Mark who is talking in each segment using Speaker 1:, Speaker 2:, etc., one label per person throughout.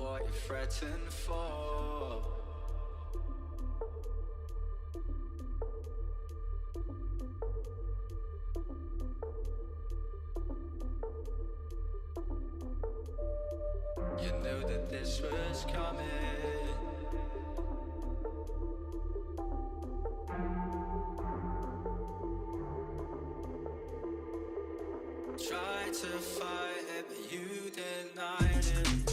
Speaker 1: what you threatened for. You knew that this was coming. Tried to fight it, but you denied it.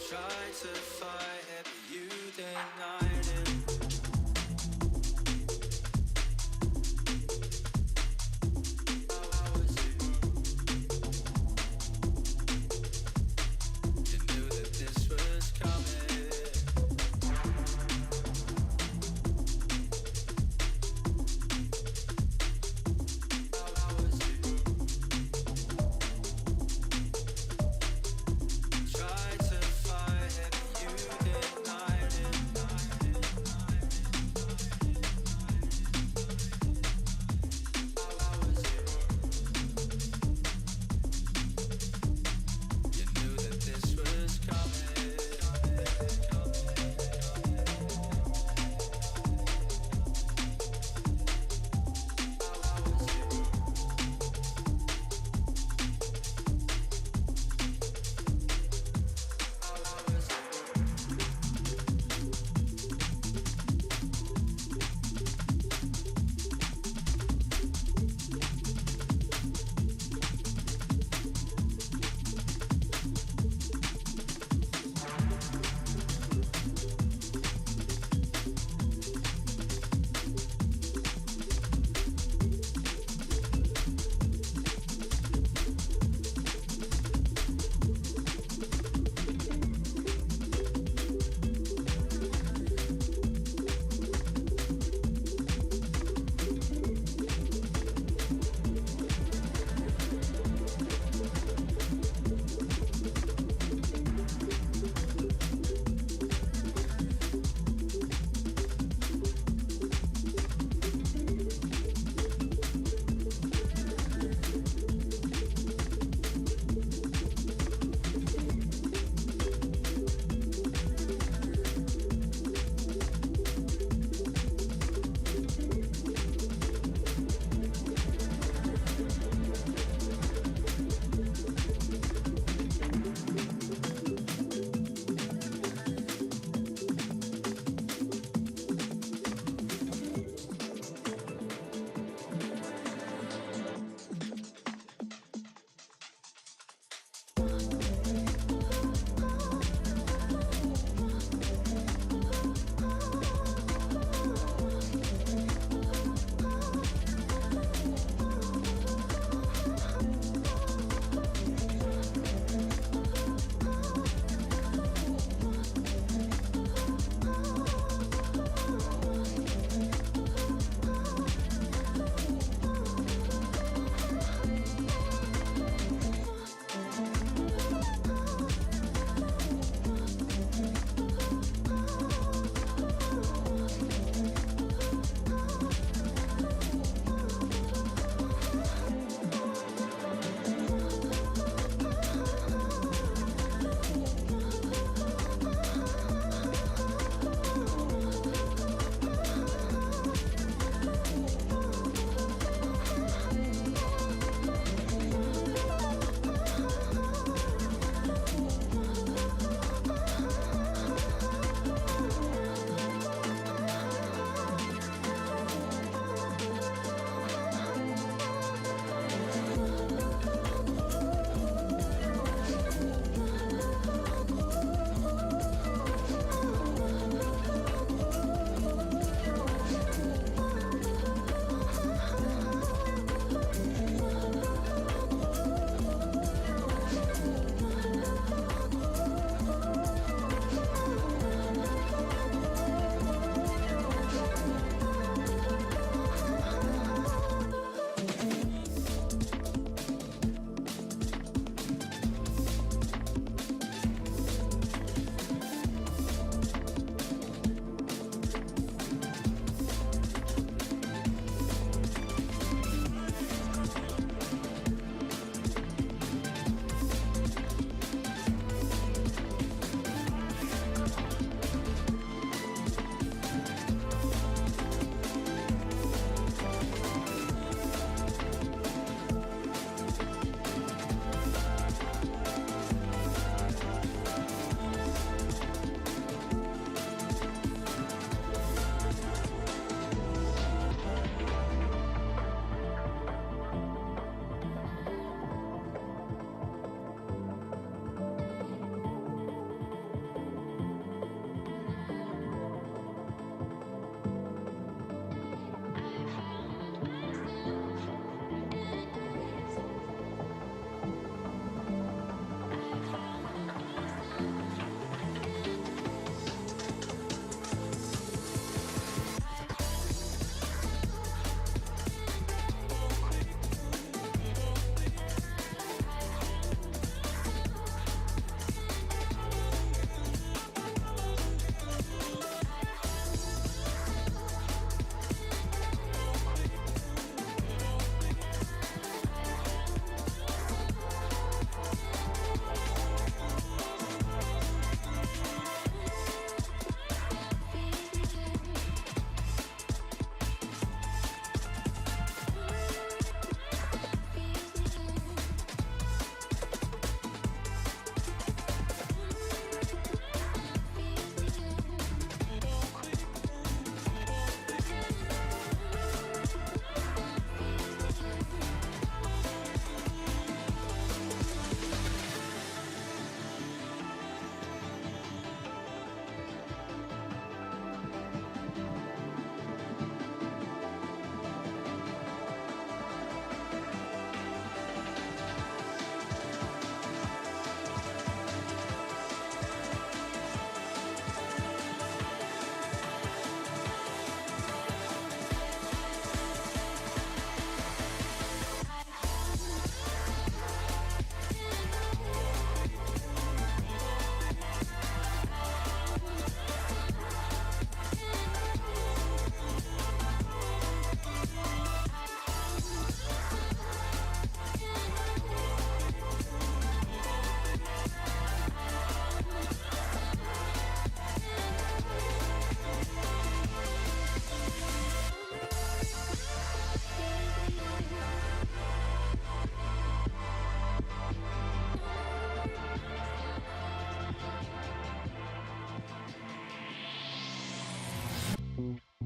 Speaker 1: Try to fight it, but you denied it.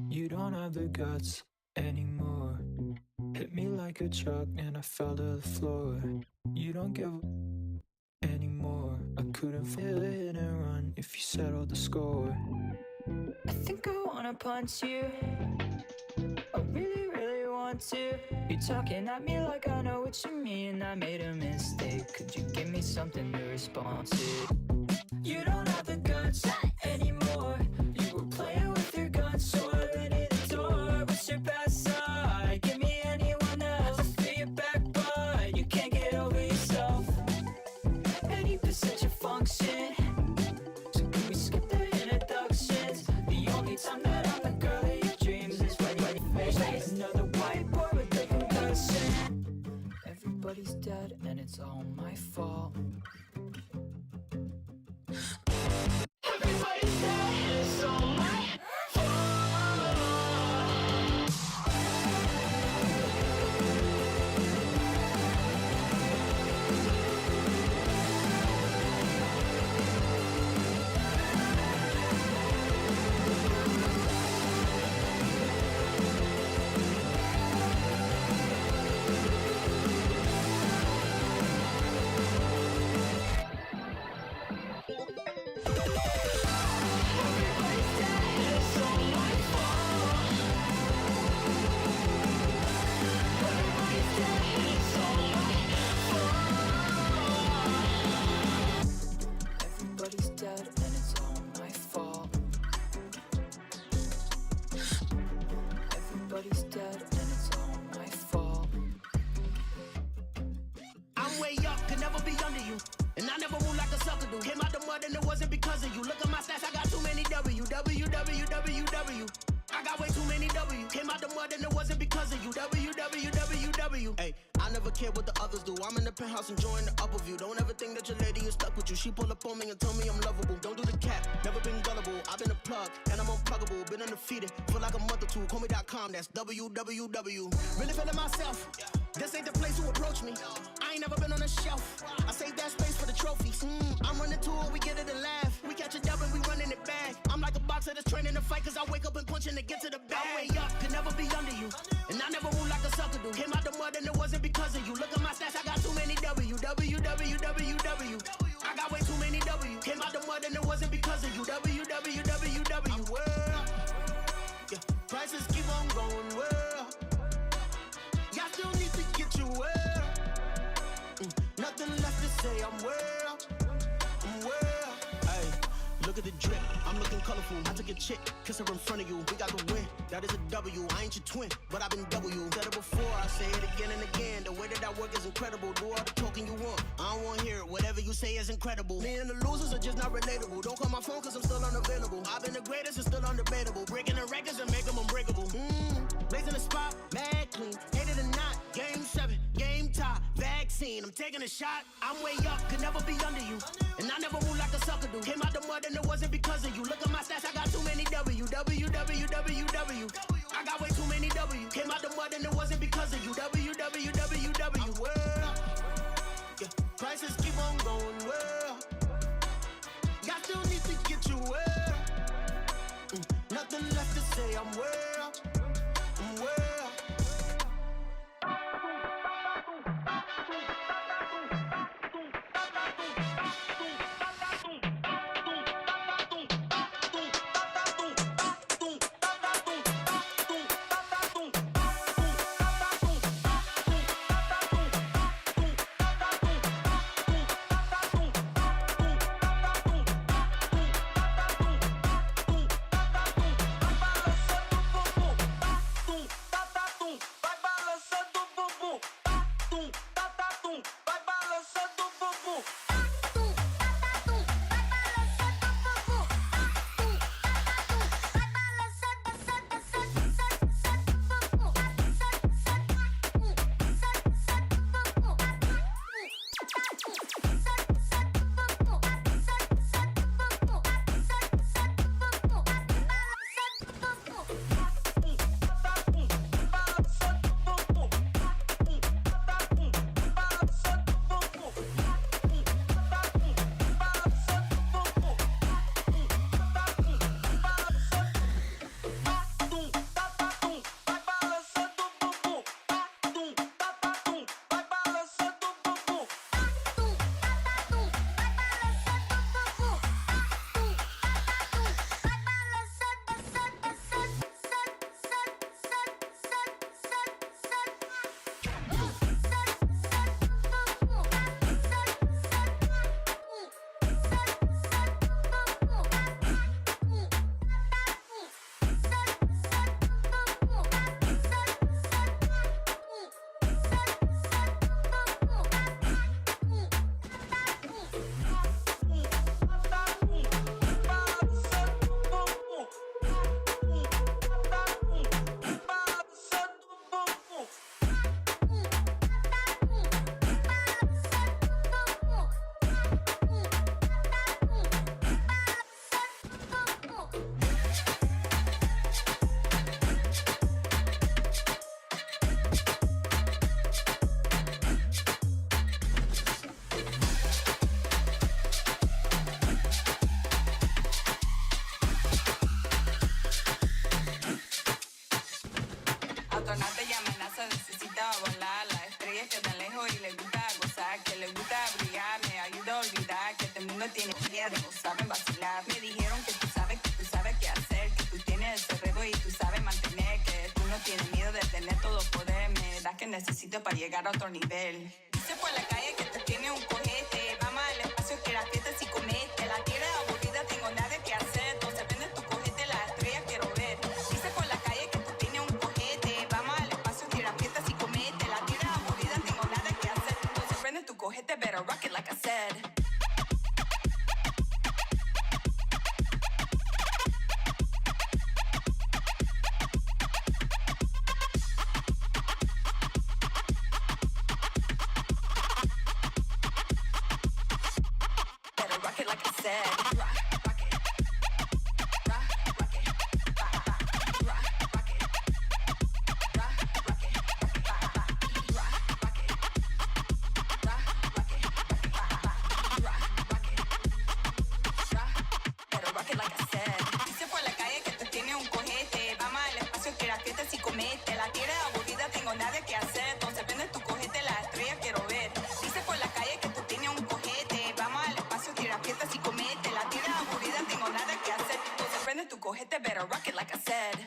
Speaker 1: You don't have the guts anymore. Hit me like a truck and I fell to the floor. You don't give anymore. I couldn't feel a hit and run if you settled the score. I think I wanna punch you. I really, really want to. You're talking at me like I know what you mean. I made a mistake. Could you give me something to respond to? You don't have the guts anymore. You were playing with your guns, so I ran in the door. What's your best side? Give me anyone else. Feel your back, but you can't get over yourself. 80% your function. So can we skip the introductions? The only time that I'm the girl of your dreams is when you face another white boy with the concussion. Everybody's dead and it's all my fault. Everybody's dead and it's all my Everybody's dead and it's all my fault. Everybody's dead and it's all my fault.
Speaker 2: I'm way up, could never be under you. And I never move like a sucker do. Came out the mud and it wasn't because of you. Look at my stats, I got too many W. W, W, W, W. I got way too many W. Came out the mud and it wasn't because of you. W, W, W, W. Hey, I never care what the others do. I'm in the penthouse enjoying the upper view. Don't ever think that your lady is stuck with you. She pull up on me and tell me I'm lovable. Don't do the cap, never been gullible. I've been a plug and I'm unpluggable. Been undefeated, feel like a mother too. Call me.com, that's www. Really feeling myself. This ain't the place to approach me. I ain't never been on a shelf. I save that space for the trophies. I'm running to it, we get it and laugh. We catch a dub and we running it back. I'm like a boxer that's training to fight, cause I wake up and punching to get to the bag. I'm way up, could never be under you. And I never move like a sucker do. Came out the mud and it wasn't because of you. Look at my stats, I got too many W. W, W, W, W. I got way too many W. Came out the mud and it wasn't because of you. W, W, W, W. Well, yeah, prices keep on going well. Y'all still need to get you well. Nothing left to say, I'm well. I'm well. Hey, look at the drip, I'm looking colorful. I took a chick, kiss her in front of you. We got the win, that is a W. I ain't your twin, but I've been W. Said it before, I say it again and again. The way that I work is incredible. Do all the talking you want, I don't want to hear it. Whatever you say is incredible. Me and the losers are just not relatable. Don't call my phone cause I'm still unavailable. I've been the greatest, it's still undebatable. Breaking the records and make them unbreakable. Blazing the spot, mad clean. Hate it or not, game 7, game tie, vaccine. I'm taking a shot, I'm way up, could never be under you. And I never move like a sucker do. Came out the mud and it wasn't because of you. Look at my stats, I got too many W. W, W, W, W. I got way too many W. Came out the mud and it wasn't because of you. W, W, W, W. Well, yeah, prices keep on going well. Y'all still need to get you well. Nothing left to say, I'm well. I'm well.
Speaker 3: y tú sabes mantener que tú no tienes miedo de tener todo poder. Me das que necesito para llegar a otro nivel. Dice por la calle que tú tienes un cojete. Vamos al espacio que la fiesta si comete. La tierra aburrida, tengo nada que hacer. Entonces prende tu cojete, la estrella quiero ver. Dice por la calle que tú tienes un cojete. Vamos al espacio que la fiesta si comete. La tierra aburrida, tengo nada que hacer. Entonces prende tu cojete, better rock it like I said. Better rock it like I said. Better rock it like I said.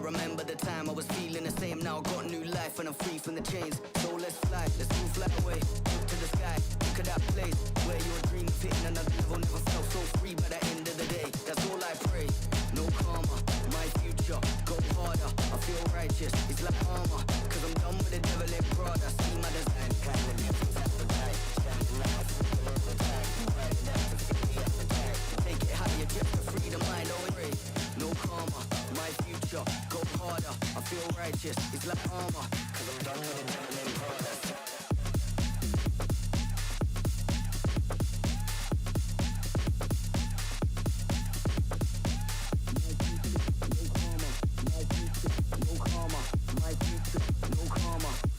Speaker 2: remember the time I was feeling the same. Now I got new life and I'm free from the chains. So let's fly away, look to the sky, look at that place where your dream of hitting another level never felt so free by the end of the day. That's all I pray. No karma, my future, go harder. I feel righteous, it's like armor, cause I'm done with the devil in Prada. See my design, kind of different appetite. Standing out for the time, riding out to free the appetite. Take it higher just to free the mind, oh pray. No karma, my future, go harder. I feel righteous, it's like armor, cause I'm done with the devil in Prada.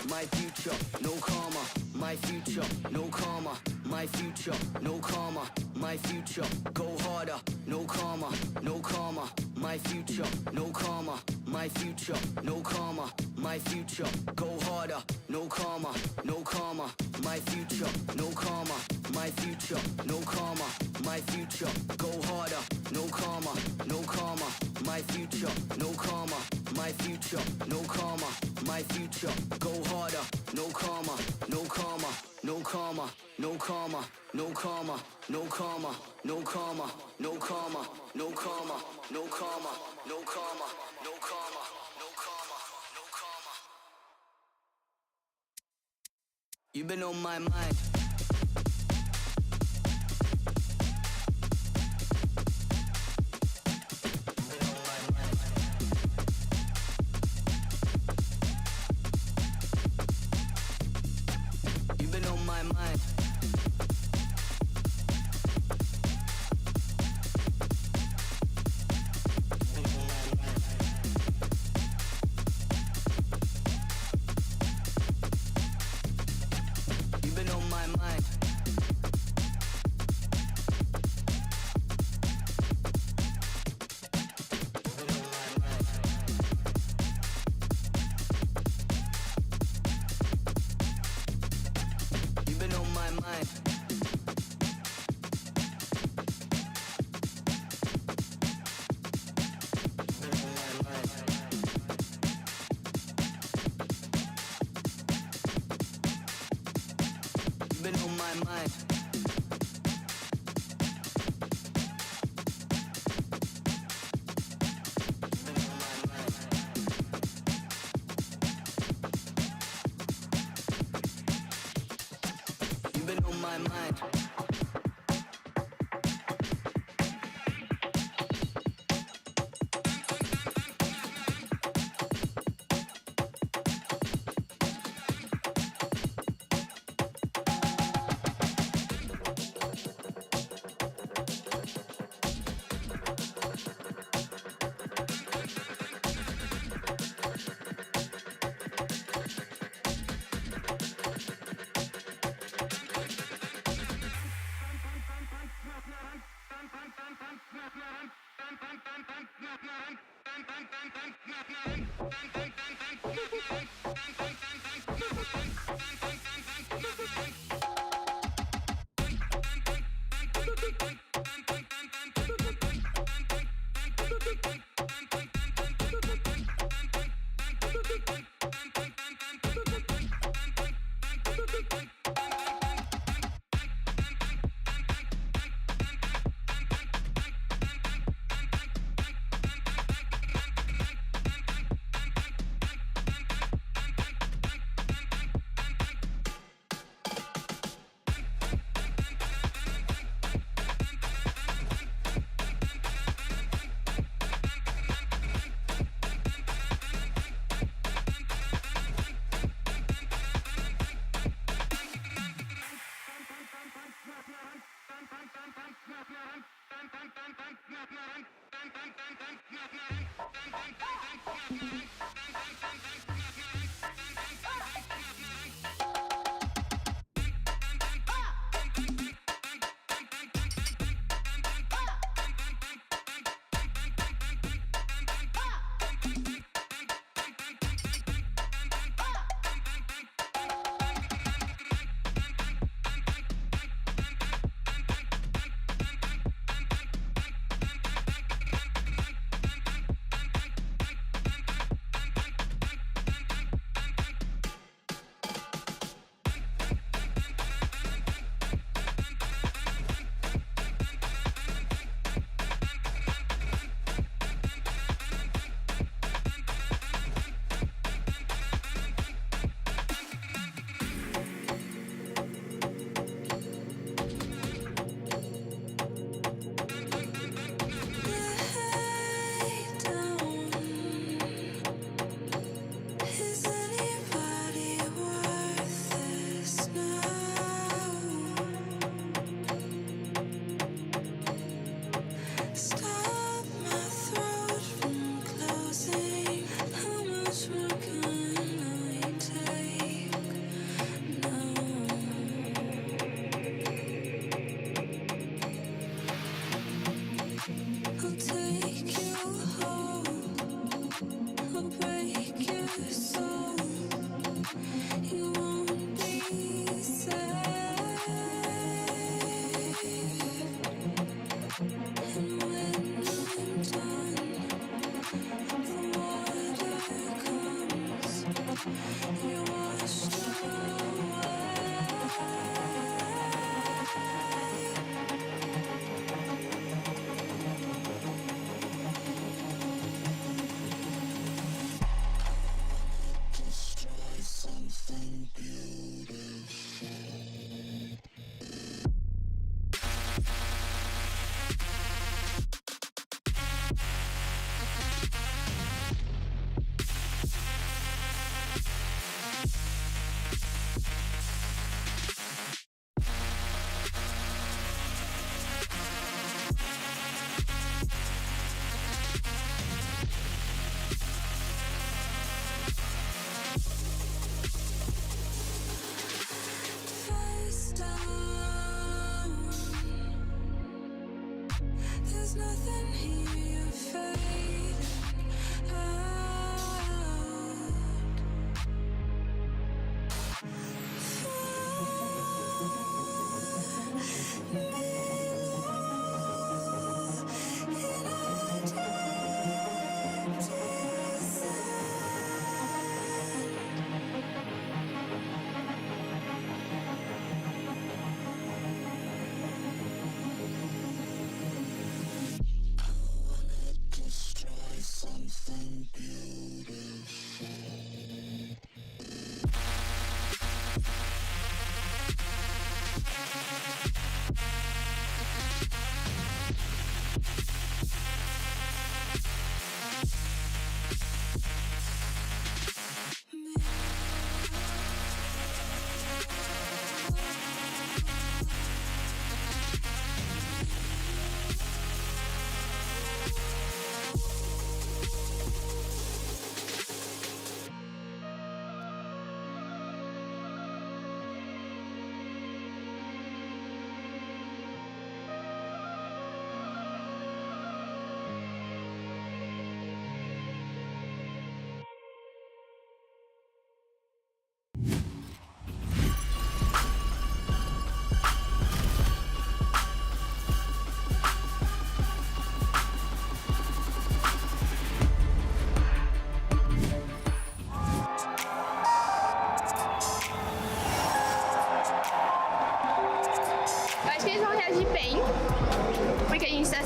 Speaker 2: My future, no karma, my future, no karma, my future, no karma, my future, go harder, no karma, no karma, my future, no karma, my future, no karma, my future, go harder, no karma, no karma, my future, no karma, my future, no karma, my future, go harder, no karma, no karma, my future, no karma, my future, no karma, my future, go harder, no karma, no karma, no karma, no karma, no karma, no karma, no karma, no karma, no karma, no karma, no karma, no karma, no karma, no karma. You've been on my mind.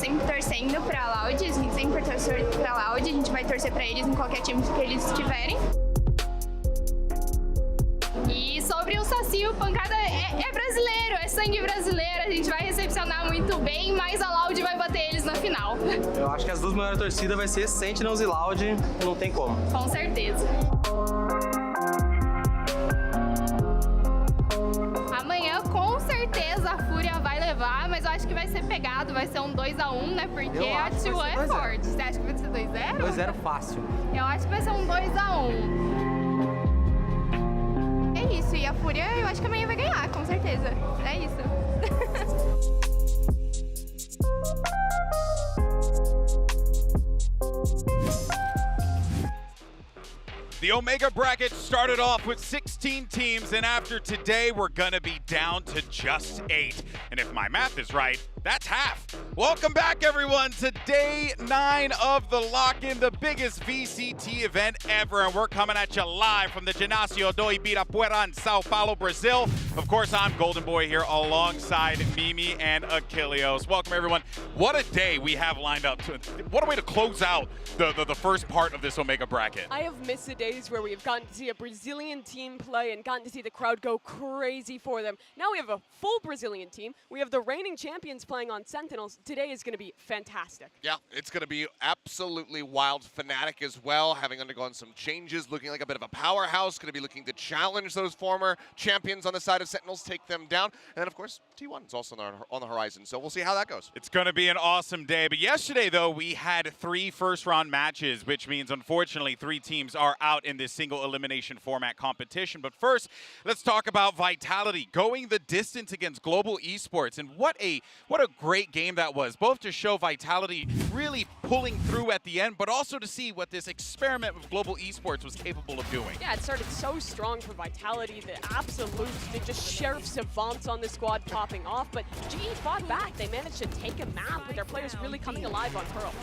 Speaker 4: sempre torcendo pra Loud, a gente sempre torce pra Loud, a gente vai torcer pra eles em qualquer time que eles estiverem. E sobre o Saci, o Pancada é brasileiro, é sangue brasileiro, a gente vai recepcionar muito bem, mas a Loud vai bater eles na final.
Speaker 5: Eu acho que as duas maiores torcidas vai ser Sentinels e Loud, não tem como.
Speaker 4: Com certeza. Amanhã, com certeza, a Fúria vai levar, mas eu acho que vai ser pegado, vai ser um 2-1, né? Porque a T1 é forte. Você acha que vai ser 2-0?
Speaker 5: 2-0 fácil.
Speaker 4: Eu acho que vai ser um 2-1. É isso, e a Fúria eu acho que amanhã vai ganhar, com certeza. É isso.
Speaker 6: The Omega bracket started off with 16 teams, and after today, we're gonna be down to just 8. And if my math is right, that's half. Welcome back, everyone, to day 9 of the lock-in, the biggest VCT event ever. And we're coming at you live from the Ginásio do Ibirapuera in São Paulo, Brazil. Of course, I'm Golden Boy here alongside Mimi and Achilleos. Welcome, everyone. What a day we have lined up. What a way to close out the first part of this Omega bracket.
Speaker 7: I have missed the days where we've gotten to see a Brazilian team play and gotten to see the crowd go crazy for them. Now we have a full Brazilian team. We have the reigning champions playing on Sentinels. Today is going to be fantastic.
Speaker 8: Yeah, it's going to be absolutely wild. Fnatic as well, having undergone some changes, looking like a bit of a powerhouse, going to be looking to challenge those former champions on the side of Sentinels, take them down. And then, of course, T1 is also on the horizon, so we'll see how that goes.
Speaker 6: It's going to be an awesome day. But yesterday, though, we had 3 first-round matches, which means, unfortunately, 3 teams are out in this single elimination format competition. But first, let's talk about Vitality going the distance against Global Esports. And what a great game that was, both to show Vitality really pulling through at the end, but also to see what this experiment with Global Esports was capable of doing.
Speaker 7: Yeah, it started so strong for Vitality. The absolutes, they just sheriff savants on the squad popping off, but GE fought back. They managed to take a map with their players really coming alive on Pearl.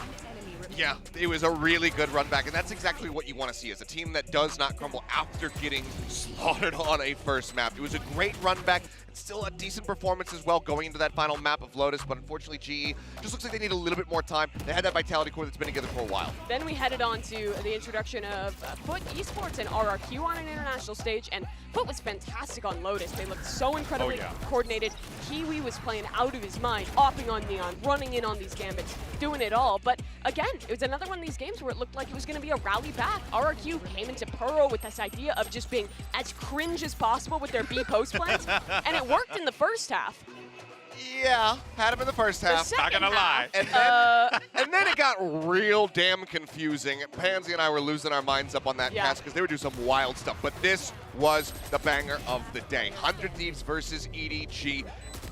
Speaker 8: Yeah, it was a really good run back, and that's exactly what you want to see as a team that does not crumble after getting slaughtered on a first map. It was a great run back, and still a decent performance as well going into that final map of Lotus, but unfortunately GE just looks like they need a little bit more time. They had that Vitality core that's been together for a while.
Speaker 7: Then we headed on to the introduction of Foot Esports and RRQ on an international stage, and Foot was fantastic on Lotus. They looked so incredibly coordinated. Kiwi was playing out of his mind, opping on Neon, running in on these gambits, doing it all. But again, it was another one of these games where it looked like it was going to be a rally back. RRQ came into Pearl with this idea of just being as cringe as possible with their B post plans, and it worked in the first half.
Speaker 8: Yeah, had him in the first half.
Speaker 6: Not gonna lie.
Speaker 8: And then it got real damn confusing. Pansy and I were losing our minds up on that cast because they were doing some wild stuff. But this was the banger of the day. 100 Thieves versus EDG.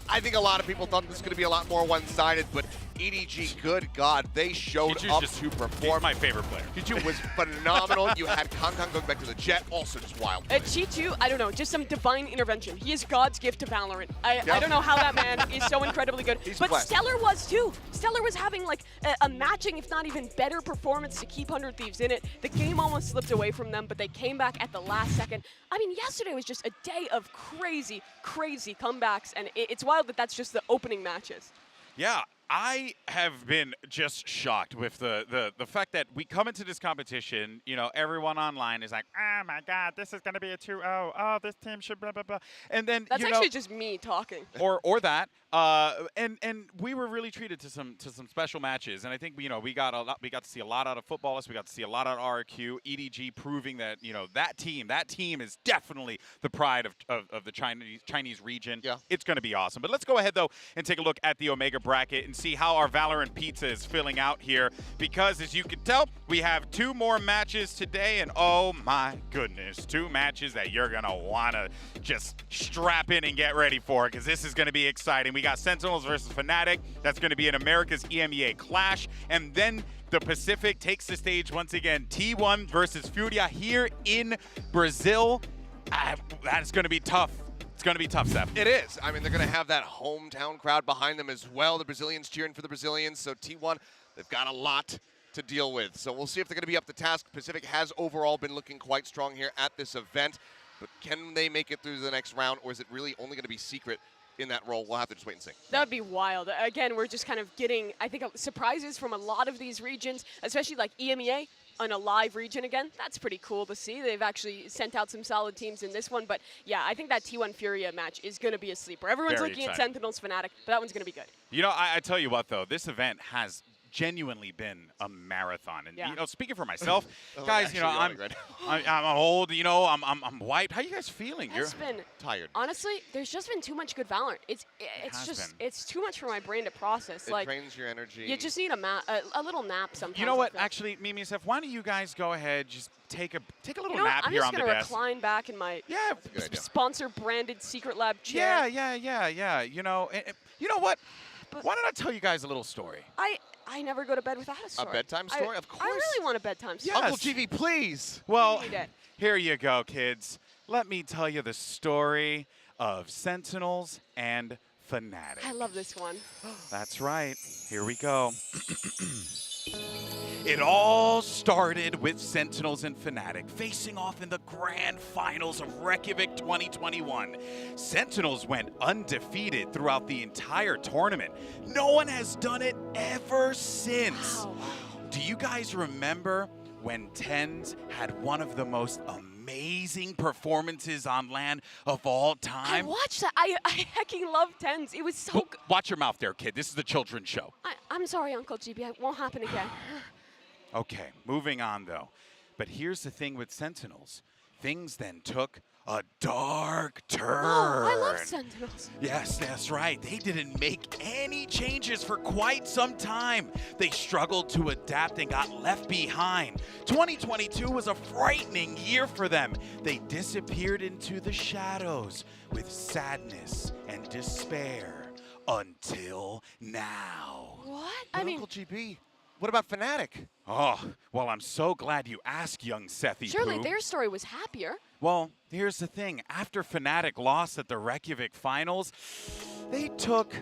Speaker 8: I think a lot of people thought this was going to be a lot more one-sided, but EDG, good God, they showed up to perform.
Speaker 6: He's my favorite player.
Speaker 8: Chichu was phenomenal. You had Kankan going back to the Jet, also just wild.
Speaker 7: Chichu, I don't know, just some divine intervention. He is God's gift to Valorant. I don't know how that man is so incredibly good. But
Speaker 8: blessed.
Speaker 7: Stellar was too. Stellar was having like a matching, if not even better performance to keep 100 Thieves in it. The game almost slipped away from them, but they came back at the last second. I mean, yesterday was just a day of crazy, crazy comebacks, and it's wild that that's just the opening matches.
Speaker 6: Yeah, I have been just shocked with the fact that we come into this competition, you know, everyone online is like, oh my God, this is going to be a 2-0. Oh, this team should blah, blah, blah. And then,
Speaker 7: that's actually just me talking.
Speaker 6: Or that. And we were really treated to some special matches, and I think we got to see a lot out of Footballists. We got to see a lot out of RQ, EDG proving that that team is definitely the pride of the Chinese region.
Speaker 8: Yeah,
Speaker 6: it's going to be awesome. But let's go ahead though and take a look at the Omega bracket and see how our Valorant pizza is filling out here, because as you can tell, we have 2 more matches today, and oh my goodness, 2 matches that you're gonna wanna just strap in and get ready for, because this is gonna be exciting. We got Sentinels versus Fnatic. That's going to be an America's EMEA clash. And then the Pacific takes the stage once again. T1 versus Furia here in Brazil. That is going to be tough. It's going to be tough, Seth.
Speaker 8: It is. I mean, they're going to have that hometown crowd behind them as well. The Brazilians cheering for the Brazilians. So T1, they've got a lot to deal with. So we'll see if they're going to be up to task. Pacific has overall been looking quite strong here at this event. But can they make it through the next round, or is it really only going to be Secret in that role. We'll have to just wait and see.
Speaker 7: That would be wild. Again, we're just kind of getting, I think, surprises from a lot of these regions, especially like EMEA on a live region again. That's pretty cool to see. They've actually sent out some solid teams in this one. But yeah, I think that T1 Furia match is going to be a sleeper. Everyone's
Speaker 6: Very
Speaker 7: looking
Speaker 6: exciting.
Speaker 7: at Sentinels Fnatic, but that one's going to be good.
Speaker 6: You know, I tell you what, though, this event has genuinely been a marathon. And, you know, speaking for myself, guys, you know, I'm old, you know, I'm white. How you guys feeling?
Speaker 7: You're
Speaker 8: tired.
Speaker 7: Honestly, there's just been too much good Valorant. It's too much for my brain to process.
Speaker 8: It drains your energy.
Speaker 7: You just need a little nap sometimes.
Speaker 6: You know what? Actually, Mimi and Steph, why don't you guys go ahead, just take a little nap here on the desk.
Speaker 7: I'm just going to recline back in my sponsor-branded Secretlab chair.
Speaker 6: Yeah. You know what? Why don't I tell you guys a little story?
Speaker 7: I never go to bed without a story.
Speaker 8: A bedtime story? Of course.
Speaker 7: I really want a bedtime story.
Speaker 6: Yes.
Speaker 8: Uncle GB, please.
Speaker 6: Well, here you go, kids. Let me tell you the story of Sentinels and Fnatic.
Speaker 7: I love this one.
Speaker 6: That's right. Here we go. It all started with Sentinels and Fnatic facing off in the grand finals of Reykjavik 2021. Sentinels went undefeated throughout the entire tournament. No one has done it ever since.
Speaker 7: Wow.
Speaker 6: Do you guys remember when TenZ had one of the most amazing performances on LAN of all time?
Speaker 7: I watched that. I hecking love TenZ. It was so good.
Speaker 6: Watch your mouth there, kid. This is the children's show.
Speaker 7: I'm sorry, Uncle GB. It won't happen again.
Speaker 6: Okay, moving on though. But here's the thing with Sentinels. Things then took a dark turn.
Speaker 7: Oh, I love Sentinels.
Speaker 6: Yes, that's right. They didn't make any changes for quite some time. They struggled to adapt and got left behind. 2022 was a frightening year for them. They disappeared into the shadows with sadness and despair until now.
Speaker 7: What?
Speaker 8: Uncle GB, what about Fnatic?
Speaker 6: Oh, well, I'm so glad you asked, young Sethy
Speaker 7: Surely
Speaker 6: Poo.
Speaker 7: their story was happier.
Speaker 6: Well, here's the thing. After Fnatic lost at the Reykjavik finals, they took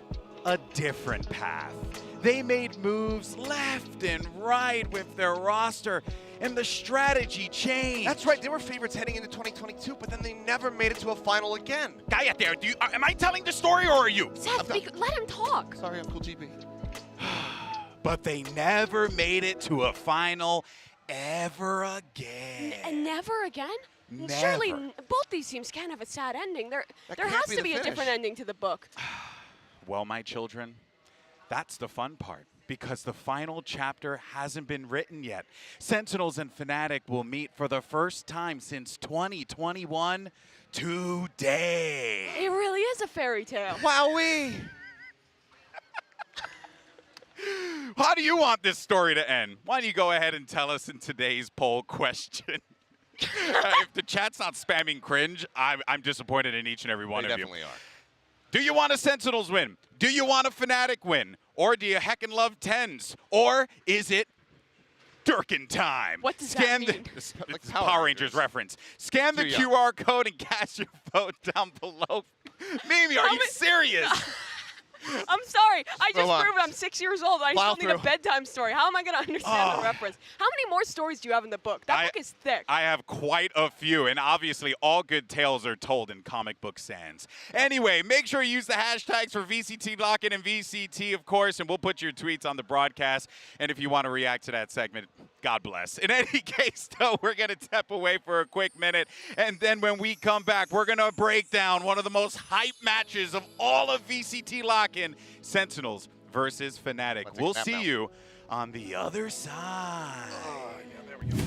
Speaker 6: a different path. They made moves left and right with their roster, and the strategy changed.
Speaker 8: That's right. They were favorites heading into 2022, but then they never made it to a final again.
Speaker 6: Guy out there, am I telling the story or are you?
Speaker 7: Seth, let him talk.
Speaker 8: Sorry, Uncle GB.
Speaker 6: But they never made it to a final ever again.
Speaker 7: And never again?
Speaker 6: Never.
Speaker 7: Surely both these teams can have a sad ending. There has to be a different ending to the book.
Speaker 6: Well, my children, that's the fun part, because the final chapter hasn't been written yet. Sentinels and Fnatic will meet for the first time since 2021 today.
Speaker 7: It really is a fairy tale.
Speaker 8: Wowee!
Speaker 6: How do you want this story to end? Why don't you go ahead and tell us in today's poll question? If the chat's not spamming cringe, I'm disappointed in each and every one of you.
Speaker 8: They definitely are.
Speaker 6: Do you want a Sentinels win? Do you want a Fnatic win? Or do you heckin' love TenZ? Or is it Durkin time?
Speaker 7: What does that mean?
Speaker 6: This Power Rangers reference. Scan the QR code and cast your vote down below. Mimi, are you serious?
Speaker 7: I'm sorry. I just proved I'm 6 years old. I still need a bedtime story. How am I going to understand the reference? How many more stories do you have in the book? That book is thick.
Speaker 6: I have quite a few, and obviously all good tales are told in comic book sans. Anyway, make sure you use the hashtags for VCT LOCK and VCT, of course, and we'll put your tweets on the broadcast. And if you want to react to that segment, God bless. In any case, though, we're going to step away for a quick minute, and then when we come back, we're going to break down one of the most hype matches of all of VCT LOCK in Sentinels versus Fnatic. We'll see you on the other side.
Speaker 8: Yeah, there we go.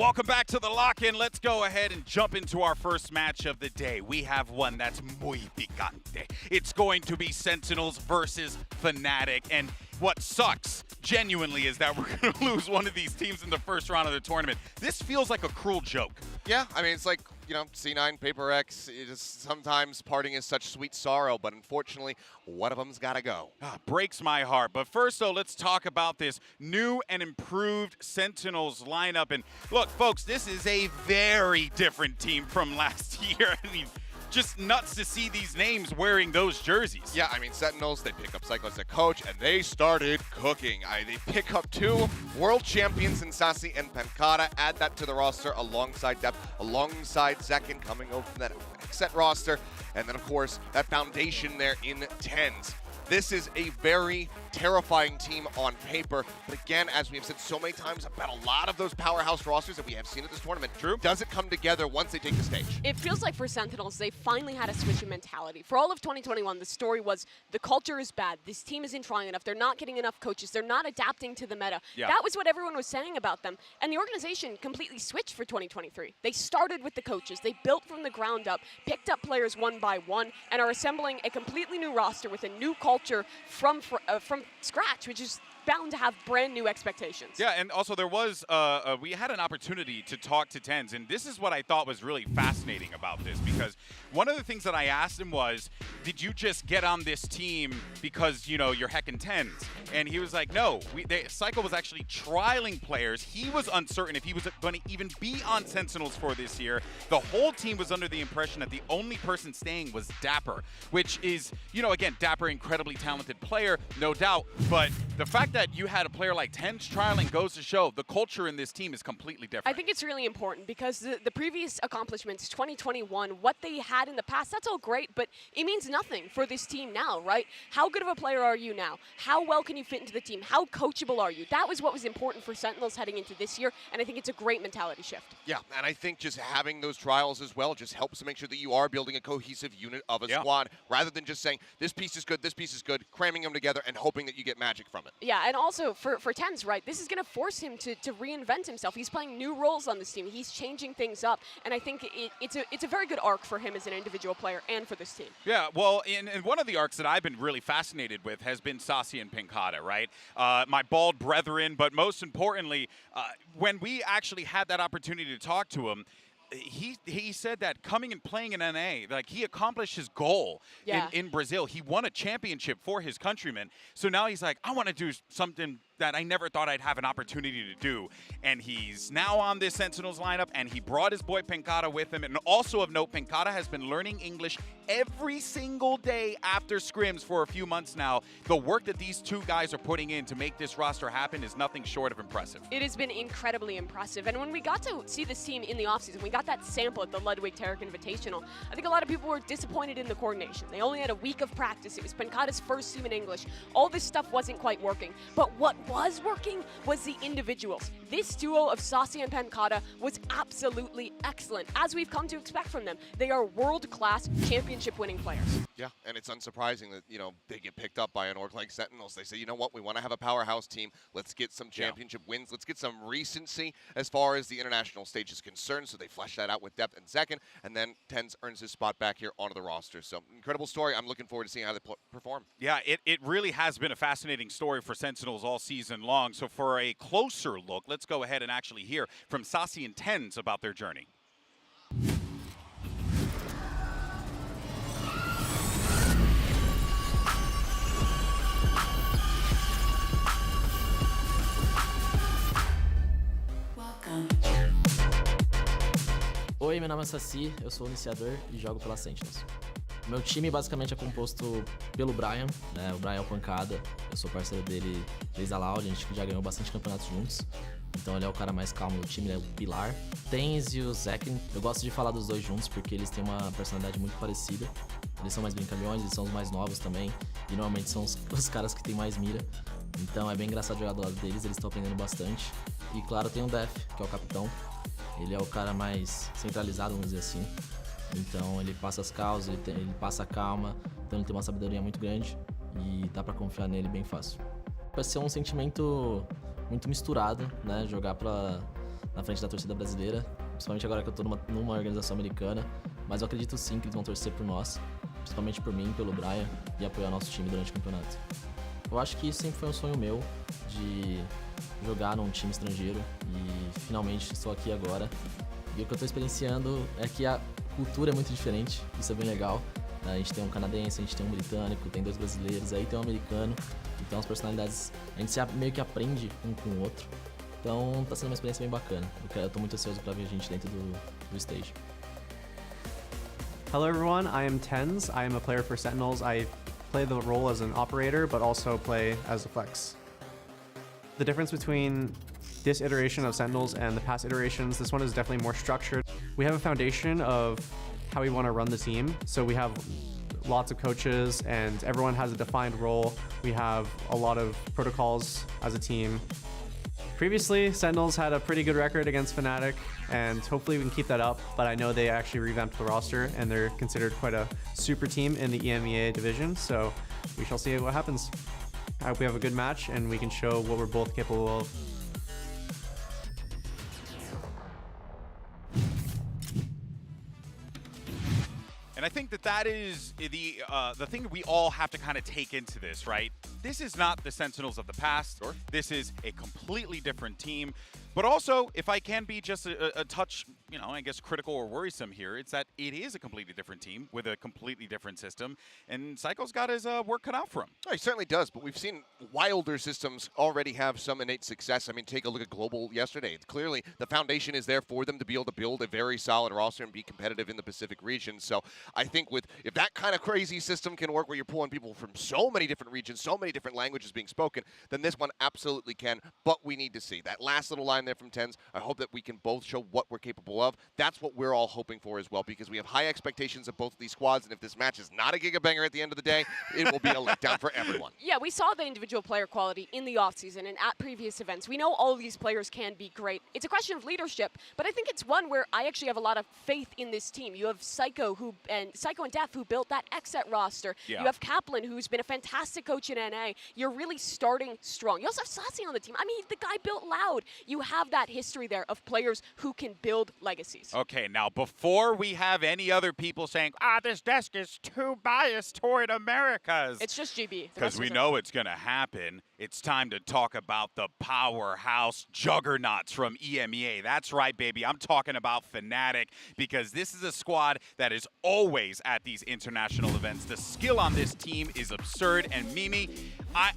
Speaker 6: welcome back to the lock-in. Let's go ahead and jump into our first match of the day. We have one that's muy picante. It's going to be Sentinels versus Fnatic, and what sucks, genuinely, is that we're going to lose one of these teams in the first round of the tournament. This feels like a cruel joke.
Speaker 8: Yeah, I mean, it's like, you know, C9, HyperX, sometimes parting is such sweet sorrow, but unfortunately, one of them's got to go.
Speaker 6: Breaks my heart. But first, though, let's talk about this new and improved Sentinels lineup. And look, folks, this is a very different team from last year. I mean, just nuts to see these names wearing those jerseys.
Speaker 8: Yeah, I mean, Sentinels, they pick up Cyclo as a coach, and they started cooking. They pick up 2 world champions in Sassy and Pancada, add that to the roster alongside Depth, alongside Zekin coming over from that set roster, and then, of course, that foundation there in TenZ. This is a very terrifying team on paper, but again, as we have said so many times about a lot of those powerhouse rosters that we have seen at this tournament, does it come together once they take the stage?
Speaker 7: It feels like for Sentinels, they finally had a switch in mentality. For all of 2021, the story was the culture is bad. This team isn't trying enough. They're not getting enough coaches. They're not adapting to the meta. Yeah. That was what everyone was saying about them. And the organization completely switched for 2023. They started with the coaches. They built from the ground up, picked up players one by one, and are assembling a completely new roster with a new culture from scratch, which is bound to have brand new expectations.
Speaker 6: Yeah, and also there was, we had an opportunity to talk to TenZ, and this is what I thought was really fascinating about this, because one of the things that I asked him was, did you just get on this team because, you know, you're heckin' TenZ? And he was like, no, Cycle was actually trialing players. He was uncertain if he was going to even be on Sentinels for this year. The whole team was under the impression that the only person staying was Dapper, which is, you know, again, Dapper, incredibly talented player, no doubt, but the fact that you had a player like TenZ trialing goes to show the culture in this team is completely different.
Speaker 7: I think it's really important because the previous accomplishments, 2021, what they had in the past, that's all great, but it means nothing for this team now, right? How good of a player are you now? How well can you fit into the team? How coachable are you? That was what was important for Sentinels heading into this year, and I think it's a great mentality shift.
Speaker 8: Yeah, and I think just having those trials as well just helps to make sure that you are building a cohesive unit of a squad, rather than just saying, this piece is good, cramming them together and hoping that you get magic from it.
Speaker 7: Yeah, and also for TenZ, right, this is going to force him to reinvent himself. He's playing new roles on this team. He's changing things up, and I think it's a very good arc for him as an individual player and for this team.
Speaker 6: Yeah, well, and one of the arcs that I've been really fascinated with has been Sassy and Pancada, right? My bald brethren, but most importantly, when we actually had that opportunity to talk to him, he said that coming and playing in NA, like, he accomplished his goal in Brazil. He won a championship for his countrymen. So now he's like, I want to do something that I never thought I'd have an opportunity to do. And he's now on this Sentinels lineup, and he brought his boy Pancada with him. And also of note, Pancada has been learning English every single day after scrims for a few months now. The work that these two guys are putting in to make this roster happen is nothing short of impressive.
Speaker 7: It has been incredibly impressive. And when we got to see this team in the offseason, we got that sample at the Ludwig Tarek Invitational, I think a lot of people were disappointed in the coordination. They only had a week of practice. It was Pancada's first team in English. All this stuff wasn't quite working. But what was working was the individuals. This duo of Sassy and Pancada was absolutely excellent, as we've come to expect from them. They are world-class championship-winning players.
Speaker 8: Yeah, and it's unsurprising that, you know, they get picked up by an org like Sentinels. They say, you know what, we want to have a powerhouse team. Let's get some championship wins. Let's get some recency as far as the international stage is concerned. So they flesh that out with Depth and Zekin, and then TenZ earns his spot back here onto the roster. So incredible story. I'm looking forward to seeing how they perform.
Speaker 6: Yeah, it really has been a fascinating story for Sentinels all season long. So for a closer look, let's go ahead and actually hear from Sassy and TenZ about their journey.
Speaker 9: Oi, meu nome é Sassy, eu sou o iniciador e jogo pela Sentinels. Meu time basicamente é composto pelo Brian, né? O Brian é o Pancada, eu sou parceiro dele desde a Loud, a gente já ganhou bastante campeonatos juntos. Então ele é o cara mais calmo do time, ele é o pilar. TenZ e o Zekin, eu gosto de falar dos dois juntos porque eles têm uma personalidade muito parecida. Eles são mais brincalhões, eles são os mais novos também, e normalmente são os caras que têm mais mira. Então é bem engraçado jogar do lado deles, eles estão aprendendo bastante. E claro, tem o Def, que é o capitão. Ele é o cara mais centralizado, vamos dizer assim. Então ele passa as causas, ele passa a calma, então ele tem uma sabedoria muito grande e dá pra confiar nele bem fácil. Vai ser um sentimento muito misturado, né? Jogar na frente da torcida brasileira, principalmente agora que eu tô numa organização americana, mas eu acredito sim que eles vão torcer por nós, principalmente por mim, pelo Brian, e apoiar nosso time durante o campeonato. Eu acho que sempre foi um sonho meu de jogar num time estrangeiro e finalmente estou aqui agora. E o que eu estou experienciando é que a cultura é muito diferente, isso é bem legal. A gente tem um canadense, a gente tem um britânico, tem 2 brasileiros, aí tem um americano. Então as personalidades, a gente meio que aprende um com o outro. Então tá sendo uma experiência bem bacana. Eu tô muito ansioso para ver a gente dentro do stage.
Speaker 10: Hello everyone, I am Tens. I am a player for Sentinels. I play the role as an operator, but also play as a flex. The difference between this iteration of Sentinels and the past iterations, this one is definitely more structured. We have a foundation of how we want to run the team. So we have lots of coaches and everyone has a defined role. We have a lot of protocols as a team. Previously, Sentinels had a pretty good record against Fnatic, and hopefully we can keep that up, but I know they actually revamped the roster, and they're considered quite a super team in the EMEA division, so we shall see what happens. I hope we have a good match, and we can show what we're both capable of.
Speaker 6: And I think that is the thing we all have to kind of take into this, right? This is not the Sentinels of the past. Sure. This is a completely different team. But also, if I can be just a touch, you know, I guess critical or worrisome here, it's that it is a completely different team with a completely different system, and Psycho's got his work cut out for him.
Speaker 8: Oh, he certainly does, but we've seen wilder systems already have some innate success. I mean, take a look at Global yesterday. It's clearly the foundation is there for them to be able to build a very solid roster and be competitive in the Pacific region. So I think if that kind of crazy system can work where you're pulling people from so many different regions, so many different languages being spoken, then this one absolutely can, but we need to see. That last little line there from Tens, I hope that we can both show what we're capable of. That's what we're all hoping for as well, because we have high expectations of both of these squads, and if this match is not a gigabanger at the end of the day, it will be a letdown for everyone.
Speaker 7: Yeah, we saw the individual player quality in the offseason and at previous events. We know all these players can be great. It's a question of leadership, but I think it's one where I actually have a lot of faith in this team. You have Psycho and Def who built that XSET roster. Yeah. You have Kaplan, who's been a fantastic coach in NA. You're really starting strong. You also have Sassy on the team. I mean, the guy built Loud. You have that history there of players who can build legacies.
Speaker 6: Okay, now before we have any other people saying, this desk is too biased toward Americas.
Speaker 7: It's just GB.
Speaker 6: Because we know it's going to happen. It's time to talk about the powerhouse juggernauts from EMEA. That's right, baby. I'm talking about Fnatic, because this is a squad that is always at these international events. The skill on this team is absurd, and Mimi,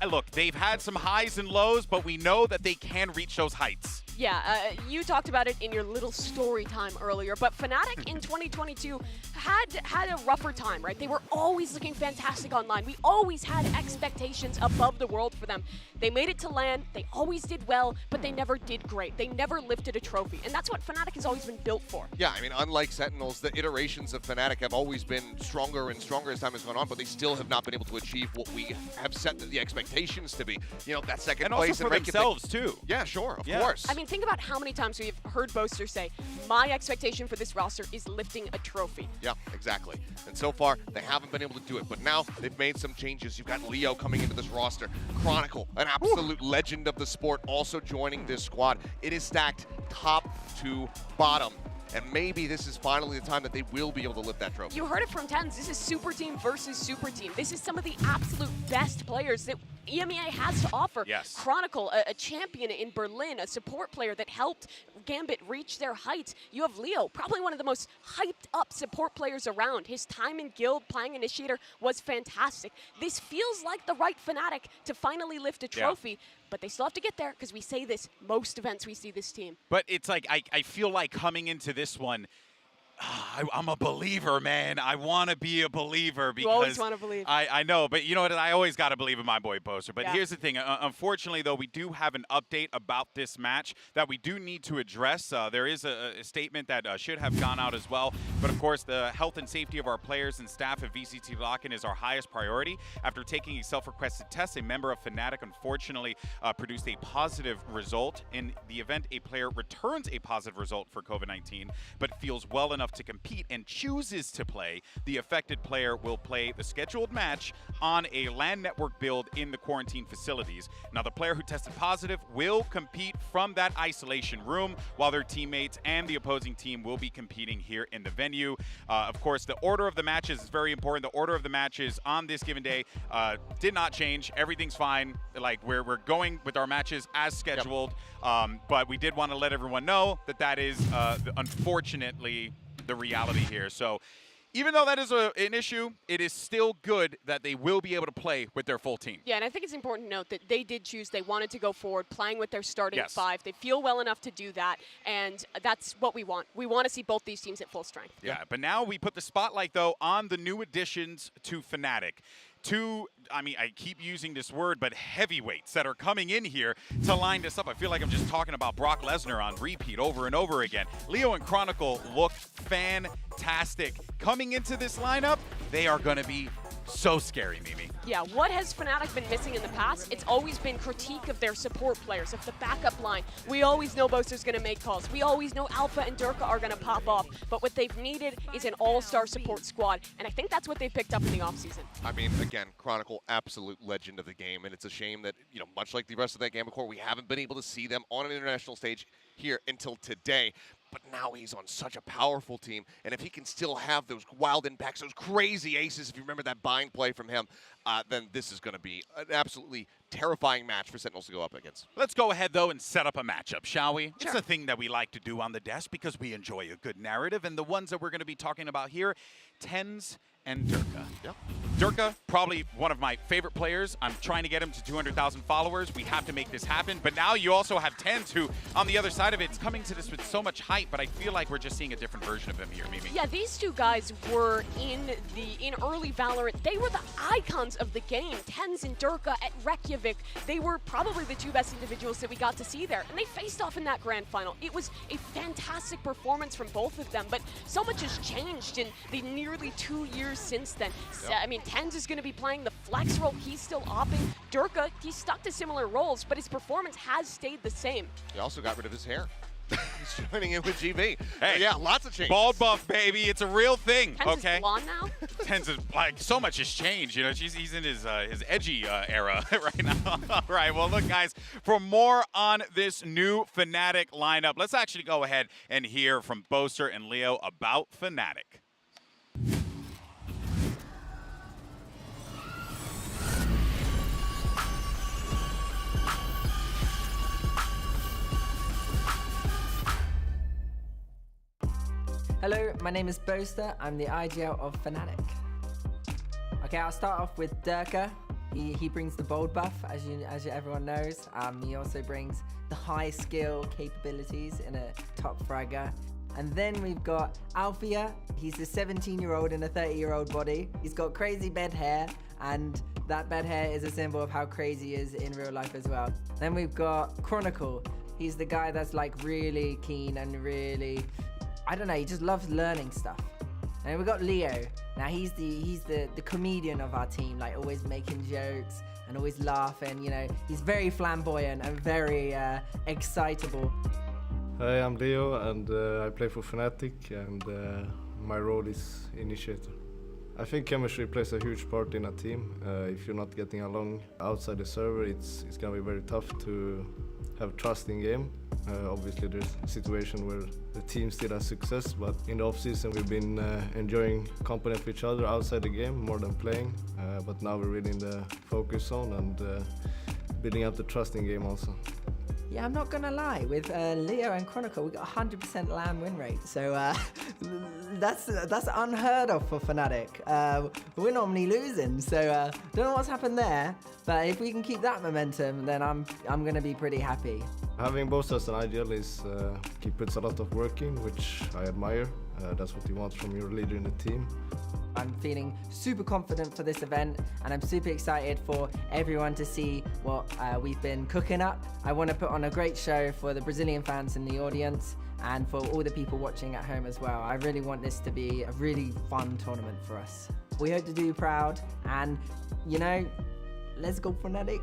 Speaker 6: look, they've had some highs and lows, but we know that they can reach those heights.
Speaker 7: Yeah, you talked about it in your little story time earlier, but Fnatic in 2022 had a rougher time, right? They were always looking fantastic online. We always had expectations above the world for them. They made it to LAN, they always did well, but they never did great. They never lifted a trophy, and that's what Fnatic has always been built for.
Speaker 8: Yeah, I mean, unlike Sentinels, the iterations of Fnatic have always been stronger and stronger as time has gone on, but they still have not been able to achieve what we have set the expectations to be. You know, that second place.
Speaker 6: And also for themselves, too.
Speaker 8: Yeah, sure, of course.
Speaker 7: I mean, think about how many times we've heard boasters say, my expectation for this roster is lifting a trophy.
Speaker 8: Yeah, exactly. And so far, they haven't been able to do it. But now, they've made some changes. You've got Leo coming into this roster. Chronicle, an absolute legend of the sport, also joining this squad. It is stacked top to bottom. And maybe this is finally the time that they will be able to lift that trophy.
Speaker 7: You heard it from Tens. This is Super Team versus Super Team. This is some of the absolute best players that EMEA has to offer.
Speaker 6: Yes.
Speaker 7: Chronicle, a champion in Berlin, a support player that helped Gambit reach their heights. You have Leo, probably one of the most hyped up support players around. His time in Guild playing Initiator was fantastic. This feels like the right Fnatic to finally lift a trophy. Yeah. But they still have to get there, because we say this most events we see this team.
Speaker 6: But it's like, I feel like coming into this one, I'm a believer, man. I want to be a believer because
Speaker 7: you always want to believe.
Speaker 6: I know, but you know what? I always got to believe in my boy Poster. But here's the thing. Unfortunately, though, we do have an update about this match that we do need to address. There is a statement that should have gone out as well. But, of course, the health and safety of our players and staff at VCT LOCK is our highest priority. After taking a self-requested test, a member of Fnatic unfortunately produced a positive result. In the event a player returns a positive result for COVID-19, but feels well enough enough to compete and chooses to play, the affected player will play the scheduled match on a LAN network build in the quarantine facilities. Now, the player who tested positive will compete from that isolation room, while their teammates and the opposing team will be competing here in the venue. Of course, the order of the matches is very important. The order of the matches on this given day did not change. Everything's fine. Like, we're going with our matches as scheduled. But we did want to let everyone know that that is unfortunately the reality here. So even though that is an issue, it is still good that they will be able to play with their full team.
Speaker 7: Yeah, and I think it's important to note that they did choose, they wanted to go forward, playing with their starting
Speaker 6: Yes.
Speaker 7: 5. They feel well enough to do that, and that's what we want. We want to see both these teams at full strength.
Speaker 6: Yeah, but now we put the spotlight, though, on the new additions to Fnatic. Two, I mean, I keep using this word, but heavyweights that are coming in here to line this up. I feel like I'm just talking about Brock Lesnar on repeat over and over again. Leo and Chronicle look fantastic. Coming into this lineup, they are going to be so scary, Mimi.
Speaker 7: Yeah, what has Fnatic been missing in the past? It's always been critique of their support players, of the backup line. We always know Boaster's going to make calls. We always know Alpha and Durka are going to pop off. But what they've needed is an all-star support squad, and I think that's what they picked up in the offseason.
Speaker 8: I mean, again, Chronicle, absolute legend of the game, and it's a shame that, you know, much like the rest of that Gambit Core, we haven't been able to see them on an international stage here until today. But now he's on such a powerful team, and if he can still have those wild impacts, those crazy aces, if you remember that bind play from him, then this is going to be an absolutely terrifying match for Sentinels to go up against.
Speaker 6: Let's go ahead, though, and set up a matchup, shall we?
Speaker 7: Sure.
Speaker 6: It's a thing that we like to do on the desk because we enjoy a good narrative, and the ones that we're going to be talking about here, TenZ and Durka.
Speaker 8: Yep.
Speaker 6: Durka, probably one of my favorite players. I'm trying to get him to 200,000 followers. We have to make this happen. But now you also have TenZ, who, on the other side of it, is coming to this with so much hype, but I feel like we're just seeing a different version of him here, Mimi.
Speaker 7: Yeah, these two guys were in early Valorant. They were the icons of the game. TenZ and Durka at Reykjavik. They were probably the two best individuals that we got to see there. And they faced off in that grand final. It was a fantastic performance from both of them, but so much has changed in the nearly 2 years since then.
Speaker 8: Yep.
Speaker 7: I mean, TenZ is going to be playing the flex role. He's still opping. Durka, he's stuck to similar roles, but his performance has stayed the same.
Speaker 8: He also got rid of his hair. He's joining in with GV.
Speaker 6: Hey,
Speaker 8: yeah, lots of changes.
Speaker 6: Bald buff, baby. It's a real thing,
Speaker 7: TenZ
Speaker 6: okay?
Speaker 7: is blonde now?
Speaker 6: TenZ is, like, so much has changed. You know, he's in his edgy era right now. All right, well, look, guys, for more on this new Fnatic lineup, let's actually go ahead and hear from Boaster and Leo about Fnatic.
Speaker 11: Hello, my name is Boaster. I'm the IGL of Fnatic. Okay, I'll start off with Durka. He brings the bold buff, as everyone knows. He also brings the high skill capabilities in a top fragger. And then we've got Alfia. He's a 17-year-old in a 30-year-old body. He's got crazy bed hair, and that bed hair is a symbol of how crazy he is in real life as well. Then we've got Chronicle. He's the guy that's like really keen and really, I don't know, he just loves learning stuff. And we've got Leo. Now he's the comedian of our team, like always making jokes and always laughing, you know. He's very flamboyant and very excitable.
Speaker 12: Hi, I'm Leo and I play for Fnatic, and my role is initiator. I think chemistry plays a huge part in a team. If you're not getting along outside the server, it's gonna be very tough to have trust in game. Obviously there's a situation where the team still has success, but in the off-season we've been enjoying company of each other outside the game more than playing. But now we're really in the focus zone and building up the trust in game also.
Speaker 11: Yeah, I'm not gonna lie, with Leo and Chronicle, we got 100% LAN win rate, so that's unheard of for Fnatic. We're normally losing, so don't know what's happened there, but if we can keep that momentum, then I'm gonna be pretty happy.
Speaker 12: Having both as an ideal is he puts a lot of work in, which I admire. That's what you want from your leader in the team.
Speaker 11: I'm feeling super confident for this event, and I'm super excited for everyone to see what we've been cooking up. I want to put on a great show for the Brazilian fans in the audience and for all the people watching at home as well. I really want this to be a really fun tournament for us. We hope to do you proud, and you know, let's go Fnatic.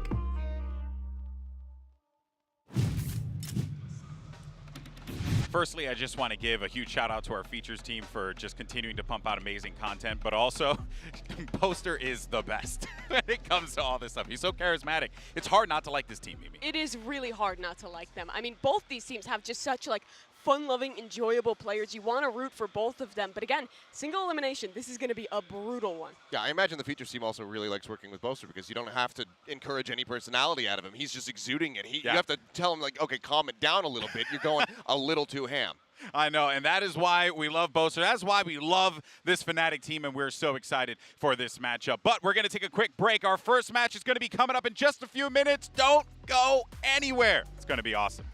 Speaker 6: Firstly, I just want to give a huge shout out to our features team for just continuing to pump out amazing content, but also Poster is the best when it comes to all this stuff. He's so charismatic. It's hard not to like this team, Mimi.
Speaker 7: It is really hard not to like them. I mean, both these teams have just such like fun-loving, enjoyable players. You want to root for both of them. But again, single elimination, this is going to be a brutal one.
Speaker 8: Yeah, I imagine the features team also really likes working with Boaster because you don't have to encourage any personality out of him. He's just exuding it. You have to tell him, like, okay, calm it down a little bit. You're going a little too ham.
Speaker 6: I know, and that is why we love Boaster. That's why we love this Fnatic team, and we're so excited for this matchup. But we're going to take a quick break. Our first match is going to be coming up in just a few minutes. Don't go anywhere. It's going to be awesome.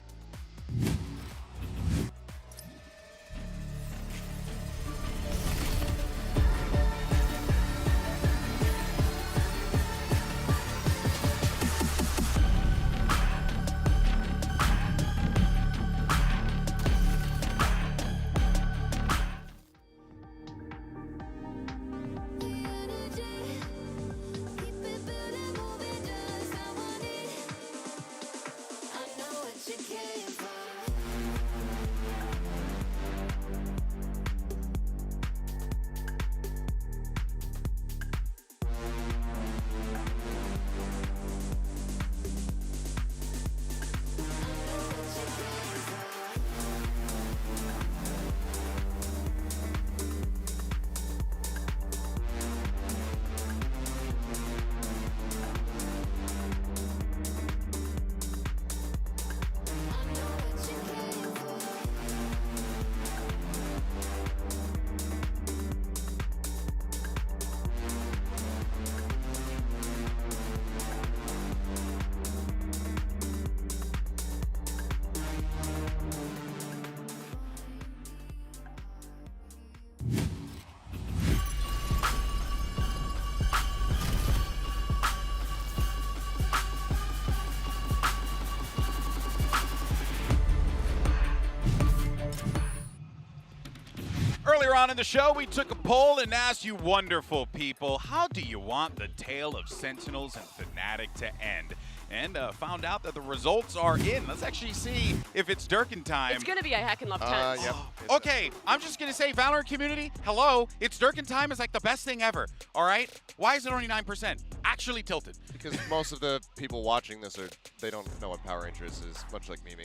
Speaker 6: Earlier on in the show, we took a poll and asked you wonderful people, how do you want the tale of Sentinels and Fnatic to end? And found out that the results are in. Let's actually see if it's Durkin time.
Speaker 7: It's going to be a Hack and Love 10.
Speaker 8: Yep.
Speaker 6: Okay, I'm just going to say, Valorant community, hello, it's Durkin time is like the best thing ever, all right? Why is it only 9%? Actually tilted.
Speaker 8: Because most of the people watching this, they don't know what Power Rangers is, much like Mimi.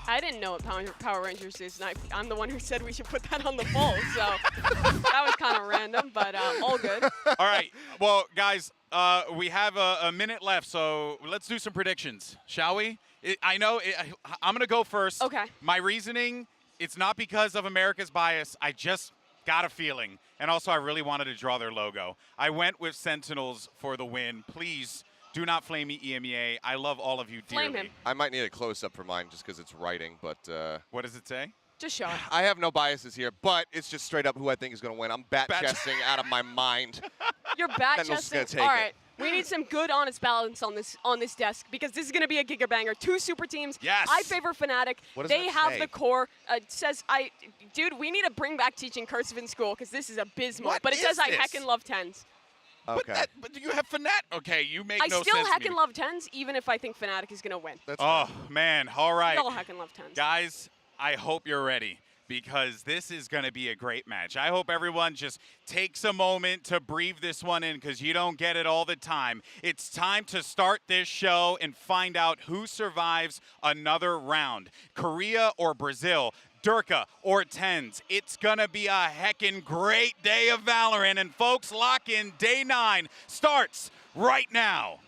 Speaker 7: I didn't know what Power Rangers is, and I'm the one who said we should put that on the poll, so that was kind of random, but all good.
Speaker 6: All right, well, guys, we have a minute left, so let's do some predictions, shall we? I'm going to go first.
Speaker 7: Okay.
Speaker 6: My reasoning, it's not because of America's bias. I just got a feeling. And also, I really wanted to draw their logo. I went with Sentinels for the win. Please do not flame me, EMEA. I love all of you dearly.
Speaker 7: Flame him.
Speaker 8: I might need a close-up for mine just because it's writing, but...
Speaker 6: What does it say?
Speaker 7: Just show it.
Speaker 8: I have no biases here, but it's just straight up who I think is going to win. I'm bat-chesting out of my mind.
Speaker 7: You're bat-chesting? All right. We need some good, honest balance on this desk because this is going to be a giga banger. 2 super teams.
Speaker 6: Yes.
Speaker 7: I favor Fnatic.
Speaker 8: What does
Speaker 7: they
Speaker 8: that
Speaker 7: have
Speaker 8: say?
Speaker 7: the core. It says, dude, we need to bring back teaching cursive in school because this is abysmal.
Speaker 6: What
Speaker 7: but it
Speaker 6: is
Speaker 7: says I
Speaker 6: this?
Speaker 7: heck and love 10s.
Speaker 8: Okay.
Speaker 6: But you have Fnatic. Okay, you make
Speaker 7: I
Speaker 6: no
Speaker 7: still
Speaker 6: sense
Speaker 7: heck
Speaker 6: to
Speaker 7: and
Speaker 6: me.
Speaker 7: love 10s even if I think Fnatic is going to win.
Speaker 6: Oh, man. All right.
Speaker 7: Still heck and love 10s.
Speaker 6: Guys, I hope you're ready because this is going to be a great match. I hope everyone just takes a moment to breathe this one in because you don't get it all the time. It's time to start this show and find out who survives another round. Korea or Brazil, Durka or Tens. It's going to be a heckin' great day of Valorant. And folks, lock in. Day 9 starts right now.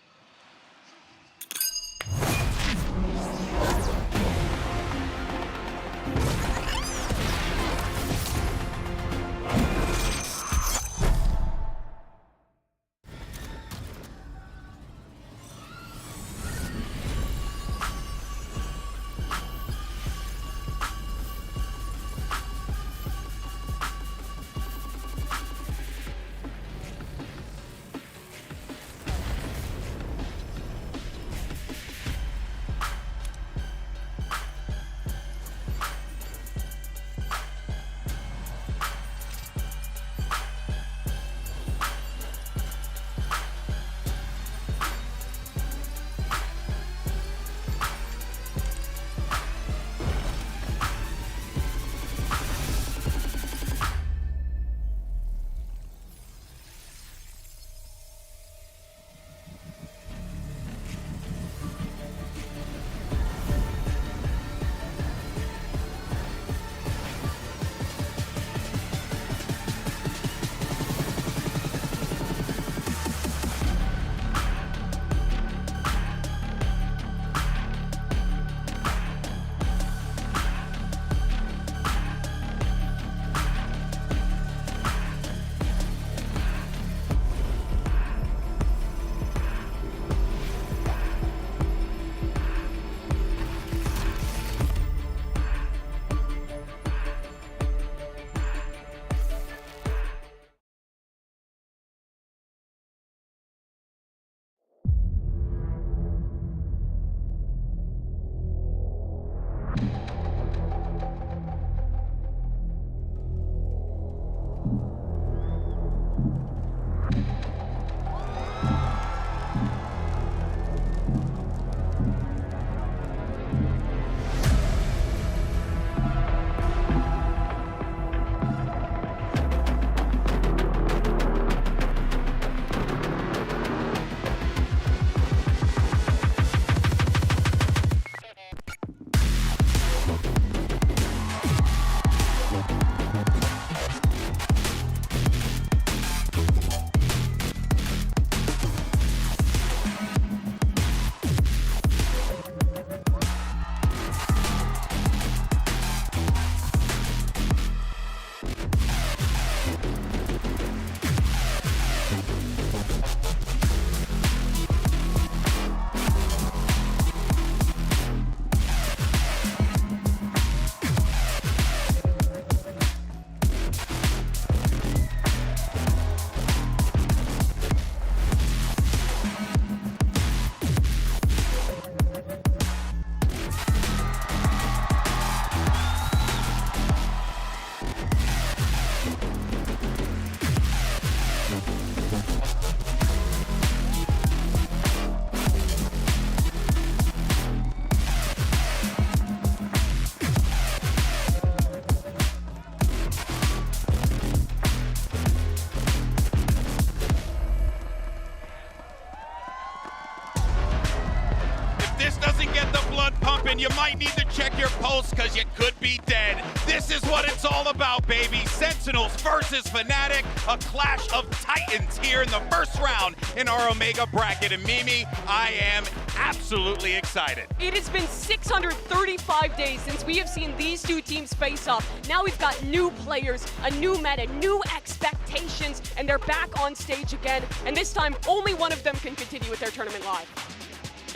Speaker 6: and you might need to check your pulse because you could be dead. This is what it's all about, baby. Sentinels versus Fnatic, a clash of titans here in the first round in our Omega bracket. And Mimi, I am absolutely excited.
Speaker 7: It has been 635 days since we have seen these two teams face off. Now we've got new players, a new meta, new expectations, and they're back on stage again. And this time, only one of them can continue with their tournament live.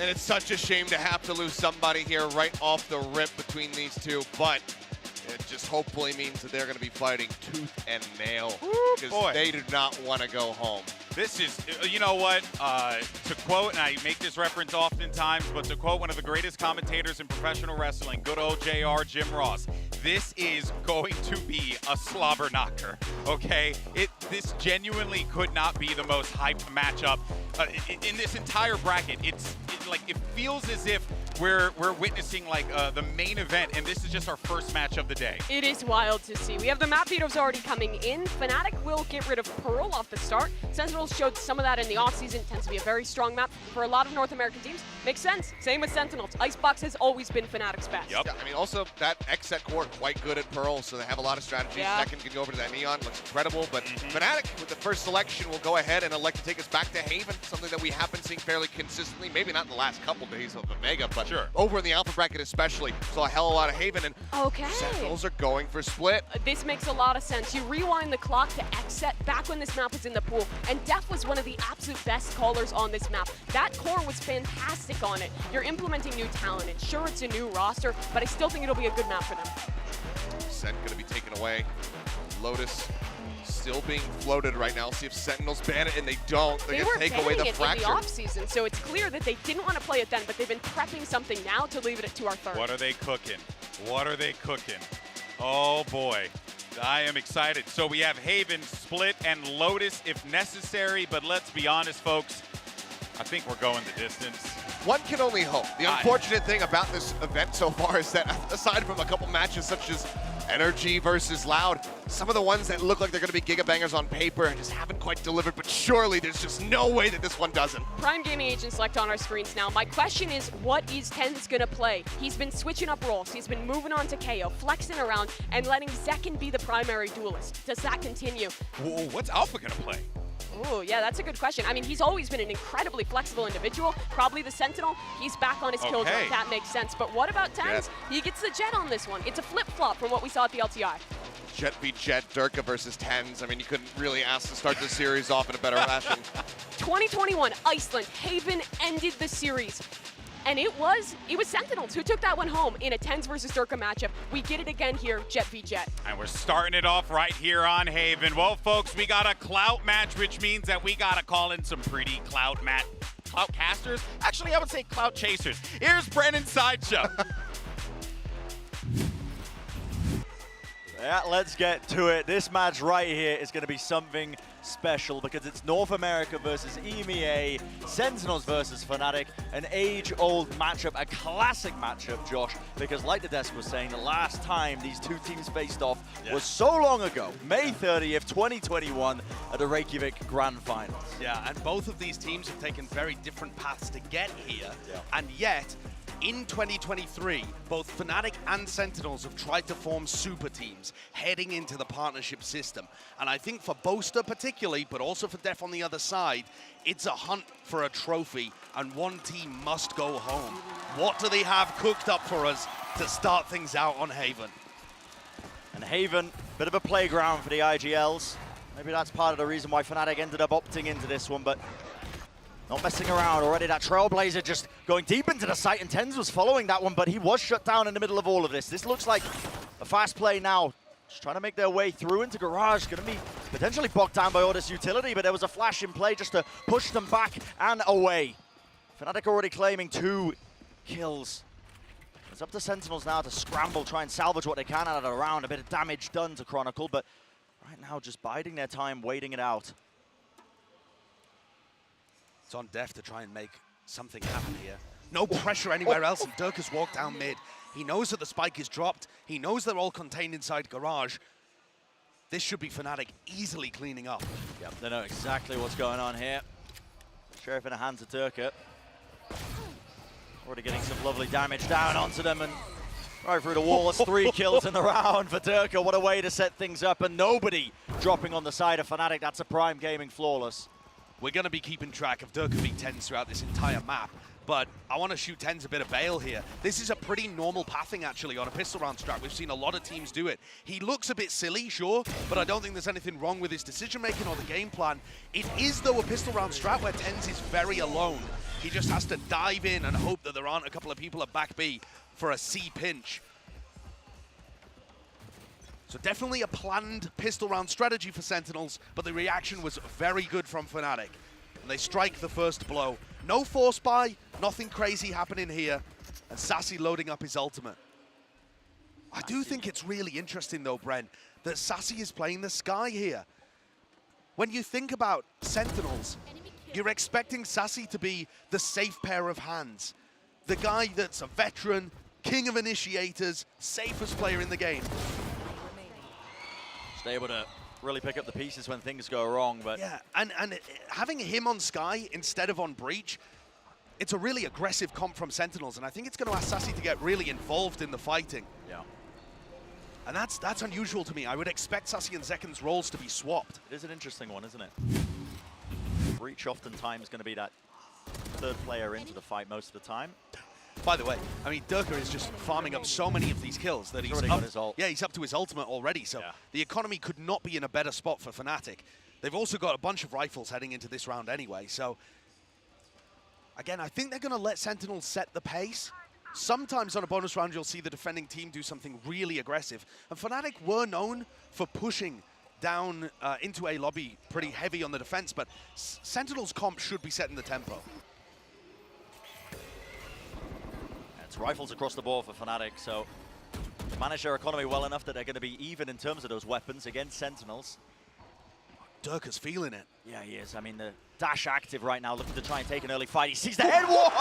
Speaker 8: And it's such a shame to have to lose somebody here right off the rip between these two, but it just hopefully means that they're going to be fighting tooth and nail because they do not want to go home.
Speaker 6: This is, you know what, to quote, and I make this reference oftentimes, but to quote one of the greatest commentators in professional wrestling, good old JR, Jim Ross, this is going to be a slobber knocker, okay? This genuinely could not be the most hyped matchup in this entire bracket. It feels as if we're witnessing like the main event, and this is just our first match of the day.
Speaker 7: It is wild to see. We have the map vetoes already coming in. Fnatic will get rid of Pearl off the start. Sentinels showed some of that in the offseason. Tends to be a very strong map for a lot of North American teams. Makes sense. Same with Sentinels. Icebox has always been Fnatic's best.
Speaker 8: Yep. Yeah, I mean, also that X-Set core quite good at Pearl, so they have a lot of strategies.
Speaker 7: Yeah.
Speaker 8: Second can go over to that Neon, looks incredible. But Fnatic, with the first selection, will go ahead and elect to take us back to Haven, something that we have been seeing fairly consistently. Maybe not in the last couple days of Omega, but over in the Alpha bracket especially, saw a hell of a lot of Haven, and Sentinels are going for split.
Speaker 7: This makes a lot of sense. You rewind the clock to X-Set back when this map was in the pool, and Def was one of the absolute best callers on this map. That core was fantastic on it. You're implementing new talent, and sure, it's a new roster, but I still think it'll be a good map for them.
Speaker 8: Sent going to be taken away. Lotus still being floated right now. See if Sentinels ban it, and they don't. They're going to take away the fracture.
Speaker 7: In the off-season, so it's clear that they didn't want to play it then, but they've been prepping something now to leave it to our third.
Speaker 6: What are they cooking? What are they cooking? Oh boy, I am excited. So we have Haven, Split, and Lotus if necessary, but let's be honest, folks, I think we're going the distance.
Speaker 8: One can only hope. The unfortunate thing about this event so far is that aside from a couple matches such as Energy versus Loud, some of the ones that look like they're going to be gigabangers on paper just haven't quite delivered, but surely there's just no way that this one doesn't.
Speaker 7: Prime Gaming Agent select on our screens now. My question is, what is TenZ going to play? He's been switching up roles. He's been moving on to KO, flexing around, and letting Zekin be the primary duelist. Does that continue?
Speaker 6: Whoa, what's Alpha going to play?
Speaker 7: Oh, yeah, that's a good question. I mean, he's always been an incredibly flexible individual. Probably the Sentinel. He's back on his kill drone. That makes sense. But what about TenZ? He gets the Jet on this one. It's a flip-flop from what we saw at the LTI.
Speaker 8: Jet v Jet, Durka versus TenZ. I mean, you couldn't really ask to start the series off in a better fashion.
Speaker 7: 2021, Iceland, Haven ended the series. And it was Sentinels who took that one home in a TenZ versus Durka matchup. We get it again here, Jet v Jet.
Speaker 6: And we're starting it off right here on Haven. Well, folks, we got a clout match, which means that we got to call in some pretty clout casters. Actually, I would say clout chasers. Here's Brennan Sideshow.
Speaker 13: Yeah, let's get to it. This match right here is going to be something special because it's North America versus EMEA, Sentinels versus Fnatic, an age-old matchup, a classic matchup, Josh, because like the desk was saying, the last time these two teams faced off was so long ago, May 30th, 2021, at the Reykjavik Grand Finals.
Speaker 14: Yeah, and both of these teams have taken very different paths to get here, and yet, in 2023, both Fnatic and Sentinels have tried to form super teams heading into the partnership system. And I think for Boaster particularly, but also for Def on the other side, it's a hunt for a trophy, and one team must go home. What do they have cooked up for us to start things out on Haven?
Speaker 13: And Haven, bit of a playground for the IGLs. Maybe that's part of the reason why Fnatic ended up opting into this one, but not messing around already. That Trailblazer just going deep into the site, and TenZ was following that one, but he was shut down in the middle of all of this. This looks like a fast play now. Just trying to make their way through into Garage. Going to be potentially bogged down by all this utility, but there was a flash in play just to push them back and away. Fnatic already claiming 2 kills. It's up to Sentinels now to scramble, try and salvage what they can out of the round. A bit of damage done to Chronicle, but right now just biding their time, waiting it out.
Speaker 14: It's on Def to try and make something happen here. No pressure anywhere else, and Dirk has walked down mid. He knows that the spike is dropped. He knows they're all contained inside Garage. This should be Fnatic easily cleaning up.
Speaker 13: Yep, they know exactly what's going on here. Sheriff in the hands of Durka. Already getting some lovely damage down onto them and right through the wall. It's 3 kills in the round for Durka. What a way to set things up, and nobody dropping on the side of Fnatic. That's a Prime Gaming flawless.
Speaker 14: We're going to be keeping track of Durka v10s throughout this entire map, but I want to shoot 10s a bit of bail here. This is a pretty normal pathing, actually, on a pistol round strat. We've seen a lot of teams do it. He looks a bit silly, sure, but I don't think there's anything wrong with his decision-making or the game plan. It is, though, a pistol round strat where 10s is very alone. He just has to dive in and hope that there aren't a couple of people at back B for a C pinch. So definitely a planned pistol round strategy for Sentinels, but the reaction was very good from Fnatic. And they strike the first blow. No force buy, nothing crazy happening here, and Sassy loading up his ultimate. I do think it's really interesting though, Bren, that Sassy is playing the Sky here. When you think about Sentinels, you're expecting Sassy to be the safe pair of hands. The guy that's a veteran, king of initiators, safest player in the game.
Speaker 13: Just able to really pick up the pieces when things go wrong, but...
Speaker 14: Yeah, and having him on Sky instead of on Breach, it's a really aggressive comp from Sentinels, and I think it's going to ask Sassy to get really involved in the fighting.
Speaker 13: Yeah.
Speaker 14: And that's unusual to me. I would expect Sassy and Zekken's roles to be swapped.
Speaker 13: It is an interesting one, isn't it? Breach oftentimes going to be that third player into the fight most of the time.
Speaker 14: By the way, I mean, Durka is just farming up so many of these kills that he's
Speaker 13: got his ult.
Speaker 14: Yeah, he's up to his ultimate already, so the economy could not be in a better spot for Fnatic. They've also got a bunch of rifles heading into this round anyway, so again, I think they're going to let Sentinels set the pace. Sometimes on a bonus round, you'll see the defending team do something really aggressive, and Fnatic were known for pushing down into a lobby pretty heavy on the defense, but Sentinels comp should be setting the tempo.
Speaker 13: It's rifles across the board for Fnatic, so manage their economy well enough that they're going to be even in terms of those weapons against Sentinels.
Speaker 14: Durka's feeling it.
Speaker 13: Yeah, he is. I mean, the Dash active right now, looking to try and take an early fight. He sees the head. What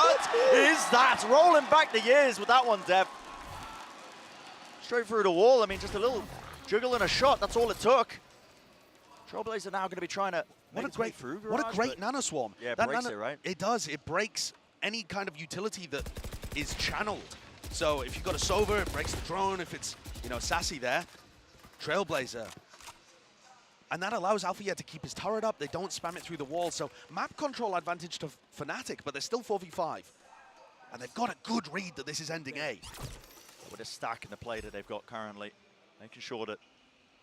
Speaker 13: is that? Rolling back the years with that one, Dev. Straight through the wall. I mean, just a little juggle and a shot. That's all it took. Trailblazer now going to be trying to
Speaker 14: what a great nanoswarm.
Speaker 13: Yeah, it breaks it, right?
Speaker 14: It does. It breaks any kind of utility that is channeled. So if you've got a Sova, it breaks the drone. If it's, you know, Sassy there, Trailblazer. And that allows Alpha to keep his turret up. They don't spam it through the wall. So map control advantage to Fnatic, but they're still 4v5. And they've got a good read that this is ending A.
Speaker 13: With a stack in the play that they've got currently, making sure that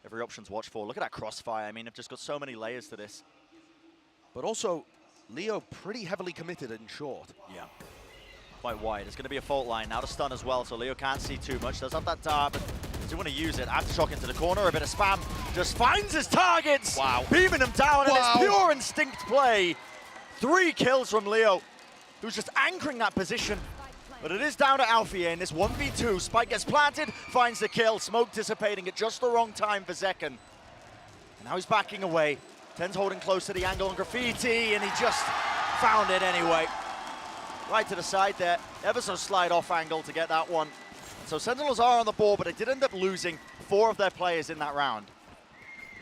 Speaker 13: every option's watched for. Look at that crossfire. I mean, they've just got so many layers to this.
Speaker 14: But also, Leo pretty heavily committed in short.
Speaker 13: Yeah. Quite wide. It's going to be a fault line. Now to stun as well, so Leo can't see too much. Does have that dart, but does he want to use it? Aftershock into the corner, a bit of spam. Just finds his targets!
Speaker 14: Wow.
Speaker 13: Beaming them down, and it's pure instinct play. 3 kills from Leo, who's just anchoring that position. But it is down to Alfie in this 1v2. Spike gets planted, finds the kill. Smoke dissipating at just the wrong time for Zekken. And now he's backing away. Ten's holding close to the angle on Graffiti, and he just found it anyway. Right to the side there. Ever so slide off angle to get that one. So Sentinels are on the board, but they did end up losing 4 of their players in that round.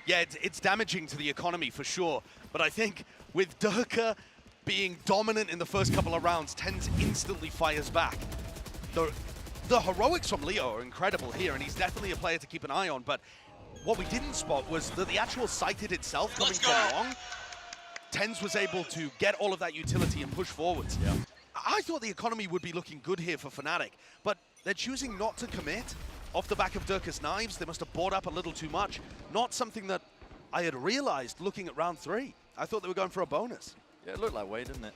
Speaker 14: Yeah, it's damaging to the economy for sure. But I think with Durka being dominant in the first couple of rounds, Tens instantly fires back. The heroics from Leo are incredible here, and he's definitely a player to keep an eye on. But what we didn't spot was that the actual sighted itself coming from long, Tens was able to get all of that utility and push forwards.
Speaker 13: Yeah.
Speaker 14: I thought the economy would be looking good here for Fnatic, but they're choosing not to commit off the back of Durka's knives. They must have bought up a little too much. Not something that I had realized looking at round 3. I thought they were going for a bonus.
Speaker 13: Yeah, it looked that way, didn't it?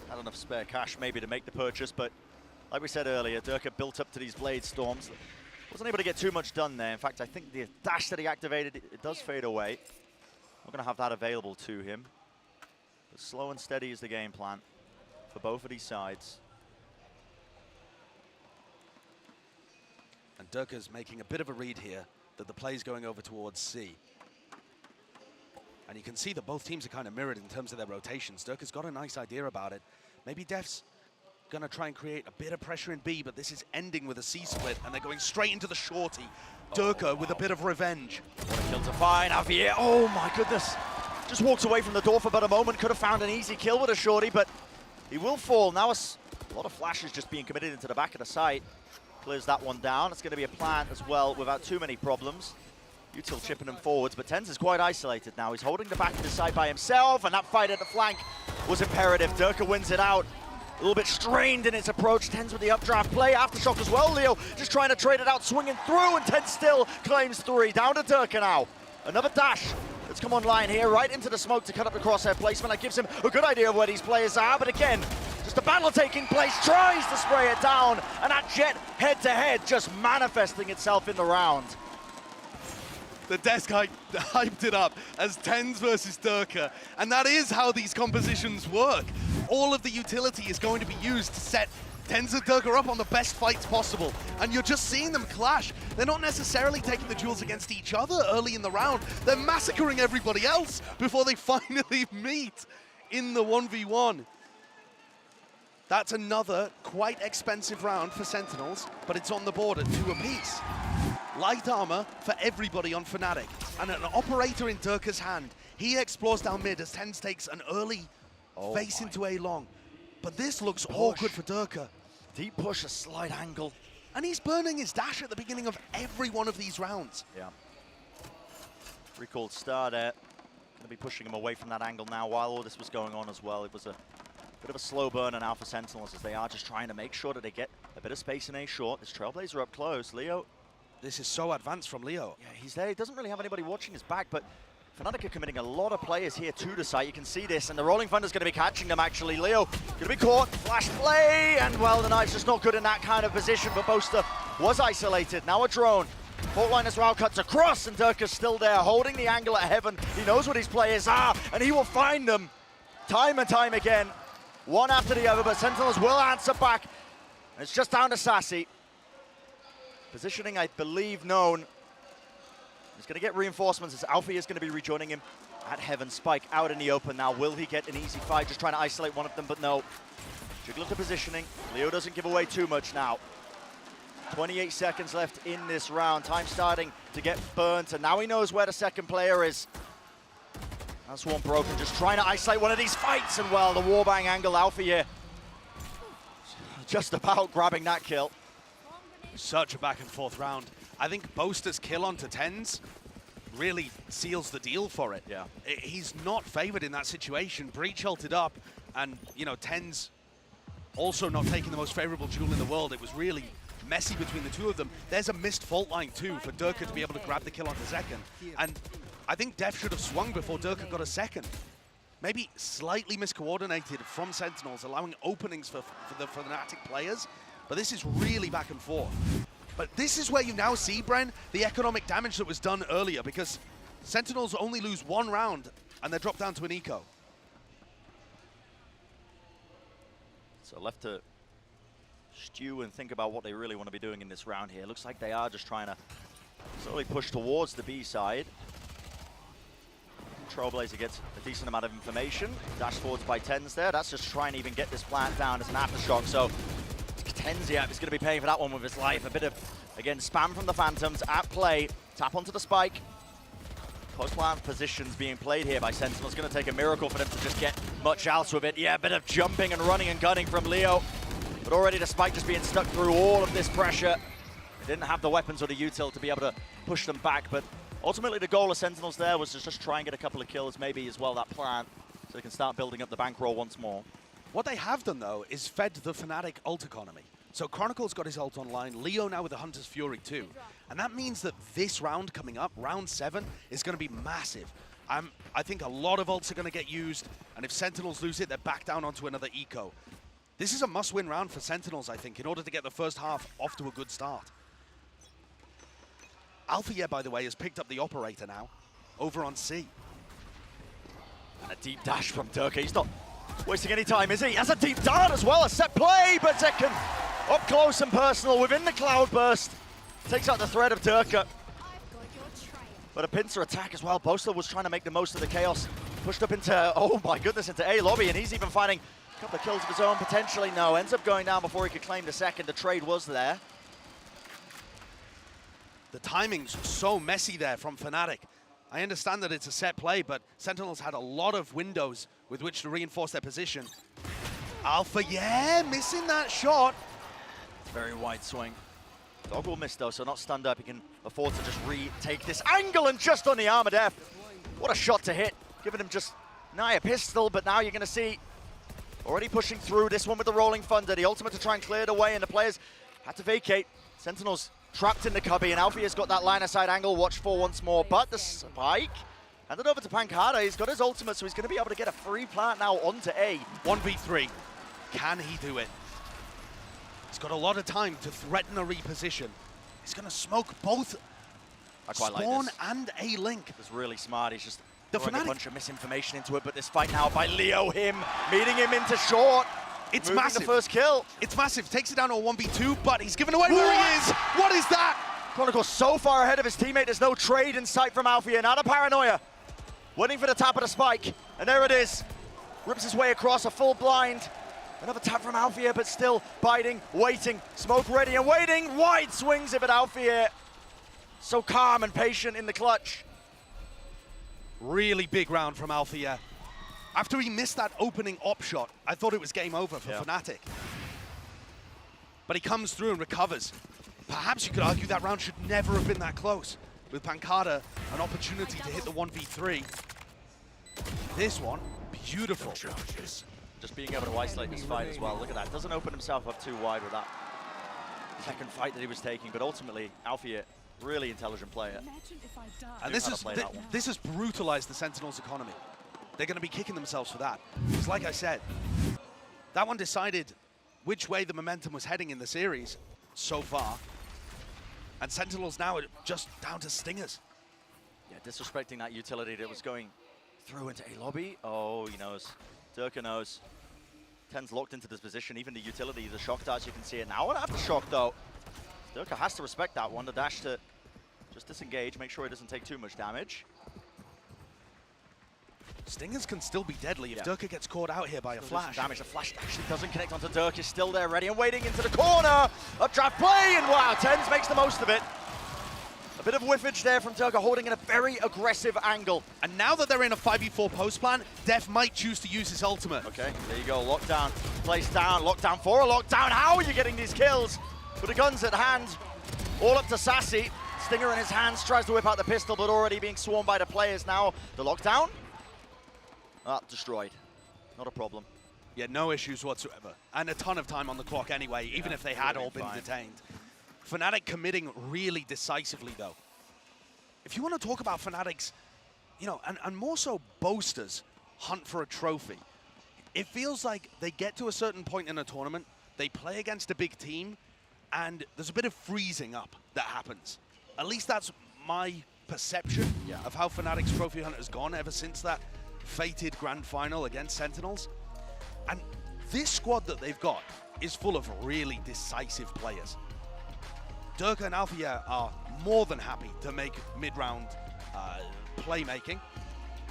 Speaker 13: Had enough spare cash maybe to make the purchase, but like we said earlier, Durka built up to these Blade Storms. Wasn't able to get too much done there. In fact, I think the dash that he activated, it does fade away. Not going to have that available to him. But slow and steady is the game plan for both of these sides.
Speaker 14: And Durka's making a bit of a read here that the play's going over towards C. And you can see that both teams are kind of mirrored in terms of their rotations. Durka's got a nice idea about it. Maybe Def's going to try and create a bit of pressure in B, but this is ending with a C split, and they're going straight into the shorty. Durka with a bit of revenge.
Speaker 13: What a kill to find. Javier, oh my goodness. Just walked away from the door for about a moment. Could have found an easy kill with a shorty, but he will fall. Now a A lot of flashes just being committed into the back of the site. Clears that one down. It's going to be a plant as well without too many problems. Util chipping him forwards, but TenZ is quite isolated now. He's holding the back of the side by himself, and that fight at the flank was imperative. Durka wins it out. A little bit strained in its approach. TenZ with the updraft play. Aftershock as well. Leo just trying to trade it out, swinging through, and TenZ still claims 3. Down to Durka now. Another dash that's come online here, right into the smoke to cut up the crosshair placement. That gives him a good idea of where these players are, but again, just a battle taking place, tries to spray it down, and that Jet head-to-head just manifesting itself in the round.
Speaker 14: The desk hyped it up as TenZ versus Durka, and that is how these compositions work. All of the utility is going to be used to set TenZ and Durka up on the best fights possible, and you're just seeing them clash. They're not necessarily taking the duels against each other early in the round. They're massacring everybody else before they finally meet in the 1v1. That's another quite expensive round for Sentinels, but it's on the board at 2 apiece. Light armor for everybody on Fnatic, and an operator in Durka's hand. He explores down mid as TenZ takes an early face into A long. But this looks awkward for Durka.
Speaker 13: Deep push, a slight angle.
Speaker 14: And he's burning his dash at the beginning of every one of these rounds.
Speaker 13: Yeah. Recalled star there. Gonna be pushing him away from that angle now while all this was going on as well. It was a bit of a slow burner now for Sentinels as they are just trying to make sure that they get a bit of space in A short. This Trailblazer up close. Leo.
Speaker 14: This is so advanced from Leo.
Speaker 13: Yeah, he's there. He doesn't really have anybody watching his back, but Fnatic are committing a lot of players here to the site. You can see this, and the Rolling Thunder's going to be catching them, actually. Leo going to be caught. Flash play, and, well, the knife's just not good in that kind of position, but Boaster was isolated. Now a drone. Fault line as well cuts across, and Durka's still there, holding the angle at Heaven. He knows what his players are, and he will find them time and time again. One after the other, but Sentinels will answer back. And it's just down to Sassy. Positioning, I believe, known. He's going to get reinforcements as Alfie is going to be rejoining him at Heaven. Spike out in the open now. Will he get an easy fight? Just trying to isolate one of them, but no. Jiggle of the positioning. Leo doesn't give away too much now. 28 seconds left in this round. Time starting to get burnt, and now he knows where the second player is. That's one broken, just trying to isolate one of these fights, and, well, the warbang angle, Alfie here. Just about grabbing that kill.
Speaker 14: Such a back and forth round. I think Boaster's kill onto TenZ really seals the deal for it.
Speaker 13: Yeah.
Speaker 14: He's not favored in that situation. Breach ulted up, and, you know, TenZ also not taking the most favorable duel in the world. It was really messy between the two of them. There's a missed fault line too for Durka to be able to grab the kill onto second. And I think Def should have swung before Durka got a second. Maybe slightly miscoordinated from Sentinels, allowing openings for the Fnatic players. But this is really back and forth. But this is where you now see, Bren, the economic damage that was done earlier, because Sentinels only lose 1 round and they're dropped down to an eco.
Speaker 13: So left to stew and think about what they really want to be doing in this round here. Looks like they are just trying to slowly push towards the B side. Trailblazer gets a decent amount of information. Dash forwards by TenZ there. That's just trying to even get this plant down as an aftershock. So TenZ, yeah, is going to be paying for that one with his life. A bit of, again, spam from the Phantoms at play. Tap onto the spike. Close plant positions being played here by Sentinels. Going to take a miracle for them to just get much else with it. Yeah, a bit of jumping and running and gunning from Leo. But already the spike just being stuck through all of this pressure. They didn't have the weapons or the util to be able to push them back. But ultimately the goal of Sentinels there was to just try and get a couple of kills, maybe as well that plant, so they can start building up the bankroll once more.
Speaker 14: What they have done, though, is fed the Fnatic ult economy. So Chronicle's got his ult online, Leo now with the Hunter's Fury too. And that means that this round coming up, round 7, is going to be massive. I think a lot of ults are going to get used, and if Sentinels lose it, they're back down onto another eco. This is a must-win round for Sentinels, I think, in order to get the first half off to a good start. Alpha, by the way, has picked up the operator now, over on C.
Speaker 13: And a deep dash from Durka. He's not wasting any time, is he? He has a deep dart as well, a set play, but Tekken up close and personal within the cloudburst. Takes out the threat of Durka. But a pincer attack as well. Boaster was trying to make the most of the chaos. Pushed up into, oh my goodness, into A lobby, and he's even finding a couple of kills of his own, potentially. No, ends up going down before he could claim the second. The trade was there.
Speaker 14: The timing's so messy there from Fnatic. I understand that it's a set play, but Sentinels had a lot of windows with which to reinforce their position. Alpha, yeah, missing that shot.
Speaker 13: Very wide swing. Dog will miss though, so not stunned up. He can afford to just retake this angle and just on the armored F. What a shot to hit. Giving him just nigh a pistol, but now you're going to see already pushing through this one with the rolling thunder. The ultimate to try and clear it away, and the players had to vacate. Sentinels trapped in the cubby, and Alfia's got that line of sight angle watched for once more, but the spike handed over to Pancada. He's got his ultimate, so he's going to be able to get a free plant now onto A.
Speaker 14: 1v3. Can he do it? He's got a lot of time to threaten a reposition. He's going to smoke both Spawn and A Link.
Speaker 13: It's really smart. He's just throwing a bunch of misinformation into it, but this fight now by Leo, meeting him into short.
Speaker 14: It's massive.
Speaker 13: The first kill.
Speaker 14: It's massive. Takes it down to a 1v2, but he's given away where he is. What is that?
Speaker 13: Chronicle so far ahead of his teammate. There's no trade in sight from Alfia. Now the paranoia. Waiting for the tap of the spike. And there it is. Rips his way across a full blind. Another tap from Alfia, but still biding, waiting. Smoke ready and waiting. Wide swings it, but Alfia so calm and patient in the clutch.
Speaker 14: Really big round from Alfia. After he missed that opening op shot, I thought it was game over for Fnatic. But he comes through and recovers. Perhaps you could argue that round should never have been that close. With Pancada, an opportunity to hit the 1v3. This one, beautiful.
Speaker 13: Just being able to isolate this fight as well. Look at that. Doesn't open himself up too wide with that second fight that he was taking. But ultimately, Alfia, really intelligent player.
Speaker 14: And this has brutalized the Sentinels' economy. They're going to be kicking themselves for that. Because like I said, that one decided which way the momentum was heading in the series so far. And Sentinels now are just down to stingers.
Speaker 13: Yeah, disrespecting that utility that was going through into A lobby. Oh, he knows. Durka knows. 10's locked into this position. Even the utility, the shock darts, you can see it now. And after shock, though, Durka has to respect that one. The dash to just disengage, make sure he doesn't take too much damage.
Speaker 14: Stingers can still be deadly if Durka gets caught out here by a flash.
Speaker 13: Damage. The flash actually doesn't connect onto Durka. Still there, ready and waiting into the corner. Updraft play, and wow, 10's makes the most of it. A bit of whiffage there from Durka, holding in a very aggressive angle.
Speaker 14: And now that they're in a 5v4 post plan, Def might choose to use his ultimate.
Speaker 13: Okay, there you go. Lockdown, place down, lockdown for a lockdown. How are you getting these kills? With the guns at hand, all up to Sassy. Stinger in his hands, tries to whip out the pistol, but already being swarmed by the players now. The lockdown. Destroyed. Not a problem.
Speaker 14: Yeah, no issues whatsoever. And a ton of time on the clock anyway, even if they had all been detained. Fnatic committing really decisively, though. If you want to talk about Fnatic's, you know, and more so boasters hunt for a trophy, it feels like they get to a certain point in a tournament, they play against a big team, and there's a bit of freezing up that happens. At least that's my perception of how Fnatic's trophy hunt has gone ever since that fated grand final against Sentinels. And this squad that they've got is full of really decisive players. Durka and Alfia are more than happy to make mid-round playmaking,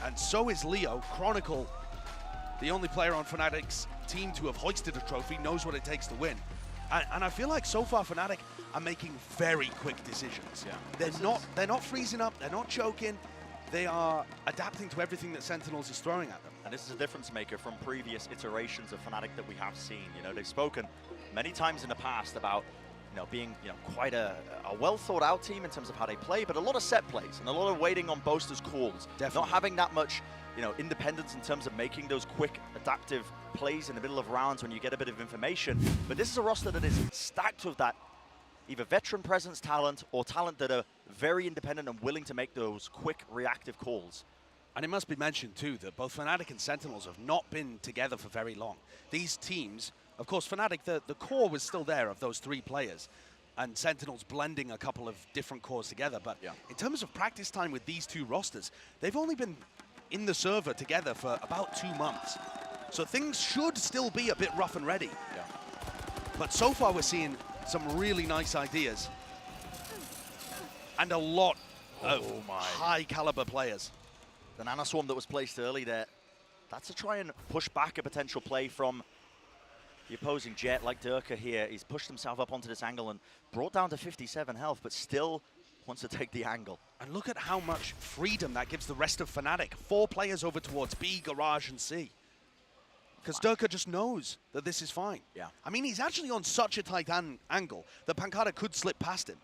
Speaker 14: and so is Leo. Chronicle, the only player on Fnatic's team to have hoisted a trophy, knows what it takes to win. And I feel like so far Fnatic are making very quick decisions. They're not freezing up, they're not choking. They are adapting to everything that Sentinels is throwing at them.
Speaker 13: And this is a difference maker from previous iterations of Fnatic that we have seen. You know, they've spoken many times in the past about, you know, being, you know, quite a well thought out team in terms of how they play, but a lot of set plays and a lot of waiting on boasters' calls.
Speaker 14: Definitely.
Speaker 13: Not having that much, you know, independence in terms of making those quick adaptive plays in the middle of rounds when you get a bit of information. But this is a roster that is stacked with that either veteran presence talent or talent that are very independent and willing to make those quick reactive calls.
Speaker 14: And it must be mentioned too that both Fnatic and Sentinels have not been together for very long. These teams, of course Fnatic, the core was still there of those three players, and Sentinels blending a couple of different cores together, but in terms of practice time with these two rosters, they've only been in the server together for about 2 months. So things should still be a bit rough and ready. But so far we're seeing some really nice ideas and a lot of high caliber players.
Speaker 13: The Nano Swarm that was placed early there, that's to try and push back a potential play from the opposing Jet like Durka here. He's pushed himself up onto this angle and brought down to 57 health, but still wants to take the angle.
Speaker 14: And look at how much freedom that gives the rest of Fnatic. 4 players over towards B, Garage, and C. because Durka just knows that this is fine.
Speaker 13: Yeah.
Speaker 14: I mean, he's actually on such a tight angle that Pancada could slip past him.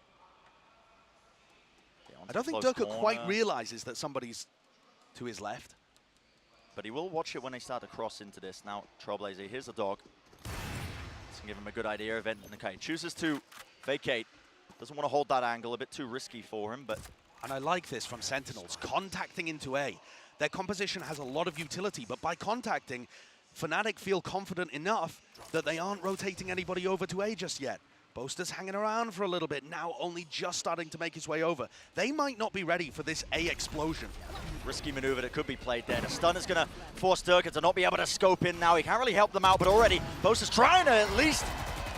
Speaker 14: I don't think Durka quite realizes that somebody's to his left.
Speaker 13: But he will watch it when they start to cross into this. Now, Trailblazer, here's the dog. This can give him a good idea of it. Okay, chooses to vacate. Doesn't want to hold that angle, a bit too risky for him, but...
Speaker 14: And I like this from Sentinels, contacting into A. Their composition has a lot of utility, but by contacting, Fnatic feel confident enough that they aren't rotating anybody over to A just yet. Boaster's hanging around for a little bit, now only just starting to make his way over. They might not be ready for this A explosion.
Speaker 13: Risky maneuver that could be played there. The stun is going to force Durka to not be able to scope in now. He can't really help them out, but already Boaster's trying to at least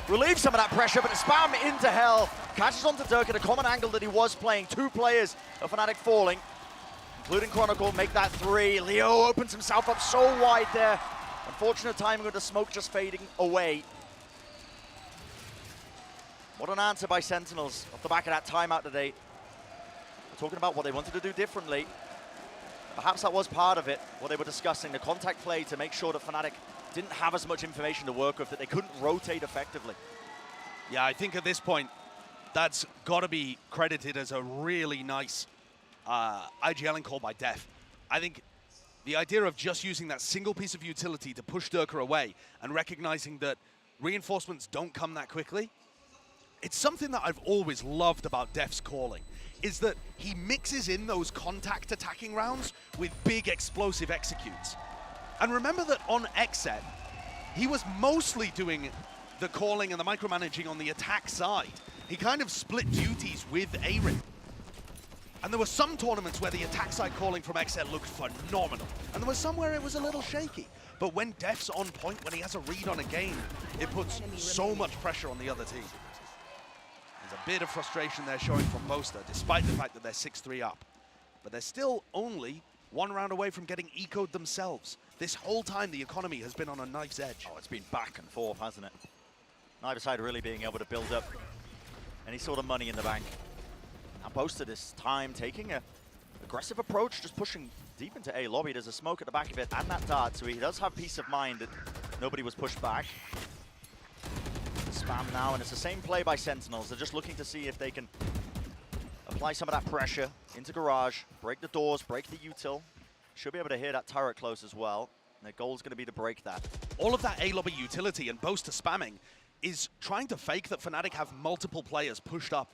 Speaker 13: relieve some of that pressure, but the spam into hell catches onto Durka, the common angle that he was playing. 2 players of Fnatic falling, including Chronicle, make that 3. Leo opens himself up so wide there. Unfortunate timing with the smoke just fading away. What an answer by Sentinels off the back of that timeout today. We're talking about what they wanted to do differently. Perhaps that was part of it, what they were discussing, the contact play to make sure that Fnatic didn't have as much information to work with, that they couldn't rotate effectively.
Speaker 14: Yeah, I think at this point, that's got to be credited as a really nice IGLing call by Def. I think the idea of just using that single piece of utility to push Durka away and recognizing that reinforcements don't come that quickly, it's something that I've always loved about Def's calling, is that he mixes in those contact attacking rounds with big explosive executes. And remember that on Xset, he was mostly doing the calling and the micromanaging on the attack side. He kind of split duties with Arin. And there were some tournaments where the attack side calling from Xset looked phenomenal. And there was some where it was a little shaky. But when Def's on point, when he has a read on a game, it puts so much pressure on the other team. There's a bit of frustration there showing from Boaster, despite the fact that they're 6-3 up. But they're still only 1 round away from getting ecoed themselves. This whole time, the economy has been on a knife's edge.
Speaker 13: Oh, it's been back and forth, hasn't it? Neither side really being able to build up any sort of money in the bank. Now Boaster this time taking an aggressive approach, just pushing deep into A lobby. There's a smoke at the back of it and that dart, so he does have peace of mind that nobody was pushed back. Spam now, and it's the same play by Sentinels. They're just looking to see if they can apply some of that pressure into Garage, break the doors, break the util. Should be able to hear that turret close as well. And their goal is going to be to break that.
Speaker 14: All of that A-lobby utility and Boaster spamming is trying to fake that Fnatic have multiple players pushed up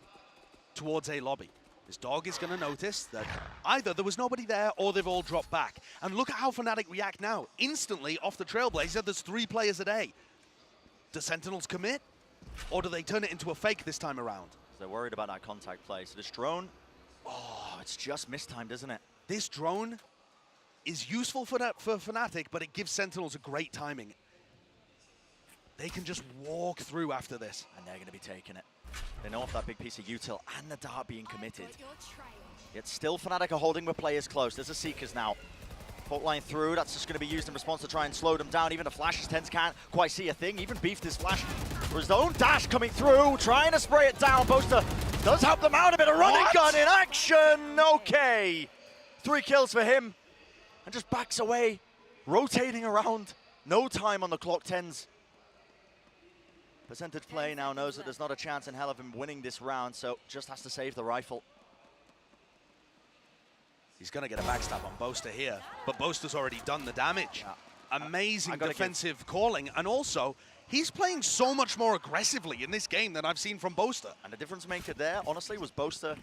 Speaker 14: towards A-lobby. This dog is going to notice that either there was nobody there or they've all dropped back. And look at how Fnatic react now. Instantly off the Trailblazer, there's 3 players at A. Do Sentinels commit? Or do they turn it into a fake this time around?
Speaker 13: They're worried about that contact play. So this drone, oh, it's just mistimed, isn't it?
Speaker 14: This drone is useful for Fnatic, but it gives Sentinels a great timing. They can just walk through after this.
Speaker 13: And they're going to be taking it. They know off that big piece of util and the dart being committed. Yet still Fnatic are holding with players close. There's a Seekers now. Fault line through, that's just going to be used in response to try and slow them down. Even the flashes, Tens can't quite see a thing. Even beefed his flash for his own dash coming through, trying to spray it down. Boaster does help them out a bit. A running gun in action. Okay. 3 kills for him. And just backs away, rotating around. No time on the clock. Tens. Percentage play now knows that there's not a chance in hell of him winning this round, so just has to save the rifle.
Speaker 14: He's going to get a backstab on Boaster here, but Boaster's already done the damage. Yeah. Amazing defensive calling, and also, he's playing so much more aggressively in this game than I've seen from Boaster.
Speaker 13: And the difference maker there, honestly, was Boaster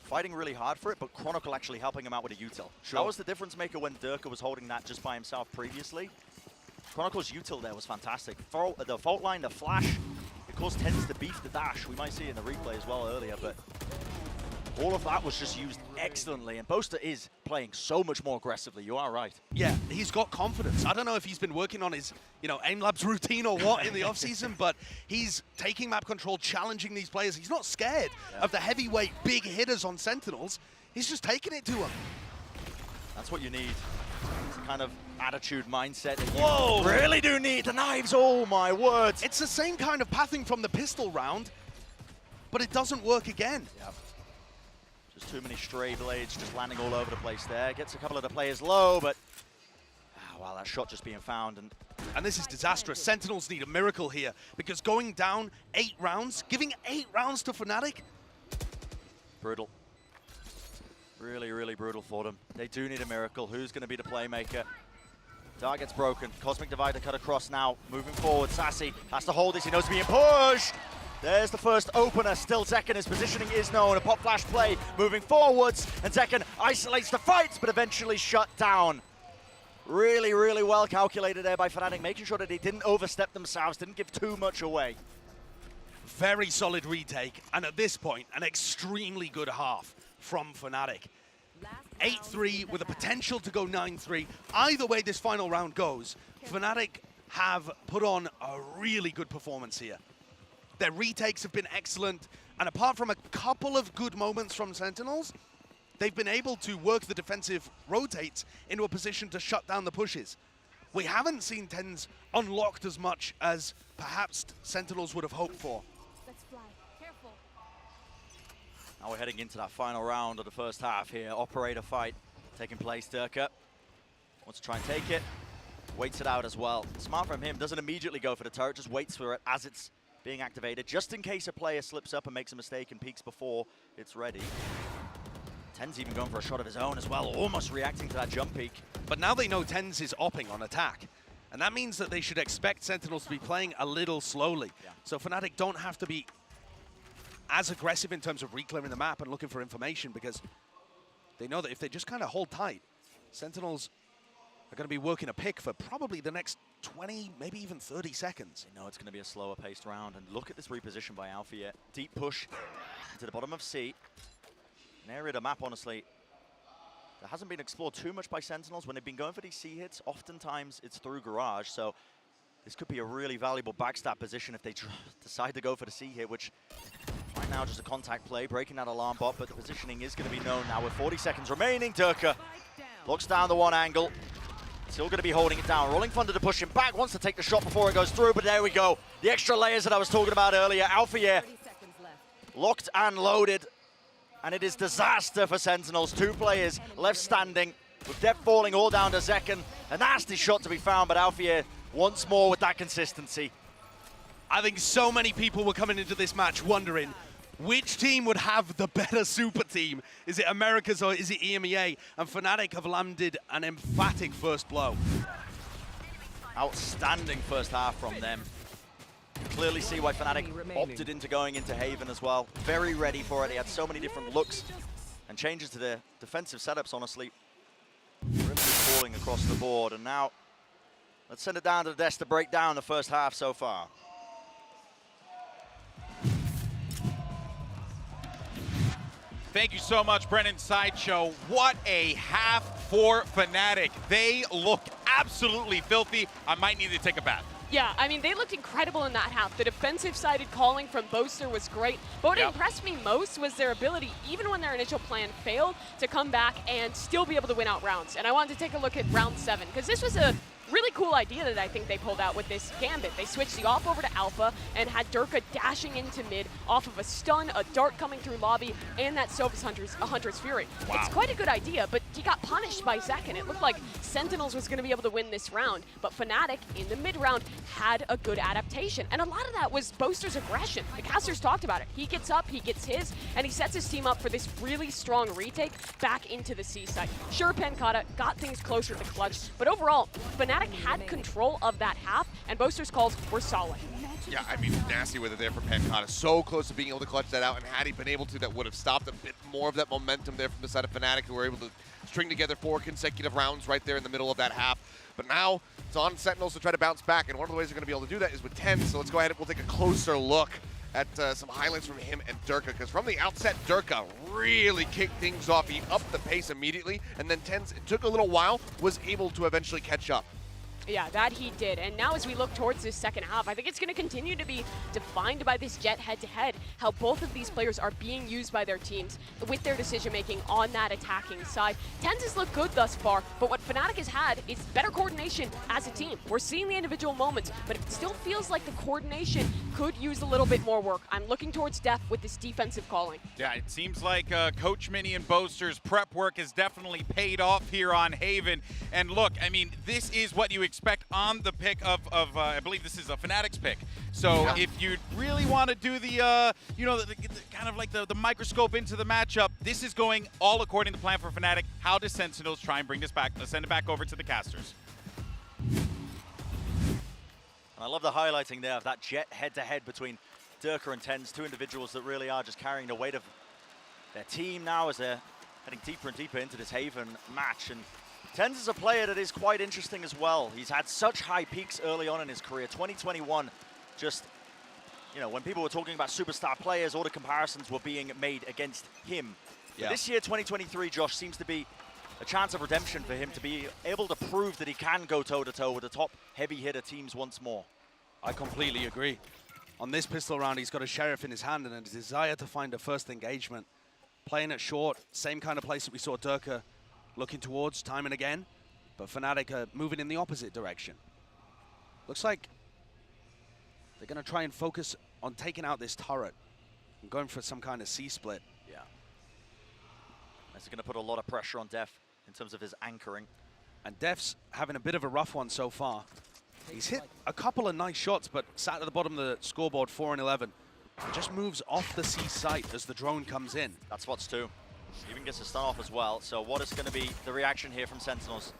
Speaker 13: fighting really hard for it, but Chronicle actually helping him out with a util. Sure. That was the difference maker when Durka was holding that just by himself previously. Chronicle's util there was fantastic. The fault line, the flash, it caused Tens to beef the dash. We might see it in the replay as well earlier, but all of that was just used excellently, and Boaster is playing so much more aggressively. You are right.
Speaker 14: Yeah, he's got confidence. I don't know if he's been working on his, aim labs routine or what in the offseason, but he's taking map control, challenging these players. He's not scared of the heavyweight big hitters on Sentinels. He's just taking it to them.
Speaker 13: That's what you need. It's a kind of attitude, mindset that you really do need. The knives, oh my words.
Speaker 14: It's the same kind of pathing from the pistol round, but it doesn't work again.
Speaker 13: Yep. Just too many stray blades just landing all over the place there. Gets a couple of the players low, but wow, that shot just being found, and
Speaker 14: And this is disastrous. Sentinels need a miracle here, because going down 8 rounds, giving 8 rounds to Fnatic?
Speaker 13: Brutal. Really, really brutal for them. They do need a miracle. Who's going to be the playmaker? Target's broken. Cosmic Divider cut across now. Moving forward, Sassy has to hold this. He knows he's being pushed. There's the first opener. Still Zekken, his positioning is known. A pop flash play moving forwards, and Zekken isolates the fights, but eventually shut down. Really, really well calculated there by Fnatic, making sure that they didn't overstep themselves, didn't give too much away.
Speaker 14: Very solid retake, and at this point, an extremely good half from Fnatic. 8-3 with a potential to go 9-3. Either way this final round goes, Fnatic have put on a really good performance here. Their retakes have been excellent, and apart from a couple of good moments from Sentinels, they've been able to work the defensive rotates into a position to shut down the pushes. We haven't seen TenZ unlocked as much as perhaps Sentinels would have hoped for.
Speaker 4: Let's fly. Careful.
Speaker 13: Now we're heading into that final round of the first half here. Operator fight taking place. Durka wants to try and take it. Waits it out as well. Smart from him. Doesn't immediately go for the turret. Just waits for it as it's being activated, just in case a player slips up and makes a mistake and peeks before it's ready. TenZ even going for a shot of his own as well, almost reacting to that jump peek.
Speaker 14: But now they know TenZ is opping on attack, and that means that they should expect Sentinels to be playing a little slowly.
Speaker 13: Yeah.
Speaker 14: So Fnatic don't have to be as aggressive in terms of reclearing the map and looking for information, because they know that if they just kind of hold tight, Sentinels are going to be working a pick for probably the next 20, maybe even 30 seconds.
Speaker 13: They know it's going to be a slower paced round, and look at this reposition by Alpha yet. Deep push to the bottom of C. An area to map, honestly, that hasn't been explored too much by Sentinels. When they've been going for these C hits, oftentimes it's through Garage, so this could be a really valuable backstab position if they decide to go for the C hit, which right now just a contact play, breaking that alarm bot, but the positioning is going to be known now with 40 seconds remaining. Durka looks down the one angle. Still going to be holding it down. Rolling Thunder to push him back. Wants to take the shot before it goes through, but there we go. The extra layers that I was talking about earlier. Alpha locked and loaded. And it is disaster for Sentinels. 2 players left standing, with Death falling all down to Zekken. A nasty shot to be found, but Alpha once more with that consistency.
Speaker 14: I think so many people were coming into this match wondering which team would have the better super team. Is it Americas or is it EMEA? And Fnatic have landed an emphatic first blow.
Speaker 13: Outstanding first half from them. Clearly see why Fnatic opted into going into Haven as well. Very ready for it. They had so many different looks and changes to their defensive setups, honestly. Really falling across the board. And now, let's send it down to the desk to break down the first half so far.
Speaker 6: Thank you so much, Brennan Sideshow. What a half for Fnatic. They look absolutely filthy. I might need to take a bath.
Speaker 7: Yeah, I mean, they looked incredible in that half. The defensive-sided calling from Boaster was great. But what impressed me most was their ability, even when their initial plan failed, to come back and still be able to win out rounds. And I wanted to take a look at round 7, because this was a really cool idea that I think they pulled out with this gambit. They switched the off over to Alpha and had Durka dashing into mid off of a stun, a dart coming through lobby, and that Sophus Hunter's Fury. Wow. It's quite a good idea, but he got punished by Zekken. It looked like Sentinels was going to be able to win this round, but Fnatic in the mid round had a good adaptation. And a lot of that was Boaster's aggression. The casters talked about it. He gets up, he gets his, and he sets his team up for this really strong retake back into the C side. Sure, Pankata got things closer to clutch, but overall, Fnatic had control of that half, and Boaster's calls were solid.
Speaker 8: Yeah, I mean, nasty with it there for Pankata. So close to being able to clutch that out, and had he been able to, that would have stopped a bit more of that momentum there from the side of Fnatic, who were able to string together 4 consecutive rounds right there in the middle of that half. But now it's on Sentinels to try to bounce back, and one of the ways they're going to be able to do that is with TenZ. So let's go ahead and we'll take a closer look at some highlights from him and Durka, because from the outset, Durka really kicked things off. He upped the pace immediately, and then TenZ, it took a little while, was able to eventually catch up.
Speaker 7: Yeah, that he did. And now as we look towards this second half, I think it's going to continue to be defined by this Jett head-to-head. how both of these players are being used by their teams with their decision-making on that attacking side. TenZ has looked good thus far, but what Fnatic has had is better coordination as a team. We're seeing the individual moments, but it still feels like the coordination could use a little bit more work. I'm looking towards Def with this defensive calling.
Speaker 6: Yeah, it seems like Coach Mini and Boaster's prep work has definitely paid off here on Haven. And look, I mean, this is what you expect on the pick of I believe this is a Fnatic's pick. So if you really want to do the, you know, the kind of like the microscope into the matchup, this is going all according to plan for Fnatic. How does Sentinels try and bring this back, send it back over to the casters?
Speaker 13: I love the highlighting there of that jet head-to-head between Durka and TenZ, two individuals that really are just carrying the weight of their team now as they're heading deeper and deeper into this Haven match. And TenZ is a player that is quite interesting as well. He's had such high peaks early on in his career. 2021, just, you know, when people were talking about superstar players, all the comparisons were being made against him. But this year, 2023, Josh, seems to be a chance of redemption for him to be able to prove that he can go toe-to-toe with the top heavy hitter teams once more.
Speaker 14: I completely agree. On this pistol round, he's got a Sheriff in his hand and a desire to find a first engagement. Playing it short, same kind of place that we saw Durka looking towards time and again, but Fnatic are moving in the opposite direction. Looks like they're going to try and focus on taking out this turret and going for some kind of C-split.
Speaker 13: Yeah. This is going to put a lot of pressure on Def in terms of his anchoring.
Speaker 14: And Def's having a bit of a rough one so far. He's hit a couple of nice shots, but sat at the bottom of the scoreboard, 4-11. Just moves off the C site as the drone comes in.
Speaker 13: That's what's two. Even gets a stun off as well. So what is going to be the reaction here from Sentinels?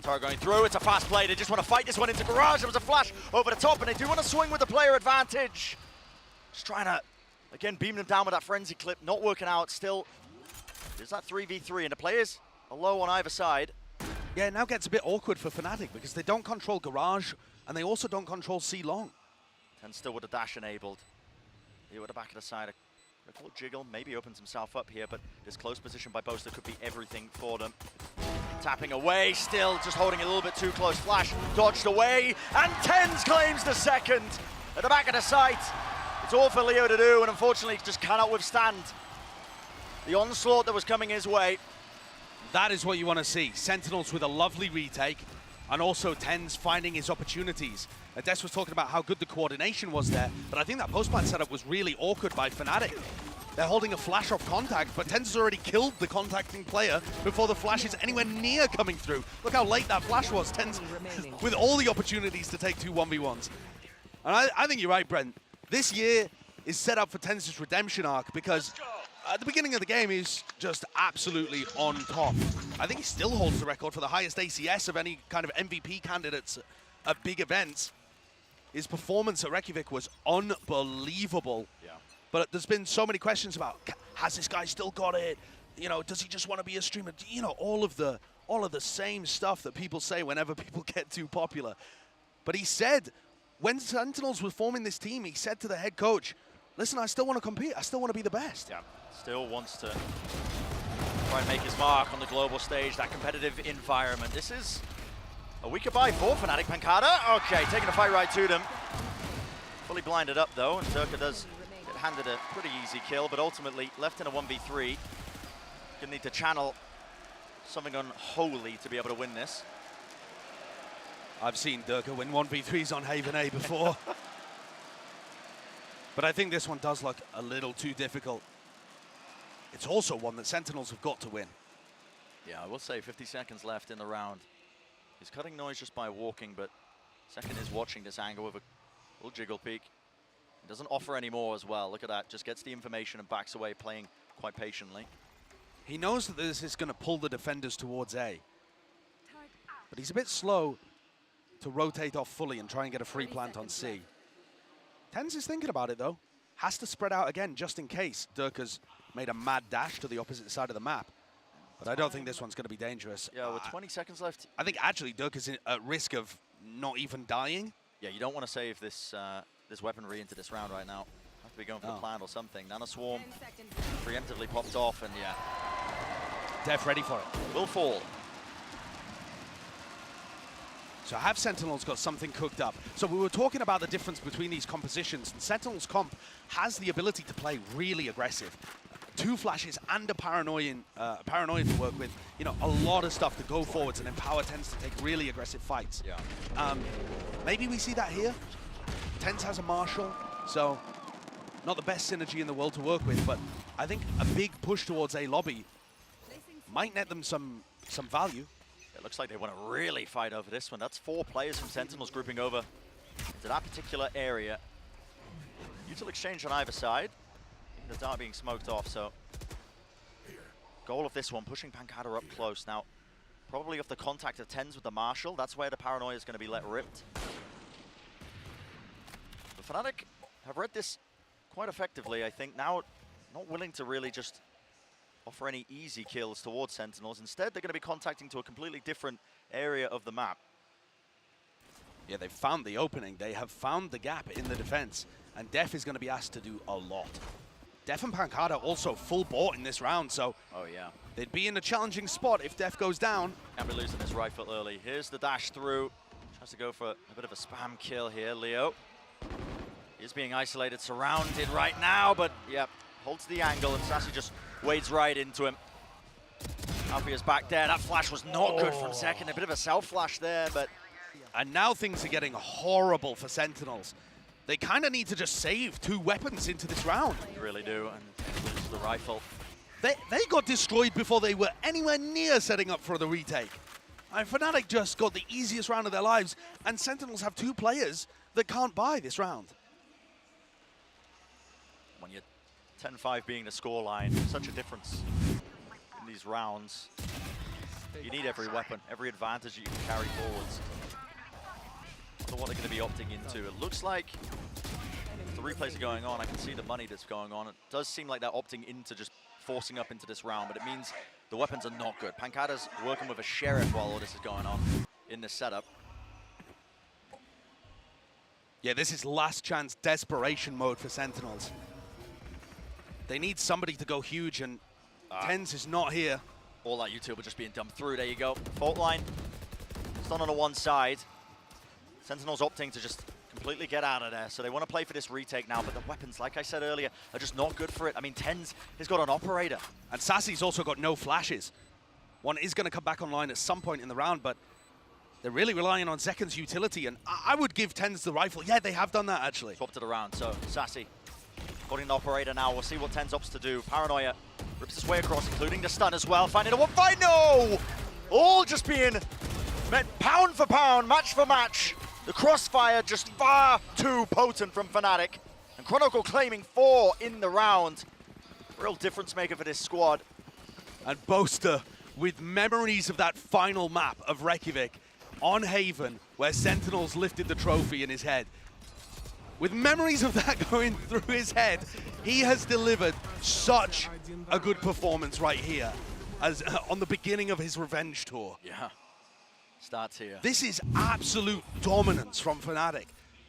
Speaker 13: Turret going through, it's a fast play. They just want to fight this one into Garage. There was a flash over the top, and they do want to swing with the player advantage. Just trying to, again, beam them down with that frenzy clip. Not working out still. There's that 3v3, and the players are low on either side.
Speaker 14: Yeah, it now gets a bit awkward for Fnatic because they don't control Garage, and they also don't control C long.
Speaker 13: And still with the dash enabled. Here with the back of the side, a little jiggle, maybe opens himself up here, but this close position by Boaster could be everything for them. Tapping away, still just holding a little bit too close. Flash dodged away, and TenZ claims the second at the back of the site. It's all for Leo to do, and unfortunately just cannot withstand the onslaught that was coming his way.
Speaker 14: That is what you want to see. Sentinels with a lovely retake, and also TenZ finding his opportunities. Des was talking about how good the coordination was there, but I think that post-plant setup was really awkward by Fnatic. They're holding a flash off contact, but TenZ has already killed the contacting player before the flash is anywhere near coming through. Look how late that flash was. TenZ with all the opportunities to take two 1v1s. And I think you're right, Brent. This year is set up for TenZ's redemption arc because at the beginning of the game, he's just absolutely on top. I think he still holds the record for the highest ACS of any kind of MVP candidates at big events. His performance at Reykjavik was unbelievable.
Speaker 13: Yeah.
Speaker 14: But there's been so many questions about, has this guy still got it? You know, does he just want to be a streamer? You know, all of the same stuff that people say whenever people get too popular. But he said, when Sentinels was forming this team, he said to the head coach, listen, I still want to compete. I still want to be the best.
Speaker 13: Yeah, still wants to try and make his mark on the global stage, that competitive environment. This is a weaker buy for Fnatic. Pancada, okay, taking the fight right to them. Fully blinded up though, and Durka does get handed a pretty easy kill, but ultimately left in a 1v3. Gonna need to channel something unholy to be able to win this.
Speaker 14: I've seen Durka win 1v3s on Haven A before. But I think this one does look a little too difficult. It's also one that Sentinels have got to win.
Speaker 13: Yeah, I will say 50 seconds left in the round. He's cutting noise just by walking, but Second is watching this angle with a little jiggle peek. He doesn't offer any more as well. Look at that, just gets the information and backs away, playing quite patiently.
Speaker 14: He knows that this is going to pull the defenders towards A. But he's a bit slow to rotate off fully and try and get a free plant on C. TenZ is thinking about it though. Has to spread out again just in case Durka's made a mad dash to the opposite side of the map. But I don't think this one's going to be dangerous.
Speaker 13: Yeah, with 20 seconds left.
Speaker 14: I think actually Durka's at risk of not even dying.
Speaker 13: Yeah, you don't want to save this this weaponry into this round right now. Have to be going for the plant or something. Nano Swarm preemptively popped off, and yeah.
Speaker 14: Def ready for it.
Speaker 13: Will fall.
Speaker 14: So have Sentinels got something cooked up? So we were talking about the difference between these compositions, and Sentinels comp has the ability to play really aggressive. 2 flashes and a paranoia to work with. You know, a lot of stuff to go forwards, and then Power tends to take really aggressive fights.
Speaker 13: Yeah.
Speaker 14: Maybe we see that here. TenZ has a Marshall, so not the best synergy in the world to work with, but I think a big push towards A lobby might net them some value.
Speaker 13: It looks like they want to really fight over this one. That's 4 players from Sentinels grouping over into that particular area. Util exchange on either side. The dart being smoked off, so goal of this one, pushing Pancada up close. Now, probably off the contact of TenZ with the Marshall, that's where the paranoia is going to be let ripped. But Fnatic have read this quite effectively, I think. Now, not willing to really just offer any easy kills towards Sentinels. Instead, they're going to be contacting to a completely different area of the map.
Speaker 14: Yeah, they've found the opening. They have found the gap in the defense, and Def is going to be asked to do a lot. Def and Pancada also full bought in this round, so they'd be in a challenging spot if Def goes down.
Speaker 13: Can't be losing this rifle early. Here's the dash through. Tries to go for a bit of a spam kill here, Leo. He's being isolated, surrounded right now, but yep, holds the angle, and Sassy just wades right into him. Alfia's back there. That flash was not good from second. A bit of a self-flash there, but...
Speaker 14: And now things are getting horrible for Sentinels. They kind of need to just save 2 weapons into this round.
Speaker 13: They really do, and lose the rifle.
Speaker 14: They got destroyed before they were anywhere near setting up for the retake. And Fnatic just got the easiest round of their lives, and Sentinels have 2 players that can't buy this round.
Speaker 13: When you're 10-5 being the scoreline, such a difference in these rounds. You need every weapon, every advantage you can carry forwards. So what they're going to be opting into. It looks like the replays are going on. I can see the money that's going on. It does seem like they're opting into just forcing up into this round, but it means the weapons are not good. Pancada's working with a Sheriff while all this is going on in this setup.
Speaker 14: Yeah, this is last chance desperation mode for Sentinels. They need somebody to go huge, and TenZ is not here.
Speaker 13: All that YouTube just being dumped through. There you go. Fault line. It's not on the one side. Sentinels opting to just completely get out of there. So they want to play for this retake now, but the weapons, like I said earlier, are just not good for it. I mean, TenZ has got an operator.
Speaker 14: And Sassy's also got no flashes. One is going to come back online at some point in the round, but they're really relying on Zeken's utility, and I would give TenZ the rifle. Yeah, they have done that, actually.
Speaker 13: Swap to the round, so Sassy got in the operator now. We'll see what TenZ opts to do. Paranoia rips his way across, including the stun as well. Finding a one fight, no! All just being met pound for pound, match for match. The crossfire just far too potent from Fnatic. And Chronicle claiming 4 in the round. Real difference maker for this squad.
Speaker 14: And Boaster with memories of that final map of Reykjavik on Haven, where Sentinels lifted the trophy in his head. With memories of that going through his head, he has delivered such a good performance right here as on the beginning of his revenge tour.
Speaker 13: Yeah. Starts here.
Speaker 14: This is absolute dominance from Fnatic.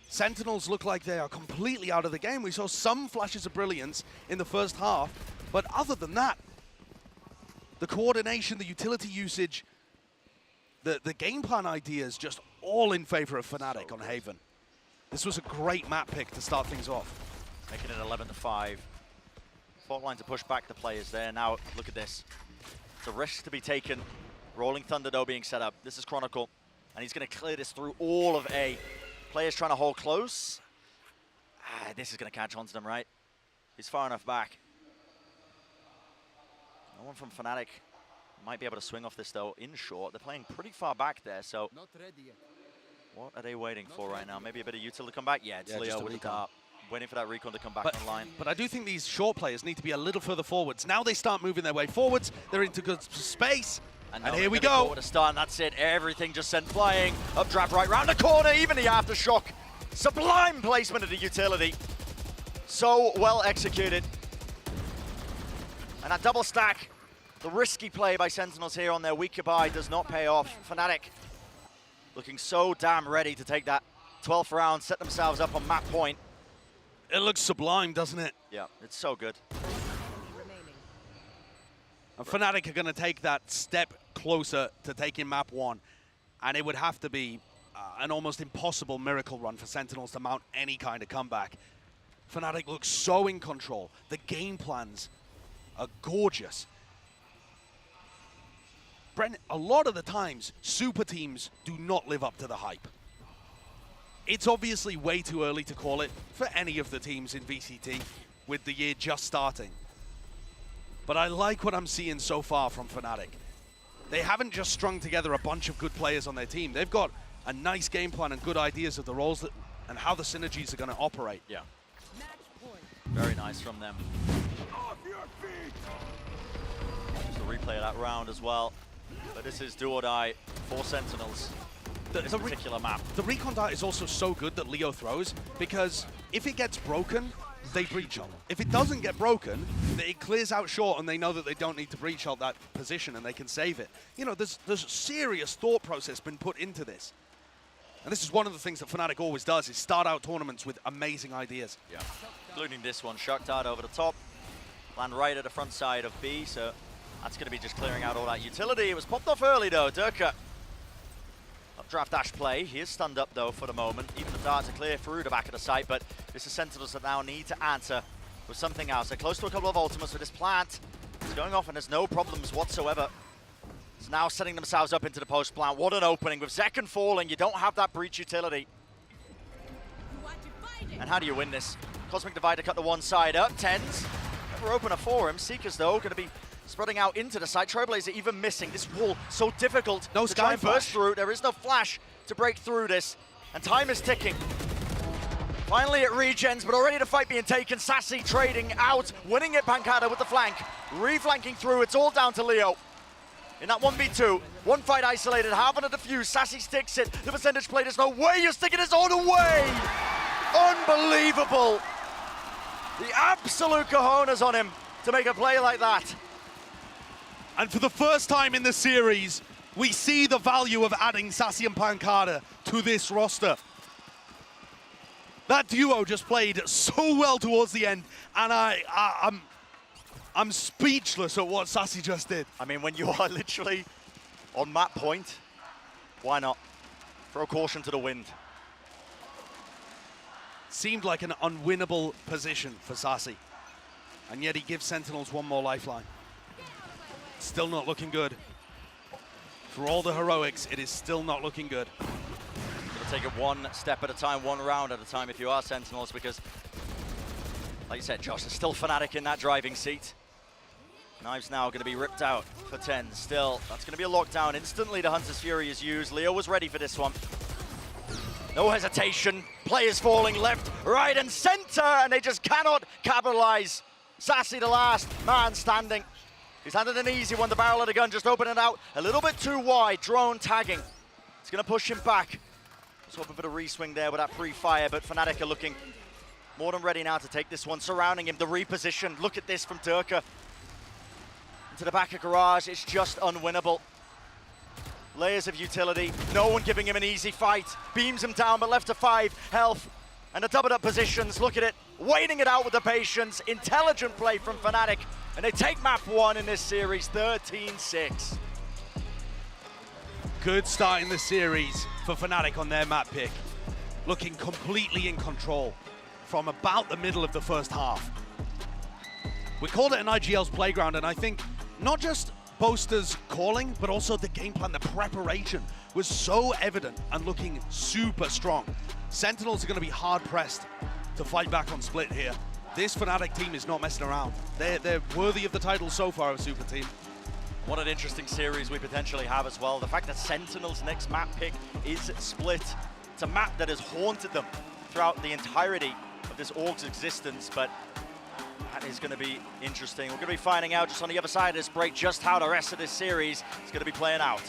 Speaker 14: Sentinels look like they are completely out of the game. We saw some flashes of brilliance in the first half, but other than that, the coordination, the utility usage, the game plan ideas, just all in favor of Fnatic on Haven. This was a great map pick to start things off.
Speaker 13: Making it 11-5. Fault line to push back the players there. Now, look at this. It's a risk to be taken. Rolling Thunder, though, being set up. This is Chronicle, and he's going to clear this through all of A. Players trying to hold close. This is going to catch on to them, right? He's far enough back. No one from Fnatic might be able to swing off this, though, in short. They're playing pretty far back there, so...
Speaker 15: Not ready yet.
Speaker 13: What are they waiting for right now? Maybe a bit of util to come back? Yeah, it's Leo with the dart. Waiting for that recon to come back online.
Speaker 14: But I do think these short players need to be a little further forwards. Now they start moving their way forwards. They're into good space. And here we go.
Speaker 13: To start, and that's it. Everything just sent flying. Updraft right round the corner. Even the aftershock. Sublime placement of the utility. So well executed. And that double stack. The risky play by Sentinels here on their weaker buy does not pay off. Fnatic looking so damn ready to take that 12th round, set themselves up on map point.
Speaker 14: It looks sublime, doesn't it?
Speaker 13: Yeah, it's so good.
Speaker 14: And Fnatic are going to take that step closer to taking map 1. And it would have to be an almost impossible miracle run for Sentinels to mount any kind of comeback. Fnatic looks so in control. The game plans are gorgeous. Brent, a lot of the times, super teams do not live up to the hype. It's obviously way too early to call it for any of the teams in VCT with the year just starting. But I like what I'm seeing so far from Fnatic. They haven't just strung together a bunch of good players on their team. They've got a nice game plan and good ideas of the roles that, and how the synergies are going to operate.
Speaker 13: Yeah. Very nice from them. Just a replay of that round as well. But this is do or die for Sentinels. This particular map.
Speaker 14: The recon dart is also so good that Leo throws, because if it gets broken, they breach ult. If it doesn't get broken, it clears out short and they know that they don't need to breach ult that position and they can save it. You know, there's serious thought process been put into this. And this is one of the things that Fnatic always does, is start out tournaments with amazing ideas.
Speaker 13: Yeah, including this one. Shock dart over the top. Land right at the front side of B, so that's going to be just clearing out all that utility. It was popped off early though. Durka. Updraft dash play. He is stunned up though for the moment. Even the darts are clear through the back of the site, but this is Sentinels that now need to answer with something else. They're close to a couple of ultimates with this plant. It's going off and there's no problems whatsoever. It's now setting themselves up into the post plant. What an opening. With Zekken falling, you don't have that breach utility. And how do you win this? Cosmic Divider cut the one side up. Tens. Never opener for him. Seekers though going to be spreading out into the side. Trailblazer even missing. This wall so difficult
Speaker 14: no
Speaker 13: to try and burst through. There is no flash to break through this. And time is ticking. Finally it regens, but already the fight being taken. Sassy trading out, winning it Pancada with the flank. Reflanking through, it's all down to Leo. In that 1v2, one fight isolated, having a defuse. Sassy sticks it, the percentage play, there's no way you're sticking this all the way! Unbelievable! The absolute cojones on him to make a play like that.
Speaker 14: And for the first time in the series, we see the value of adding Sassy and Pancada to this roster. That duo just played so well towards the end, and I'm speechless at what Sassy just did.
Speaker 13: I mean, when you are literally on map point, why not? Throw caution to the wind.
Speaker 14: Seemed like an unwinnable position for Sassy, and yet he gives Sentinels one more lifeline. Still not looking good. For all the heroics, it is still not looking good.
Speaker 13: Gonna take it one step at a time, one round at a time if you are Sentinels, because, like you said, Josh, there's still Fnatic in that driving seat. Knives now going to be ripped out for 10. Still, that's going to be a lockdown. Instantly, the Hunter's Fury is used. Leo was ready for this one. No hesitation. Players falling left, right, and center, and they just cannot capitalize. Sassy, the last man standing. He's handed an easy one. The barrel of the gun just opening out a little bit too wide. Drone tagging. It's going to push him back. Let's hope a bit of re-swing there with that pre-fire, but Fnatic are looking more than ready now to take this one. Surrounding him, the reposition. Look at this from Durka. To the back of Garage, it's just unwinnable. Layers of utility, no one giving him an easy fight. Beams him down, but left to 5 health. And the doubled up positions, look at it. Waiting it out with the patience. Intelligent play from Fnatic. And they take map 1 in this series, 13-6.
Speaker 14: Good start in the series for Fnatic on their map pick. Looking completely in control from about the middle of the first half. We called it an IGL's playground, and I think not just Boaster's calling, but also the game plan, the preparation was so evident and looking super strong. Sentinels are going to be hard-pressed to fight back on Split here. This Fnatic team is not messing around. They're worthy of the title so far of Super Team.
Speaker 13: What an interesting series we potentially have as well. The fact that Sentinel's next map pick is Split. It's a map that has haunted them throughout the entirety of this org's existence, but that is going to be interesting. We're going to be finding out just on the other side of this break just how the rest of this series is going to be playing out.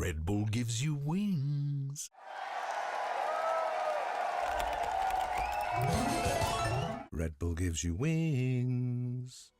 Speaker 15: Red Bull gives you wings. Red Bull gives you wings.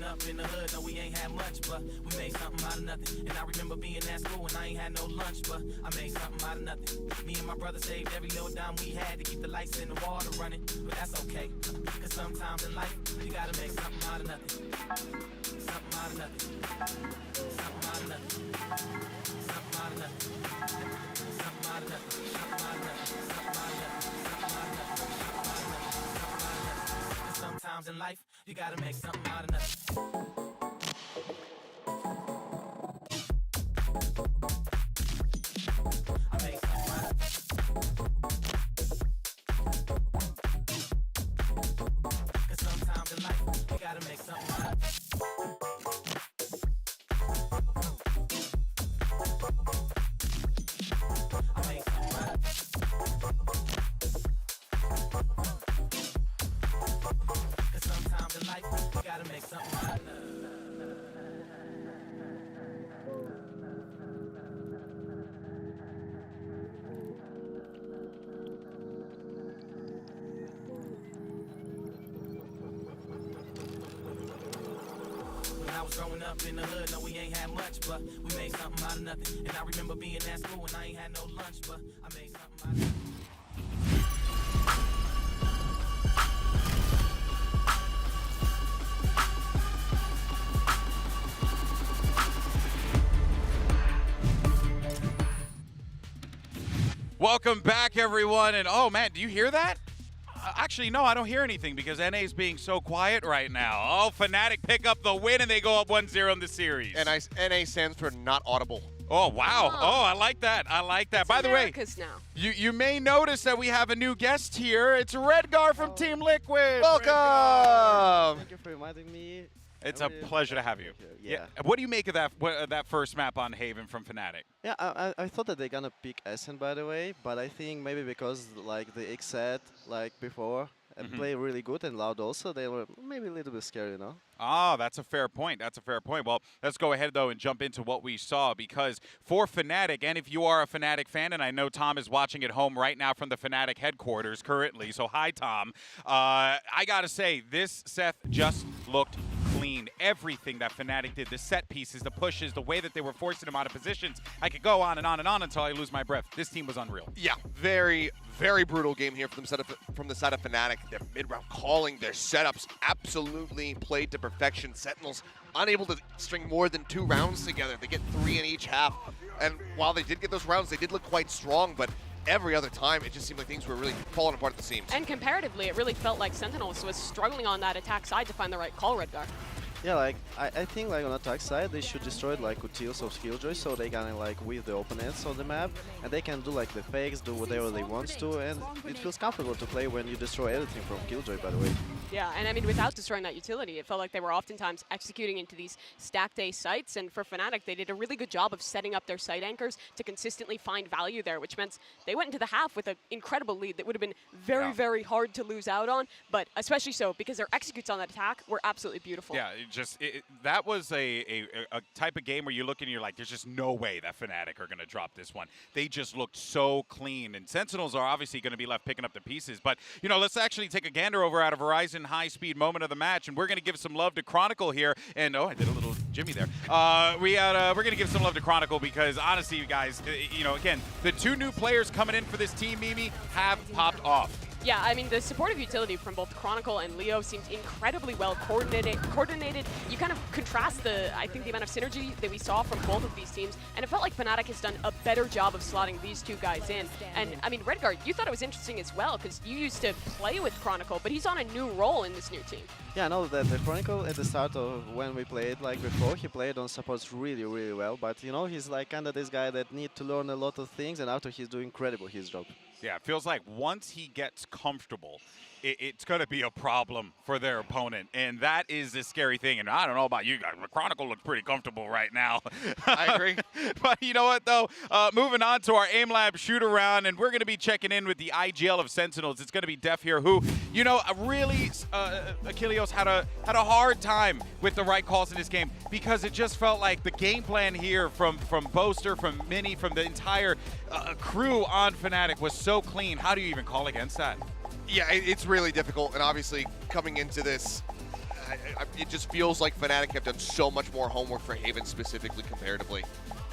Speaker 16: Up in the hood, no, we ain't had much, but we made something out of nothing. And I remember being at school and I ain't had no lunch, but I made something out of nothing. Me and my brother saved every little dime we had to keep the lights and the water running, but that's okay, cause sometimes in life, you gotta make something out of nothing. Something out of nothing. Something out of nothing. Something out of nothing. Something out of nothing. Something out of nothing. Something out of nothing. Something out of nothing. Cause sometimes in life, you gotta make something out of nothing. Growing up in the hood, no, we ain't had much, but we made something out of nothing. And I remember being at school and I ain't had no lunch, but I made something out of nothing.
Speaker 6: Welcome back, everyone. And oh man, do you hear that? Actually, no, I don't hear anything because NA's being so quiet right now. Oh, Fnatic pick up the win and they go up 1-0 in the series.
Speaker 8: NA stands for not audible.
Speaker 6: Oh, wow. Oh, I like that. I like that.
Speaker 7: It's
Speaker 6: By
Speaker 7: America's
Speaker 6: the way,
Speaker 7: now.
Speaker 6: you may notice that we have a new guest here. It's Redgar from Team Liquid.
Speaker 8: Welcome.
Speaker 17: Thank you for inviting me.
Speaker 6: It's a pleasure to have you.
Speaker 17: Yeah.
Speaker 6: What do you make of that first map on Haven from Fnatic?
Speaker 17: Yeah, I thought that they're gonna pick Essen, by the way, but I think maybe because like the X set like before and play really good and loud also, they were maybe a little bit scary, you know?
Speaker 6: Ah, that's a fair point. That's a fair point. Well, let's go ahead, though, and jump into what we saw, because for Fnatic, and if you are a Fnatic fan, and I know Tom is watching at home right now from the Fnatic headquarters currently, so hi, Tom. I got to say, this Seth just looked clean. Everything that Fnatic did, the set pieces, the pushes, the way that they were forcing him out of positions, I could go on and on and on until I lose my breath. This team was unreal.
Speaker 8: Yeah, very, very brutal game here from the side of Fnatic. Their mid-round calling, their setups absolutely played to perfection. Sentinels unable to string more than 2 rounds together. They get 3 in each half. And while they did get those rounds, they did look quite strong, but every other time, it just seemed like things were really falling apart at the seams.
Speaker 7: And comparatively, it really felt like Sentinels was struggling on that attack side to find the right call, Redgar.
Speaker 17: Yeah, like I think like on attack side they should destroy like Utils of Killjoy so they can like with the opponents on the map and they can do like the fakes, do whatever they want to, and it feels comfortable to play when you destroy everything from Killjoy, by the way.
Speaker 7: Yeah, and I mean without destroying that utility, it felt like they were oftentimes executing into these stacked A sites, and for Fnatic they did a really good job of setting up their site anchors to consistently find value there, which meant they went into the half with an incredible lead that would have been very, very hard to lose out on, but especially so because their executes on that attack were absolutely beautiful.
Speaker 6: Yeah, that was a type of game where you look and you're like, there's just no way that Fnatic are going to drop this one. They just looked so clean, and Sentinels are obviously going to be left picking up the pieces. But, you know, let's actually take a gander over at a Verizon high-speed moment of the match, and we're going to give some love to Chronicle here. And, oh, I did a little Jimmy there. We're going to give some love to Chronicle because, honestly, you guys, you know, again, the two new players coming in for this team, Mimi, have popped off.
Speaker 7: Yeah, I mean, the supportive utility from both Chronicle and Leo seems incredibly well coordinated. You kind of contrast I think the amount of synergy that we saw from both of these teams, and it felt like Fnatic has done a better job of slotting these two guys in. And, I mean, Redguard, you thought it was interesting as well, because you used to play with Chronicle, but he's on a new role in this new team.
Speaker 17: Yeah, I know that the Chronicle at the start of when we played, like before, he played on supports really, really well, but, you know, he's like kind of this guy that need to learn a lot of things, and after he's doing incredible his job.
Speaker 6: Yeah, it feels like once he gets comfortable, it's going to be a problem for their opponent, and that is the scary thing. And I don't know about you guys, but Chronicle looks pretty comfortable right now.
Speaker 8: I agree.
Speaker 6: But you know what, though? Moving on to our Aim Lab shoot-around, and we're going to be checking in with the IGL of Sentinels. It's going to be Def here, who, you know, really, Achilleos had a hard time with the right calls in this game because it just felt like the game plan here from Boaster, from Mini, from the entire crew on Fnatic was so clean. How do you even call against that?
Speaker 8: Yeah, it's really difficult, and obviously coming into this, it just feels like Fnatic have done so much more homework for Haven specifically comparatively.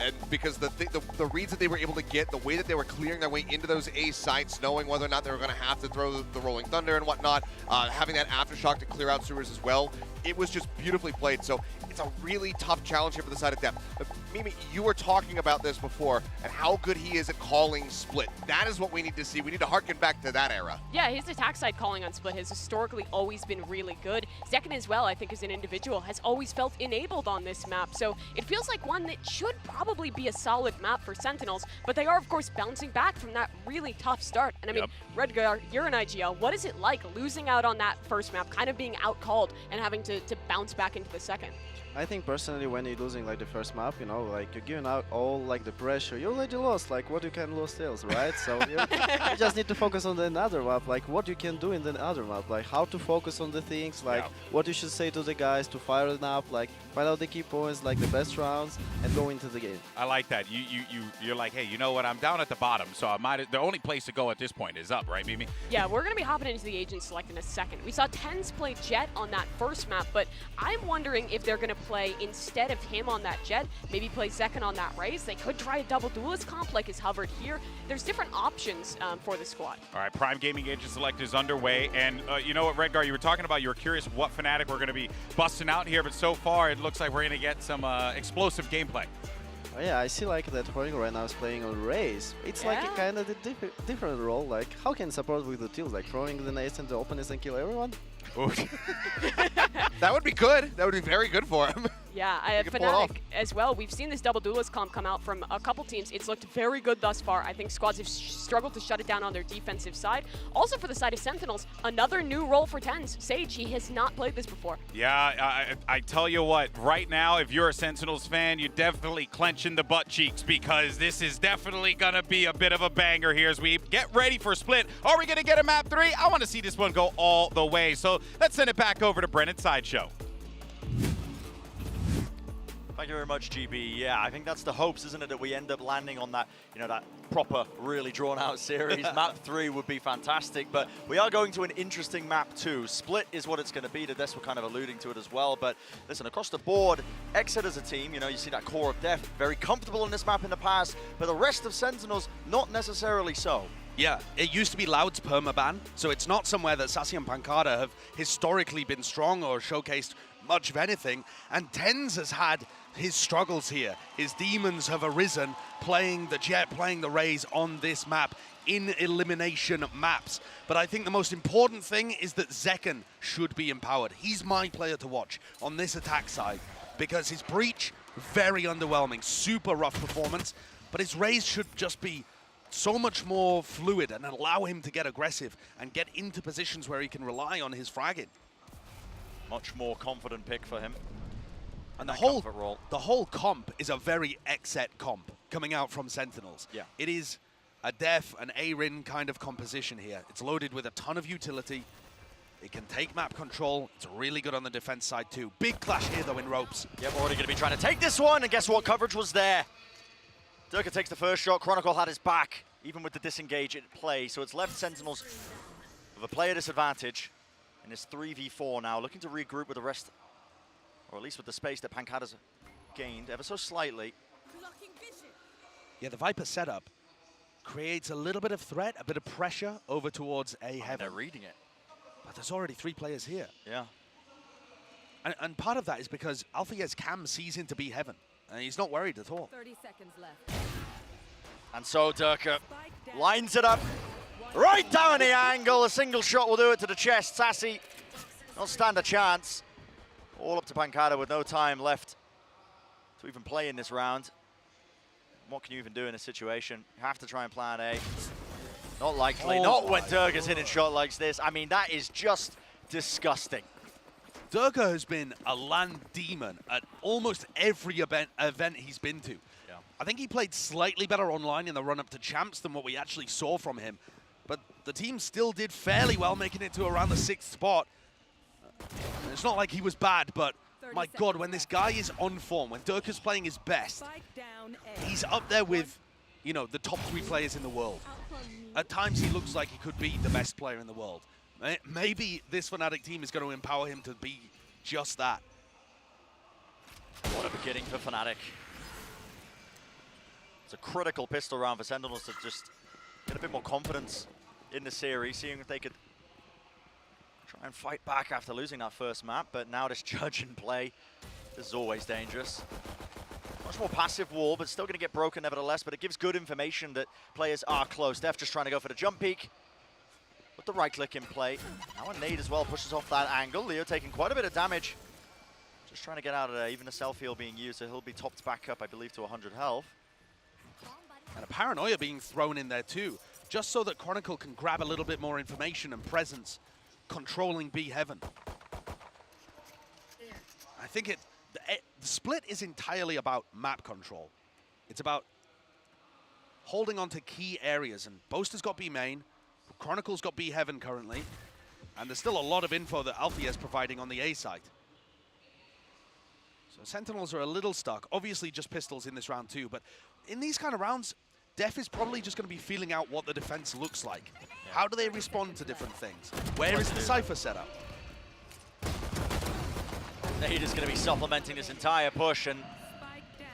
Speaker 8: And because the reads that they were able to get, the way that they were clearing their way into those A sites, knowing whether or not they were going to have to throw the Rolling Thunder and whatnot, having that Aftershock to clear out sewers as well, it was just beautifully played. So it's a really tough challenge here for the side of Def. But Mimi, you were talking about this before and how good he is at calling split. That is what we need to see. We need to harken back to that era.
Speaker 7: Yeah, his attack side calling on split has historically always been really good. Zekken as well, I think, as an individual, has always felt enabled on this map. So it feels like one that should probably be a solid map for Sentinels, but they are, of course, bouncing back from that really tough start. And I mean, Redguard, you're an IGL. What is it like losing out on that first map, kind of being out-called and having to bounce back into the second?
Speaker 17: I think personally when you're losing like the first map, you know, like you're giving out all like the pressure, you already lost, like what you can lose sales, right? So you just need to focus on the another map, like what you can do in the other map, like how to focus on the things, like what you should say to the guys to fire it up, like find out the key points, like the best rounds, and go into the game.
Speaker 6: I like that. You're like, hey, you know what? I'm down at the bottom, so the only place to go at this point is up, right, Mimi?
Speaker 7: Yeah, we're going to be hopping into the agent select in a second. We saw TenZ play Jett on that first map, but I'm wondering if they're going to play instead of him on that Jett, maybe play Zekken on that Raze. They could try a double duelist comp like is hovered here. There's different options for the squad. All
Speaker 6: right, Prime Gaming Agent Select is underway, and you know what, Redguard, you were talking about, you were curious what Fnatic were going to be busting out here, but so far it looks like we're going to get some explosive gameplay.
Speaker 17: Oh yeah, I see like that Horning right now is playing on Raze. It's like a kind of different role, like how can support with the tools, like throwing the nades into opponents and kill everyone?
Speaker 8: That would be good. That would be very good for him.
Speaker 7: Yeah, Fnatic as well. We've seen this double duelist comp come out from a couple teams. It's looked very good thus far. I think squads have struggled to shut it down on their defensive side. Also for the side of Sentinels, another new role for TenZ. Sage, he has not played this before.
Speaker 6: Yeah, I tell you what, right now, if you're a Sentinels fan, you're definitely clenching the butt cheeks because this is definitely going to be a bit of a banger here as we get ready for split. Are we going to get a map 3? I want to see this one go all the way. So let's send it back over to Brennan Sideshow.
Speaker 13: Thank you very much, GB. Yeah, I think that's the hopes, isn't it, that we end up landing on that, you know, that proper, really drawn-out series. Map 3 would be fantastic, but we are going to an interesting map 2. Split is what it's going to be. The Des were kind of alluding to it as well, but listen, across the board, Exit as a team, you know, you see that core of Def, very comfortable in this map in the past, but the rest of Sentinels, not necessarily so.
Speaker 14: Yeah, it used to be Loud's permaban, so it's not somewhere that Sassy and Pancada have historically been strong or showcased much of anything, and TenZ has had his struggles here. His demons have arisen, playing the Jett, playing the Raze on this map in elimination maps. But I think the most important thing is that Zekken should be empowered. He's my player to watch on this attack side because his Breach, very underwhelming, super rough performance, but his Raze should just be so much more fluid and allow him to get aggressive and get into positions where he can rely on his fragging.
Speaker 13: Much more confident pick for him.
Speaker 14: And the whole comp is a very Xset comp coming out from Sentinels.
Speaker 13: Yeah.
Speaker 14: It is a Def, an A-Rin kind of composition here. It's loaded with a ton of utility. It can take map control. It's really good on the defense side too. Big clash here though in ropes.
Speaker 13: Yep, already going to be trying to take this one, and guess what? Coverage was there. Durka takes the first shot. Chronicle had his back, even with the disengage at play. So it's left Sentinels with a player disadvantage in this 3v4 now, looking to regroup with the rest, or at least with the space that Pancada's gained ever so slightly.
Speaker 14: Yeah, the Viper setup creates a little bit of threat, a bit of pressure over towards A Heaven.
Speaker 13: They're reading it.
Speaker 14: But there's already 3 players here.
Speaker 13: Yeah.
Speaker 14: And part of that is because Alfayez Cam sees into B Heaven, and he's not worried at all.
Speaker 18: 30 seconds left.
Speaker 13: And so Durka lines it up right down the angle. A single shot will do it to the chest. Sassy not stand a chance. All up to Pancada with no time left to even play in this round. What can you even do in a situation? You have to try and plan A. Not likely. Not when Durka's hitting shot like this. I mean, that is just disgusting.
Speaker 14: Durka has been a land demon at almost every event he's been to.
Speaker 13: Yeah.
Speaker 14: I think he played slightly better online in the run-up to Champs than what we actually saw from him. But the team still did fairly well, making it to around the 6th spot. It's not like he was bad, but my God, when this guy is on form, when Durka's playing his best, he's up there with, you know, the top 3 players in the world. At times, he looks like he could be the best player in the world. Maybe this Fnatic team is going to empower him to be just that.
Speaker 13: What a beginning for Fnatic. It's a critical pistol round for Sentinels to just get a bit more confidence in the series, seeing if they could try and fight back after losing that first map. But now this Judge in play, this is always dangerous. Much more passive wall, but still going to get broken nevertheless. But it gives good information that players are close. Def just trying to go for the jump peek. With the right click in play. Now a nade as well pushes off that angle. Leo taking quite a bit of damage. Just trying to get out of there. Even a self-heal being used, so he'll be topped back up, I believe, to 100 health.
Speaker 14: And a paranoia being thrown in there too, just so that Chronicle can grab a little bit more information and presence, controlling B Heaven. I think the split is entirely about map control. It's about holding on to key areas, and Boaster's got B main, Chronicle's got B Heaven currently, and there's still a lot of info that Alfie is providing on the A side. So Sentinels are a little stuck. Obviously just pistols in this round too, but in these kind of rounds, Def is probably just going to be feeling out what the defense looks like. Yeah. How do they respond to different things? Where is the Cypher setup?
Speaker 13: Nade is going to be supplementing this entire push, and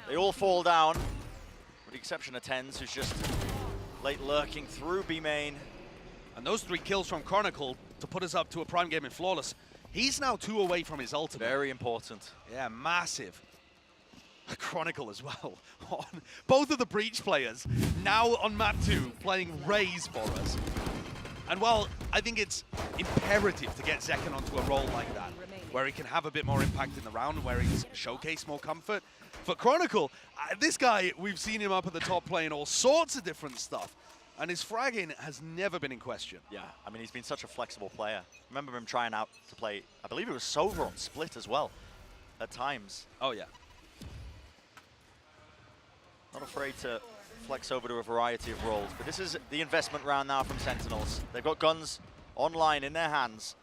Speaker 13: they all fall down, with the exception of Tens, who's just late lurking through B main.
Speaker 14: And those 3 kills from Chronicle to put us up to a prime game in Flawless. He's now 2 away from his ultimate.
Speaker 13: Very important.
Speaker 14: Yeah, massive. Chronicle as well. Both of the Breach players now on map 2 playing Raze for us. And while I think it's imperative to get Zekken onto a role like that, where he can have a bit more impact in the round, where he's showcased more comfort, for Chronicle, this guy, we've seen him up at the top playing all sorts of different stuff. And his fragging has never been in question.
Speaker 13: Yeah, I mean, he's been such a flexible player. Remember him trying out to play, I believe it was Sova on Split as well, at times.
Speaker 14: Oh, yeah.
Speaker 13: Not afraid to flex over to a variety of roles. But this is the investment round now from Sentinels. They've got guns online in their hands.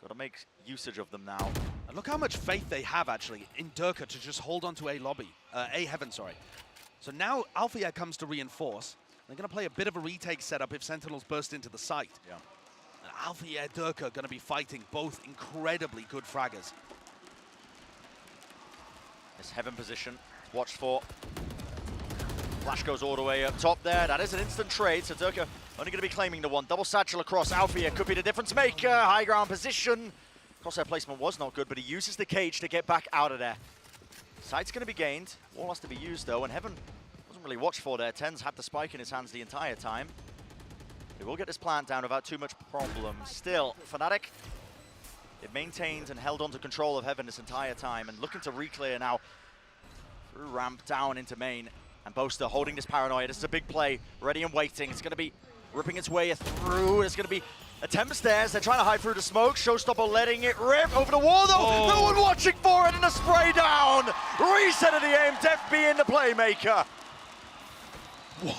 Speaker 13: Got to make usage of them now.
Speaker 14: And look how much faith they have, actually, in Durka to just hold on to A Heaven, sorry. So now Althea comes to reinforce. They're going to play a bit of a retake setup if Sentinels burst into the site.
Speaker 13: Yeah.
Speaker 14: And Althea and Durka are going to be fighting both incredibly good fraggers.
Speaker 13: This Heaven position, watched for. Flash goes all the way up top there. That is an instant trade, so Durka only going to be claiming the one. Double satchel across. Althea could be the difference maker. High ground position. Crosshair placement was not good, but he uses the cage to get back out of there. Site's going to be gained. Wall has to be used, though, and Heaven wasn't Didn't really watch for there. Ten's had the spike in his hands the entire time. He will get this plant down without too much problem. Still, Fnatic, it maintained and held on to control of Heaven this entire time and looking to re-clear now through ramp down into main. And Boaster holding this paranoia. This is a big play, ready and waiting. It's going to be ripping its way through. It's going to be a Tempest there as they're trying to hide through the smoke. Showstopper letting it rip over the wall though.
Speaker 6: Oh.
Speaker 13: No one watching for it and a spray down. Reset of the aim, Def being the playmaker.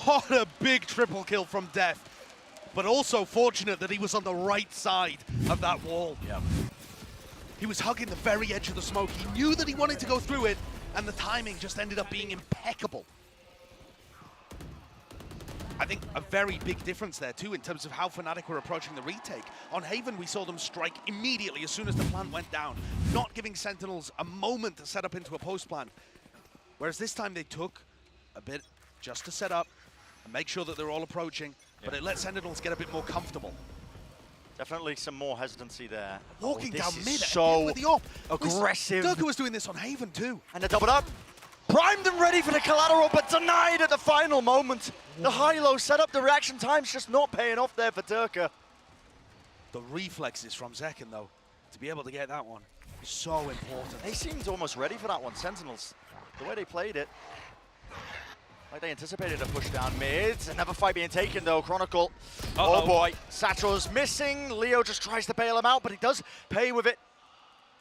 Speaker 14: What a big triple kill from Def. But also fortunate that he was on the right side of that wall.
Speaker 13: Yep.
Speaker 14: He was hugging the very edge of the smoke. He knew that he wanted to go through it, and the timing just ended up being impeccable. I think a very big difference there too in terms of how Fnatic were approaching the retake. On Haven, we saw them strike immediately as soon as the plant went down, not giving Sentinels a moment to set up into a post plant. Whereas this time they took a bit just to set up and make sure that they're all approaching, but it let Sentinels get a bit more comfortable.
Speaker 13: Definitely some more hesitancy there.
Speaker 14: Walking down mid
Speaker 13: so
Speaker 14: with the op.
Speaker 13: aggressive.
Speaker 14: Durka was doing this on Haven too.
Speaker 13: And they're doubled up. Primed and ready for the collateral, but denied at the final moment. The high-low setup, the reaction time's just not paying off there for Durka.
Speaker 14: The reflexes from Zekken though, to be able to get that one, so important.
Speaker 13: They seemed almost ready for that one, Sentinels. The way they played it, like they anticipated a push down mid. Another fight being taken though, Chronicle. Oh boy, Satro's missing. Leo just tries to bail him out, but he does pay with it.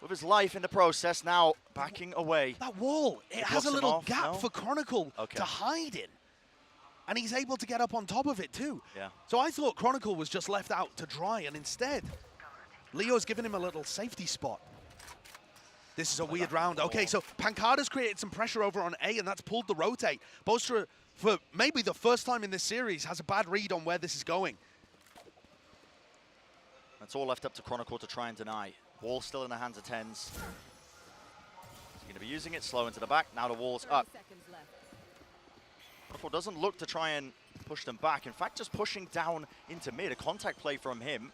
Speaker 13: With his life in the process, now backing away.
Speaker 14: That wall, it has a little gap for Chronicle to hide in. And he's able to get up on top of it too.
Speaker 13: Yeah.
Speaker 14: So I thought Chronicle was just left out to dry, and instead, Leo's given him a little safety spot. This is a weird round. Okay, so Pancada's created some pressure over on A, and that's pulled the rotate. Boaster, for maybe the first time in this series, has a bad read on where this is going.
Speaker 13: That's all left up to Chronicle to try and deny. Wall still in the hands of Tens. He's going to be using it, slow into the back. Now the wall's up. Chronicle doesn't look to try and push them back. In fact, just pushing down into mid. A contact play from him.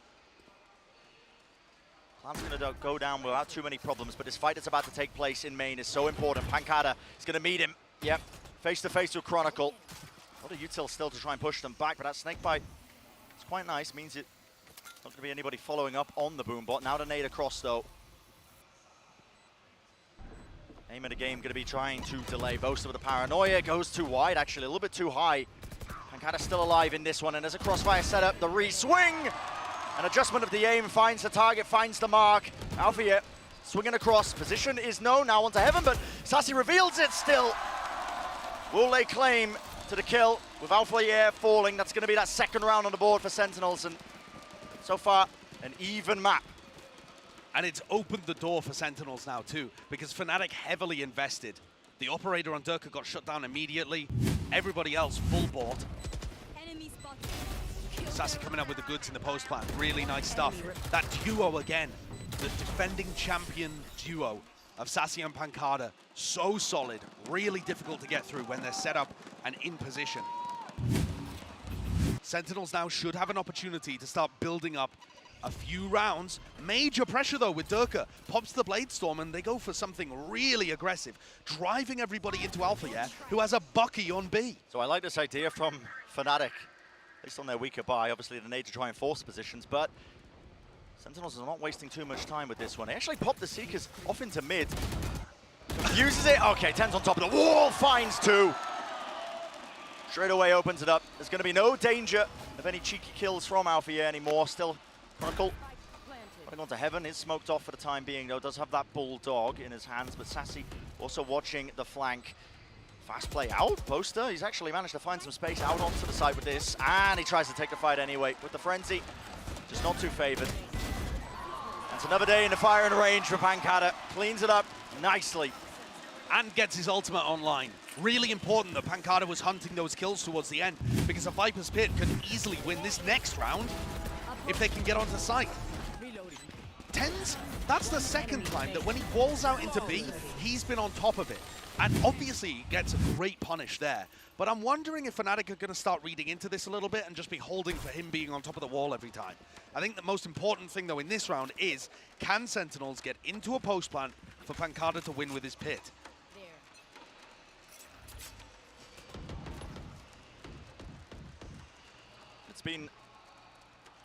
Speaker 13: Plan's going to go down without too many problems, but this fight that's about to take place in main is so important. Pancada is going to meet him. Yep, face to face with Chronicle. A lot of util still to try and push them back, but that snake bite is quite nice. Means it's not going to be anybody following up on the boom bot. Now the nade across though. Aim of the game going to be trying to delay. Boaster with the paranoia, goes too wide, actually a little bit too high. Pancada's still alive in this one, and there's a crossfire setup, the re-swing! An adjustment of the aim, finds the target, finds the mark. Alfie swinging across, position is known, now onto Heaven, but Sassy reveals it still. Will lay claim to the kill with Alfie falling. That's going to be that second round on the board for Sentinels, and so far, an even map.
Speaker 14: And it's opened the door for Sentinels now too, because Fnatic heavily invested. The operator on Durka got shut down immediately. Everybody else full bought. Sassy coming up with the goods in the post plant. Really nice stuff. That duo again, the defending champion duo of Sassy and Pancada. So solid, really difficult to get through when they're set up and in position. Sentinels now should have an opportunity to start building up a few rounds. Major pressure though with Durka. Pops the Blade Storm and they go for something really aggressive, driving everybody into Alpha, who has a Bucky on B.
Speaker 13: So I like this idea from Fnatic, based on their weaker buy. Obviously the need to try and force positions, but Sentinels are not wasting too much time with this one. They actually pop the Seekers off into mid. Uses it. Okay, Ten's on top of the wall, finds two. Straight away opens it up. There's going to be no danger of any cheeky kills from Alfie anymore. Still, Chronicle running onto Heaven is smoked off for the time being, though. Does have that Bulldog in his hands, but Sassy also watching the flank. Fast play out. Boaster, he's actually managed to find some space out onto the side with this, and he tries to take the fight anyway with the Frenzy. Just not too favored. That's another day in the firing range for Pancada. Cleans it up nicely.
Speaker 14: And gets his ultimate online. Really important that Pancada was hunting those kills towards the end, because a Viper's Pit could easily win this next round if they can get onto site. Tens, that's the second time that when he walls out into B, he's been on top of it. And obviously he gets a great punish there. But I'm wondering if Fnatic are going to start reading into this a little bit and just be holding for him being on top of the wall every time. I think the most important thing though in this round is, can Sentinels get into a post plant for Pancada to win with his pit?
Speaker 13: been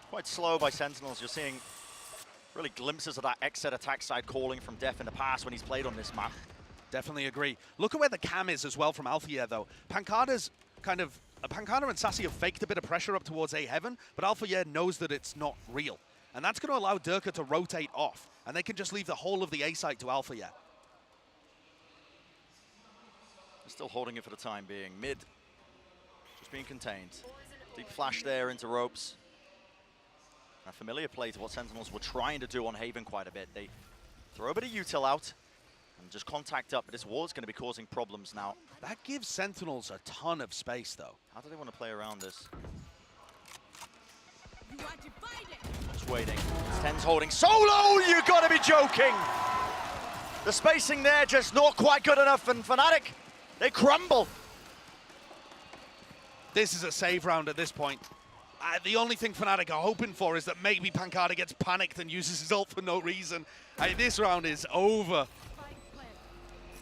Speaker 13: quite slow by Sentinels. You're seeing really glimpses of that exit attack side calling from Def in the past when he's played on this map.
Speaker 14: Definitely agree. Look at where the cam is as well from Alpha though. Pancada's kind of, Pancada and Sassy have faked a bit of pressure up towards A Heaven, but Alpha knows that it's not real. And that's going to allow Durka to rotate off, and they can just leave the whole of the A site to Alpha.
Speaker 13: Still holding it for the time being. Mid, just being contained. Deep flash there into ropes. A familiar play to what Sentinels were trying to do on Haven quite a bit. They throw a bit of util out and just contact up, but this wall is going to be causing problems now.
Speaker 14: That gives Sentinels a ton of space, though.
Speaker 13: How do they want to play around this? Just waiting. Ten's holding solo. You got to be joking. The spacing there just not quite good enough, and Fnatic, they crumble.
Speaker 14: This is a save round at this point. The only thing Fnatic are hoping for is that maybe Pancada gets panicked and uses his ult for no reason. This round is over.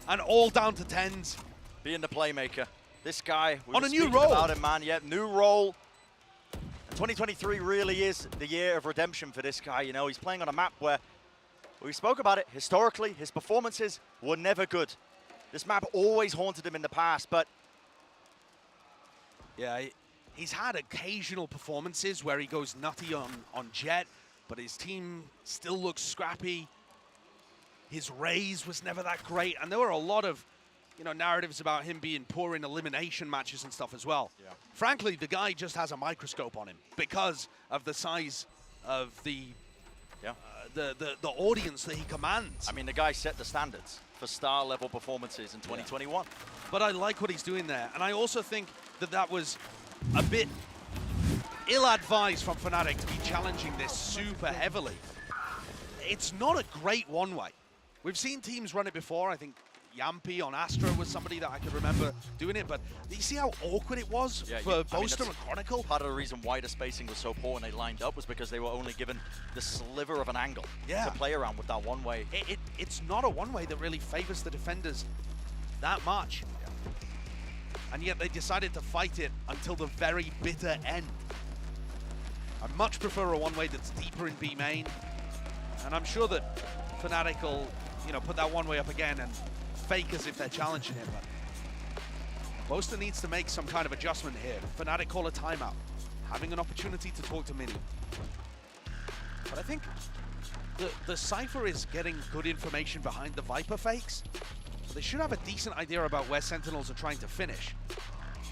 Speaker 14: And all down to tens.
Speaker 13: Being the playmaker. This guy, we
Speaker 14: on
Speaker 13: were
Speaker 14: a new
Speaker 13: speaking
Speaker 14: role.
Speaker 13: About him, man. Yeah, new role. And 2023 really is the year of redemption for this guy. You know, he's playing on a map where we spoke about it. Historically, his performances were never good. This map always haunted him in the past, but
Speaker 14: yeah, he's had occasional performances where he goes nutty on Jet, but his team still looks scrappy. His raise was never that great, and there were a lot of, you know, narratives about him being poor in elimination matches and stuff as well.
Speaker 13: Yeah.
Speaker 14: Frankly, the guy just has a microscope on him because of the size of the audience that he commands.
Speaker 13: I mean, the guy set the standards for star level performances in 2021.
Speaker 14: But I like what he's doing there, and I also think that that was a bit ill-advised from Fnatic to be challenging this super heavily. It's not a great one-way. We've seen teams run it before. I think Yampi on Astra was somebody that I could remember doing it, but you see how awkward it was for Boaster and Chronicle?
Speaker 13: Part of the reason why the spacing was so poor when they lined up was because they were only given the sliver of an angle to play around with that one-way.
Speaker 14: It's not a one-way that really favors the defenders that much. And yet they decided to fight it until the very bitter end. I much prefer a one-way that's deeper in B main, and I'm sure that Fnatic will, you know, put that one-way up again and fake as if they're challenging him. But Boaster needs to make some kind of adjustment here. Fnatic call a timeout, having an opportunity to talk to Mini. But I think the Cypher is getting good information behind the Viper fakes. So they should have a decent idea about where Sentinels are trying to finish.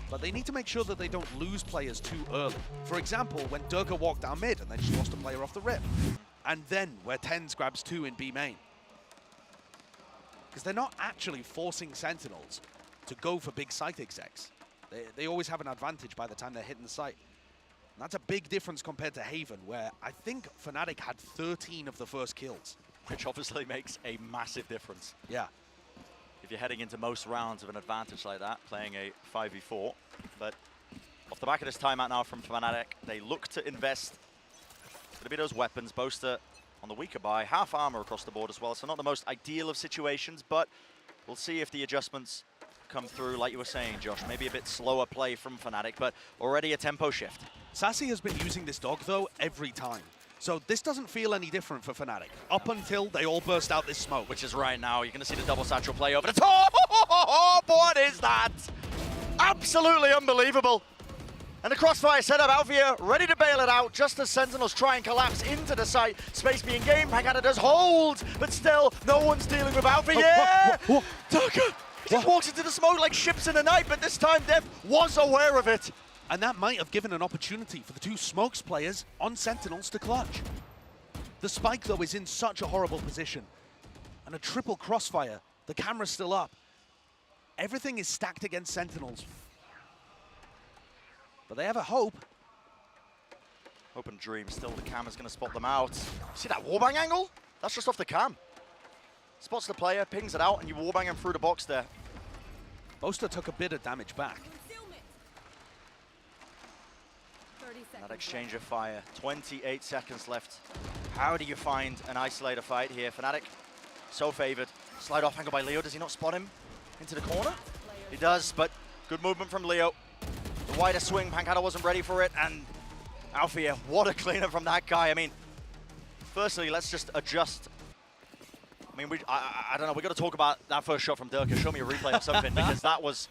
Speaker 14: But they need to make sure that they don't lose players too early. For example, when Durka walked down mid and they just lost a player off the rip. And then where Tens grabs 2 in B main. Because they're not actually forcing Sentinels to go for big site execs. They always have an advantage by the time they're hitting the site. And that's a big difference compared to Haven, where I think Fnatic had 13 of the first kills.
Speaker 13: Which obviously makes a massive difference.
Speaker 14: Yeah.
Speaker 13: If you're heading into most rounds of an advantage like that, playing a 5v4. But off the back of this timeout now from Fnatic, they look to invest. It's going to be those weapons. Boaster on the weaker buy, half armor across the board as well. So not the most ideal of situations, but we'll see if the adjustments come through, like you were saying, Josh. Maybe a bit slower play from Fnatic, but already a tempo shift.
Speaker 14: Sassy has been using this dog, though, every time. So this doesn't feel any different for Fnatic, up until they all burst out this smoke.
Speaker 13: Which is right now. You're going to see the double satchel play over the top. Oh, what is that? Absolutely unbelievable. And the crossfire setup, Alvia ready to bail it out just as Sentinels try and collapse into the site. Space being gained, Pancada does hold, but still, no one's dealing with Alvia. Durka, he just walks into the smoke like ships in the night, but this time Def was aware of it.
Speaker 14: And that might have given an opportunity for the 2 Smokes players on Sentinels to clutch. The Spike, though, is in such a horrible position. And a triple crossfire, the camera's still up. Everything is stacked against Sentinels. But they have a hope.
Speaker 13: Hope and dream. Still, the cam is going to spot them out. See that warbang angle? That's just off the cam. Spots the player, pings it out, and you warbang him through the box there.
Speaker 14: Boaster took a bit of damage back.
Speaker 13: That exchange of fire. 28 seconds left. How do you find an isolator fight here? Fnatic, so favored. Slide off angle by Leo. Does he not spot him into the corner? He does, but good movement from Leo. The wider swing, Pancada wasn't ready for it, and Alfia, what a cleanup from that guy. I mean, firstly, let's just adjust. I mean, I don't know, we got to talk about that first shot from Durka. Show me a replay or something, because that was,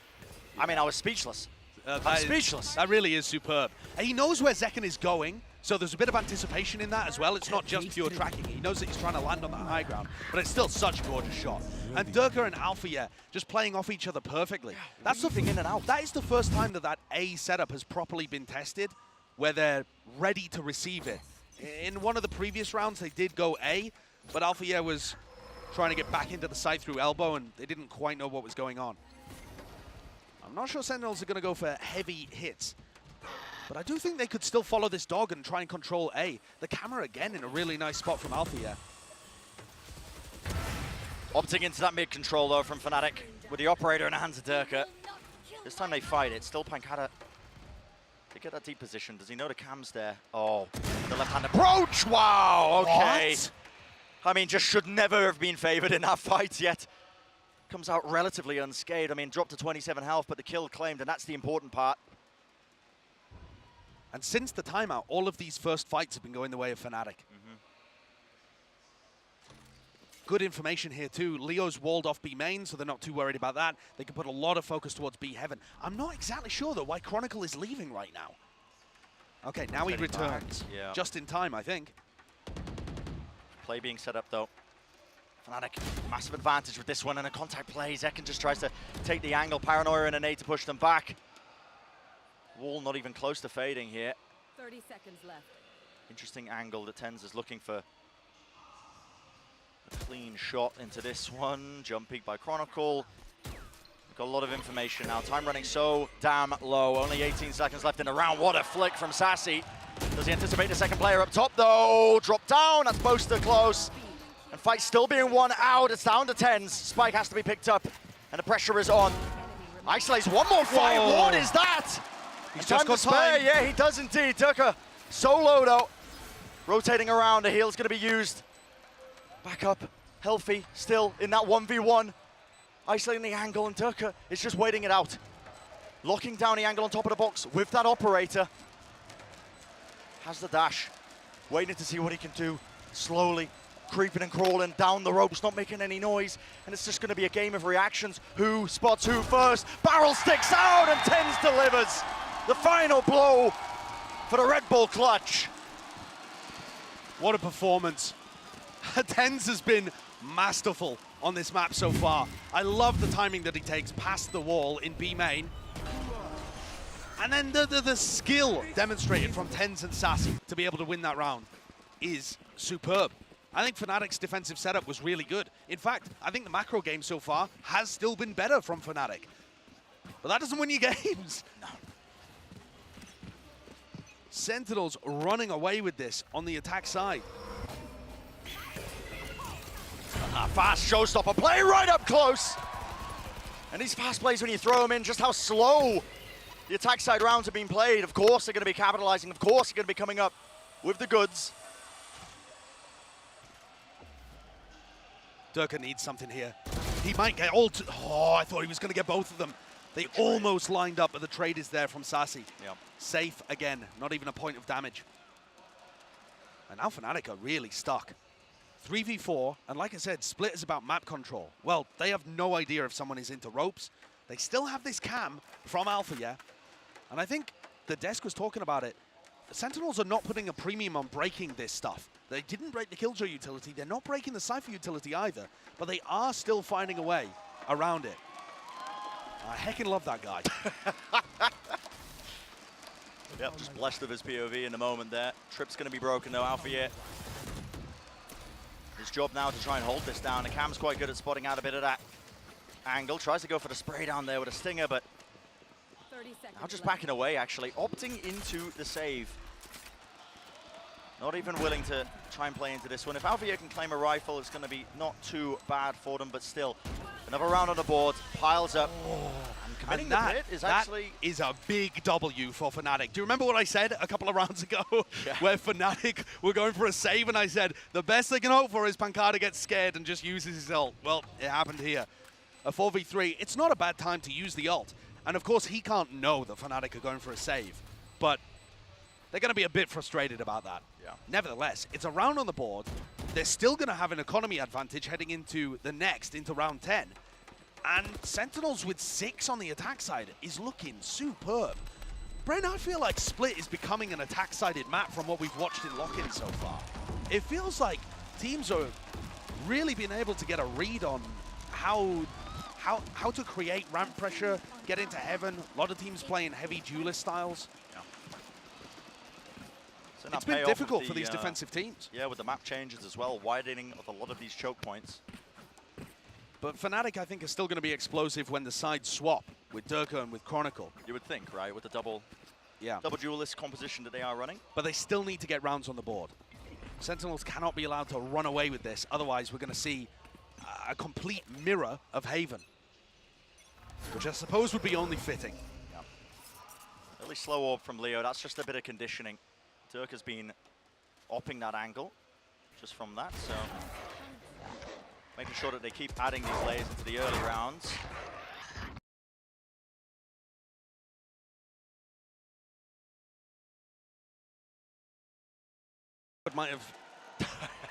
Speaker 13: I mean, I was speechless. I'm speechless.
Speaker 14: That really is superb. And he knows where Zekken is going, so there's a bit of anticipation in that as well. It's not just pure tracking. He knows that he's trying to land on that high ground, but it's still such a gorgeous shot. And Durka and Alfia just playing off each other perfectly. That's the thing in and out. That is the first time that A setup has properly been tested, where they're ready to receive it. In one of the previous rounds, they did go A, but Alfia was trying to get back into the site through elbow, and they didn't quite know what was going on. I'm not sure Sentinels are going to go for heavy hits, but I do think they could still follow this dog and try and control A. The camera, again, in a really nice spot from Alfia.
Speaker 13: Opting into that mid-control, though, from Fnatic, with the operator in the hands of Durka. This time they fight it. Still Pancada. They get that deep position. Does he know the cam's there? Oh, the left-hand approach! Wow, okay. What? I mean, just should never have been favored in that fight yet. Comes out relatively unscathed. I mean, dropped to 27 health, but the kill claimed, and that's the important part.
Speaker 14: And since the timeout, all of these first fights have been going the way of Fnatic. Good information here too. Leo's walled off B main, so they're not too worried about that. They can put a lot of focus towards B heaven. I'm not exactly sure though why Chronicle is leaving right now. Okay, now he returns. Yeah. Just in time, I think.
Speaker 13: Play being set up though. Fnatic, massive advantage with this one, and a contact play. Zekken just tries to take the angle. Paranoia and a nade to push them back. Wall not even close to fading here.
Speaker 18: 30 seconds left.
Speaker 13: Interesting angle that TenZ is looking for. A clean shot into this one. Jump peek by Chronicle. Got a lot of information now. Time running so damn low. Only 18 seconds left in the round. What a flick from Sassy. Does he anticipate the second player up top though? Drop down, that's Boaster close. And fight still being won out. It's down to TenZ. Spike has to be picked up, and the pressure is on. Isolates one more fight. Whoa. What is that?
Speaker 14: He's just got time.
Speaker 13: Yeah, he does indeed. Durka solo though. Rotating around, the heal's gonna be used. Back up, healthy, still in that 1v1. Isolating the angle, and Durka is just waiting it out. Locking down the angle on top of the box with that operator. Has the dash, waiting to see what he can do. Slowly creeping and crawling down the ropes, not making any noise, and it's just going to be a game of reactions. Who spots who first? Barrel sticks out, and TenZ delivers the final blow for the Red Bull clutch.
Speaker 14: What a performance. TenZ has been masterful on this map so far. I love the timing that he takes past the wall in B main. And then the skill demonstrated from TenZ and Sassy to be able to win that round is superb. I think Fnatic's defensive setup was really good. In fact, I think the macro game so far has still been better from Fnatic. But that doesn't win you games. No. Sentinels running away with this on the attack side.
Speaker 13: Fast showstopper play right up close. And these fast plays, when you throw them in, just how slow the attack side rounds have been played. Of course they're going to be capitalizing. Of course they're going to be coming up with the goods.
Speaker 14: Durka needs something here. He might get all two. Oh, I thought he was going to get both of them. They almost lined up, but the trade is there from Sassy.
Speaker 13: Yep.
Speaker 14: Safe again, not even a point of damage. And now Fnatic are really stuck. 3v4, and like I said, Split is about map control. Well, they have no idea if someone is into ropes. They still have this cam from Alpha, yeah? And I think the desk was talking about it. The Sentinels are not putting a premium on breaking this stuff. They didn't break the Killjoy utility. They're not breaking the Cypher utility either, but they are still finding a way around it. I heckin' love that guy.
Speaker 13: Yep, just blessed of his POV in the moment there. Trip's going to be broken though, Alpha yet. His job now to try and hold this down. And Cam's quite good at spotting out a bit of that angle. Tries to go for the spray down there with a stinger, but now just backing away actually. Opting into the save. Not even willing to try and play into this one. If Alvia can claim a rifle, it's going to be not too bad for them, but still. Another round on the board, piles up. And committing the hit is actually...
Speaker 14: That is a big W for Fnatic. Do you remember what I said a couple of rounds ago? Yeah. Where Fnatic were going for a save, and I said, the best they can hope for is Pancada gets scared and just uses his ult. Well, it happened here. A 4v3, it's not a bad time to use the ult. And of course, he can't know that Fnatic are going for a save. But they're going to be a bit frustrated about that.
Speaker 13: Yeah.
Speaker 14: Nevertheless, it's a round on the board. They're still going to have an economy advantage heading into into round 10. And Sentinels with 6 on the attack side is looking superb. Brent, I feel like Split is becoming an attack-sided map from what we've watched in Lock-In so far. It feels like teams are really being able to get a read on how to create ramp pressure, get into heaven. A lot of teams playing heavy duelist styles.
Speaker 13: Yeah. So
Speaker 14: it's been difficult for these defensive teams.
Speaker 13: Yeah, with the map changes as well, widening of a lot of these choke points.
Speaker 14: But Fnatic, I think, is still going to be explosive when the sides swap with Durka and with Chronicle.
Speaker 13: You would think, right, with the double duelist composition that they are running.
Speaker 14: But they still need to get rounds on the board. Sentinels cannot be allowed to run away with this. Otherwise, we're going to see a complete mirror of Haven, which I suppose would be only fitting.
Speaker 13: Yeah. Really slow orb from Leo. That's just a bit of conditioning. Dirk has been opping that angle just from that, so making sure that they keep adding these layers into the early rounds.
Speaker 14: It might have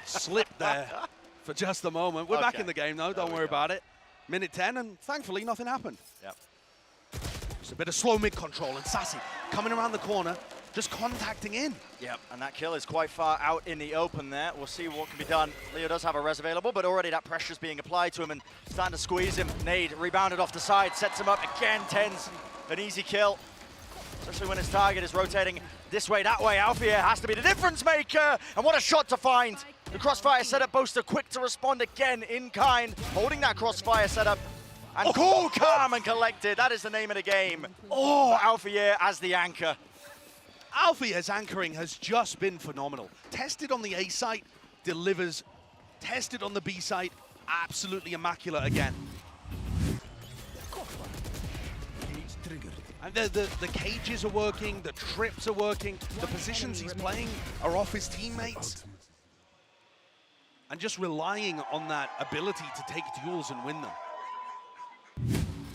Speaker 14: slipped there for just a moment. We're back in the game, though. Don't worry about it. Minute 10, and thankfully nothing happened.
Speaker 13: Yep.
Speaker 14: Just a bit of slow mid control, and Sassy coming around the corner, just contacting in.
Speaker 13: Yep, and that kill is quite far out in the open there. We'll see what can be done. Leo does have a res available, but already that pressure's being applied to him and starting to squeeze him. Nade rebounded off the side, sets him up again. Tens an easy kill, especially when his target is rotating this way, that way. Alfia has to be the difference maker, and what a shot to find. The crossfire setup, Boaster quick to respond again in kind, holding that crossfire setup. And cool, calm, and collected. That is the name of the game. Oh, Alfia as the anchor.
Speaker 14: Alfia's anchoring has just been phenomenal. Tested on the A site, delivers. Tested on the B site, absolutely immaculate again. And the cages are working, the trips are working, the positions he's playing are off his teammates. And just relying on that ability to take duels and win them.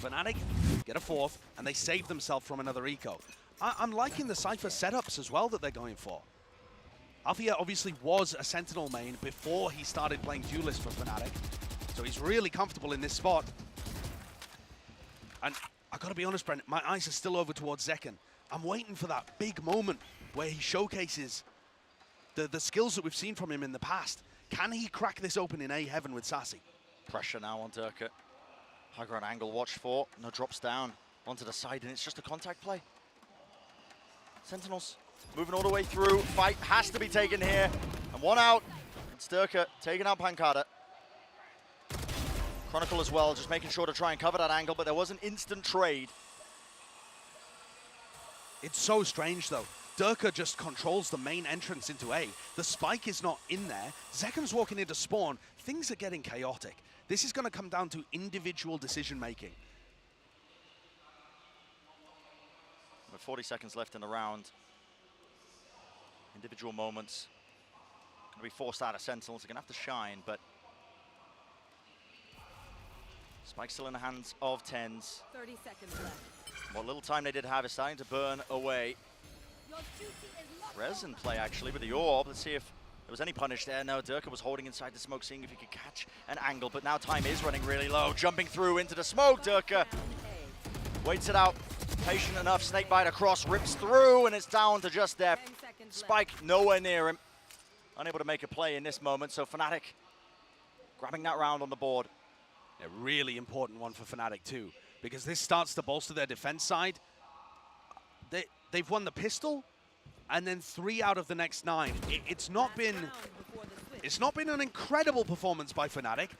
Speaker 14: Fnatic get a fourth, and they save themselves from another eco. I'm liking the Cypher setups as well that they're going for. Alfia obviously was a Sentinel main before he started playing duelist for Fnatic, so he's really comfortable in this spot. And I gotta be honest, Brent, my eyes are still over towards Zekken. I'm waiting for that big moment where he showcases the skills that we've seen from him in the past. Can he crack this open in A heaven with Sassy?
Speaker 13: Pressure now on Durka. High ground angle, watch for. No, drops down onto the side, and it's just a contact play. Sentinels moving all the way through. Fight has to be taken here. And one out. It's Durka taking out Pancada. Chronicle as well, just making sure to try and cover that angle, but there was an instant trade.
Speaker 14: It's so strange, though. Durka just controls the main entrance into A. The spike is not in there. Zekken's walking into spawn. Things are getting chaotic. This is going to come down to individual decision-making.
Speaker 13: With 40 seconds left in the round. Individual moments. Going to be forced out of Sentinels. They're going to have to shine, but Spike still in the hands of Tens.
Speaker 18: 30 seconds left.
Speaker 13: What little time they did have is starting to burn away. Res in play, actually, with the orb. Let's see if there was any punish there. No, Durka was holding inside the smoke, seeing if he could catch an angle, but now time is running really low. Jumping through into the smoke, Durka waits it out. Patient enough, snakebite across, rips through, and it's down to just depth. Spike nowhere near him. Unable to make a play in this moment, so Fnatic grabbing that round on the board.
Speaker 14: A really important one for Fnatic too, because this starts to bolster their defense side. They've won the pistol, and then 3 out of the next 9. It's not been an incredible performance by Fnatic,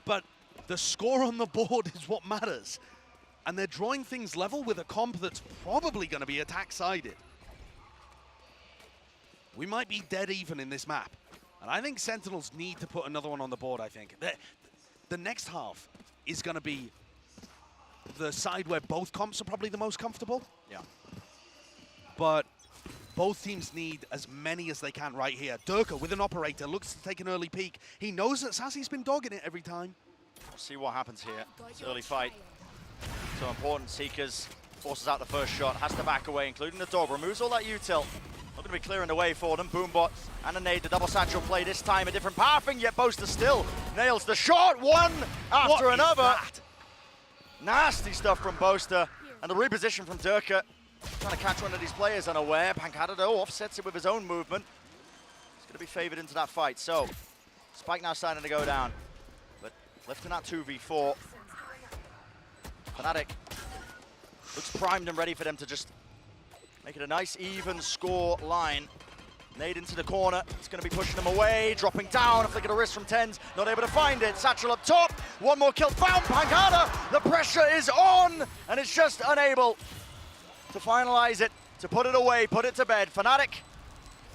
Speaker 14: but the score on the board is what matters. And they're drawing things level with a comp that's probably going to be attack-sided. We might be dead even in this map. And I think Sentinels need to put another one on the board, I think. The next half is going to be the side where both comps are probably the most comfortable.
Speaker 13: Yeah.
Speaker 14: But both teams need as many as they can right here. Durka with an operator looks to take an early peek. He knows that Sassy's been dogging it every time.
Speaker 13: We'll see what happens here. It's early fight. So important. Seekers forces out the first shot, has to back away, including the dog. Removes all that util Not going to be clearing the way for them. Boombot and a nade, the double satchel play this time, a different pathing, yet Boaster still nails the shot, one after another. Nasty stuff from Boaster, and the reposition from Durka. Trying to catch one of these players unaware. Pancada though offsets it with his own movement. He's going to be favored into that fight. So, Spike now starting to go down, but left in that 2v4. Fnatic looks primed and ready for them to just make it a nice even score line. Nade into the corner, it's going to be pushing them away, dropping down, a flick of the wrist from Tens, not able to find it. Satchel up top, one more kill found, Pancada, the pressure is on, and it's just unable to finalize it, to put it away, put it to bed. Fnatic,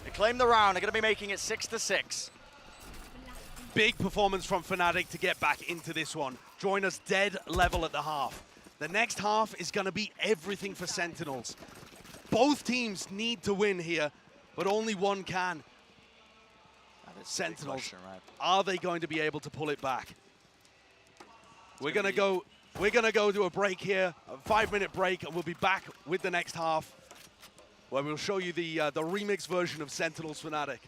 Speaker 13: they claim the round, they're going to be making it 6-6.
Speaker 14: Big performance from Fnatic to get back into this one. Join us dead level at the half. The next half is going to be everything for Sentinels. Both teams need to win here, but only one can. Sentinels,
Speaker 13: question, right?
Speaker 14: Are they going to be able to pull it back? We're gonna go to a break here, a 5-minute break, and we'll be back with the next half, where we'll show you the remix version of Sentinels Fnatic.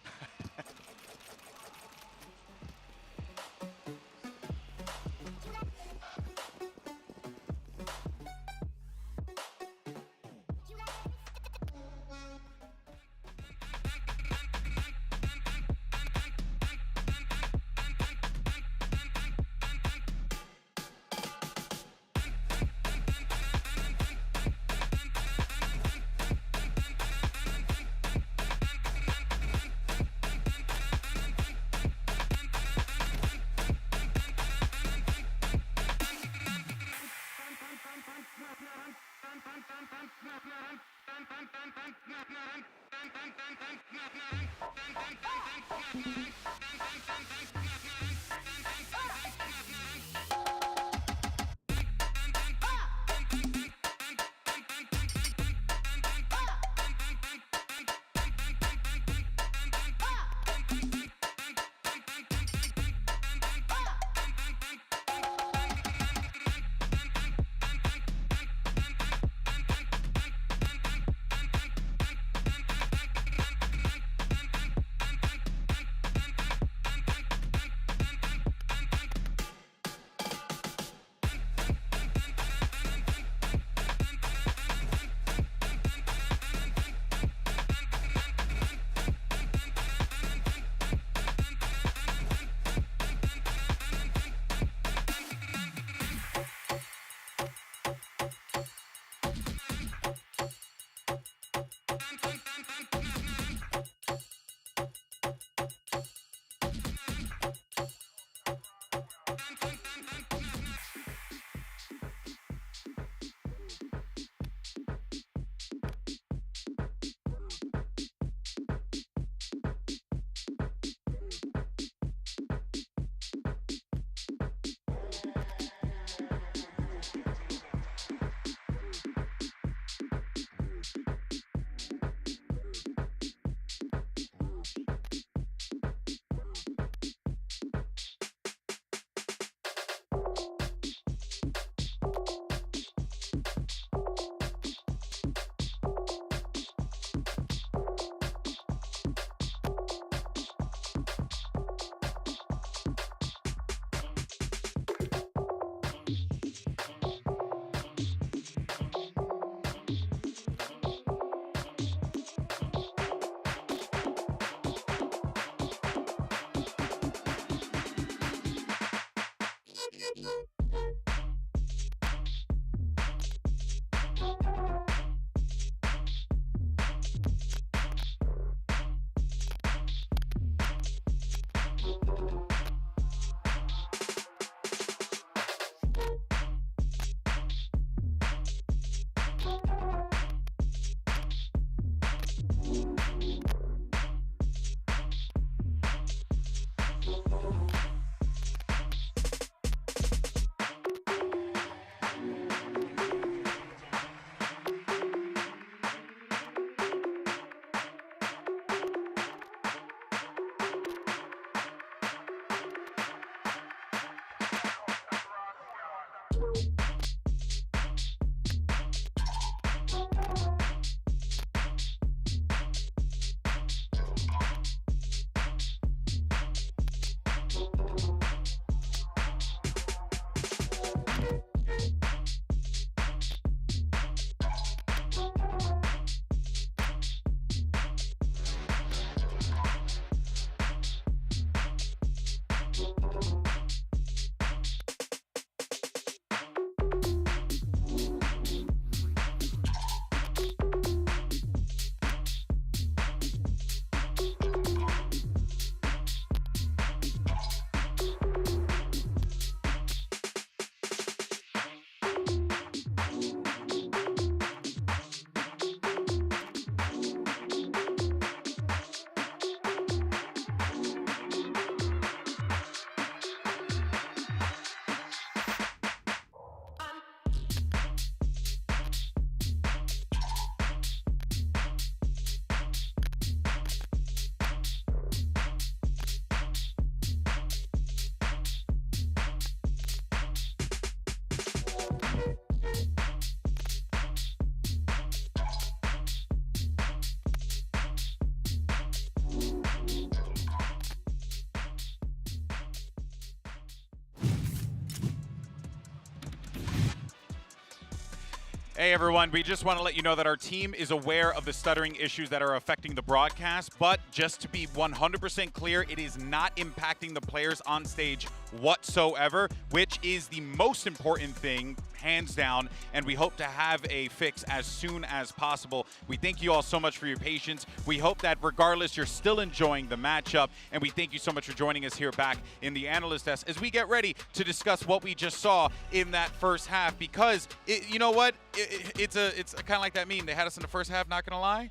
Speaker 6: Hey everyone, we just want to let you know that our team is aware of the stuttering issues that are affecting the broadcast, but just to be 100% clear, it is not impacting the players on stage whatsoever, which is the most important thing, hands down, and we hope to have a fix as soon as possible. We thank you all so much for your patience. We hope that regardless, you're still enjoying the matchup, and we thank you so much for joining us here back in the analyst desk as we get ready to discuss what we just saw in that first half, because you know what? It's kind of like that meme. They had us in the first half, not gonna lie.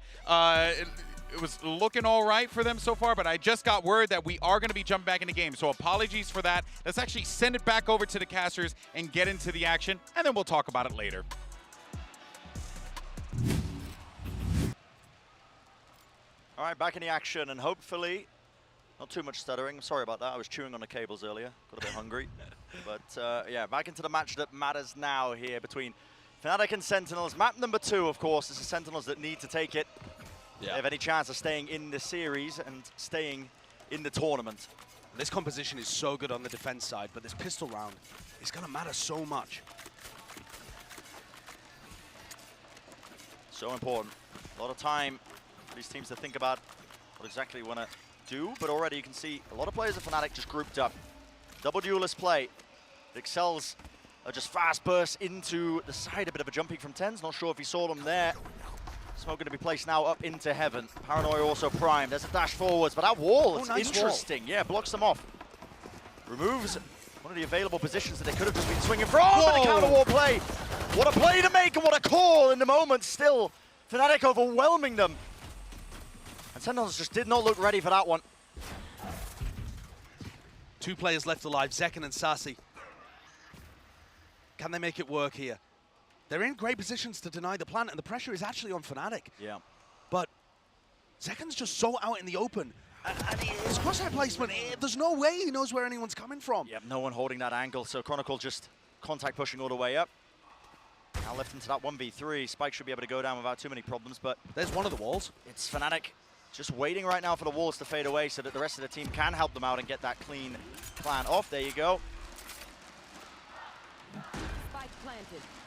Speaker 6: It was looking all right for them so far, but I just got word that we are going to be jumping back in the game. So apologies for that. Let's actually send it back over to the casters and get into the action, and then we'll talk about it later.
Speaker 13: All right, back in the action, and hopefully not too much stuttering. Sorry about that. I was chewing on the cables earlier. Got a bit hungry. But yeah, back into the match that matters now here between Fnatic and Sentinels. Map number 2, of course, is the Sentinels that need to take it. Yeah. They have any chance of staying in the series and staying in the tournament.
Speaker 14: This composition is so good on the defense side, but this pistol round is going to matter so much.
Speaker 13: So important. A lot of time for these teams to think about what exactly you want to do, but already you can see a lot of players of Fnatic just grouped up. Double duelist play. The Excels are just fast bursts into the side, a bit of a jumping from TenZ. Not sure if he saw them there. Smoke going to be placed now up into heaven. Paranoia also primed. There's a dash forwards, but that wall is
Speaker 14: nice
Speaker 13: interesting.
Speaker 14: Wall.
Speaker 13: Yeah, blocks them off. Removes one of the available positions that they could have just been swinging from. And a counter wall play. What a play to make and what a call in the moment still. Fnatic overwhelming them. And Sentinels just did not look ready for that one.
Speaker 14: 2 players left alive, Zekken and Sassy. Can they make it work here? They're in great positions to deny the plant, and the pressure is actually on Fnatic.
Speaker 13: Yeah.
Speaker 14: But Zekken's just so out in the open. And his crosshair placement, there's no way he knows where anyone's coming from.
Speaker 13: Yep, no one holding that angle, so Chronicle just contact pushing all the way up. Now left into that 1v3. Spike should be able to go down without too many problems, but...
Speaker 14: There's one of the walls.
Speaker 13: It's Fnatic just waiting right now for the walls to fade away so that the rest of the team can help them out and get that clean plan off. There you go.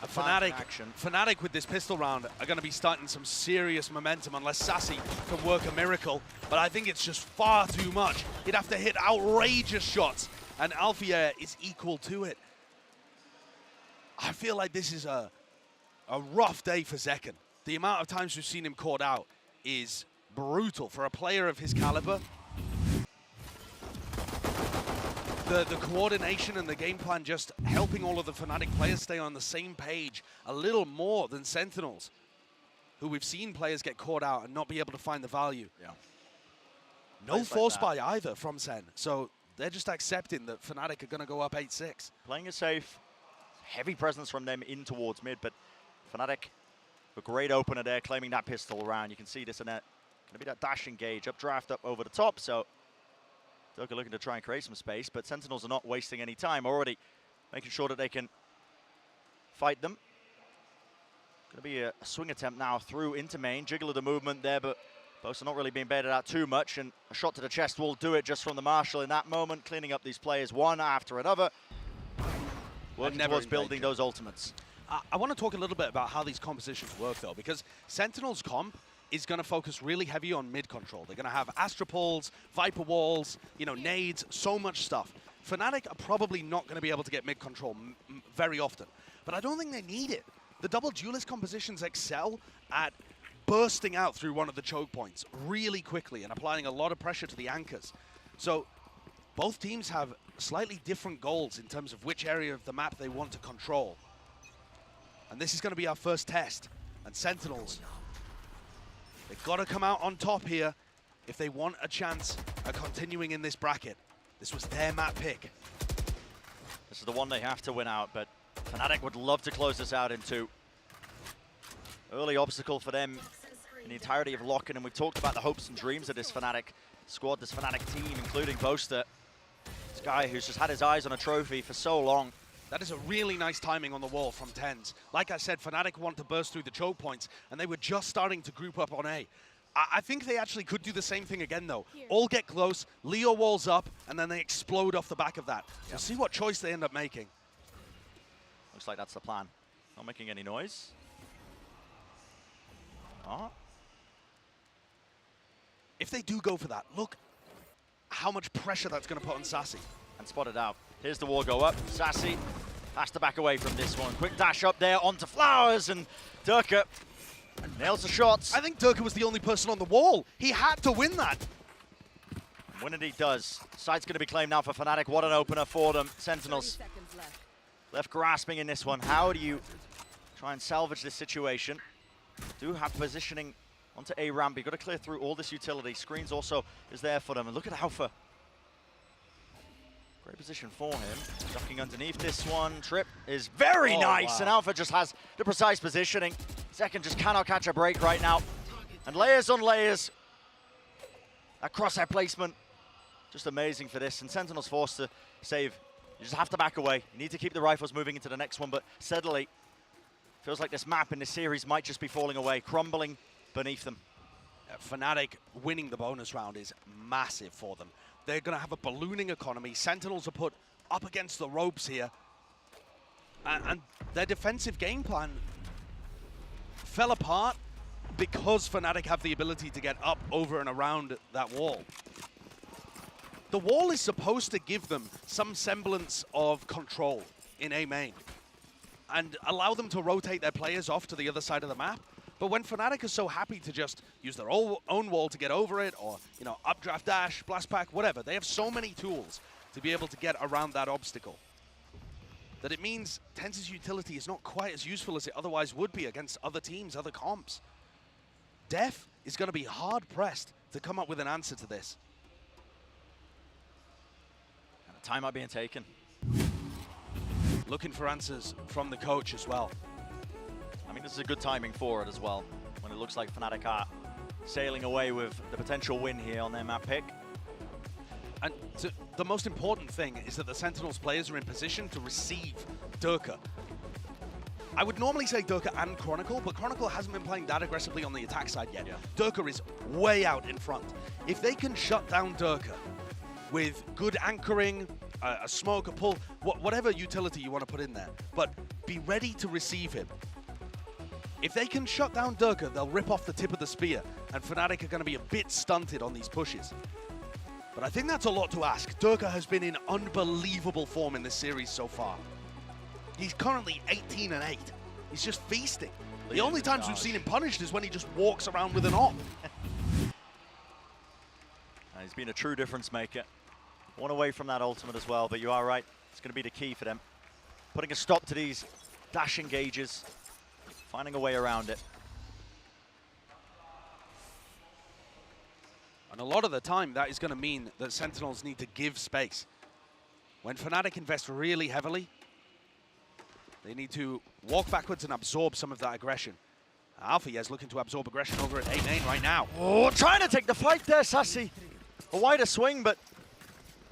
Speaker 14: Fnatic with this pistol round are going to be starting some serious momentum unless Sassy can work a miracle. But I think it's just far too much. He'd have to hit outrageous shots, and Alfia is equal to it. I feel like this is a rough day for Zekken. The amount of times we've seen him caught out is brutal for a player of his caliber. The coordination and the game plan just helping all of the Fnatic players stay on the same page a little more than Sentinels, who we've seen players get caught out and not be able to find the value.
Speaker 13: Yeah.
Speaker 14: No force buy either from Sen, so they're just accepting that Fnatic are going to go up 8-6.
Speaker 13: Playing it safe, heavy presence from them in towards mid, but Fnatic, a great opener there, claiming that pistol round. You can see this and that. Going to be that dash engage, up draft up over the top, so Doka looking to try and create some space, but Sentinels are not wasting any time, already making sure that they can fight them. Going to be a swing attempt now through into main. Jiggle of the movement there, but both are not really being baited out too much, and a shot to the chest will do it just from the Marshal in that moment, cleaning up these players one after another. Working towards building those ultimates.
Speaker 14: I want to talk a little bit about how these compositions work, though, because Sentinels comp is going to focus really heavy on mid control. They're going to have Astropols, Viper Walls, you know, nades, so much stuff. Fnatic are probably not going to be able to get mid control very often, but I don't think they need it. The double duelist compositions excel at bursting out through one of the choke points really quickly and applying a lot of pressure to the anchors. So both teams have slightly different goals in terms of which area of the map they want to control. And this is going to be our first test. And Sentinels, they've got to come out on top here if they want a chance at continuing in this bracket. This was their map pick.
Speaker 13: This is the one they have to win out, but Fnatic would love to close this out in 2. Early obstacle for them in the entirety of Lock-in, and we've talked about the hopes and dreams of this Fnatic squad, this Fnatic team, including Boaster. This guy who's just had his eyes on a trophy for so long.
Speaker 14: That is a really nice timing on the wall from TenZ. Like I said, Fnatic want to burst through the choke points, and they were just starting to group up on A. I think they actually could do the same thing again, though. All get close, Leo walls up, and then they explode off the back of that. Yep. We'll see what choice they end up making.
Speaker 13: Looks like that's the plan. Not making any noise. Oh.
Speaker 14: If they do go for that, look how much pressure that's going to put on Sassy.
Speaker 13: And spotted out. Here's the wall go up. Sassy has to back away from this one. Quick dash up there onto Flowers, and Durka nails the shots.
Speaker 14: I think Durka was the only person on the wall. He had to win that.
Speaker 13: Win it he does. Site's going to be claimed now for Fnatic. What an opener for them. Sentinels left grasping in this one. How do you try and salvage this situation? Do have positioning onto A ramp. You've got to clear through all this utility. Screens also is there for them. And look at Alpha. Great position for him. Ducking underneath this one. Trip is very nice. Wow. And Alpha just has the precise positioning. Second just cannot catch a break right now. And layers on layers. That crosshair placement. Just amazing for this. And Sentinel's forced to save. You just have to back away. You need to keep the rifles moving into the next one. But steadily, feels like this map in this series might just be falling away, crumbling beneath them.
Speaker 14: Fnatic winning the bonus round is massive for them. They're going to have a ballooning economy. Sentinels are put up against the ropes here. And their defensive game plan fell apart because Fnatic have the ability to get up, over, and around that wall. The wall is supposed to give them some semblance of control in A main and allow them to rotate their players off to the other side of the map. But when Fnatic is so happy to just use their own wall to get over it, or, you know, updraft dash, blast pack, whatever, they have so many tools to be able to get around that obstacle that it means TenZ's utility is not quite as useful as it otherwise would be against other teams, other comps. Def is going to be hard-pressed to come up with an answer to this.
Speaker 13: And a timeout being taken.
Speaker 14: Looking for answers from the coach as well.
Speaker 13: I mean, this is a good timing for it as well, when it looks like Fnatic are sailing away with the potential win here on their map pick.
Speaker 14: And the most important thing is that the Sentinels players are in position to receive Durka. I would normally say Durka and Chronicle, but Chronicle hasn't been playing that aggressively on the attack side yet. Yeah. Durka is way out in front. If they can shut down Durka with good anchoring, a smoke, a pull, whatever utility you want to put in there, but be ready to receive him. If they can shut down Durka, they'll rip off the tip of the spear, and Fnatic are going to be a bit stunted on these pushes. But I think that's a lot to ask. Durka has been in unbelievable form in this series so far. He's currently 18-8. He's just feasting. The only times we've seen him punished is when he just walks around with an op.
Speaker 13: He's been a true difference maker. One away from that ultimate as well, but you are right. It's going to be the key for them. Putting a stop to these dash engages. Finding a way around it.
Speaker 14: And a lot of the time, that is going to mean that Sentinels need to give space. When Fnatic invest really heavily, they need to walk backwards and absorb some of that aggression. Alfayez looking to absorb aggression over at A main right now.
Speaker 13: Oh, trying to take the fight there, Sassy. A wider swing, but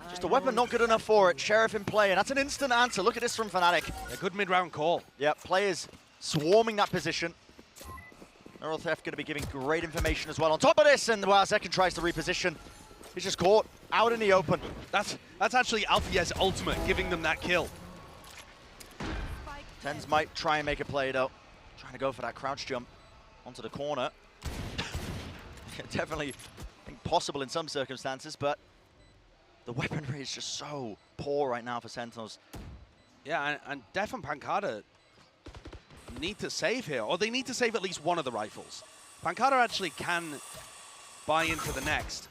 Speaker 13: just the weapon not good enough for it. Sheriff in play, and that's an instant answer. Look at this from Fnatic.
Speaker 14: A good mid-round call.
Speaker 13: Yeah, players swarming that position. Neural Theft going to be giving great information as well. On top of this, and while Zekin tries to reposition, he's just caught out in the open.
Speaker 14: That's actually Alfayez's ultimate, giving them that kill.
Speaker 13: TenZ might try and make a play though. Trying to go for that crouch jump onto the corner. Definitely possible in some circumstances, but the weaponry is just so poor right now for Sentinels.
Speaker 14: Yeah, and Def and Pancada need to save here, or they need to save at least one of the rifles. Pancada actually can buy into the next.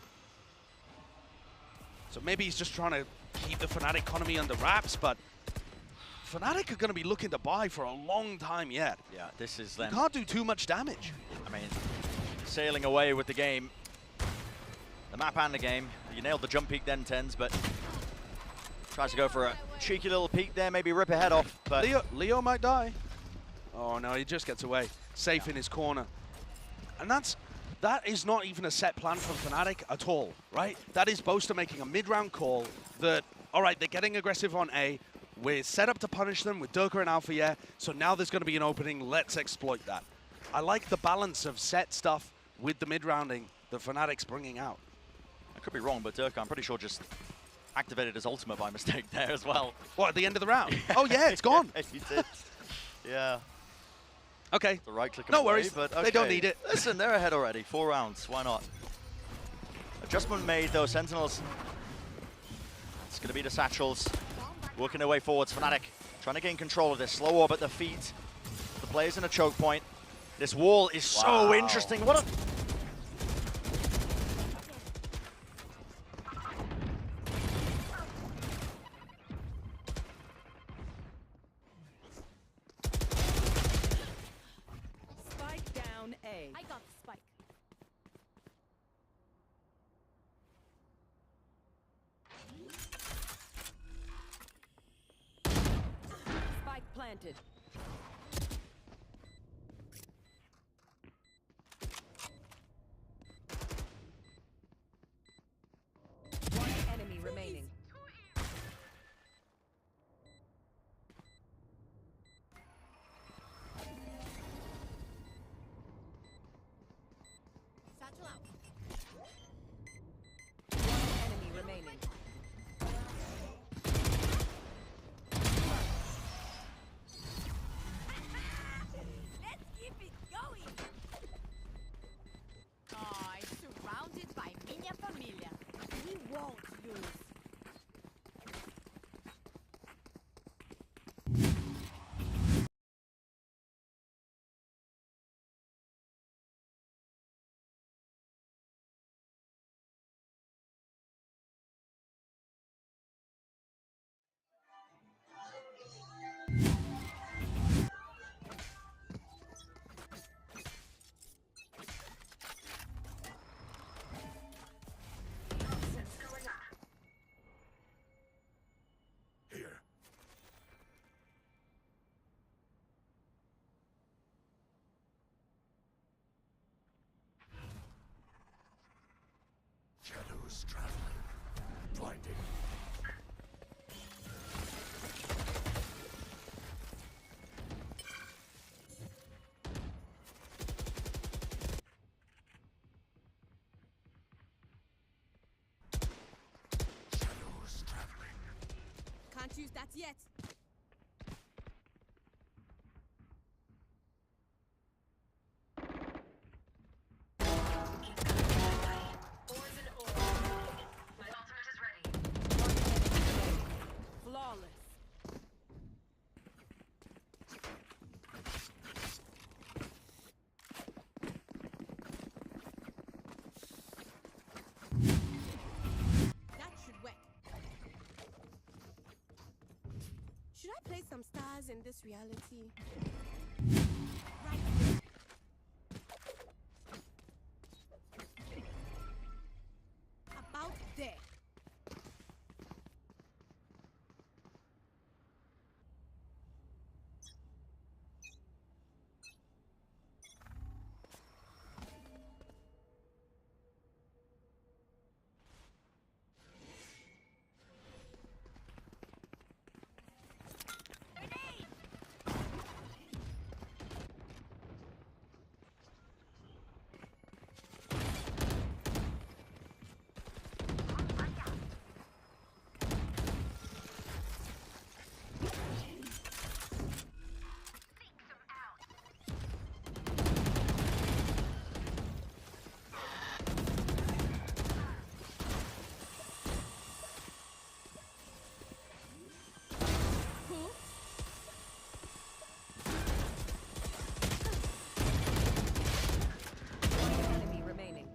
Speaker 14: So maybe he's just trying to keep the Fnatic economy under wraps, but Fnatic are going to be looking to buy for a long time yet.
Speaker 13: Yeah, this is them.
Speaker 14: You can't do too much damage.
Speaker 13: I mean, sailing away with the game. The map and the game. You nailed the jump peek then, TenZ, but tries to go for a cheeky little peek there, maybe rip a head off. But
Speaker 14: Leo might die. Oh no, he just gets away. Safe in his corner. And that is not even a set plan from Fnatic at all, right? That is Boaster making a mid-round call that, all right, they're getting aggressive on A. We're set up to punish them with Durka and Alpha, so now there's going to be an opening. Let's exploit that. I like the balance of set stuff with the mid-rounding that Fnatic's bringing out.
Speaker 13: I could be wrong, but Durka, I'm pretty sure, just activated his ultimate by mistake there as well.
Speaker 14: What, at the end of the round? Oh yeah, it's gone.
Speaker 13: He did. Yeah.
Speaker 14: Okay.
Speaker 13: The right click.
Speaker 14: No worries.
Speaker 13: But
Speaker 14: They don't need it.
Speaker 13: Listen, they're ahead already. 4 rounds. Why not? Adjustment made though. Sentinels. It's going to be the Satchels working their way forwards. Fnatic trying to gain control of this. Slow orb at the feet. The players in a choke point. This wall is so interesting. What a...
Speaker 19: Spike down A.
Speaker 20: I got the spike.
Speaker 19: Spike planted. One enemy remaining.
Speaker 20: Satchel out.
Speaker 19: One enemy remaining.
Speaker 20: Let's keep it going. Oh, I'm surrounded by minha família. We won't lose.
Speaker 16: Shadows traveling, blinding. Shadows traveling.
Speaker 20: Can't use that yet.
Speaker 19: Flawless.
Speaker 20: That should work. Should I play some stars in this reality? Right here. About there.
Speaker 19: Enemy remaining.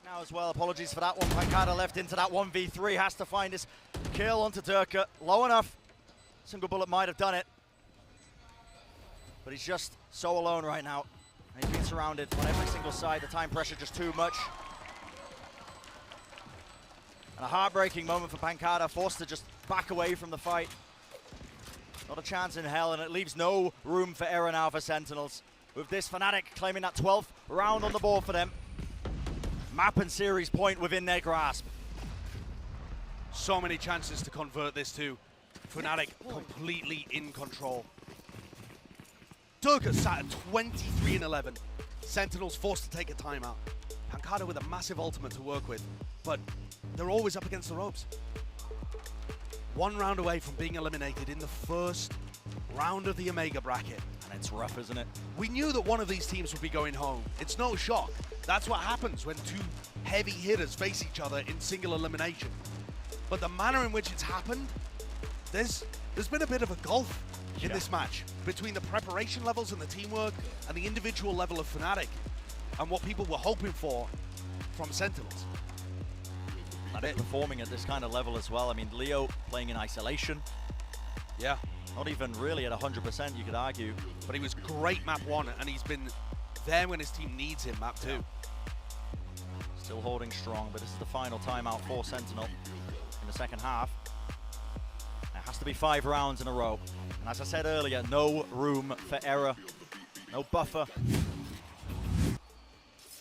Speaker 13: Now as well, apologies for that one. Pancada left into that 1v3, has to find his kill onto Durka. Low enough. Single bullet might have done it. But he's just so alone right now. And he's being surrounded on every single side. The time pressure just too much. And a heartbreaking moment for Pancada, forced to just back away from the fight. Not a chance in hell, and it leaves no room for error now for Sentinels. With this Fnatic claiming that 12th round on the board for them. Map and series point within their grasp.
Speaker 14: So many chances to convert this too. Fnatic completely in control. Durka sat at 23 and 11. Sentinels forced to take a timeout. Pancada with a massive ultimate to work with, but they're always up against the ropes. One round away from being eliminated in the first round of the EMEA bracket.
Speaker 13: And it's rough, isn't it?
Speaker 14: We knew that one of these teams would be going home. It's no shock. That's what happens when two heavy hitters face each other in single elimination. But the manner in which it's happened, there's been a bit of a gulf in this match between the preparation levels and the teamwork and the individual level of Fnatic and what people were hoping for from Sentinels.
Speaker 13: Fnatic performing at this kind of level as well. I mean, Leo playing in isolation.
Speaker 14: Yeah.
Speaker 13: Not even really at 100%, you could argue.
Speaker 14: But he was great map 1, and he's been there when his team needs him map 2.
Speaker 13: Still holding strong, but this is the final timeout for Sentinel in the second half. It has to be 5 rounds in a row. And as I said earlier, no room for error, no buffer.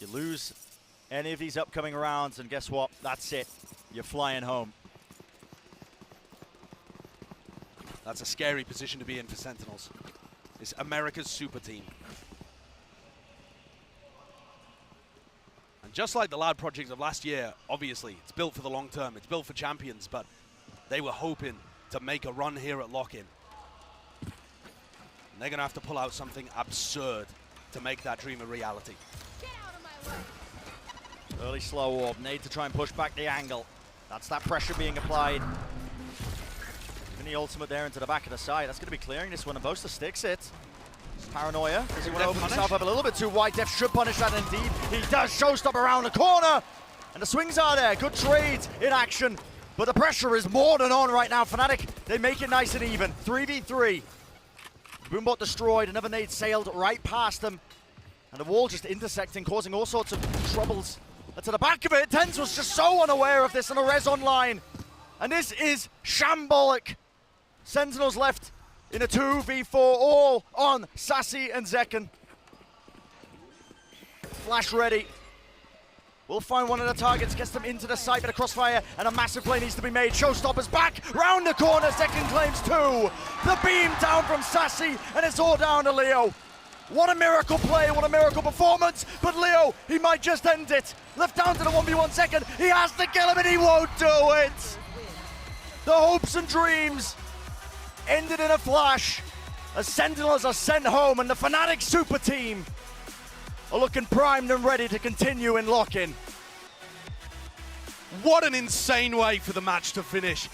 Speaker 13: You lose any of these upcoming rounds, and guess what? That's it. You're flying home.
Speaker 14: That's a scary position to be in for Sentinels. It's America's super team. And just like the Loud projects of last year, obviously, it's built for the long term. It's built for champions, but they were hoping to make a run here at Lock-In. And they're going to have to pull out something absurd to make that dream a reality.
Speaker 13: Early slow orb, need to try and push back the angle. That's that pressure being applied. Even the ultimate there into the back of the side. That's going to be clearing this one, and Boaster sticks it. Paranoia, does he want to open himself up a little bit too wide? Def should punish that indeed. He does. Showstop around the corner. And the swings are there. Good trades in action. But the pressure is more than on right now. Fnatic, they make it nice and even. 3v3. Boombot destroyed. Another nade sailed right past them. And the wall just intersecting, causing all sorts of troubles. And to the back of it, Tens was just so unaware of this on a res online. And this is shambolic. Sentinels left in a 2v4, all on Sassy and Zekken. Flash ready. We'll find one of the targets, gets them into the site, but a crossfire and a massive play needs to be made. Showstopper's back, round the corner, Zekken claims 2. The beam down from Sassy, and it's all down to Leo. What a miracle play, what a miracle performance, but Leo, he might just end it. Left down to the 1v1 Zekken, he has to kill him and he won't do it. The hopes and dreams ended in a flash as Sentinels are sent home and the Fnatic super team are looking primed and ready to continue in Lock-In.
Speaker 14: What an insane way for the match to finish.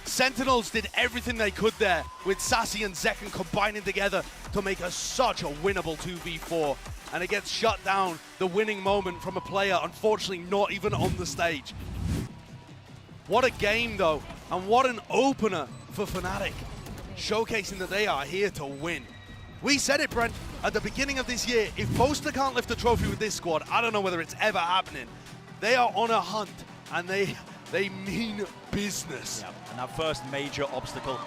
Speaker 14: Sentinels did everything they could there with Sassy and Zekken combining together to make such a winnable 2v4. And it gets shut down, the winning moment from a player unfortunately not even on the stage. What a game though, and what an opener for Fnatic, showcasing that they are here to win. We said it, Brent, at the beginning of this year, if Boaster can't lift a trophy with this squad, I don't know whether it's ever happening. They are on a hunt, and they mean business.
Speaker 13: Yeah, and our first major obstacle.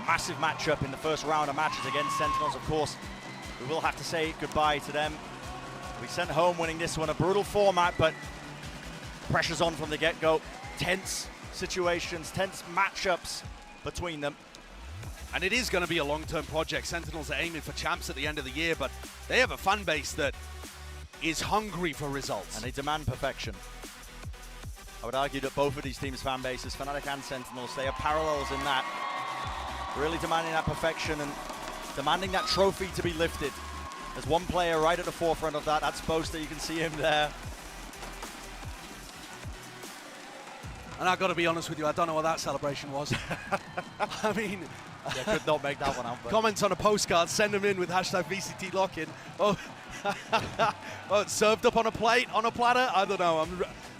Speaker 13: Massive matchup in the first round of matches against Sentinels, of course. We will have to say goodbye to them. We sent home winning this one, a brutal format, but pressure's on from the get-go. Tense situations, tense matchups between them.
Speaker 14: And it is going to be a long-term project. Sentinels are aiming for champs at the end of the year, but they have a fan base that is hungry for results.
Speaker 13: And they demand perfection. I would argue that both of these teams' fan bases, Fnatic and Sentinels, they have parallels in that. Really demanding that perfection and demanding that trophy to be lifted. There's one player right at the forefront of that. That's Boaster. You can see him there.
Speaker 14: And I've got to be honest with you, I don't know what that celebration was. I mean,
Speaker 13: yeah, could not make that one out. But.
Speaker 14: Comments on a postcard, send them in with hashtag VCT LOCK-In. Oh, oh, it's served up on a plate, on a platter. I don't know.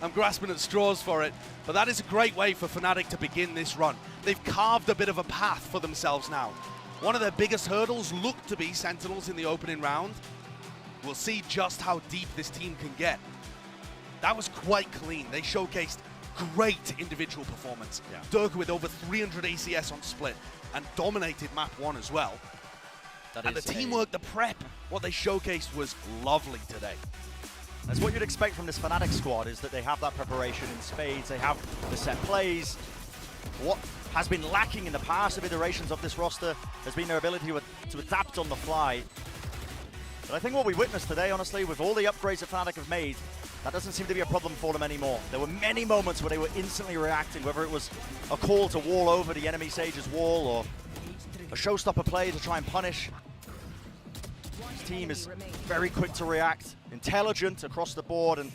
Speaker 14: I'm grasping at straws for it. But that is a great way for Fnatic to begin this run. They've carved a bit of a path for themselves now. One of their biggest hurdles looked to be Sentinels in the opening round. We'll see just how deep this team can get. That was quite clean. They showcased great individual performance. Yeah. Durka with over 300 ACS on split and dominated map 1 as well. And the teamwork, the prep, what they showcased was lovely today.
Speaker 13: That's what you'd expect from this Fnatic squad, is that they have that preparation in spades, they have the set plays. What has been lacking in the past of iterations of this roster has been their ability to adapt on the fly. But I think what we witnessed today, honestly, with all the upgrades that Fnatic have made, That doesn't seem to be a problem for them anymore. There were many moments where they were instantly reacting, whether it was a call to wall over the enemy Sage's wall or a showstopper play to try and punish. This team is very quick to react, intelligent across the board, and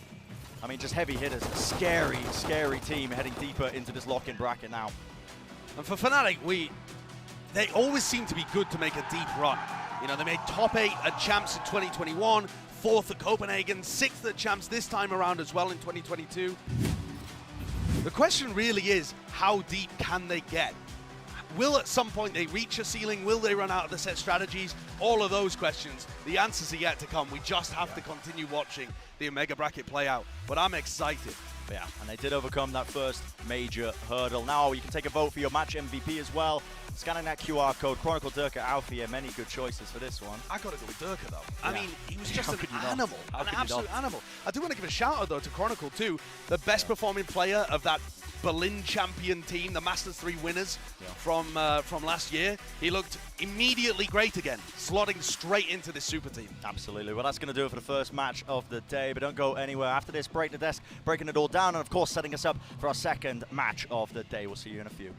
Speaker 13: I mean, just heavy hitters. Scary, scary team heading deeper into this lock-in bracket now.
Speaker 14: And for Fnatic, they always seem to be good to make a deep run. You know, they made top 8 at Champs in 2021, 4th at Copenhagen, 6th at Champs this time around as well in 2022. The question really is, how deep can they get? Will at some point they reach a ceiling? Will they run out of the set strategies? All of those questions, the answers are yet to come. We just have to continue watching the Omega bracket play out. But I'm excited.
Speaker 13: Yeah, and they did overcome that first major hurdle. Now you can take a vote for your match MVP as well. Scanning that QR code, Chronicle Durka Alfie, many good choices for this one.
Speaker 14: I gotta go with Durka though. I mean, he was just an animal, an absolute animal. I do want to give a shout out though to Chronicle too, the best performing player of that Berlin champion team, the Masters 3 winners from last year. He looked immediately great again, slotting straight into this super team.
Speaker 13: Absolutely. Well, that's going to do it for the first match of the day, but don't go anywhere. After this, break the desk, breaking it all down, and of course, setting us up for our second match of the day. We'll see you in a few.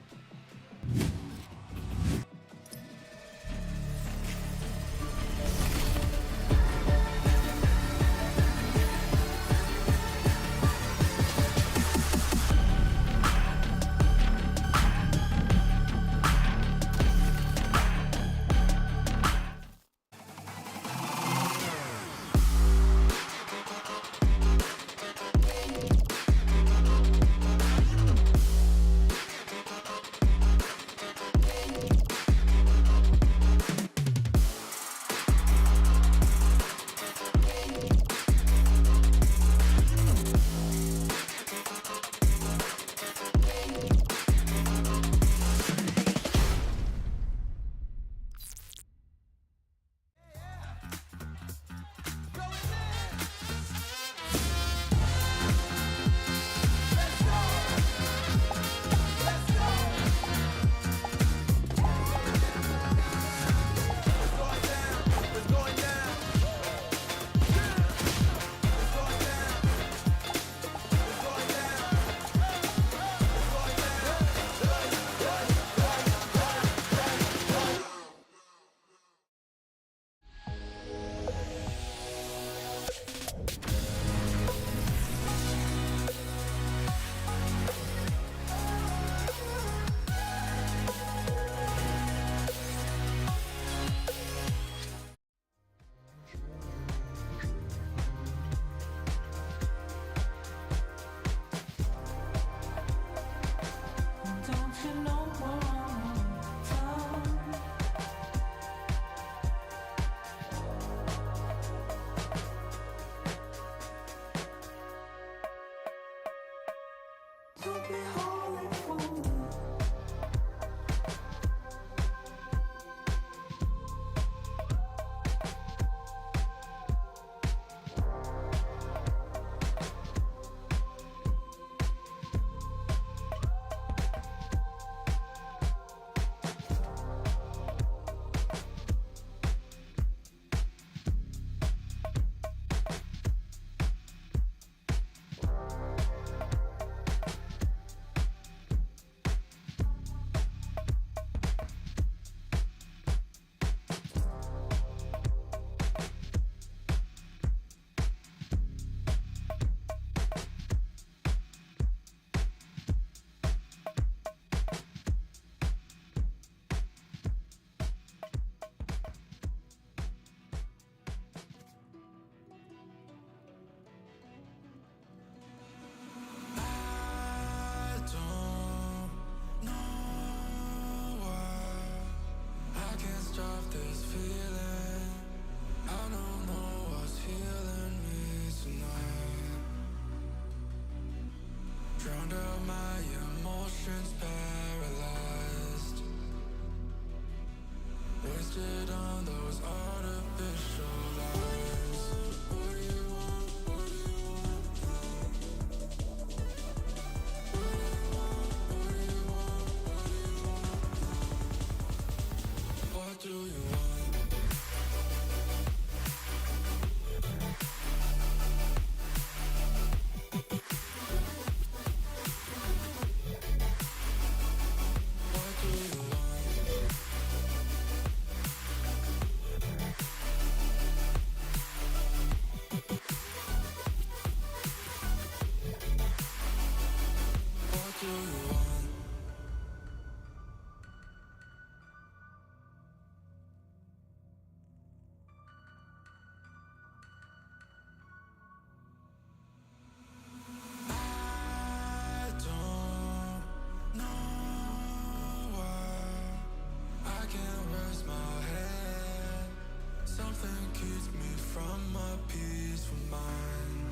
Speaker 1: from a peaceful mind.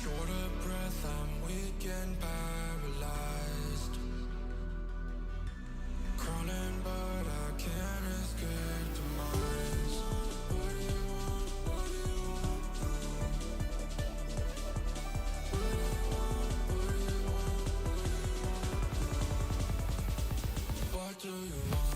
Speaker 1: Short of breath, I'm weak and paralyzed. Crawling, but I can't escape the minds. What do you want? What do you want? What do you want? What do you want?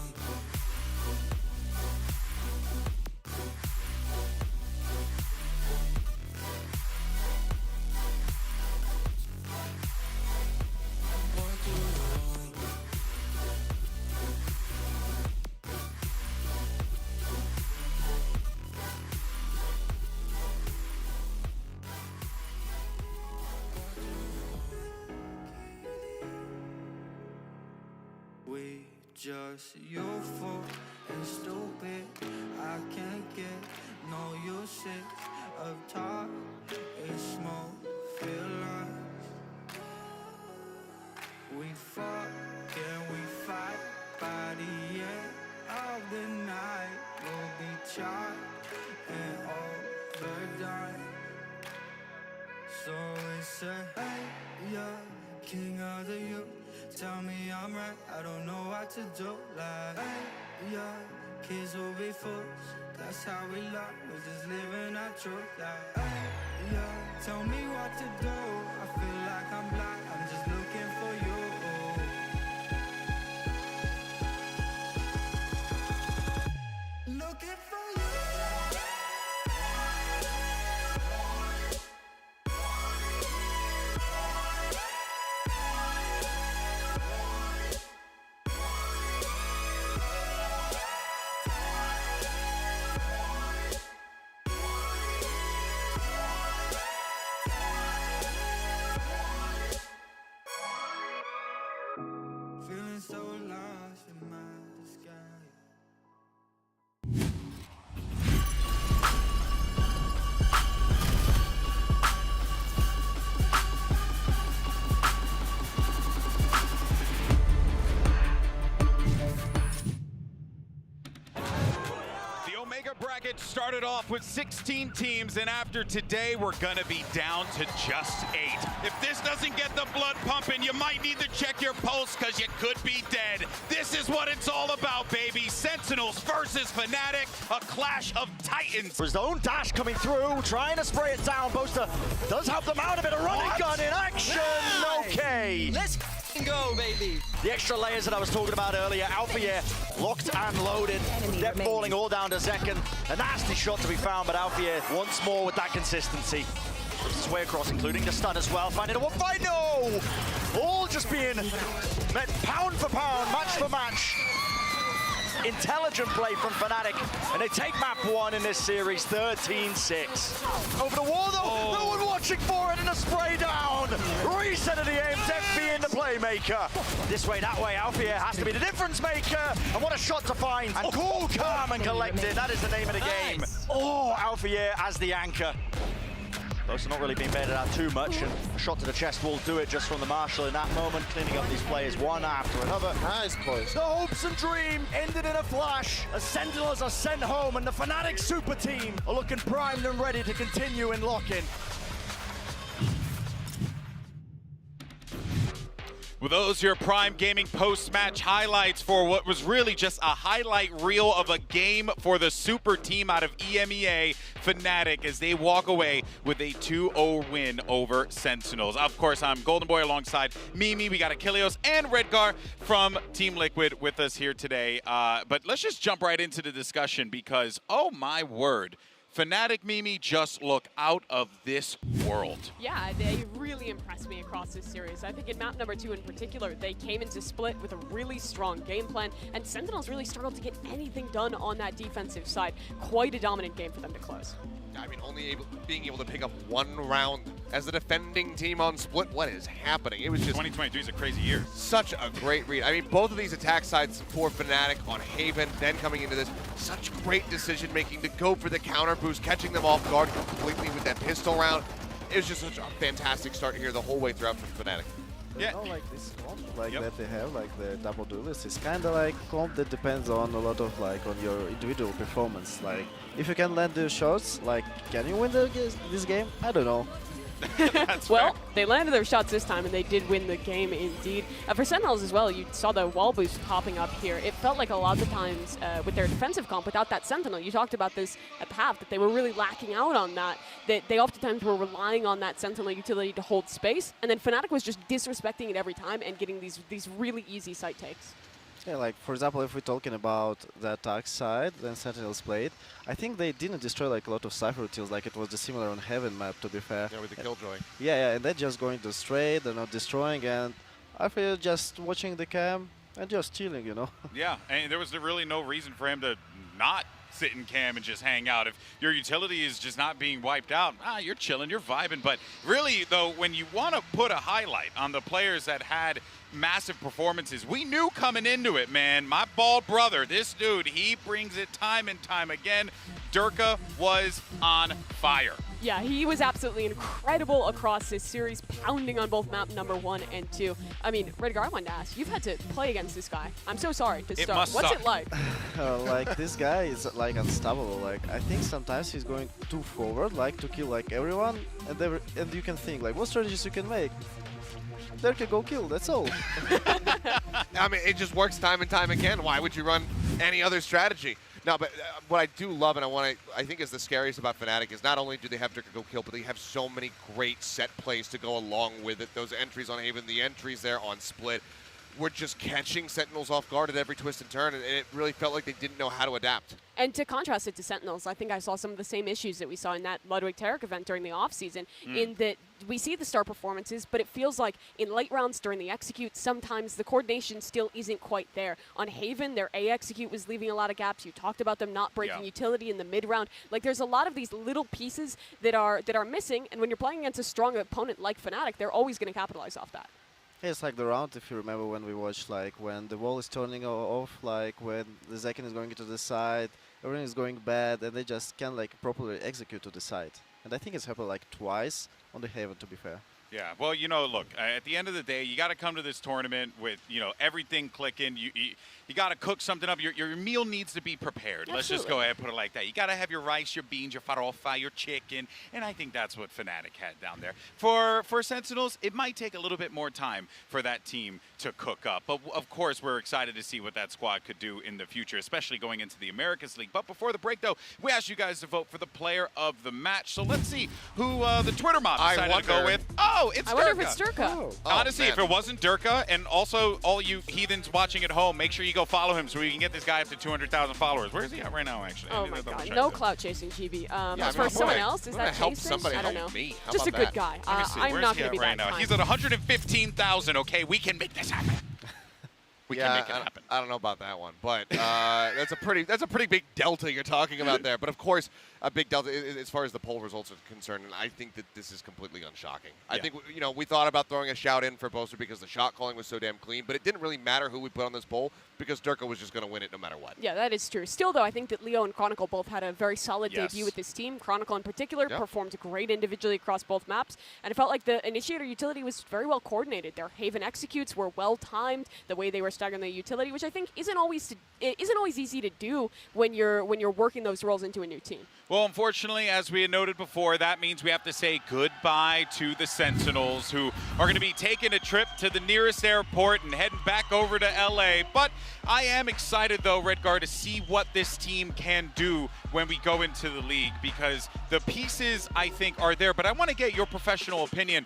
Speaker 1: What do you want?
Speaker 19: We just youthful and stupid. I can't get no usage of talk. It's smoke, feel like we fuck and we fight. By the end of the night, we'll be charged and overdone. So it's a hey, yeah, king of the youth. Tell me I'm right, I don't know what to do. Like, hey, yeah, kids will be fools. That's how we love, we're just living our truth. Like, hey, yeah, tell me what to do. I feel like I'm blind, I'm just looking for you. Looking for you. Feeling so lost in my disguise.
Speaker 6: The Omega bracket started off with 16 teams, and after today, we're gonna be down to just 8. If this doesn't get the blood pumping, you might need to check your pulse, because you could be dead. This is what it's all about, baby. Sentinels versus Fnatic, a clash of titans.
Speaker 13: His own dash coming through, trying to spray it down. Boaster does have them out of it. A running gun in action. Okay.
Speaker 20: Let's go, baby.
Speaker 13: The extra layers that I was talking about earlier. Alfie locked and loaded. Depth falling all down to Zekken. A nasty shot to be found, but Alfie once more with that consistency. Rips his way across, including the stun as well. Finding a one fight. No! All just being met pound for pound, match for match. Intelligent play from Fnatic, and they take map 1 in this series, 13-6. Over the wall though, no one watching for it, and a spray down. Reset of the aim, Def being the playmaker. This way, that way, Alfie has to be the difference maker, and what a shot to find. And cool, calm, and collected, that is the name of the game. Oh, Alfie as the anchor. Boaster not really being baited out too much, and a shot to the chest will do it just from the Marshal in that moment, cleaning up these players one after another.
Speaker 12: Nice, boys.
Speaker 13: The hopes and dream ended in a flash as Sentinels are sent home, and the Fnatic super team are looking primed and ready to continue in lock-in.
Speaker 6: Well, those are your Prime Gaming post-match highlights for what was really just a highlight reel of a game for the super team out of EMEA, Fnatic, as they walk away with a 2-0 win over Sentinels. Of course, I'm Golden Boy alongside Mimi. We got Achilleos and Redgar from Team Liquid with us here today. But let's just jump right into the discussion because, oh my word, Fnatic, Mimi, just look out of this world.
Speaker 7: Yeah, they really impressed me across this series. I think in map number 2 in particular, they came into Split with a really strong game plan, and Sentinels really struggled to get anything done on that defensive side. Quite a dominant game for them to close.
Speaker 8: I mean, being able to pick up one round as the defending team on Split. What is happening? It was just
Speaker 6: 2023 is a crazy year.
Speaker 8: Such a great read. I mean, both of these attack sides for Fnatic on Haven, then coming into this, such great decision making to go for the counter boost, catching them off guard completely with that pistol round. It was just such a fantastic start here the whole way throughout from Fnatic.
Speaker 6: Yeah.
Speaker 17: You know, like this comp like that they have, like the double duelist, is kind of like comp that depends on a lot of like on your individual performance. Like if you can land the shots, like can you win this game? I don't know.
Speaker 7: Well, they landed their shots this time, and they did win the game indeed. For Sentinels as well, you saw the wall boost popping up here. It felt like a lot of the times with their defensive comp, without that Sentinel, you talked about this at the half, that they were really lacking out on that. That they oftentimes were relying on that Sentinel utility to hold space, and then Fnatic was just disrespecting it every time and getting these really easy site takes.
Speaker 17: Yeah, like for example, if we're talking about the attack side, then Sentinels played, I think they didn't destroy like a lot of Cypher utils, like it was the similar on Heaven map, to be fair.
Speaker 8: Yeah, with the Killjoy.
Speaker 17: Yeah, and they're just going to straight, they're not destroying, and I feel just watching the cam and just chilling, you know.
Speaker 6: Yeah, and there was really no reason for him to not sit in cam and just hang out. If your utility is just not being wiped out, you're chilling, you're vibing. But really, though, when you want to put a highlight on the players that had massive performances, we knew coming into it, man. My bald brother, this dude, he brings it time and time again. Durka was on fire.
Speaker 7: Yeah, he was absolutely incredible across this series, pounding on both map number 1 and 2. I mean, Redgar, I wanted to ask, you've had to play against this guy. I'm so sorry to start. What's it like?
Speaker 17: Like, this guy is like unstoppable. Like, I think sometimes he's going too forward, like to kill like everyone, and you can think like, what strategies you can make? There can go kill, that's all.
Speaker 8: I mean, it just works time and time again. Why would you run any other strategy? No, but what I do love and I think is the scariest about Fnatic is not only do they have Durka go kill, but they have so many great set plays to go along with it. Those entries on Haven, the entries there on Split, were just catching Sentinels off guard at every twist and turn, and it really felt like they didn't know how to adapt.
Speaker 7: And to contrast it to Sentinels, I think I saw some of the same issues that we saw in that Ludwig Tarek event during the offseason, in that we see the star performances, but it feels like in late rounds during the execute, sometimes the coordination still isn't quite there. On Haven, their A execute was leaving a lot of gaps. You talked about them not breaking utility in the mid round. Like, there's a lot of these little pieces that are missing, and when you're playing against a strong opponent like Fnatic, they're always going to capitalize off that.
Speaker 17: Yeah, it's like the round, if you remember when we watched, like when the wall is turning off, like when the Zekin is going to the side, everything is going bad, and they just can't like properly execute to the side. And I think it's happened like twice on the Haven, to be fair.
Speaker 6: Yeah, well, you know, look, at the end of the day, you got to come to this tournament with, you know, everything clicking. You got to cook something up. Your meal needs to be prepared.
Speaker 7: Absolutely.
Speaker 6: Let's just go ahead and put it like that. You got to have your rice, your beans, your farofa, your chicken, and I think that's what Fnatic had down there. For Sentinels, it might take a little bit more time for that team to cook up. But, of course, we're excited to see what that squad could do in the future, especially going into the Americas League. But before the break, though, we asked you guys to vote for the player of the match. So let's see who the Twitter mob decided to go with. Oh, it's Durka.
Speaker 7: I wonder if it's Durka.
Speaker 8: Oh,
Speaker 6: Honestly,
Speaker 8: man.
Speaker 6: if it wasn't Durka, and also all you heathens watching at home, make sure you go follow him so we can get this guy up to 200,000 followers. Where is he at right now, actually?
Speaker 7: Oh my god, no clout chasing, GB. As for someone else, is that
Speaker 8: help
Speaker 7: chasing?
Speaker 8: somebody
Speaker 7: I don't know.
Speaker 8: help me. How
Speaker 7: Just a
Speaker 8: about
Speaker 7: good
Speaker 8: that?
Speaker 7: guy.
Speaker 6: Let me see.
Speaker 7: I'm
Speaker 6: Where's
Speaker 7: not
Speaker 6: he
Speaker 7: going to
Speaker 6: at
Speaker 7: be
Speaker 6: right
Speaker 7: that
Speaker 6: now?
Speaker 7: kind.
Speaker 6: He's at 115,000. Okay, we can make this happen. We can make it happen.
Speaker 8: I don't know about that one, but that's a pretty big delta you're talking about there. But of course, a big delta as far as the poll results are concerned, and I think that this is completely unshocking. I think we thought about throwing a shout in for Boaster because the shot calling was so damn clean, but it didn't really matter who we put on this poll because Durka was just going to win it no matter what.
Speaker 7: Yeah, that is true. Still, though, I think that Leo and Chronicle both had a very solid debut with this team. Chronicle, in particular, performed great individually across both maps, and it felt like the Initiator utility was very well coordinated. Their Haven executes were well timed. The way they were staggering the utility, which I think isn't always easy to do when you're working those roles into a new team.
Speaker 6: Well, unfortunately, as we had noted before, that means we have to say goodbye to the Sentinels, who are going to be taking a trip to the nearest airport and heading back over to LA. But I am excited, though, Redgar, to see what this team can do when we go into the league, because the pieces, I think, are there. But I want to get your professional opinion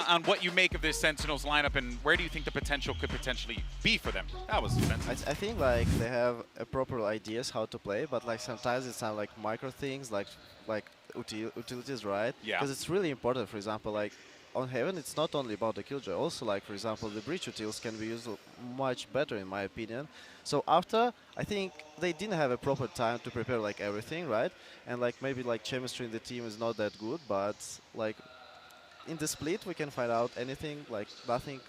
Speaker 6: on what you make of this Sentinels lineup, and where do you think the potential could potentially be for them? That was defensive.
Speaker 17: I think like they have proper ideas how to play, but like sometimes it's not like micro things, like utilities, right?
Speaker 6: Yeah.
Speaker 17: Because it's really important. For example, like on Heaven, it's not only about the Killjoy. Also, like for example, the breach utils can be used much better, in my opinion. So after, I think they didn't have a proper time to prepare like everything, right? And like maybe like chemistry in the team is not that good, but like in the split we can find out anything like nothing,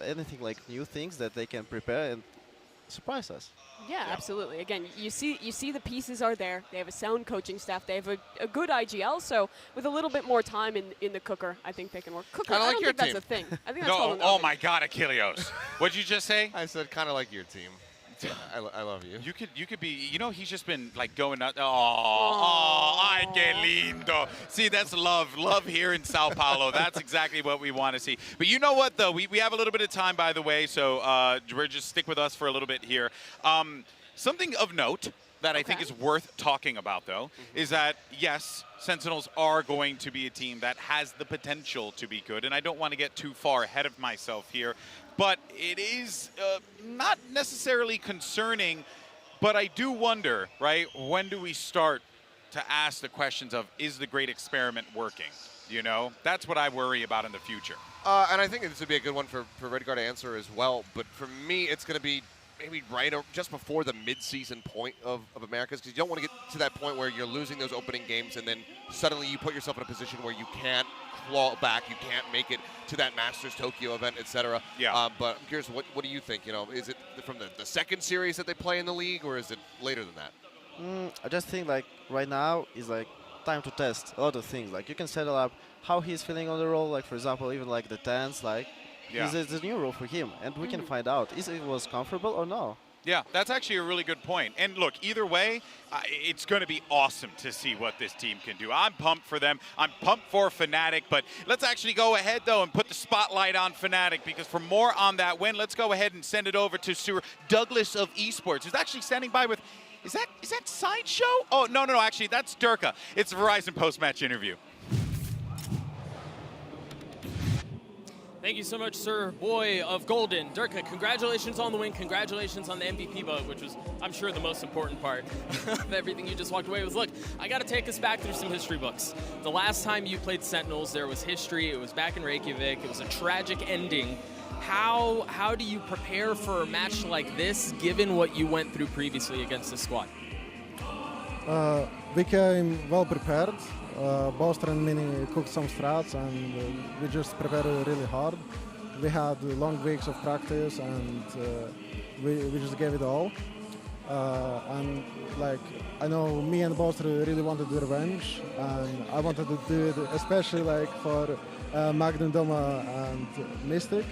Speaker 17: anything like new things that they can prepare and surprise us.
Speaker 7: Yeah, absolutely. Again, you see the pieces are there. They have a sound coaching staff. They have a good IGL. So with a little bit more time in the cooker, I think they can work. Cooker, I don't think that's a thing. I think that's called an
Speaker 6: oh
Speaker 7: oven.
Speaker 6: my God, Achilleos. What'd you just say?
Speaker 8: I said kind of like your team. I love you.
Speaker 6: You could be, you know, he's just been like going out. Ay, qué lindo. See, that's love here in Sao Paulo. That's exactly what we want to see. But you know what, though? We have a little bit of time, by the way, so we're just stick with us for a little bit here. Something of note that I think is worth talking about, though, is that, yes, Sentinels are going to be a team that has the potential to be good, and I don't want to get too far ahead of myself here, but it is not necessarily concerning, but I do wonder, right, when do we start to ask the questions of, is the great experiment working? You know, that's what I worry about in the future.
Speaker 8: And I think this would be a good one for Redguard to answer as well, but for me, it's going to be maybe right or just before the mid-season point of Americas, because you don't want to get to that point where you're losing those opening games and then suddenly you put yourself in a position where you can't claw back, you can't make it to that Masters Tokyo event, etc.
Speaker 6: Yeah.
Speaker 8: But I'm curious, what do you think? You know, is it from the second series that they play in the league, or is it later than that?
Speaker 17: I just think like right now is like time to test a lot of things. Like you can settle up how he's feeling on the role. Like for example, even like the TENS, like it's a new role for him, and we can find out is it was comfortable or no.
Speaker 6: Yeah, that's actually a really good point. And look, either way, it's going to be awesome to see what this team can do. I'm pumped for them. I'm pumped for Fnatic. But let's actually go ahead, though, and put the spotlight on Fnatic, because for more on that win, let's go ahead and send it over to Sir Douglas of Esports, who's actually standing by with, is that Sideshow? Oh, no, actually, that's Durka. It's a Verizon post-match interview.
Speaker 19: Thank you so much, Sir Boy of Golden. Durka, congratulations on the win. Congratulations on the MVP vote, which was, I'm sure, the most important part of everything you just walked away with. Look, I got to take us back through some history books. The last time you played Sentinels, there was history. It was back in Reykjavik. It was a tragic ending. How do you prepare for a match like this, given what you went through previously against the squad?
Speaker 16: We came well prepared. Boster and Mini cooked some strats, and we just prepared really hard. We had long weeks of practice, and we just gave it all. And like I know, me and Boster really wanted the revenge, and I wanted to do it especially like for Magnum Doma and Mystic.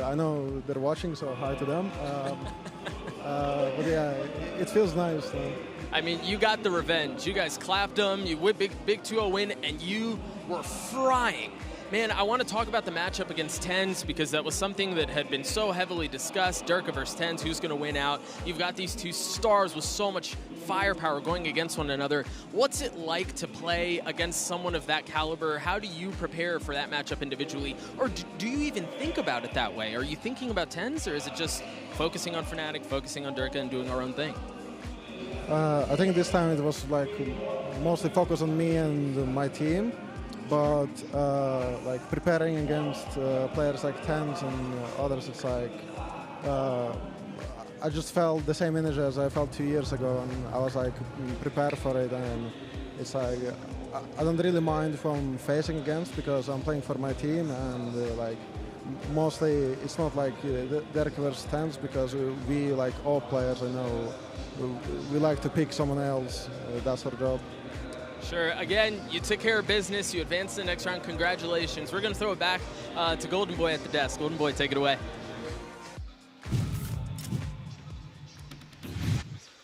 Speaker 16: I know they're watching, so hi to them. But yeah, it feels nice.
Speaker 19: I mean, you got the revenge. You guys clapped them. You win big 2-0 win, and you were frying. Man, I want to talk about the matchup against TENS, because that was something that had been so heavily discussed. Durka versus TENS, who's going to win out? You've got these two stars with so much firepower going against one another. What's it like to play against someone of that caliber? How do you prepare for that matchup individually? Or do you even think about it that way? Are you thinking about TENS, or is it just focusing on Fnatic, focusing on Durka, and doing our own thing?
Speaker 16: I think this time it was like mostly focused on me and my team, but like preparing against players like TENS and others, it's like I just felt the same energy as I felt 2 years ago, and I was like prepared for it, and it's like I don't really mind from facing against, because I'm playing for my team, and like mostly it's not like Derek versus TENS, because we like all players, I know, we like to pick someone else. That's our job.
Speaker 19: Sure. Again, you took care of business. You advanced to the next round. Congratulations. We're going to throw it back to Golden Boy at the desk. Golden Boy, take it away.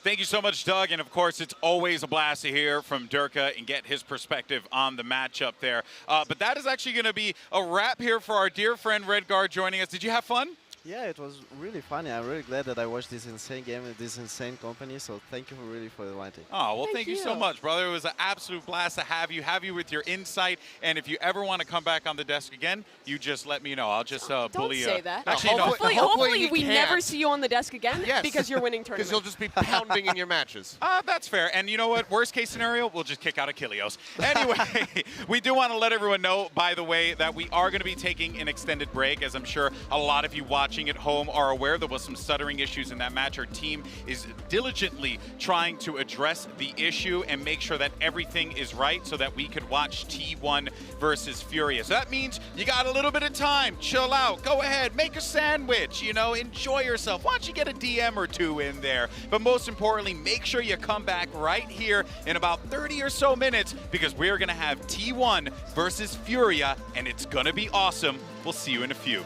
Speaker 6: Thank you so much, Doug. And of course, it's always a blast to hear from Durka and get his perspective on the matchup there. But that is actually going to be a wrap here for our dear friend Redguard joining us. Did you have fun?
Speaker 17: Yeah, it was really funny. I'm really glad that I watched this insane game and this insane company. So thank you really for inviting.
Speaker 6: Oh, well, thank you so much, brother. It was an absolute blast to have you with your insight. And if you ever want to come back on the desk again, you just let me know. I'll just bully you.
Speaker 7: Don't say that.
Speaker 6: Actually,
Speaker 7: hopefully we never see you on the desk again, because you're winning tournaments.
Speaker 8: Because you'll just be pounding in your matches.
Speaker 6: That's fair. And you know what? Worst case scenario, we'll just kick out Achilleos. Anyway, we do want to let everyone know, by the way, that we are going to be taking an extended break, as I'm sure a lot of you watch watching at home are aware there was some stuttering issues in that match. Our team is diligently trying to address the issue and make sure that everything is right so that we could watch T1 versus Furia. So that means you got a little bit of time, chill out, go ahead, make a sandwich, you know, enjoy yourself. Why don't you get a DM or two in there? But most importantly, make sure you come back right here in about 30 or so minutes because we're gonna have T1 versus Furia and it's gonna be awesome. We'll see you in a few.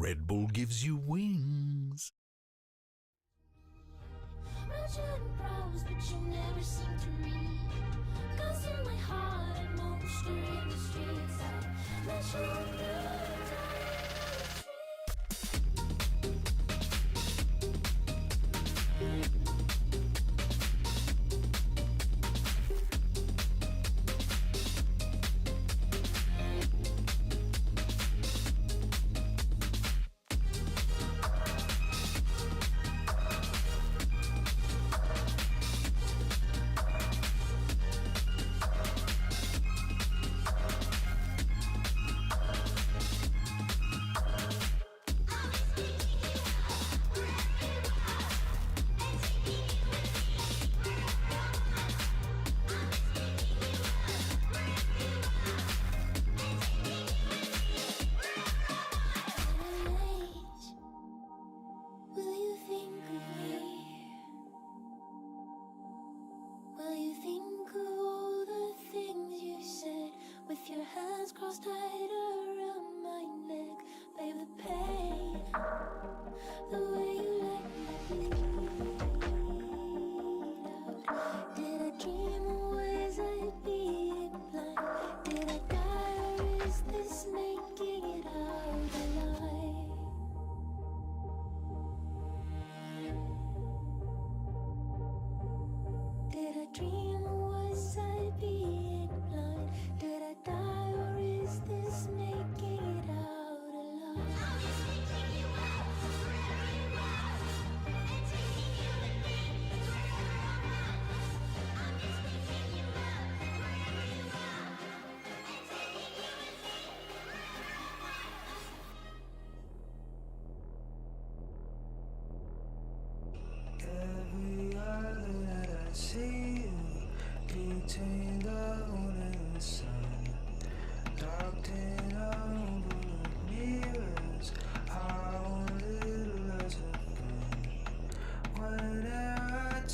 Speaker 15: Red Bull gives you wings.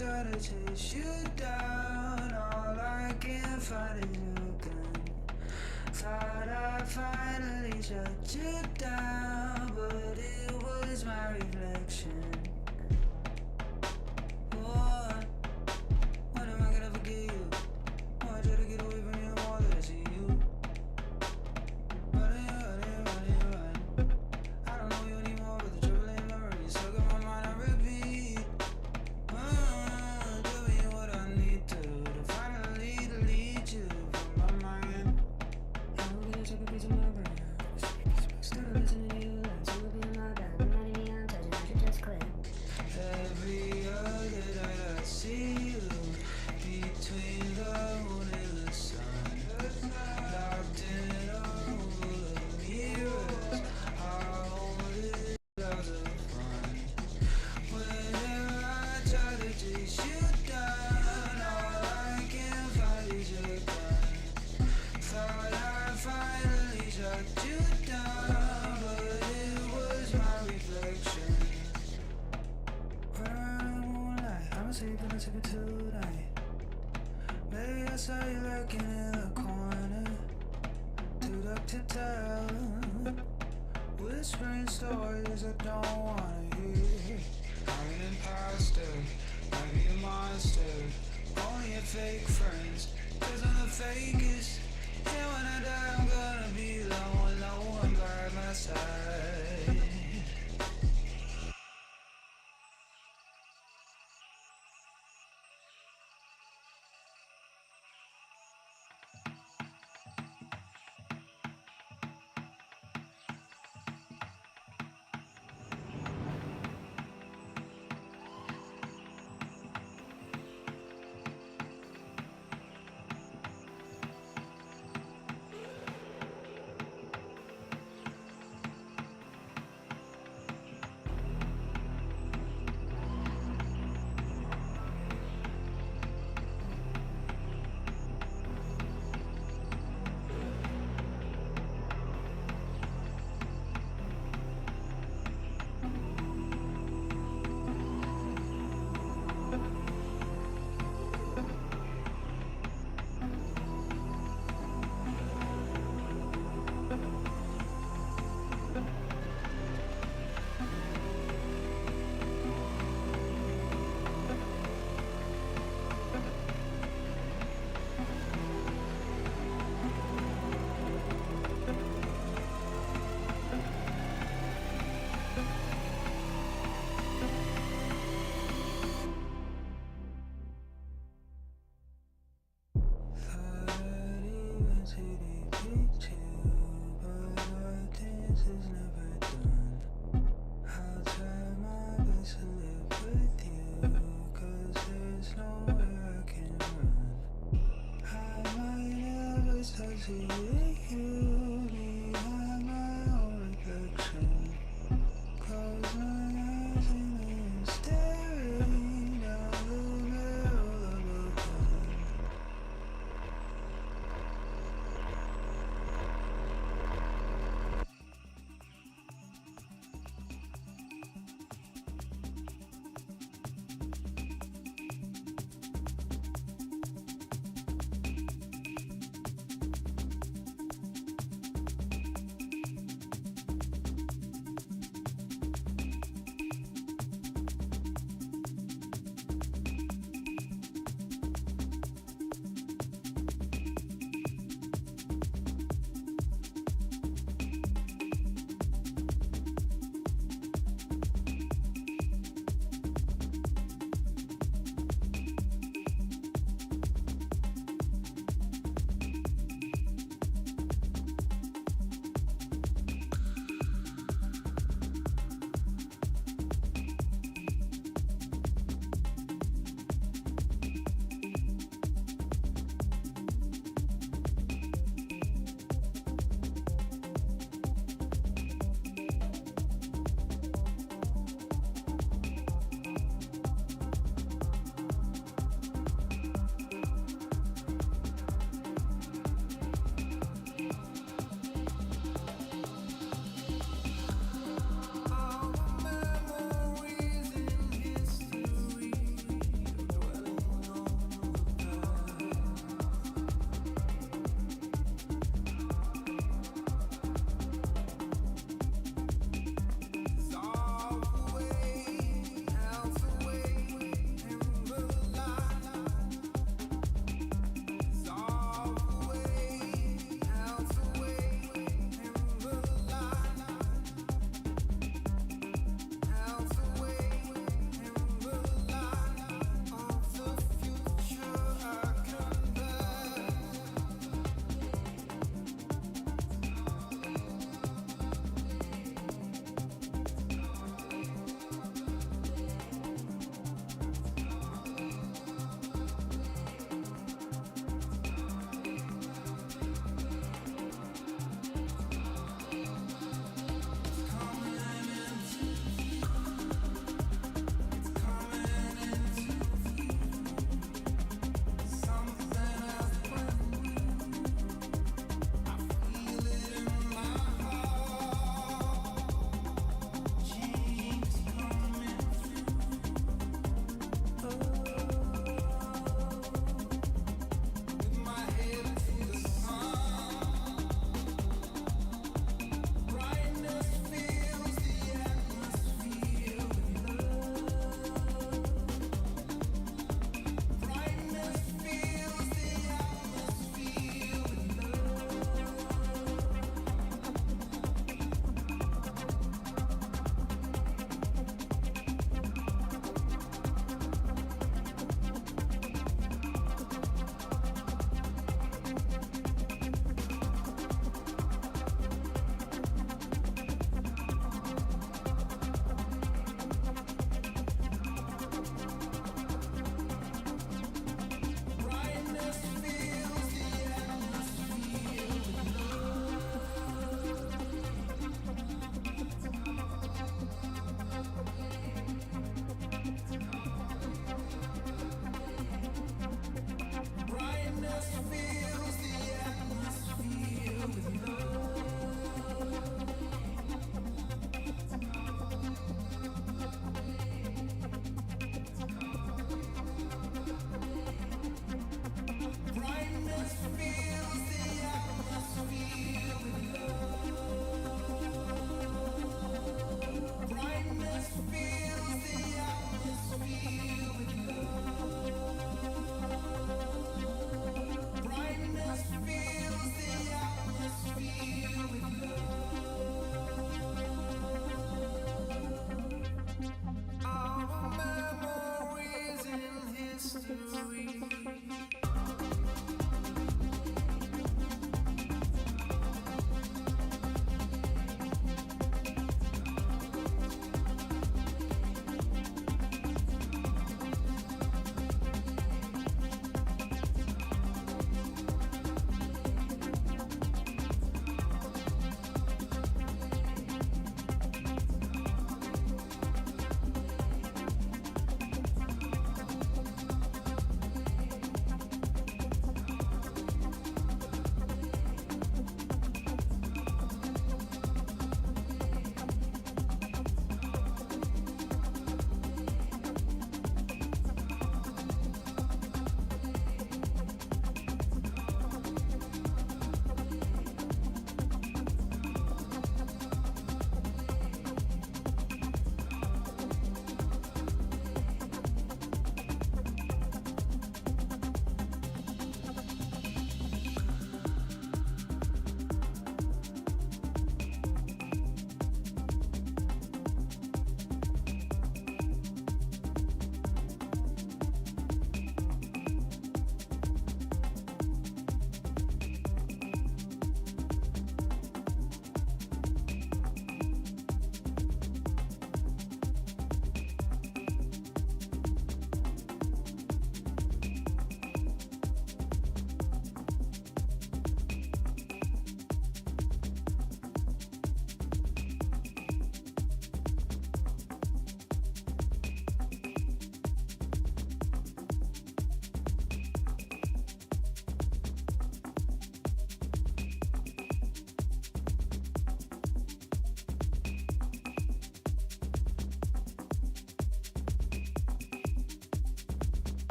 Speaker 19: try to chase you down, all I can find is your gun. Thought I finally shut you down, but it was my reflection. What? When am I gonna forget you? Oh, I try to get away from you more than I see you. Running. I don't know you anymore, but the trouble in memory is stuck in my mind. I repeat. Tell me what I need to do to finally delete you from my mind. I'm gonna take a piece of my brain. Started listening to you like you were being my bad. I'm not in the outside, I should just quit. Every other night I see you between the moon and the sun. Locked in a room full of mirrors. Our home is lots of fun. Whenever I try to chase you down, all I can find is your gun. Thought I finally shut you down, but it was my reflection. I'm sleeping, I took it tonight. Maybe I saw you lurking in the corner, too dark to tell. Whispering stories I don't wanna hear. I'm an imposter, might be a monster. Only a fake friends, cause I'm the fakest. And when I die I'm gonna be alone, no one by my side.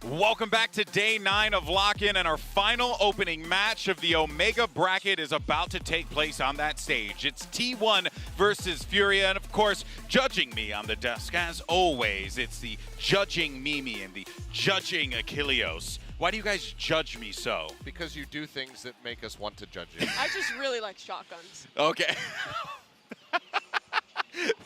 Speaker 6: Welcome back to day 9 of Lock-In, and our final opening match of the Omega bracket is about to take place on that stage. It's T1 versus Furia, and of course, judging me on the desk, as always, it's the judging Mimi and the judging Achilleos. Why do you guys judge me so?
Speaker 8: Because you do things that make us want to judge you.
Speaker 7: I just really like shotguns.
Speaker 6: Okay.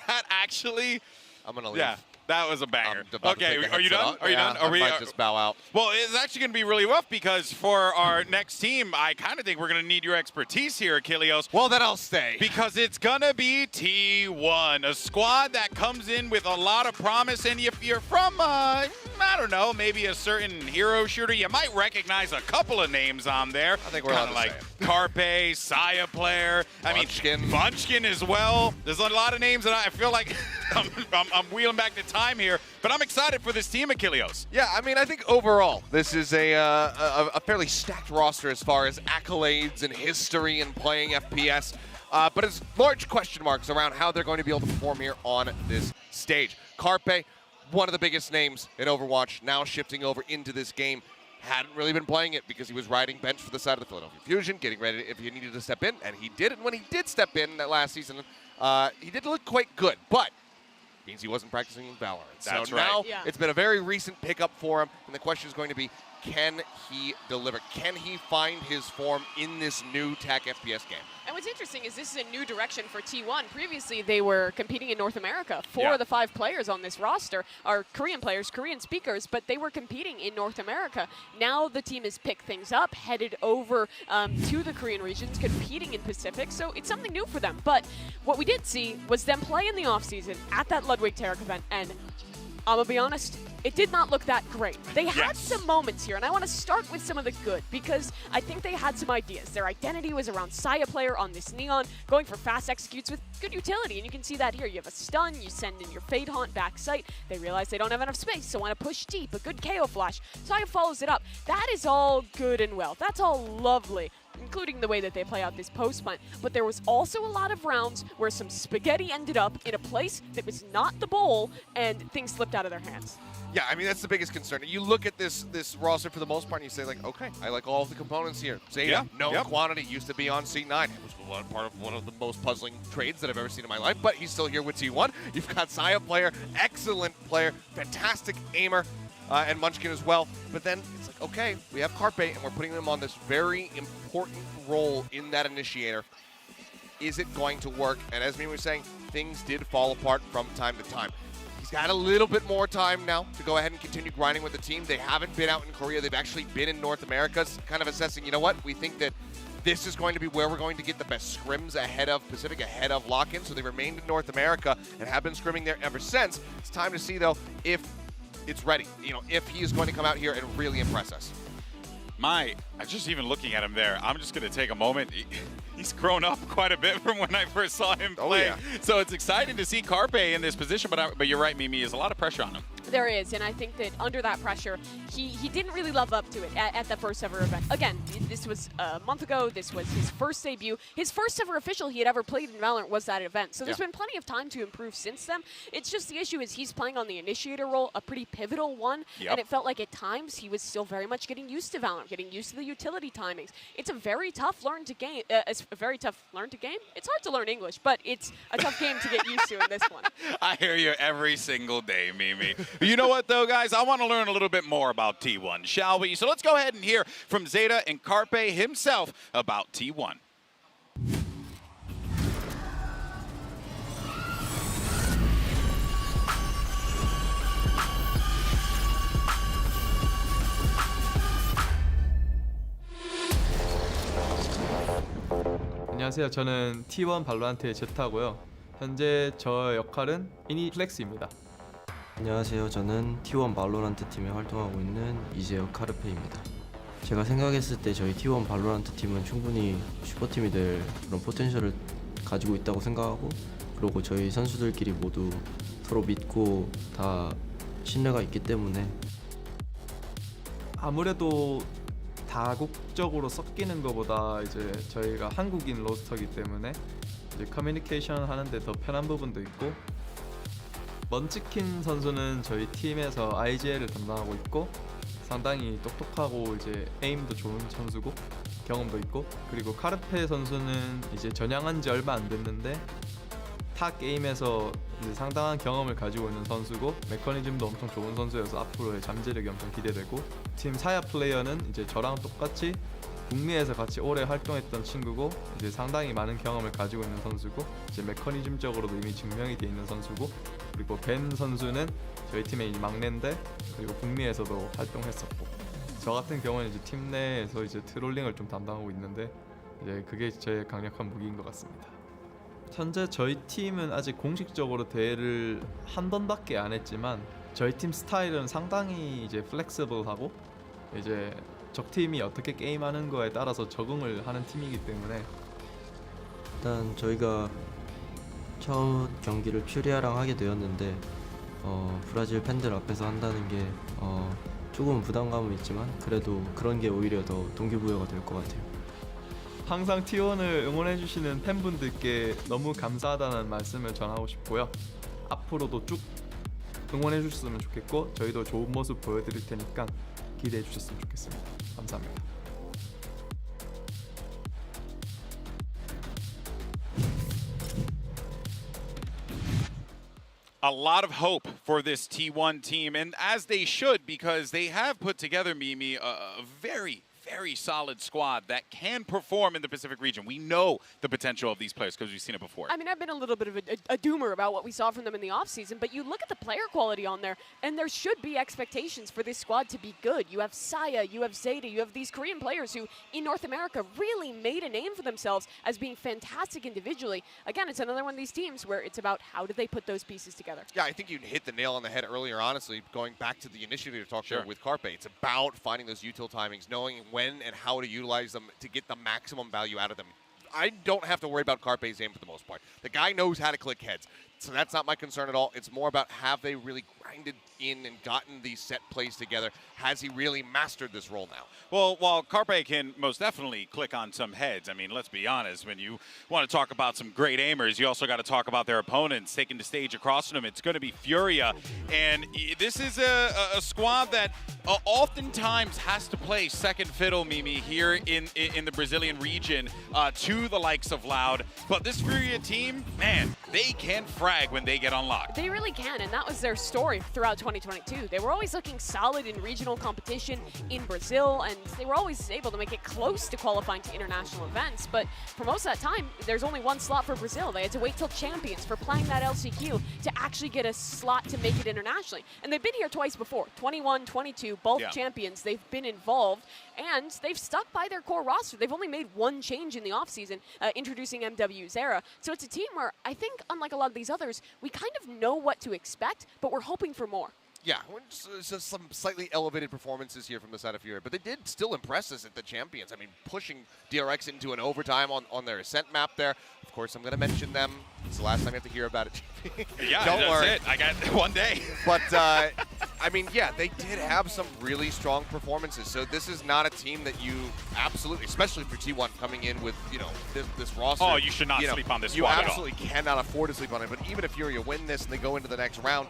Speaker 6: That actually...
Speaker 8: I'm going to leave.
Speaker 6: Yeah. That was a banger. Okay, are you done? Are you done?
Speaker 8: I might just bow out.
Speaker 6: Well, it's actually going to be really rough because for our next team, I kind of think we're going to need your expertise here, Achilleos.
Speaker 8: Well, then I'll stay.
Speaker 6: Because it's going to be T1, a squad that comes in with a lot of promise. And if you're from, I don't know, maybe a certain hero shooter, you might recognize a couple of names on there.
Speaker 8: I think we're allowed to
Speaker 6: like
Speaker 8: say it.
Speaker 6: Carpe, Saya Player. Munchkin as well. There's a lot of names that I feel like I'm wheeling back the time here, but I'm excited for this team, Achilleos.
Speaker 8: Yeah, I mean, I think overall, this is a fairly stacked roster as far as accolades and history and playing FPS, but it's large question marks around how they're going to be able to perform here on this stage. Carpe, one of the biggest names in Overwatch, now shifting over into this game. Hadn't really been playing it because he was riding bench for the side of the Philadelphia Fusion, getting ready if he needed to step in, and he did. And when he did step in that last season, he did look quite good, but means he wasn't practicing Valorant.
Speaker 6: That's
Speaker 8: so
Speaker 6: right.
Speaker 8: now it's been a very recent pickup for him, and the question is going to be, can he deliver? Can he find his form in this new TAC FPS game?
Speaker 7: And what's interesting is this is a new direction for T1. Previously, they were competing in North America. 4 of the 5 players on this roster are Korean players, Korean speakers, but they were competing in North America. Now the team has picked things up, headed over to the Korean regions, competing in Pacific, so it's something new for them. But what we did see was them play in the offseason at that Ludwig Tarek event, and I'm going to be honest, it did not look that great. They had some moments here, and I want to start with some of the good, because I think they had some ideas. Their identity was around Saya Player on this Neon, going for fast executes with good utility, and you can see that here. You have a stun, you send in your Fade Haunt back sight, they realize they don't have enough space, so want to push deep, a good KO flash. Saya follows it up. That is all good and well. That's all lovely, including the way that they play out this post plant. But there was also a lot of rounds where some spaghetti ended up in a place that was not the bowl, and things slipped out of their hands.
Speaker 8: Yeah, I mean, that's the biggest concern. You look at this roster for the most part, and you say, like, okay, I like all of the components here. Zeta, known quantity, used to be on C9. It was one of the most puzzling trades that I've ever seen in my life, but he's still here with T1. You've got Saya Player, excellent player, fantastic aimer, and Munchkin as well. But then it's like, okay, we have Carpe, and we're putting them on this very important role in that initiator. is it going to work? And as Mimi was saying, things did fall apart from time to time. He's got a little bit more time now to go ahead and continue grinding with the team. They haven't been out in Korea. They've actually been in North America, kind of assessing, you know what, we think that this is going to be where we're going to get the best scrims ahead of Pacific, ahead of lock-in. So they remained in North America and have been scrimming there ever since. It's time to see, though, if it's ready. You know, if he is going to come out here and really impress us.
Speaker 6: Just even looking at him there, I'm just going to take a moment. He's grown up quite a bit from when I first saw him play.
Speaker 8: Yeah.
Speaker 6: So it's exciting to see Carpe in this position, but you're right, Mimi, there's a lot of pressure on him.
Speaker 7: There is, and I think that under that pressure, he didn't really live up to it at the first ever event. Again, this was a month ago. This was his first debut. His first ever official he had ever played in Valorant was that event. So there's been plenty of time to improve since then. It's just the issue is he's playing on the initiator role, a pretty pivotal one, and it felt like at times he was still very much getting used to Valorant, getting used to the utility timings. It's a very tough learn to game. It's a very tough learn to game. It's hard to learn English, but it's a tough game to get used to in this one.
Speaker 6: I hear you every single day, Mimi. You know what, though, guys? I want to learn a little bit more about T1, shall we? So let's go ahead and hear from Zeta and Carpe himself about T1.
Speaker 19: 안녕하세요. 저는 T1 발로란트의 제타고요. 현재 저 역할은 이니 플렉스입니다.
Speaker 16: 안녕하세요. 저는 T1 발로란트 팀에 활동하고 있는 이재혁 카르페입니다. 제가 생각했을 때 저희 T1 발로란트 팀은 충분히 슈퍼팀이 될 그런 포텐셜을 가지고 있다고 생각하고, 그리고 저희 선수들끼리 모두 서로 믿고 다 신뢰가 있기 때문에
Speaker 19: 아무래도 다국적으로 섞이는 것보다 이제 저희가 한국인 로스터이기 때문에 이제 커뮤니케이션 하는데 더 편한 부분도 있고, 먼치킨 선수는 저희 팀에서 IGL을 담당하고 있고 상당히 똑똑하고 이제 에임도 좋은 선수고 경험도 있고, 그리고 카르페 선수는 이제 전향한 지 얼마 안 됐는데 타 게임에서 이제 상당한 경험을 가지고 있는 선수고 메커니즘도 엄청 좋은 선수여서 앞으로의 잠재력이 엄청 기대되고, 팀 사야 플레이어는 이제 저랑 똑같이 북미에서 같이 오래 활동했던 친구고 이제 상당히 많은 경험을 가지고 있는 선수고 이제 메커니즘적으로도 이미 증명이 돼 있는 선수고, 그리고 벤 선수는 저희 팀의 막내인데 그리고 북미에서도 활동했었고, 저 같은 경우는 이제 팀 내에서 이제 트롤링을 좀 담당하고 있는데 이제 그게 제 강력한 무기인 것 같습니다. 현재 저희 팀은 아직 공식적으로 대회를 한 번밖에 안 했지만 저희 팀 스타일은 상당히 이제 플렉시블하고 이제 적 팀이 어떻게 게임하는 거에 따라서 적응을 하는 팀이기 때문에
Speaker 16: 일단 저희가 처음 경기를 퓨리아랑 하게 되었는데 브라질 팬들 앞에서 한다는 게 조금 부담감은 있지만 그래도 그런 게 오히려 더 동기부여가 될 것 같아요.
Speaker 19: 항상 T1을 응원해주시는 팬분들께 너무 감사하다는 말씀을 전하고 싶고요. 앞으로도 쭉 응원해주셨으면 좋겠고 저희도 좋은 모습 보여드릴 테니까 기대해주셨으면 좋겠습니다. 감사합니다.
Speaker 6: A lot of hope for this T1 team, and as they should, because they have put together, Mimi, a very solid squad that can perform in the Pacific region. We know the potential of these players because we've seen it before.
Speaker 7: I mean, I've been a little bit of a doomer about what we saw from them in the offseason, but you look at the player quality on there, and there should be expectations for this squad to be good. You have Saya, you have Zeta, you have these Korean players who, in North America, really made a name for themselves as being fantastic individually. Again, it's another one of these teams where it's about how do they put those pieces together.
Speaker 8: Yeah, I think you hit the nail on the head earlier, honestly, going back to the initiative talk with Carpe. It's about finding those util timings, knowing when and how to utilize them to get the maximum value out of them. I don't have to worry about Carpe's aim for the most part. The guy knows how to click heads. So that's not my concern at all. It's more about have they really grinded in and gotten these set plays together? Has he really mastered this role now?
Speaker 6: Well, while Carpe can most definitely click on some heads, I mean, let's be honest, when you want to talk about some great aimers, you also got to talk about their opponents taking the stage across from them. It's going to be Furia. And this is a squad that oftentimes has to play second fiddle, Mimi, here in the Brazilian region to the likes of Loud. But this Furia team, man, they can frag when they get unlocked.
Speaker 7: They really can, and that was their story throughout 2022. They were always looking solid in regional competition in Brazil, and they were always able to make it close to qualifying to international events. But for most of that time, there's only one slot for Brazil. They had to wait till Champions for playing that LCQ to actually get a slot to make it internationally. And they've been here twice before, 21, 22, both Champions. They've been involved, and they've stuck by their core roster. They've only made one change in the offseason, introducing MWZera. So it's a team where I think, unlike a lot of these others, we kind of know what to expect, but we're hoping for more.
Speaker 8: Yeah, just some slightly elevated performances here from the side of Furia, but they did still impress us at the Champions. I mean, pushing DRX into an overtime on their Ascent map there. Of course, I'm going to mention them. It's the last time you have to hear about it.
Speaker 6: Yeah,
Speaker 8: Don't
Speaker 6: that's
Speaker 8: worry.
Speaker 6: it. I got one day.
Speaker 8: But, I mean, yeah, they did have some really strong performances. So this is not a team that you absolutely, especially for T1 coming in with, you know, this roster.
Speaker 6: Oh, you should not sleep on this
Speaker 8: You
Speaker 6: squad
Speaker 8: absolutely cannot afford to sleep on it. But even if Furia win this and they go into the next round,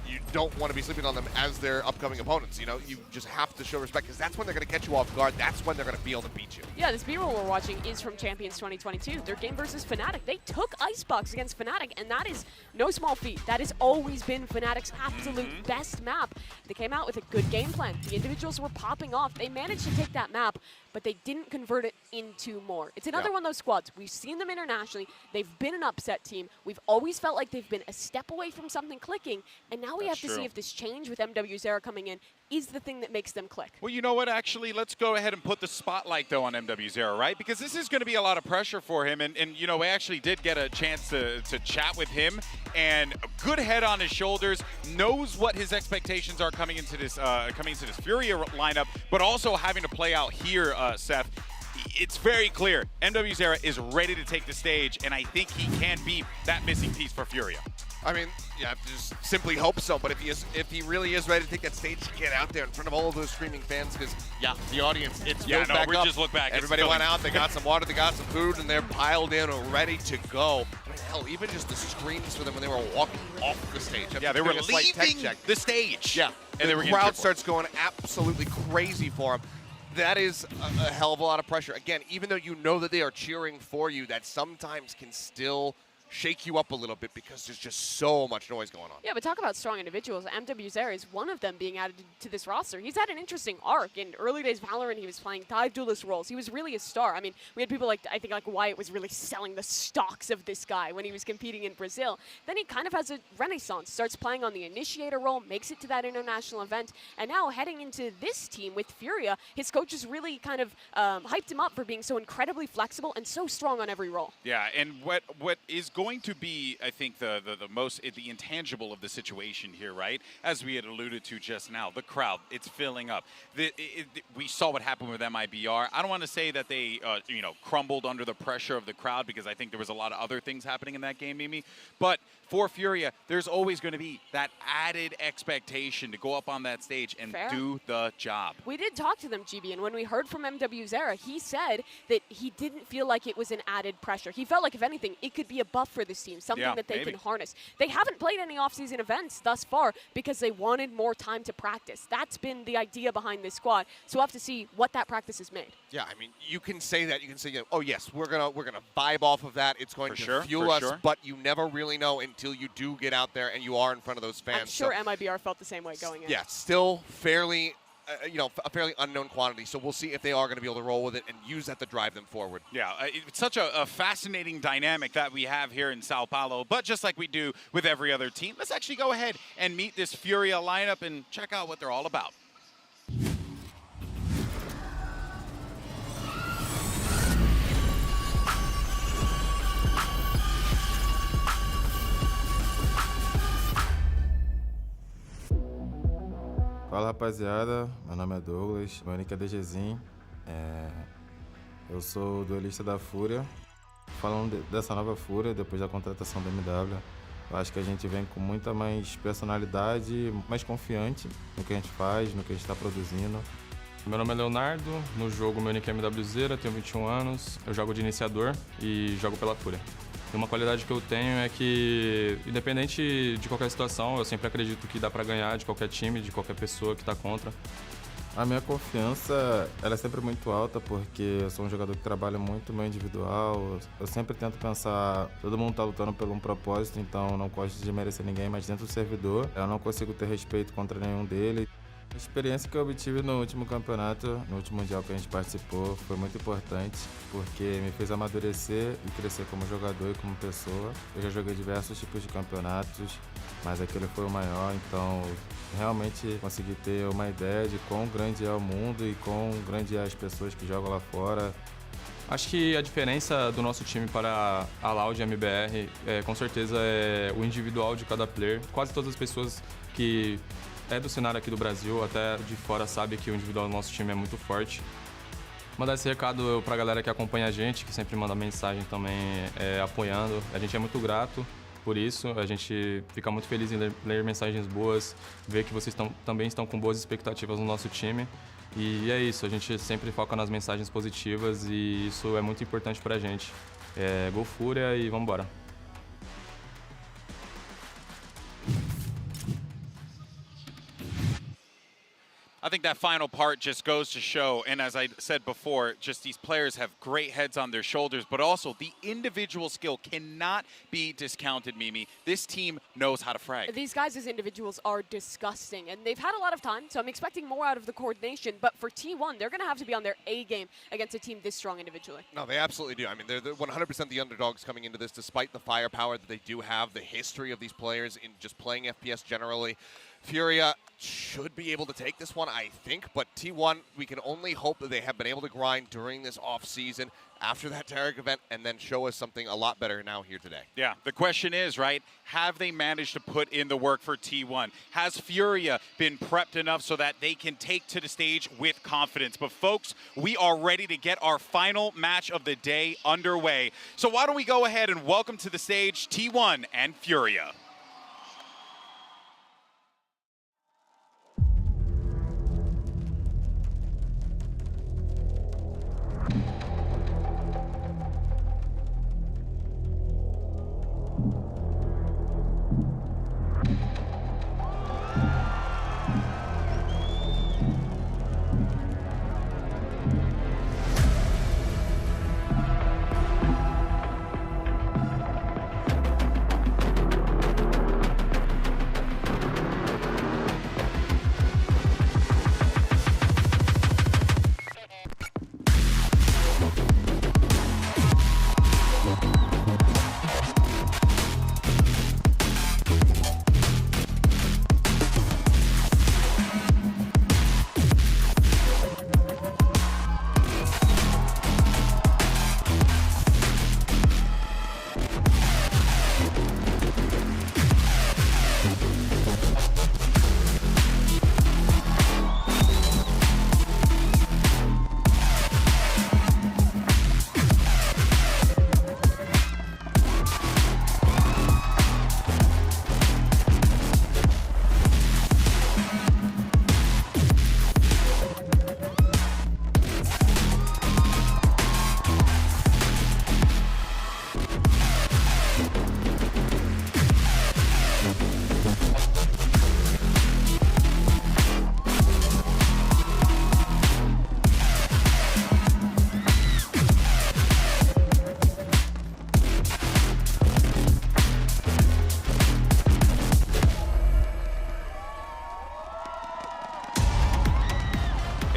Speaker 8: you don't want to be sleeping on them as their upcoming opponents. You know, you just have to show respect because that's when they're going to catch you off guard. That's when they're going to be able to beat you.
Speaker 7: Yeah, this B-roll we're watching is from Champions 2022. Their game versus Fnatic. They took Icebox against Fnatic, and that is no small feat. That has always been Fnatic's absolute best map. They came out with a good game plan. The individuals were popping off. They managed to take that map, but they didn't convert it into more. It's another one of those squads. We've seen them internationally. They've been an upset team. We've always felt like they've been a step away from something clicking, and now we have to see if this change with MWZera coming in is the thing that makes them click.
Speaker 6: Well, you know what? Actually, let's go ahead and put the spotlight, though, on MWZera, right? Because this is going to be a lot of pressure for him. And you know, we actually did get a chance to chat with him. And a good head on his shoulders, knows what his expectations are coming into this Furia lineup, but also having to play out here, Seth. It's very clear. MWZera is ready to take the stage, and I think he can be that missing piece for Furia.
Speaker 8: I mean, yeah, just simply hope so. But if he really is ready to take that stage, get out there in front of all of those screaming fans, because the audience, it's filled back up.
Speaker 6: Just look back.
Speaker 8: Everybody went out. They got some water. They got some food, and they're piled in and ready to go. I mean, hell, even just the screams for them when they were walking off the stage.
Speaker 6: Yeah, they were leaving the stage.
Speaker 8: Yeah, and the crowd starts going absolutely crazy for them. That is a hell of a lot of pressure. Again, even though you know that they are cheering for you, that sometimes can still shake you up a little bit because there's just so much noise going on.
Speaker 7: Yeah, but talk about strong individuals. MWZera is one of them being added to this roster. He's had an interesting arc. In early days Valorant, he was playing dive duelist roles. He was really a star. I mean, we had people like, I think like Wyatt was really selling the stocks of this guy when he was competing in Brazil. Then he kind of has a renaissance, starts playing on the initiator role, makes it to that international event, and now heading into this team with Furia, his coaches really kind of hyped him up for being so incredibly flexible and so strong on every role.
Speaker 6: Yeah, and what is going to be, I think, the intangible of the situation here, right? As we had alluded to just now, the crowd, it's filling up. We saw what happened with MIBR. I don't want to say that they, crumbled under the pressure of the crowd because I think there was a lot of other things happening in that game, Mimi. But for Furia, there's always going to be that added expectation to go up on that stage and do the job.
Speaker 7: We did talk to them, GB, and when we heard from MWZera, he said that he didn't feel like it was an added pressure. He felt like, if anything, it could be a buff for this team, something that they can harness. They haven't played any off-season events thus far because they wanted more time to practice. That's been the idea behind this squad, so we'll have to see what that practice has made.
Speaker 8: Yeah, I mean, you can say that. You can say, oh, yes, we're gonna vibe off of that. It's going to fuel us, but you never really know until you do get out there and you are in front of those fans.
Speaker 7: I'm sure MIBR felt the same way going in.
Speaker 8: Yeah, still fairly, a fairly unknown quantity. So we'll see if they are going to be able to roll with it and use that to drive them forward.
Speaker 6: Yeah, it's such a fascinating dynamic that we have here in São Paulo. But just like we do with every other team, let's actually go ahead and meet this Furia lineup and check out what they're all about.
Speaker 19: Fala rapaziada, meu nome é Douglas, meu nick é DGzinho, eu sou duelista da Fúria. Falando dessa nova Fúria, depois da contratação da MW, eu acho que a gente vem com muita mais personalidade, mais confiante no que a gente faz, no que a gente está produzindo.
Speaker 21: Meu nome é Leonardo, no jogo meu nick é MWZera, tenho 21 anos, eu jogo de iniciador e jogo pela Fúria. E uma qualidade que eu tenho é que, independente de qualquer situação, eu sempre acredito que dá pra ganhar de qualquer time, de qualquer pessoa que tá contra. A minha confiança, ela é sempre muito alta porque eu sou um jogador que trabalha muito no meu individual. Eu sempre tento pensar, todo mundo tá lutando por um propósito, então eu não gosto de merecer ninguém, mas dentro do servidor eu não consigo ter respeito contra nenhum deles. A experiência que eu obtive no último campeonato, no último mundial que a gente participou, foi muito importante porque me fez amadurecer e crescer como jogador e como pessoa. Eu já joguei diversos tipos de campeonatos, mas aquele foi o maior, então realmente consegui ter uma ideia de quão grande é o mundo e quão grande é as pessoas que jogam lá fora. Acho que a diferença do nosso time para a Loud e a MBR, com certeza, é o individual de cada player. Quase todas as pessoas que do cenário aqui do Brasil, até de fora, sabe que o individual do nosso time é muito forte. Mandar esse recado pra galera que acompanha a gente, que sempre manda mensagem também apoiando. A gente é muito grato por isso, a gente fica muito feliz em ler mensagens boas, ver que vocês também estão com boas expectativas no nosso time. E é isso, a gente sempre foca nas mensagens positivas e isso é muito importante pra gente. Gol Fúria e vambora.
Speaker 6: I think that final part just goes to show, and as I said before, just these players have great heads on their shoulders, but also the individual skill cannot be discounted, Mimi. This team knows how to frag.
Speaker 7: These guys as individuals are disgusting, and they've had a lot of time, so I'm expecting more out of the coordination, but for T1, they're going to have to be on their A game against a team this strong individually.
Speaker 8: No, they absolutely do. I mean, they're 100% the underdogs coming into this, despite the firepower that they do have, the history of these players in just playing FPS generally. Furia should be able to take this one, I think, but T1, we can only hope that they have been able to grind during this off-season after that Tarek event and then show us something a lot better now here today.
Speaker 6: Yeah, the question is, right, have they managed to put in the work for T1? Has Furia been prepped enough so that they can take to the stage with confidence? But folks, we are ready to get our final match of the day underway. So why don't we go ahead and welcome to the stage T1 and Furia.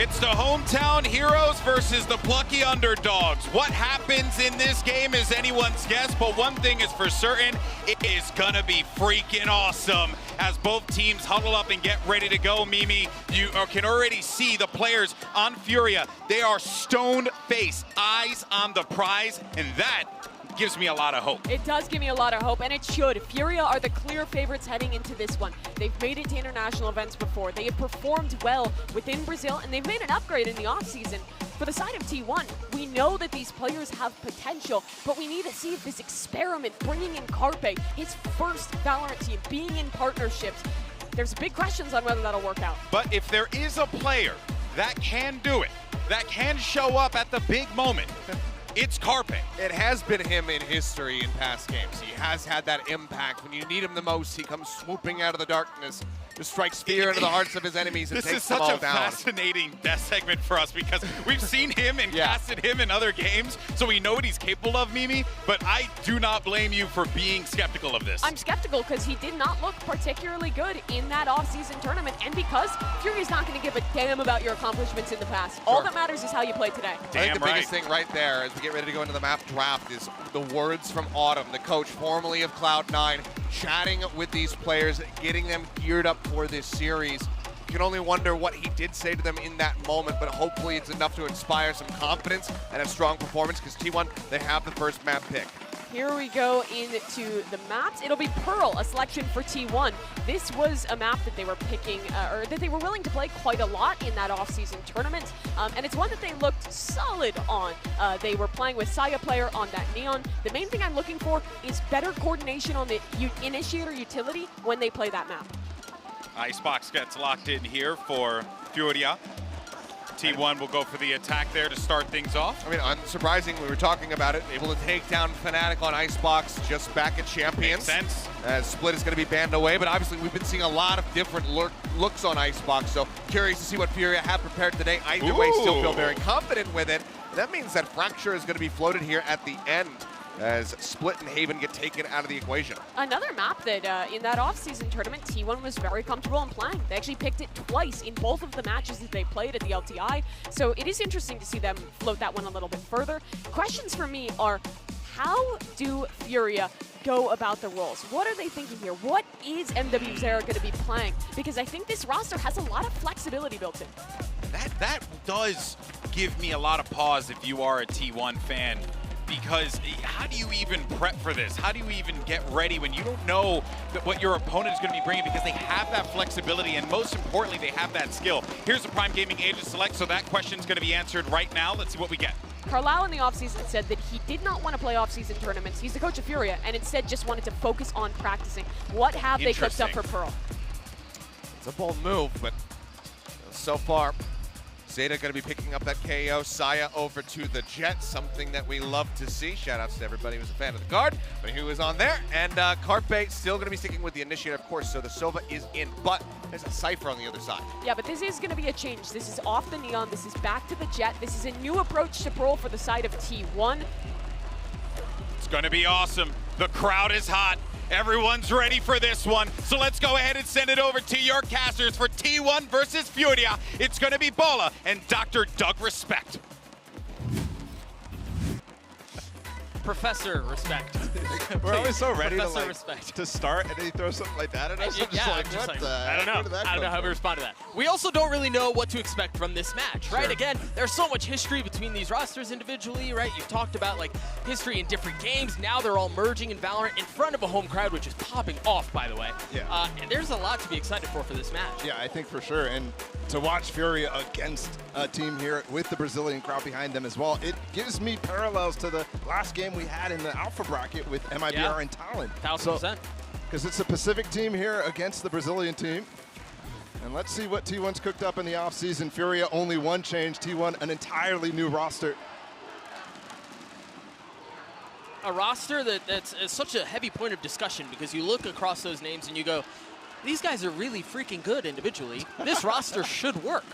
Speaker 6: It's the hometown heroes versus the plucky underdogs. What happens in this game is anyone's guess, but one thing is for certain, it is gonna be freaking awesome. As both teams huddle up and get ready to go, Mimi, you can already see the players on Furia. They are stone-faced, eyes on the prize, and that gives me a lot of hope.
Speaker 7: It does give me a lot of hope, and it should. Furia are the clear favorites heading into this one. They've made it to international events before. They have performed well within Brazil, and they've made an upgrade in the offseason. For the side of T1, we know that these players have potential, but we need to see if this experiment, bringing in Carpe, his first VALORANT team, being in partnerships, there's big questions on whether that'll work out.
Speaker 6: But if there is a player that can do it, that can show up at the big moment, it's Carpe.
Speaker 8: It has been him in history in past games. He has had that impact. When you need him the most, he comes swooping out of the darkness. Just strikes fear into the hearts of his enemies and
Speaker 6: This
Speaker 8: takes
Speaker 6: is
Speaker 8: them
Speaker 6: such
Speaker 8: all
Speaker 6: a
Speaker 8: down.
Speaker 6: fascinating death segment for us because we've seen him and casted him in other games, so we know what he's capable of, Mimi, but I do not blame you for being skeptical of this.
Speaker 7: I'm skeptical because he did not look particularly good in that off-season tournament, and because Fury's not going to give a damn about your accomplishments in the past. All that matters is how you play today.
Speaker 8: I think the biggest thing right there as we get ready to go into the map draft is the words from Autumn, the coach formerly of Cloud9, chatting with these players, getting them geared up for this series. You can only wonder what he did say to them in that moment, but hopefully it's enough to inspire some confidence and a strong performance because T1, they have the first map pick.
Speaker 7: Here we go into the maps. It'll be Pearl, a selection for T1. This was a map that they were picking, or that they were willing to play quite a lot in that off-season tournament, and it's one that they looked solid on. They were playing with Saya player on that Neon. The main thing I'm looking for is better coordination on the initiator utility when they play that map.
Speaker 6: Icebox gets locked in here for Furia. T1 will go for the attack there to start things off.
Speaker 8: I mean, unsurprising, we were talking about it, able to take down Fnatic on Icebox just back at Champions.
Speaker 6: Makes sense.
Speaker 8: As Split is going to be banned away, but obviously we've been seeing a lot of different looks on Icebox, so curious to see what Furia have prepared today. Either way, still feel very confident with it. That means that Fracture is going to be floated here at the end as Split and Haven get taken out of the equation.
Speaker 7: Another map that in that off-season tournament, T1 was very comfortable in playing. They actually picked it twice in both of the matches that they played at the LTI, so it is interesting to see them float that one a little bit further. Questions for me are, how do Furia go about the roles? What are they thinking here? What is MWZera going to be playing? Because I think this roster has a lot of flexibility built in.
Speaker 6: That does give me a lot of pause if you are a T1 fan. Because how do you even prep for this? How do you even get ready when you don't know what your opponent is going to be bringing, because they have that flexibility and most importantly, they have that skill. Here's the Prime Gaming Agent Select, so that question's going to be answered right now. Let's see what we get.
Speaker 7: Carlisle in the offseason said that he did not want to play offseason tournaments. He's the coach of Furia and instead just wanted to focus on practicing. What have they cooked up for Pearl?
Speaker 8: It's a bold move, but so far, Zeta going to be picking up that KO. Saya over to the Jet, something that we love to see. Shoutouts to everybody who's a fan of the card, but who is on there. And Carpe still going to be sticking with the initiator, of course, so the Sova is in, but there's a Cypher on the other side.
Speaker 7: Yeah, but this is going to be a change. This is off the Neon. This is back to the Jet. This is a new approach to Pearl for the side of T1.
Speaker 6: It's going to be awesome. The crowd is hot. Everyone's ready for this one. So let's go ahead and send it over to your casters for T1 versus Furia. It's going to be Bola and Dr. Doug Respect.
Speaker 3: Professor Respect.
Speaker 22: We're always so ready
Speaker 3: Respect.
Speaker 22: to start, and then he throws something like that at us.
Speaker 3: Yeah, I don't know how we respond to that. We also don't really know what to expect from this match, right? Again, there's so much history between these rosters individually, right? You've talked about like history in different games. Now they're all merging in Valorant in front of a home crowd, which is popping off, by the way.
Speaker 22: Yeah.
Speaker 3: And there's a lot to be excited for this match.
Speaker 22: Yeah, I think for sure. And to watch Furia against a team here with the Brazilian crowd behind them as well, it gives me parallels to the last game we had in the Alpha bracket with MIBR and Talon.
Speaker 3: 1000%.
Speaker 22: Because it's a Pacific team here against the Brazilian team. And let's see what T1's cooked up in the offseason. Furia only one change, T1 an entirely new roster.
Speaker 3: A roster that's such a heavy point of discussion, because you look across those names and you go, these guys are really freaking good individually. This roster should work.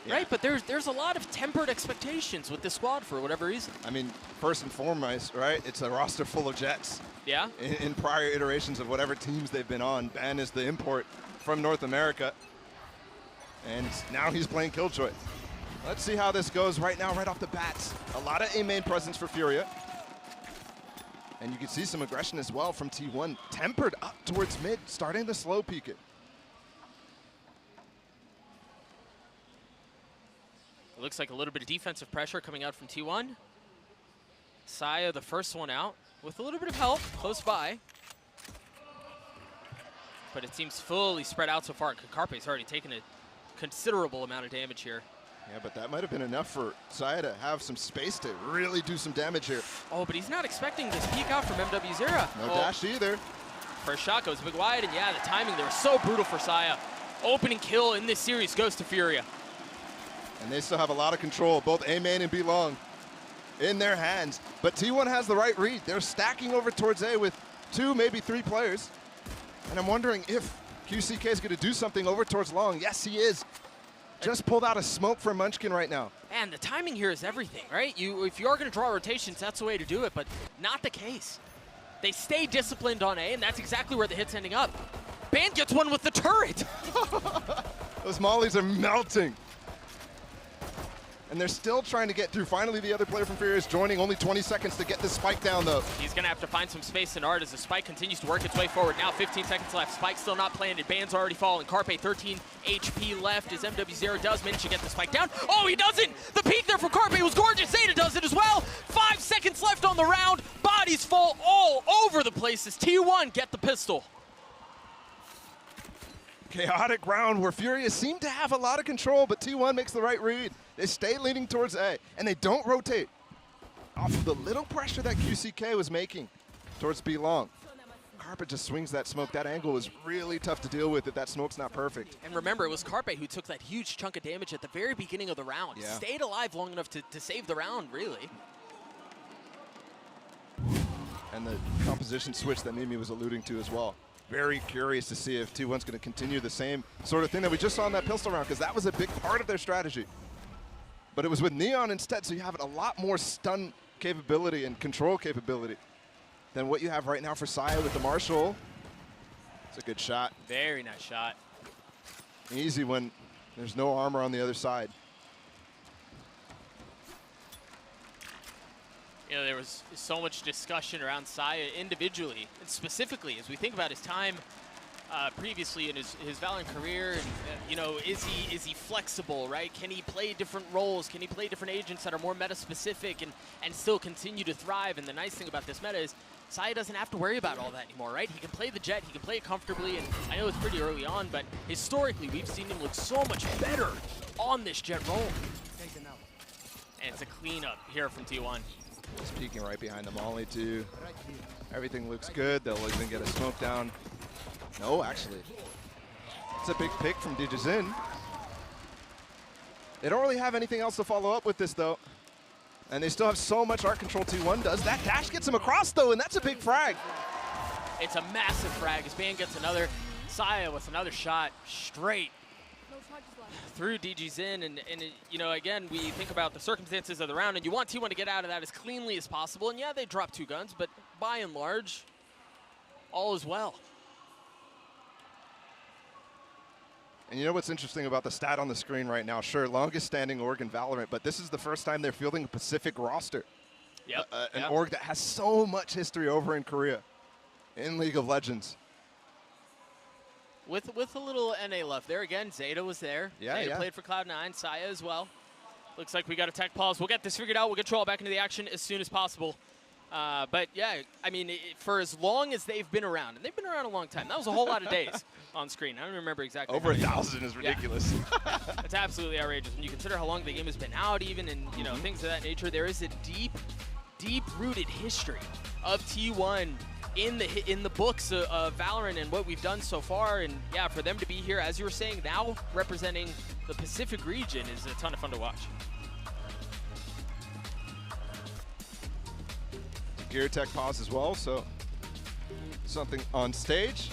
Speaker 3: Right, but there's a lot of tempered expectations with this squad for whatever reason.
Speaker 22: I mean, first and foremost, right, it's a roster full of Jets.
Speaker 3: Yeah.
Speaker 22: In prior iterations of whatever teams they've been on, Ben is the import from North America, and now he's playing Killjoy. Let's see how this goes right now, right off the bats. A lot of A-main presence for Furia. And you can see some aggression as well from T1, tempered up towards mid, starting to slow peek it.
Speaker 3: It looks like a little bit of defensive pressure coming out from T1. Saya, the first one out, with a little bit of help close by. But it seems fully spread out so far. Carpe's already taken a considerable amount of damage here.
Speaker 22: Yeah, but that might have been enough for Saya to have some space to really do some damage here.
Speaker 3: Oh, but he's not expecting this peek out from MWZera.
Speaker 22: No dash either.
Speaker 3: First shot goes big wide, and yeah, the timing there was so brutal for Saya. Opening kill in this series goes to Furia.
Speaker 22: And they still have a lot of control, both A-main and B-long in their hands. But T1 has the right read. They're stacking over towards A with 2, maybe 3 players. And I'm wondering if QCK is going to do something over towards long. Yes, he is. Just pulled out a smoke from Munchkin right now.
Speaker 3: And the timing here is everything, right? If you are going to draw rotations, that's the way to do it, but not the case. They stay disciplined on A, and that's exactly where the hit's ending up. Band gets one with the turret.
Speaker 22: Those mollies are melting. And they're still trying to get through. Finally, the other player from Fury is joining. Only 20 seconds to get this spike down, though.
Speaker 3: He's going to have to find some space in art as the spike continues to work its way forward. Now 15 seconds left. Spike still not planted. Band's already falling. Carpe 13 HP left as MW0 does manage to get the spike down. Oh, he doesn't! The peek there from Carpe was gorgeous. Zeta does it as well. 5 seconds left on the round. Bodies fall all over the place as T1 get the pistol.
Speaker 22: Chaotic round where Furious seem to have a lot of control, but T1 makes the right read. They stay leaning towards A, and they don't rotate off of the little pressure that QCK was making towards B long. Carpe just swings that smoke. That angle is really tough to deal with if that smoke's not perfect.
Speaker 3: And remember, it was Carpe who took that huge chunk of damage at the very beginning of the round.
Speaker 22: Yeah.
Speaker 3: Stayed alive long enough to save the round, really.
Speaker 22: And the composition switch that Mimi was alluding to as well. Very curious to see if T1's going to continue the same sort of thing that we just saw in that pistol round, because that was a big part of their strategy. But it was with Neon instead, so you have a lot more stun capability and control capability than what you have right now for Saya with the Marshall. It's a good shot.
Speaker 3: Very nice shot.
Speaker 22: Easy when there's no armor on the other side.
Speaker 3: You know, there was so much discussion around Saya individually, and specifically as we think about his time previously in his Valorant career, and you know, is he flexible, right? Can he play different roles? Can he play different agents that are more meta-specific and still continue to thrive? And the nice thing about this meta is Saya doesn't have to worry about all that anymore, right? He can play the Jet, he can play it comfortably, and I know it's pretty early on, but historically we've seen him look so much better on this Jet role. And it's a cleanup here from T1.
Speaker 22: He's peeking right behind the molly too. Everything looks good. They'll even get a smoke down. No, actually. It's a big pick from Digizin. They don't really have anything else to follow up with this though. And they still have so much art control T1 does. That dash gets him across though, and that's a big frag.
Speaker 3: It's a massive frag as Band gets another. Saya with another shot straight through DGZin, and you know, again, we think about the circumstances of the round, and you want T1 to get out of that as cleanly as possible. And yeah, they dropped 2 guns, but by and large, all is well.
Speaker 22: And you know what's interesting about the stat on the screen right now? Sure, longest standing org in Valorant, but this is the first time they're fielding a Pacific roster.
Speaker 3: Yep.
Speaker 22: An org that has so much history over in Korea, in League of Legends.
Speaker 3: With a little NA left there. Again, Zeta was there.
Speaker 22: Yeah,
Speaker 3: Zeta played for Cloud9, Saya as well. Looks like we got a tech pause. We'll get this figured out. We'll get you all back into the action as soon as possible. But yeah, I mean, for as long as they've been around, and they've been around a long time. That was a whole lot of days on screen. I don't remember exactly.
Speaker 22: Over 1,000 is ridiculous.
Speaker 3: Yeah. It's absolutely outrageous. When you consider how long the game has been out even, and you know, things of that nature, there is a deep-rooted history of T1 in the books of Valorant and what we've done so far. And yeah, for them to be here, as you were saying, now representing the Pacific region is a ton of fun to watch.
Speaker 22: Gear tech pause as well, so something on stage.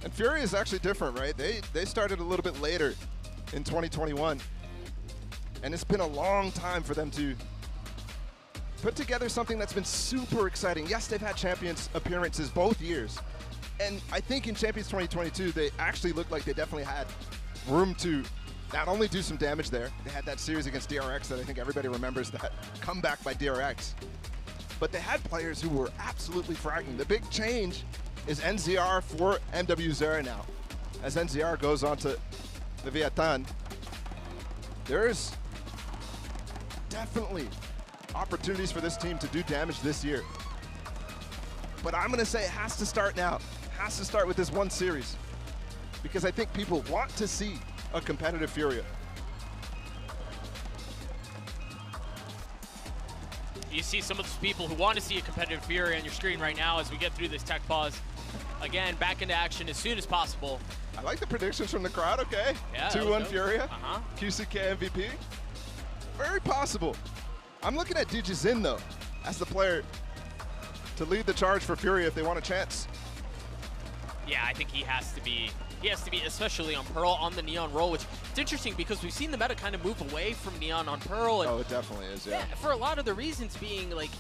Speaker 22: And Fury is actually different, right? They started a little bit later in 2021. And it's been a long time for them to put together something that's been super exciting. Yes, they've had Champions appearances both years. And I think in Champions 2022, they actually looked like they definitely had room to not only do some damage there. They had that series against DRX that I think everybody remembers, that comeback by DRX. But they had players who were absolutely fragging. The big change is NZR for MW0 now. As NZR goes on to Leviathan, there's definitely opportunities for this team to do damage this year. But I'm gonna say it has to start now. It has to start with this one series. Because I think people want to see a competitive Furia.
Speaker 3: You see some of those people who want to see a competitive Fury on your screen right now as we get through this tech pause. Again, back into action as soon as possible.
Speaker 22: I like the predictions from the crowd, okay?
Speaker 3: Yeah,
Speaker 22: 2-1 Furia, QCK MVP. Very possible. I'm looking at Digizin though, as the player to lead the charge for Furia if they want a chance.
Speaker 3: Yeah, I think he has to be, especially on Pearl, on the Neon role, which it's interesting because we've seen the meta kind of move away from Neon on Pearl. And
Speaker 22: it definitely is, yeah.
Speaker 3: For a lot of the reasons being, like,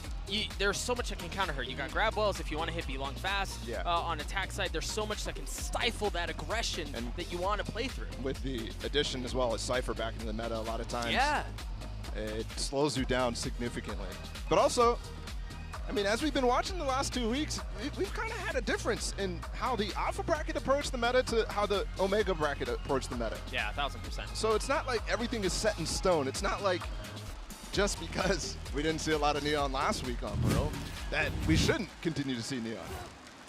Speaker 3: there's so much that can counter her. You got grab wells if you want to hit B-Long fast.
Speaker 22: Yeah.
Speaker 3: On attack side, there's so much that can stifle that aggression that you want to play through.
Speaker 22: With the addition as well as Cypher back into the meta a lot of times.
Speaker 3: Yeah.
Speaker 22: It slows you down significantly. But also, I mean, as we've been watching the last 2 weeks, we've kind of had a difference in how the Alpha bracket approached the meta to how the Omega bracket approached the meta.
Speaker 3: Yeah, 1000%.
Speaker 22: So it's not like everything is set in stone. It's not like just because we didn't see a lot of Neon last week on Pearl that we shouldn't continue to see Neon.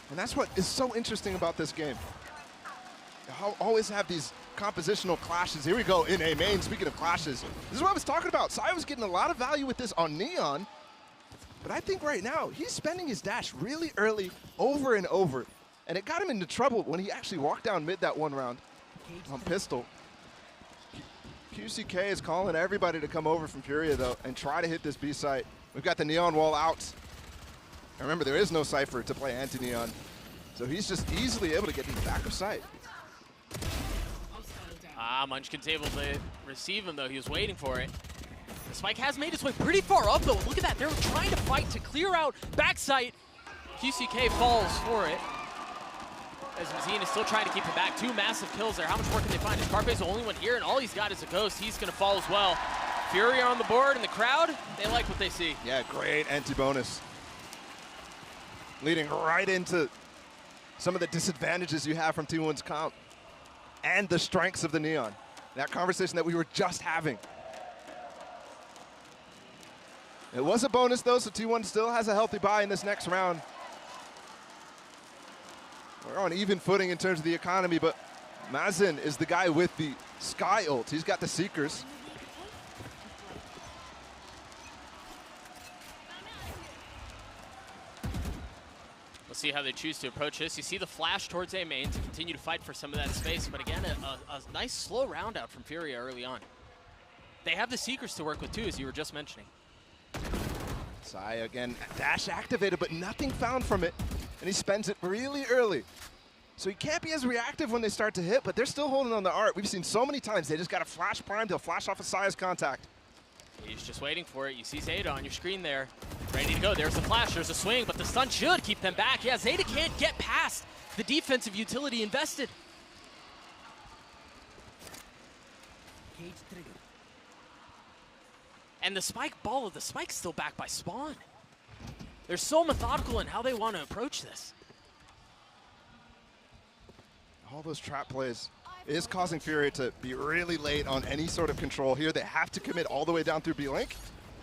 Speaker 22: And that's what is so interesting about this game. You always have these compositional clashes. Here we go in A main. Speaking of clashes, this is what I was talking about. Sai was getting a lot of value with this on Neon. But I think right now, he's spending his dash really early over and over. And it got him into trouble when he actually walked down mid that one round on pistol. QCK is calling everybody to come over from Furia, though, and try to hit this B site. We've got the Neon wall out. And remember, there is no Cypher to play anti-Neon. So he's just easily able to get in the back of sight.
Speaker 3: Munchkin's able to receive him, though. He was waiting for it. The spike has made its way pretty far up, though. Look at that. They're trying to fight to clear out backside. QCK falls for it. As Mazine is still trying to keep him back. 2 massive kills there. How much more can they find? Scarpe's the only one here, and all he's got is a ghost. He's going to fall as well. Fury on the board, and the crowd, they like what they see.
Speaker 22: Yeah, great anti-bonus. Leading right into some of the disadvantages you have from T1's comp and the strengths of the Neon. That conversation that we were just having. It was a bonus, though, so T1 still has a healthy buy in this next round. We're on even footing in terms of the economy, but Mazin is the guy with the Sky ult. He's got the Seekers.
Speaker 3: We'll see how they choose to approach this. You see the flash towards A main to continue to fight for some of that space, but again, a nice slow round out from Furia early on. They have the Seekers to work with, too, as you were just mentioning.
Speaker 22: Sai again, dash activated, but nothing found from it, and he spends it really early. So he can't be as reactive when they start to hit, but they're still holding on the art. We've seen so many times they just got a flash prime, they'll flash off of Sai's contact.
Speaker 3: He's just waiting for it. You see Zeta on your screen there, ready to go. There's the flash, there's a swing, but the stun should keep them back. Yeah, Zeta can't get past the defensive utility invested. And the spike ball of the spike's still back by Spawn. They're so methodical in how they want to approach this.
Speaker 22: All those trap plays is causing Furia to be really late on any sort of control here. They have to commit all the way down through B-Link.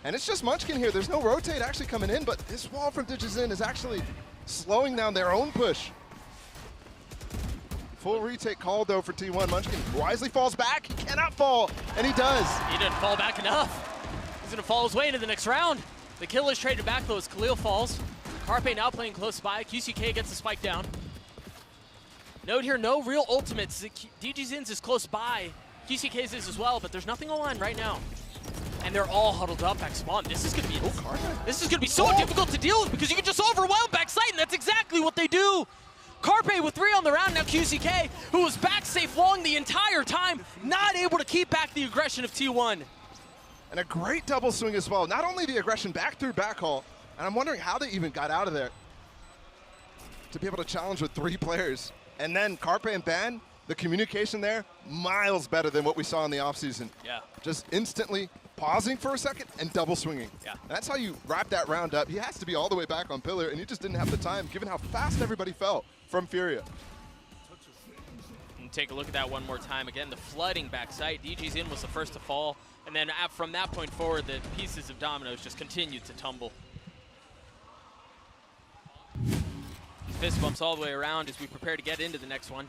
Speaker 22: And it's just Munchkin here. There's no rotate actually coming in, but this wall from DigiZin is actually slowing down their own push. Full retake called, though, for T1. Munchkin wisely falls back. He cannot fall, and he does.
Speaker 3: He didn't fall back enough. He's going to fall his way into the next round. The kill is traded back, though, as Khalil falls. Carpe now playing close by. QCK gets the spike down. Note here, no real ultimates. DGZin's is close by. QCK's is as well, but there's nothing on line right now. And they're all huddled up back spawn. This is going to be so difficult to deal with because you can just overwhelm backside, and that's exactly what they do. Carpe with 3 on the round, now QCK, who was back safe long the entire time, not able to keep back the aggression of T1.
Speaker 22: And a great double swing as well. Not only the aggression back through backhaul, and I'm wondering how they even got out of there to be able to challenge with 3 players. And then Carpe and Ban, the communication there, miles better than what we saw in the offseason.
Speaker 3: Yeah.
Speaker 22: Just instantly pausing for a second and double swinging.
Speaker 3: Yeah.
Speaker 22: That's how you wrap that round up. He has to be all the way back on pillar, and he just didn't have the time, given how fast everybody fell from Furia.
Speaker 3: And take a look at that one more time. Again, the flooding backside. DGZin was the first to fall. And then from that point forward, the pieces of dominoes just continued to tumble. Fist bumps all the way around as we prepare to get into the next one.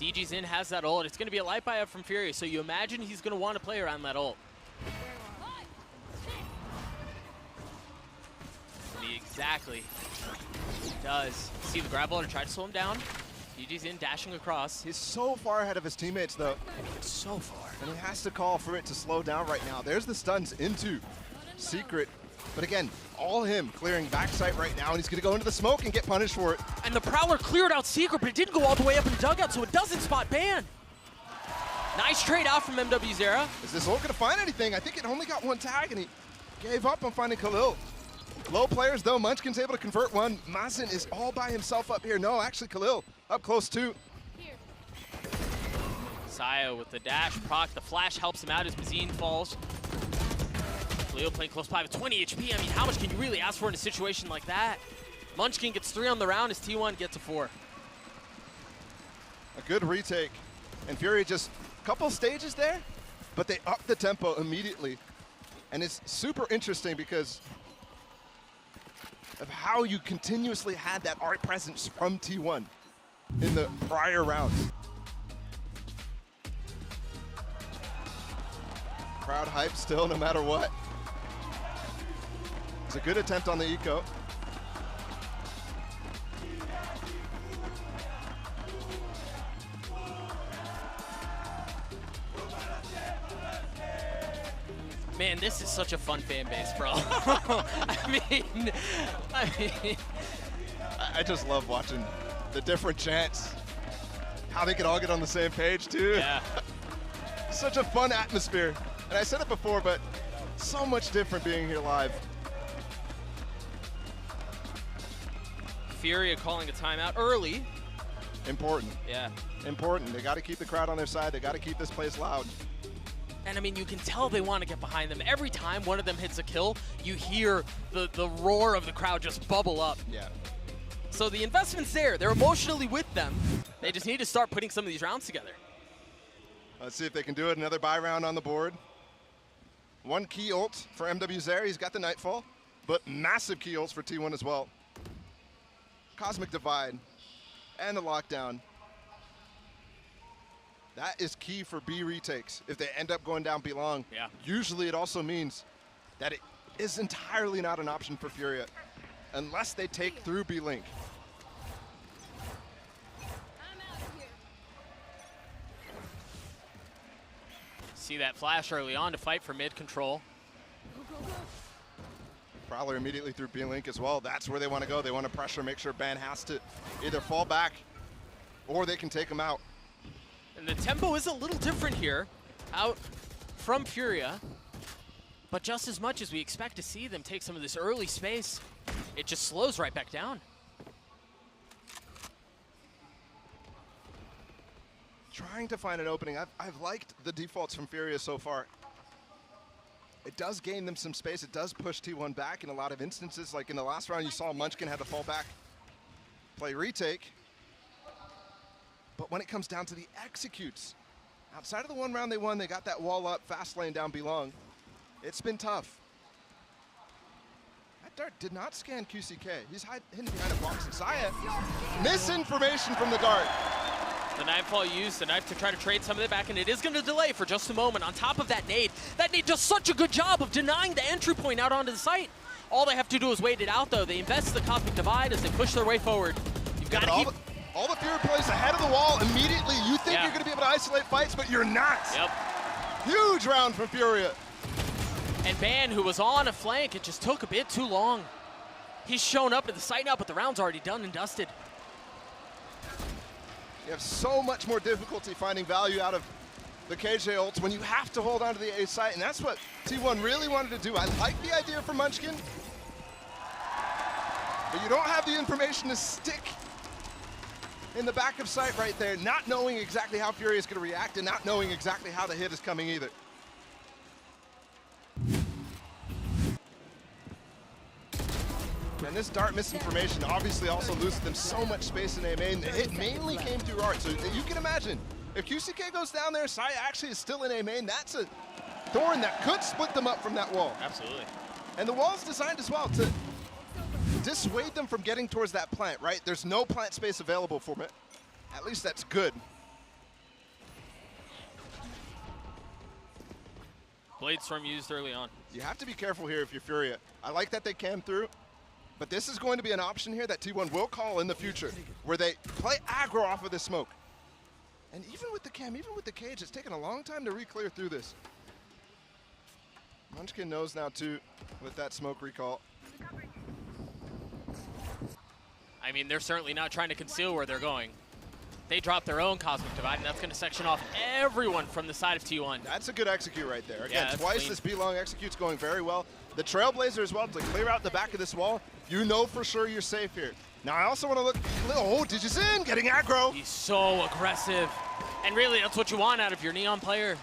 Speaker 3: DGZin has that ult. It's going to be a light buy up from Fury, so you imagine he's going to want to play around that ult. Exactly. He does. See the grab ult to try to slow him down. DGZin dashing across.
Speaker 22: He's so far ahead of his teammates, though.
Speaker 3: So far.
Speaker 22: And he has to call for it to slow down right now. There's the stuns into Secret. But again, all him clearing backside right now, and he's going to go into the smoke and get punished for it.
Speaker 3: And the Prowler cleared out Secret, but it didn't go all the way up in the dugout, so it doesn't spot Ban. Nice trade out from MW Zera.
Speaker 22: Is this ult going to find anything? I think it only got one tag, and he gave up on finding Khalil. Low players, though. Munchkin's able to convert one. Mazen is all by himself up here. No, actually, Khalil up close, too.
Speaker 3: Saya with the dash proc. The flash helps him out as Mazine falls. Leo playing close by with 20 HP. I mean, how much can you really ask for in a situation like that? Munchkin gets 3 on the round as T1 gets a 4.
Speaker 22: A good retake. And Fury just a couple stages there, but they up the tempo immediately. And it's super interesting because of how you continuously had that art presence from T1 in the prior rounds. Crowd hype still, no matter what. It's a good attempt on the eco.
Speaker 3: Man, this is such a fun fan base, bro.
Speaker 22: I just love watching the different chants. How they could all get on the same page, too.
Speaker 3: Yeah.
Speaker 22: Such a fun atmosphere. And I said it before, but so much different being here live.
Speaker 3: Furia calling a timeout early.
Speaker 22: Important.
Speaker 3: Yeah.
Speaker 22: Important. They got to keep the crowd on their side. They got to keep this place loud.
Speaker 3: And I mean, you can tell they want to get behind them. Every time one of them hits a kill, you hear the roar of the crowd just bubble up.
Speaker 22: Yeah.
Speaker 3: So the investment's there. They're emotionally with them. They just need to start putting some of these rounds together.
Speaker 22: Let's see if they can do it. Another buy round on the board. One key ult for MW Zera. He's got the Nightfall, but massive key ults for T1 as well. Cosmic Divide and the lockdown. That is key for B retakes. If they end up going down B long, usually it also means that it is entirely not an option for Furia unless they take through B Link.
Speaker 3: See that flash early on to fight for mid control.
Speaker 22: Prowler immediately through B Link as well. That's where they want to go. They want to pressure, make sure Ban has to either fall back or they can take him out.
Speaker 3: And the tempo is a little different here, out from Furia. But just as much as we expect to see them take some of this early space, it just slows right back down.
Speaker 22: Trying to find an opening. I've liked the defaults from Furia so far. It does gain them some space. It does push T1 back in a lot of instances. Like in the last round, you saw Munchkin had to fall back, play retake. But when it comes down to the executes, outside of the one round they won, they got that wall up, fast lane down B long. It's been tough. That dart did not scan QCK. He's hidden behind a box. And Saya, misinformation from the dart.
Speaker 3: The Nightfall used the knife to try to trade some of it back, and it is going to delay for just a moment. On top of that nade does such a good job of denying the entry point out onto the site. All they have to do is wait it out, though. They invest the Cosmic Divide as they push their way forward. You've got to keep...
Speaker 22: All the Fury plays ahead of the wall immediately. You think you're going to be able to isolate fights, but you're not.
Speaker 3: Yep.
Speaker 22: Huge round from Furia.
Speaker 3: And Ban, who was on a flank, it just took a bit too long. He's shown up at the site now, but the round's already done and dusted.
Speaker 22: You have so much more difficulty finding value out of the KJ ults when you have to hold on to the A site, and that's what T1 really wanted to do. I like the idea for Munchkin, but you don't have the information to stick in the back of sight right there, not knowing exactly how Fury is going to react and not knowing exactly how the hit is coming either. And this dart misinformation obviously also loses them so much space in A main. The hit mainly came through art, so you can imagine if QCK goes down there, Sai actually is still in A main. That's a thorn that could split them up from that wall.
Speaker 3: Absolutely.
Speaker 22: And the wall's designed as well to dissuade them from getting towards that plant, right? There's no plant space available for it. At least that's good.
Speaker 3: Blade Storm used early on.
Speaker 22: You have to be careful here if you're Furia. I like that they came through, but this is going to be an option here that T1 will call in the future, where they play aggro off of this smoke. And even with the cam, even with the cage, it's taken a long time to re-clear through this. Munchkin knows now too with that smoke recall.
Speaker 3: I mean, they're certainly not trying to conceal where they're going. They drop their own Cosmic Divide, and that's going to section off everyone from the side of T1.
Speaker 22: That's a good execute right there. Again,
Speaker 3: Yeah,
Speaker 22: twice
Speaker 3: clean.
Speaker 22: this B-Long execute's going very well. The Trailblazer as well to clear out the back of this wall. You know for sure you're safe here. Now I also want to look, oh, Digizin getting aggro.
Speaker 3: He's so aggressive. And really, that's what you want out of your Neon player.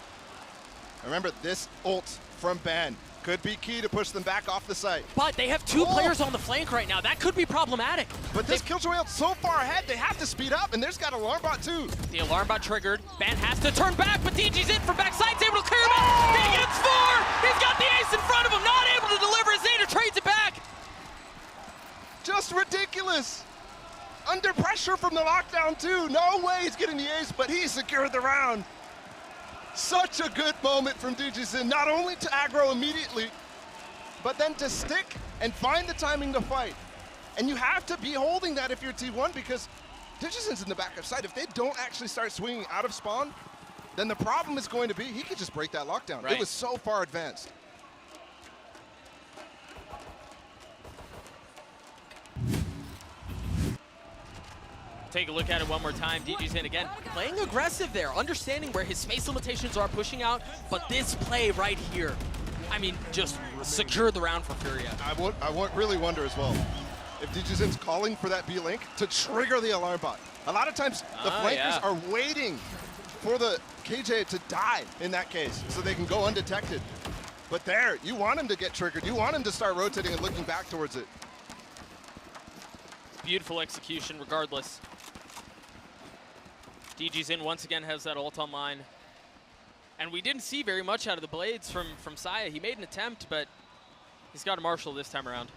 Speaker 22: Remember, this ult from Ban could be key to push them back off the site.
Speaker 3: But they have two players on the flank right now. That could be problematic.
Speaker 22: But this Killjoy ult's so far ahead, they have to speed up, and there's got Alarm Bot too.
Speaker 3: The Alarm Bot triggered. Ban has to turn back, but DG's in from backside. He's able to clear him out. He gets 4. He's got the ace in front of him. Not able to deliver. Zeta trades it back.
Speaker 22: Just ridiculous. Under pressure from the lockdown too. No way he's getting the ace, but he secured the round. Such a good moment from Digizin, not only to aggro immediately, but then to stick and find the timing to fight. And you have to be holding that if you're T1 because Digizin's in the back of sight. If they don't actually start swinging out of spawn, then the problem is going to be he could just break that lockdown.
Speaker 3: Right.
Speaker 22: It was so far advanced.
Speaker 3: Take a look at it one more time. DG's in again, playing aggressive there, understanding where his space limitations are pushing out, but this play right here, I mean, just secured the round for Furia.
Speaker 22: I really wonder as well if Digizin's calling for that B-Link to trigger the Alarm Bot. A lot of times the flankers are waiting for the KJ to die in that case so they can go undetected. But there, you want him to get triggered. You want him to start rotating and looking back towards it.
Speaker 3: Beautiful execution regardless. DG's in once again has that ult online. And we didn't see very much out of the Blades from Saya. He made an attempt, but he's got a Marshall this time around.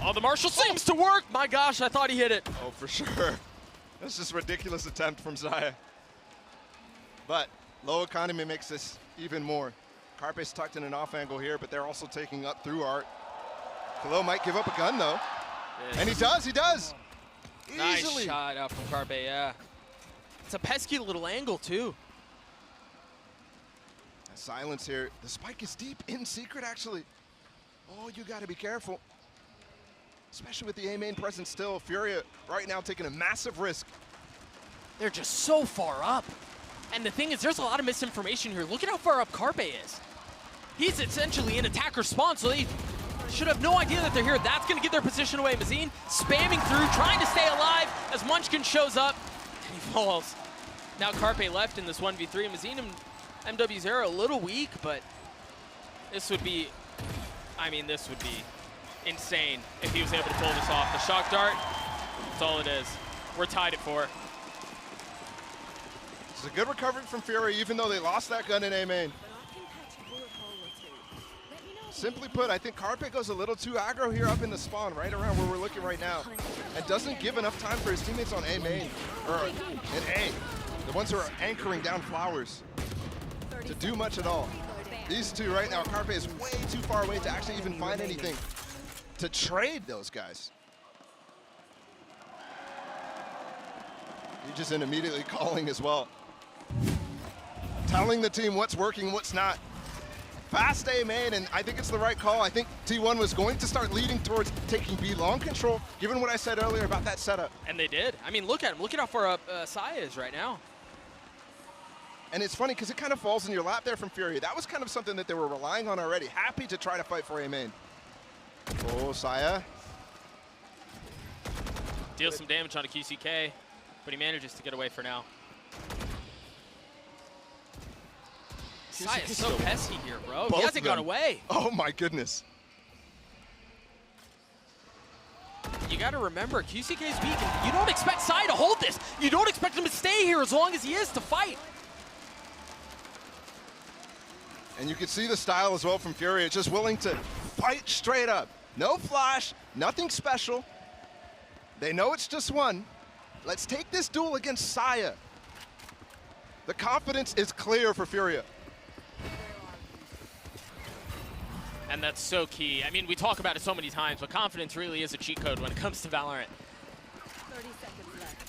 Speaker 3: Oh, the Marshall seems to work! My gosh, I thought he hit it.
Speaker 22: Oh, for sure. That's just a ridiculous attempt from Saya. But low economy makes this even more. Carpe's tucked in an off angle here, but they're also taking up through Art. Khalil might give up a gun though. And he does!
Speaker 3: Nice
Speaker 22: Easily.
Speaker 3: shot out from Carpe, yeah. It's a pesky little angle too.
Speaker 22: Silence here. The spike is deep in secret actually. Oh, you gotta be careful. Especially with the A main present still. Furia right now taking a massive risk.
Speaker 3: They're just so far up. And the thing is, there's a lot of misinformation here. Look at how far up Carpe is. He's essentially in attacker spawn, so they should have no idea that they're here. That's going to give their position away. Mazine spamming through, trying to stay alive as Munchkin shows up. And he falls. Now Carpe left in this 1v3. Mazine and MW0 a little weak, but this would be, I mean, this would be insane if he was able to pull this off. The shock dart, that's all it is. We're tied at 4.
Speaker 22: It's a good recovery from Fury, even though they lost that gun in A main. Simply put, I think Carpe goes a little too aggro here up in the spawn, right around where we're looking right now, and doesn't give enough time for his teammates on A main, or in A, the ones who are anchoring down flowers, to do much at all. These two right now, Carpe is way too far away to actually even find anything to trade those guys. Digizin immediately calling as well. Telling the team what's working, what's not. Fast A main, and I think it's the right call. I think T1 was going to start leading towards taking B long control, given what I said earlier about that setup.
Speaker 3: And they did. I mean, look at him. Look at how far up Saya is right now.
Speaker 22: And it's funny, because it kind of falls in your lap there from Fury. That was kind of something that they were relying on already. Happy to try to fight for A main. Oh, Saya.
Speaker 3: Deals some damage on a QCK, but he manages to get away for now. Saya's so pesky here, bro. He hasn't gone away.
Speaker 22: Oh my goodness.
Speaker 3: You got to remember, QCK's weak. And you don't expect Saya to hold this. You don't expect him to stay here as long as he is to fight.
Speaker 22: And you can see the style as well from Fury. It's just willing to fight straight up. No flash, nothing special. They know it's just one. Let's take this duel against Saya. The confidence is clear for Furia.
Speaker 3: And that's so key. I mean, we talk about it so many times, but confidence really is a cheat code when it comes to Valorant.
Speaker 20: 30 seconds left.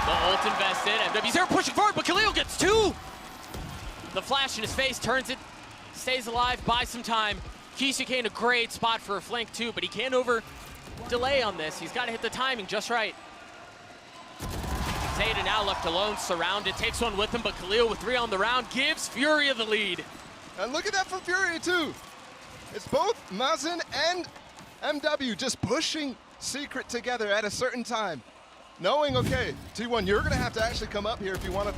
Speaker 3: The ult invested, MW0 pushing forward, but Khalil gets 2. The flash in his face turns it, stays alive, buys some time. Kyusuke in a great spot for a flank too, but he can't over delay on this. He's got to hit the timing just right. Zeta now left alone, surrounded, takes one with him, but Khalil with 3 on the round gives Furia the lead.
Speaker 22: And look at that from Furia too. It's both Mazen and MW just pushing Secret together at a certain time. Knowing, okay, T1, you're gonna have to actually come up here if you wanna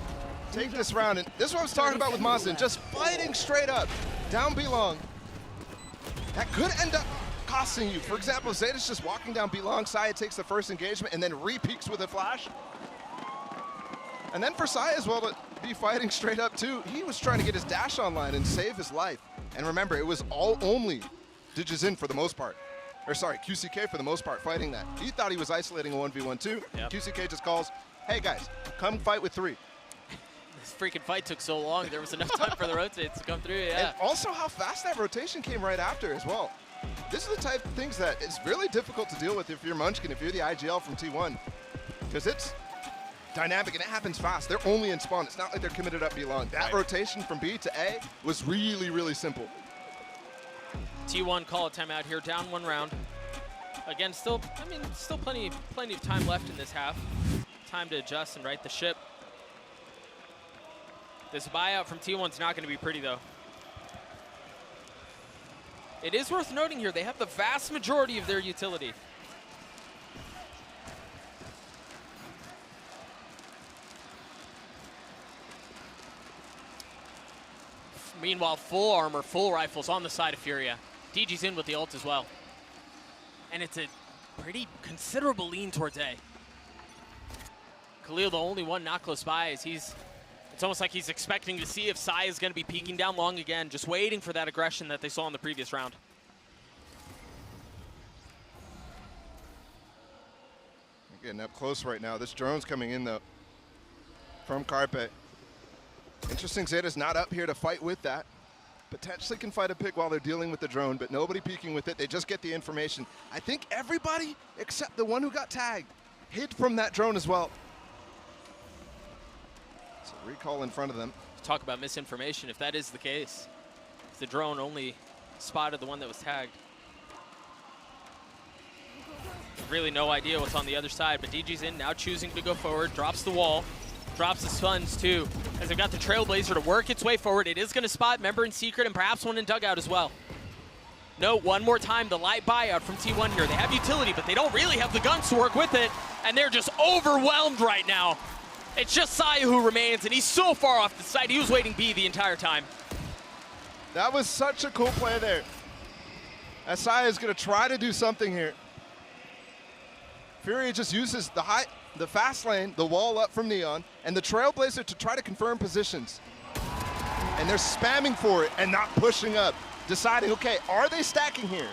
Speaker 22: take this round. And this is what I was talking about with Mazen, just fighting straight up, down B long. That could end up costing you. For example, Zeta's just walking down B long, Saya takes the first engagement and then re-peeks with a flash. And then for Saya as well to be fighting straight up too, he was trying to get his dash online and save his life. And remember, it was all only Digizin for the most part. Or sorry, QCK for the most part fighting that. He thought he was isolating a 1v1 too. Yep. QCK just calls, hey guys, come fight with 3.
Speaker 3: This freaking fight took so long, there was enough time for the rotates to come through, yeah.
Speaker 22: And also how fast that rotation came right after as well. This is the type of things that is really difficult to deal with if you're Munchkin, if you're the IGL from T1. Because it's dynamic and it happens fast. They're only in spawn. It's not like they're committed up B long. That rotation from B to A was really, really simple.
Speaker 3: T1 call a timeout here, down 1 round. Again, still plenty of time left in this half. Time to adjust and right the ship. This buyout from T1's not going to be pretty though. It is worth noting here, they have the vast majority of their utility. Meanwhile, full armor, full rifles on the side of Furia. DG's in with the ult as well. And it's a pretty considerable lean towards A. Khalil, the only one not close by, as it's almost like he's expecting to see if Sai is going to be peeking down long again, just waiting for that aggression that they saw in the previous round.
Speaker 22: Getting up close right now. This drone's coming in though from Carpe. Interesting, Zeta's not up here to fight with that. Potentially can fight a pick while they're dealing with the drone, but nobody peeking with it. They just get the information. I think everybody except the one who got tagged hid from that drone as well. So recall in front of them.
Speaker 3: Talk about misinformation if that is the case. If the drone only spotted the one that was tagged. Really no idea what's on the other side, but DG's in now choosing to go forward, drops the wall. Drops the stuns too, as they've got the Trailblazer to work its way forward. It is going to spot member in Secret and perhaps one in Dugout as well. Note one more time the light buyout from T1 here. They have utility, but they don't really have the guns to work with it, and they're just overwhelmed right now. It's just Saya who remains, and he's so far off the site. He was waiting B the entire time.
Speaker 22: That was such a cool play there. As Saya is going to try to do something here. Fury just uses the fast lane, the wall up from Neon, and the Trailblazer to try to confirm positions. And they're spamming for it and not pushing up, deciding, okay, are they stacking here?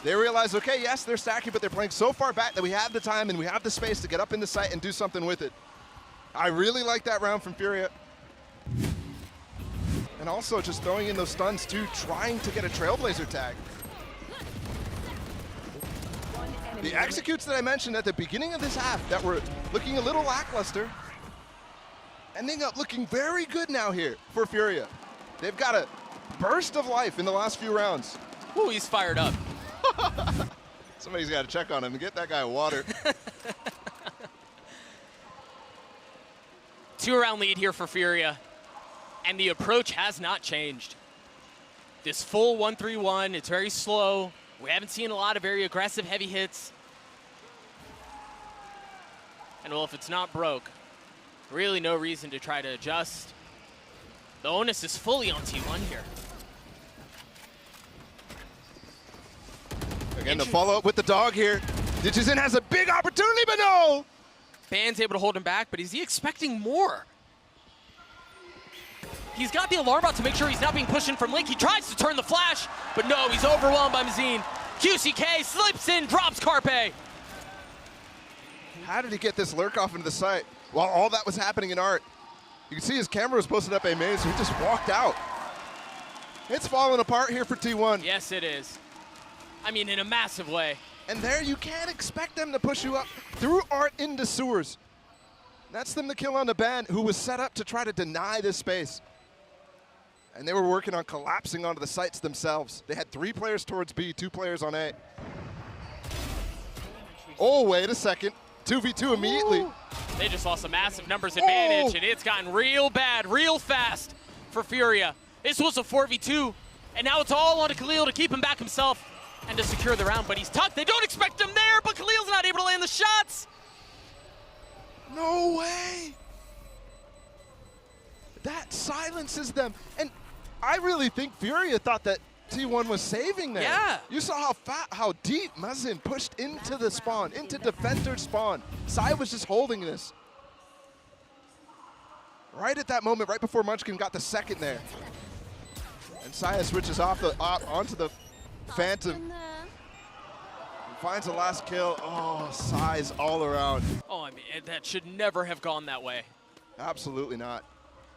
Speaker 22: They realize, okay, yes, they're stacking, but they're playing so far back that we have the time and we have the space to get up in the site and do something with it. I really like that round from Furia. And also just throwing in those stuns too, trying to get a Trailblazer tag. The executes that I mentioned at the beginning of this half that were looking a little lackluster, ending up looking very good now here for Furia. They've got a burst of life in the last few rounds.
Speaker 3: Ooh, he's fired up.
Speaker 22: Somebody's got to check on him and get that guy water.
Speaker 3: 2-round lead here for Furia, and the approach has not changed. This full 1-3-1, it's very slow. We haven't seen a lot of very aggressive heavy hits. And well, if it's not broke, really no reason to try to adjust. The onus is fully on T1 here.
Speaker 22: Again, the follow-up with the dog here. Digizin has a big opportunity, but no!
Speaker 3: Ban's able to hold him back, but is he expecting more? He's got the alarm out to make sure he's not being pushed in from Link. He tries to turn the flash, but no, he's overwhelmed by Mazine. QCK slips in, drops Carpe.
Speaker 22: How did he get this lurk off into the site while all that was happening in Art? You can see his camera was posted up a maze, so he just walked out. It's falling apart here for T1.
Speaker 3: Yes, it is. I mean, in a massive way.
Speaker 22: And there you can't expect them to push you up through Art into sewers. That's them the kill on the ban, who was set up to try to deny this space. And they were working on collapsing onto the sites themselves. They had 3 players towards B, 2 players on A. Oh, wait a second. 2v2 immediately.
Speaker 3: Ooh. They just lost a massive numbers advantage, and it's gotten real bad, real fast for Furia. This was a 4v2, and now it's all on to Khalil to keep him back himself and to secure the round, but he's tucked. They don't expect him there, but Khalil's not able to land the shots.
Speaker 22: No way. That silences them. And I really think Furia thought that T1 was saving there.
Speaker 3: Yeah.
Speaker 22: You saw how deep Mazin pushed into the spawn, into defender spawn. Sai was just holding this. Right at that moment, right before Munchkin got the second there. And Saya switches off onto the Phantom. And finds the last kill. Oh, Sai's all around.
Speaker 3: Oh, I mean, that should never have gone that way.
Speaker 22: Absolutely not.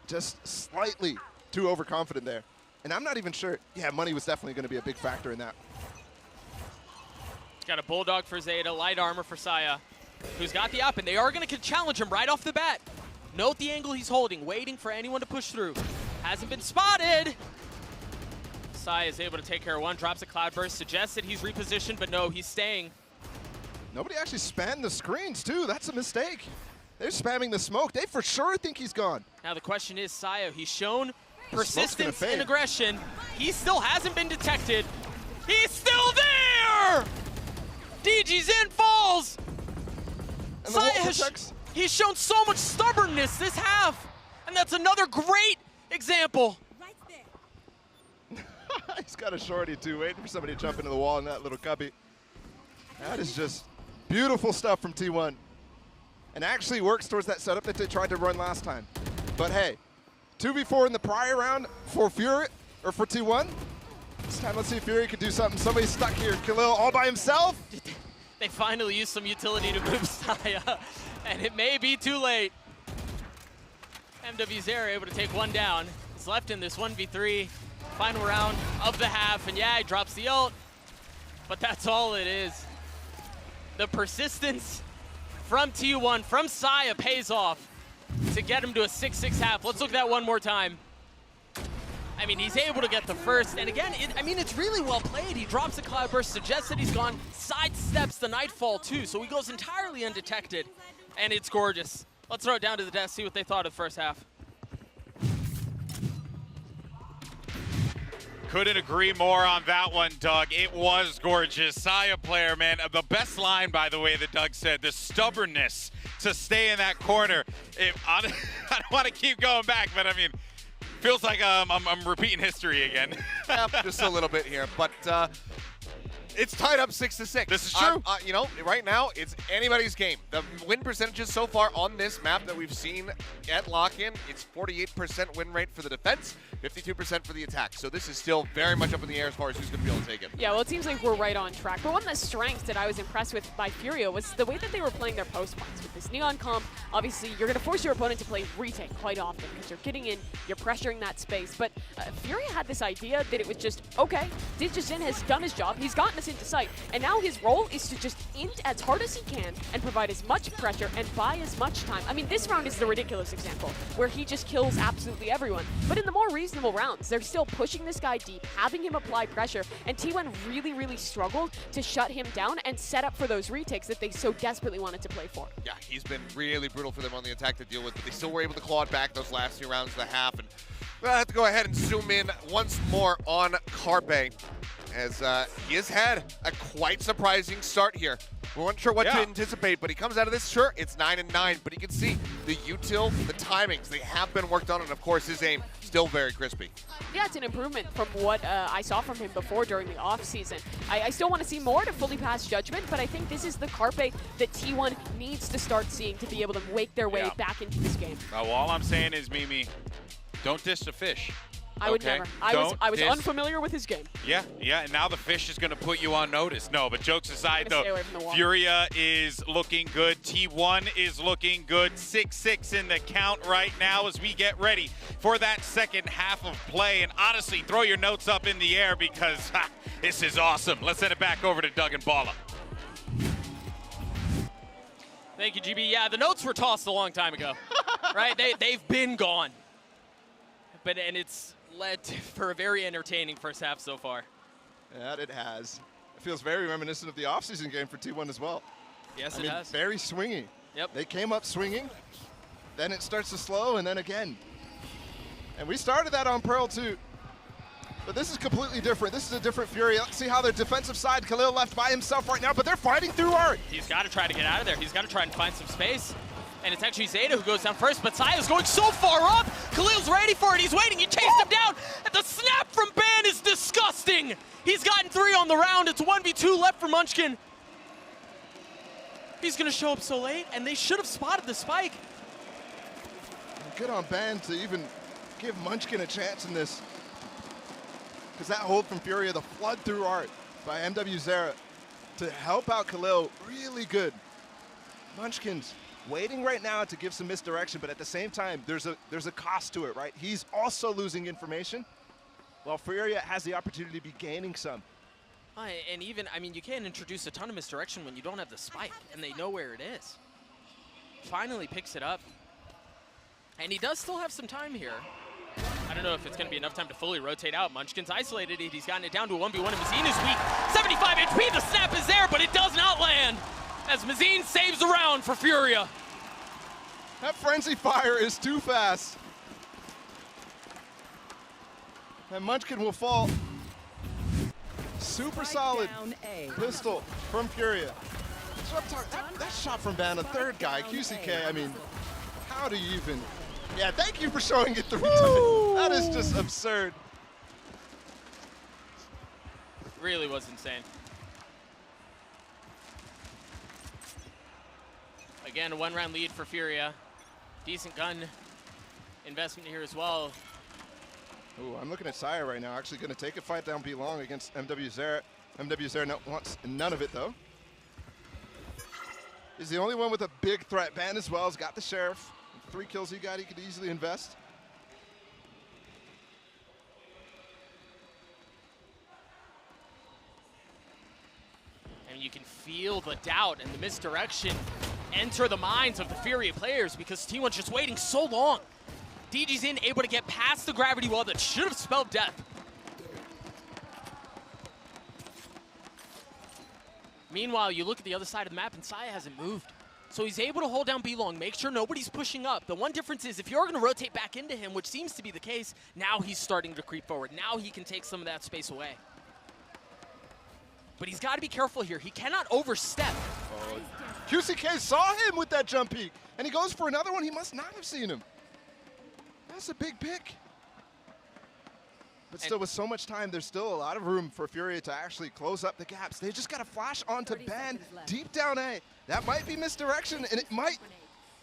Speaker 22: Just slightly too overconfident there. And I'm not even sure. Yeah, money was definitely going to be a big factor in that.
Speaker 3: Got a Bulldog for Zeta, light armor for Saya, who's got the up, and they are going to challenge him right off the bat. Note the angle he's holding, waiting for anyone to push through. Hasn't been spotted. Saya is able to take care of one, drops a Cloudburst, suggests that he's repositioned, but no, he's staying.
Speaker 22: Nobody actually spammed the screens, too. That's a mistake. They're spamming the smoke. They for sure think he's gone.
Speaker 3: Now the question is, Saya, he's shown persistence and aggression. He still hasn't been detected. He's still there! DG's in, falls! Saya, he's shown so much stubbornness this half, and that's another great example.
Speaker 22: He's got a shorty, too, waiting for somebody to jump into the wall in that little cubby. That is just beautiful stuff from T1. And actually works towards that setup that they tried to run last time. But hey, 2v4 in the prior round for Fury, or for T1. This time, let's see if Fury can do something. Somebody's stuck here. Khalil all by himself.
Speaker 3: They finally used some utility to move Saya, and it may be too late. MW Zera able to take one down. He's left in this 1v3. Final round of the half, and yeah, he drops the ult, but that's all it is. The persistence from T1, from Saya, pays off to get him to a 6-6 half. Let's look at that one more time. I mean, he's able to get the first, and again, it's really well played. He drops the Cloudburst, suggests that he's gone, sidesteps the Nightfall too, so he goes entirely undetected, and it's gorgeous. Let's throw it down to the desk, see what they thought of the first half.
Speaker 6: Couldn't agree more on that one, Doug. It was gorgeous. Saya player, man. The best line, by the way, that Doug said, the stubbornness to stay in that corner. I don't want to keep going back, but I mean, feels like I'm repeating history again.
Speaker 8: Yep, just a little bit here, but it's tied up 6-6.
Speaker 6: This is true.
Speaker 8: You know, right now, it's anybody's game. The win percentages so far on this map that we've seen at lock-in, it's 48% win rate for the defense, 52% for the attack. So this is still very much up in the air as far as who's going to be able to take it.
Speaker 7: Yeah, well, it seems like we're right on track. But one of the strengths that I was impressed with by Furia was the way that they were playing their post points. With this Neon comp, obviously, you're going to force your opponent to play retake quite often because you're getting in, you're pressuring that space. But Furia had this idea that it was just, okay, Digizin has done his job. He's gotten us into sight. And now his role is to just int as hard as he can and provide as much pressure and buy as much time. I mean, this round is the ridiculous example where he just kills absolutely everyone. But in the more reasonable rounds, they're still pushing this guy deep, having him apply pressure, and T1 really, really struggled to shut him down and set up for those retakes that they so desperately wanted to play for.
Speaker 8: Yeah, he's been really brutal for them on the attack to deal with, but they still were able to claw it back those last few rounds of the half. And we'll have to go ahead and zoom in once more on Carpe, as he has had a quite surprising start here. We weren't sure what to anticipate, but he comes out of this, sure, it's 9-9, but you can see the util, the timings, they have been worked on, and of course his aim still very crispy.
Speaker 7: Yeah, it's an improvement from what I saw from him before during the offseason. I still want to see more to fully pass judgment, but I think this is the Carpe that T1 needs to start seeing to be able to wake their way back into this game.
Speaker 6: Well, all I'm saying is, Mimi, don't diss the fish.
Speaker 7: I would never. I was unfamiliar with his game.
Speaker 6: Yeah, and now the fish is going to put you on notice. No, but jokes aside, though, Furia is looking good. T1 is looking good. 6-6 in the count right now as we get ready for that second half of play. And honestly, throw your notes up in the air because this is awesome. Let's send it back over to Doug and Balla.
Speaker 3: Thank you, GB. Yeah, the notes were tossed a long time ago, right? They've been gone. And it's led for a very entertaining first half so far.
Speaker 22: Yeah, it has. It feels very reminiscent of the offseason game for T1 as well.
Speaker 3: Yes,
Speaker 22: I mean,
Speaker 3: has.
Speaker 22: Very swingy.
Speaker 3: Yep.
Speaker 22: They came up swinging, then it starts to slow, and then again. And we started that on Pearl too. But this is completely different. This is a different Fury. Let's see how their defensive side, Khalil left by himself right now, but they're fighting through art.
Speaker 3: He's got to try to get out of there. He's got to try and find some space. And it's actually Zeta who goes down first, but Saya's going so far up. Khalil's ready for it. He's waiting. He chased him down. And the snap from Ban is disgusting. He's gotten 3 on the round. It's 1v2 left for Munchkin. He's going to show up so late, and they should have spotted the spike.
Speaker 22: Good on Ban to even give Munchkin a chance in this. Because that hold from Furia, the flood through art by MW Zera to help out Khalil, really good. Munchkin's waiting right now to give some misdirection, but at the same time, there's a cost to it, right? He's also losing information, while Furia has the opportunity to be gaining some.
Speaker 3: And even, I mean, you can't introduce a ton of misdirection when you don't have the spike, and they know where it is. Finally picks it up. And he does still have some time here. I don't know if it's going to be enough time to fully rotate out. Munchkin's isolated it. He's gotten it down to a 1v1, and Mazine is weak. 75 HP, the snap is there, but it does not land, as Mazine saves the round for Furia.
Speaker 22: That Frenzy Fire is too fast. And Munchkin will fall. Super solid pistol from Furia. That's what I'm talking. That shot from Ban, a third guy, QCK, I mean, how do you even? Yeah, thank you for showing it 3 times. That is just absurd.
Speaker 3: Really was insane. Again, a 1-round lead for Furia. Decent gun investment here as well.
Speaker 22: Ooh, I'm looking at Saya right now. Actually going to take a fight down B long against MW Zera. MW Zera wants none of it though. He's the only one with a big threat. Ban as well has got the Sheriff. 3 kills he got, he could easily invest.
Speaker 3: And you can feel the doubt and the misdirection enter the minds of the Furia players because T1's just waiting so long. DG's in, able to get past the gravity wall that should have spelled death. Meanwhile, you look at the other side of the map and Saya hasn't moved. So he's able to hold down B long, make sure nobody's pushing up. The one difference is if you're going to rotate back into him, which seems to be the case, now he's starting to creep forward. Now he can take some of that space away. But he's got to be careful here. He cannot overstep.
Speaker 22: Oh, QCK saw him with that jump peek, and he goes for another one. He must not have seen him. That's a big pick. But still, with so much time, there's still a lot of room for Furia to actually close up the gaps. They just got to flash onto Ban deep down A. That might be misdirection, and it might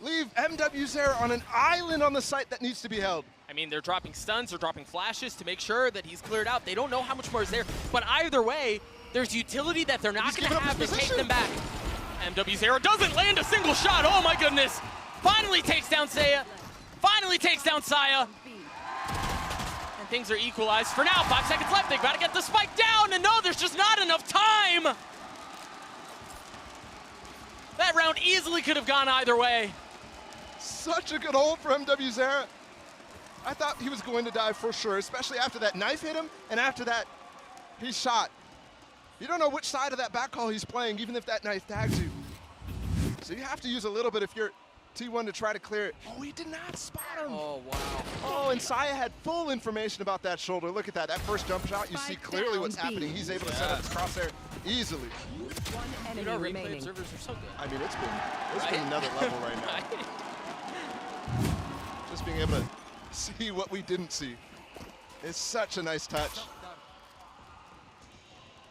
Speaker 22: leave MW Zera on an island on the site that needs to be held.
Speaker 3: I mean, they're dropping stuns, they're dropping flashes to make sure that he's cleared out. They don't know how much more is there, but either way, there's utility that they're not going to have to take them back. MW Zera doesn't land a single shot. Oh my goodness. Finally takes down Saya. Finally takes down Saya. And things are equalized for now. 5 seconds left. They've got to get the spike down. And no, there's just not enough time. That round easily could have gone either way.
Speaker 22: Such a good hold for MW Zera. I thought he was going to die for sure, especially after that knife hit him, and after that, he shot. You don't know which side of that back call he's playing, even if that knife tags you. So you have to use a little bit if you're T1 to try to clear it. Oh, he did not spot him.
Speaker 3: Oh, wow.
Speaker 22: Oh, and Saya had full information about that shoulder. Look at that. That first jump shot, you see clearly what's happening. He's able to set up his crosshair easily.
Speaker 3: Dude, our replay observers are so good.
Speaker 22: I mean, it's been another level right now. Just being able to see what we didn't see is such a nice touch.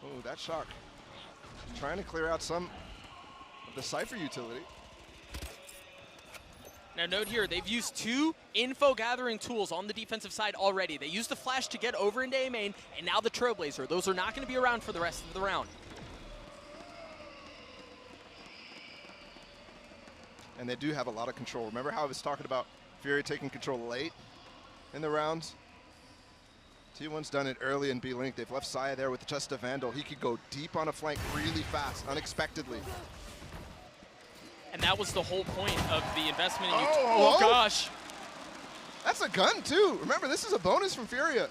Speaker 22: Oh, that shock. Trying to clear out some of the Cypher utility.
Speaker 3: Now note here, they've used 2 info gathering tools on the defensive side already. They used the flash to get over into A main, and now the Trailblazer. Those are not going to be around for the rest of the round.
Speaker 22: And they do have a lot of control. Remember how I was talking about Fury taking control late in the rounds? T1's done it early in B-Link. They've left Saya there with just a Vandal. He could go deep on a flank really fast, unexpectedly.
Speaker 3: And that was the whole point of the investment in
Speaker 22: Oh,
Speaker 3: gosh.
Speaker 22: That's a gun, too. Remember, this is a bonus from Furia.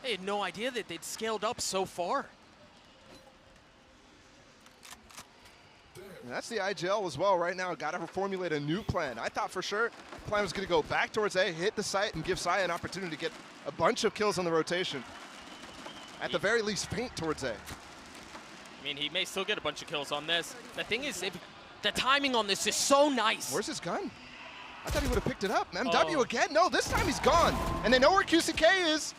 Speaker 3: They had no idea that they'd scaled up so far.
Speaker 22: And that's the IGL as well right now. Got to formulate a new plan. I thought for sure the plan was going to go back towards A, hit the site, and give Saya an opportunity to get a bunch of kills on the rotation. At the very least, feint towards A.
Speaker 3: I mean, he may still get a bunch of kills on this. The thing is, the timing on this is so nice.
Speaker 22: Where's his gun? I thought he would have picked it up. MW again? No, this time he's gone. And they know where QCK is.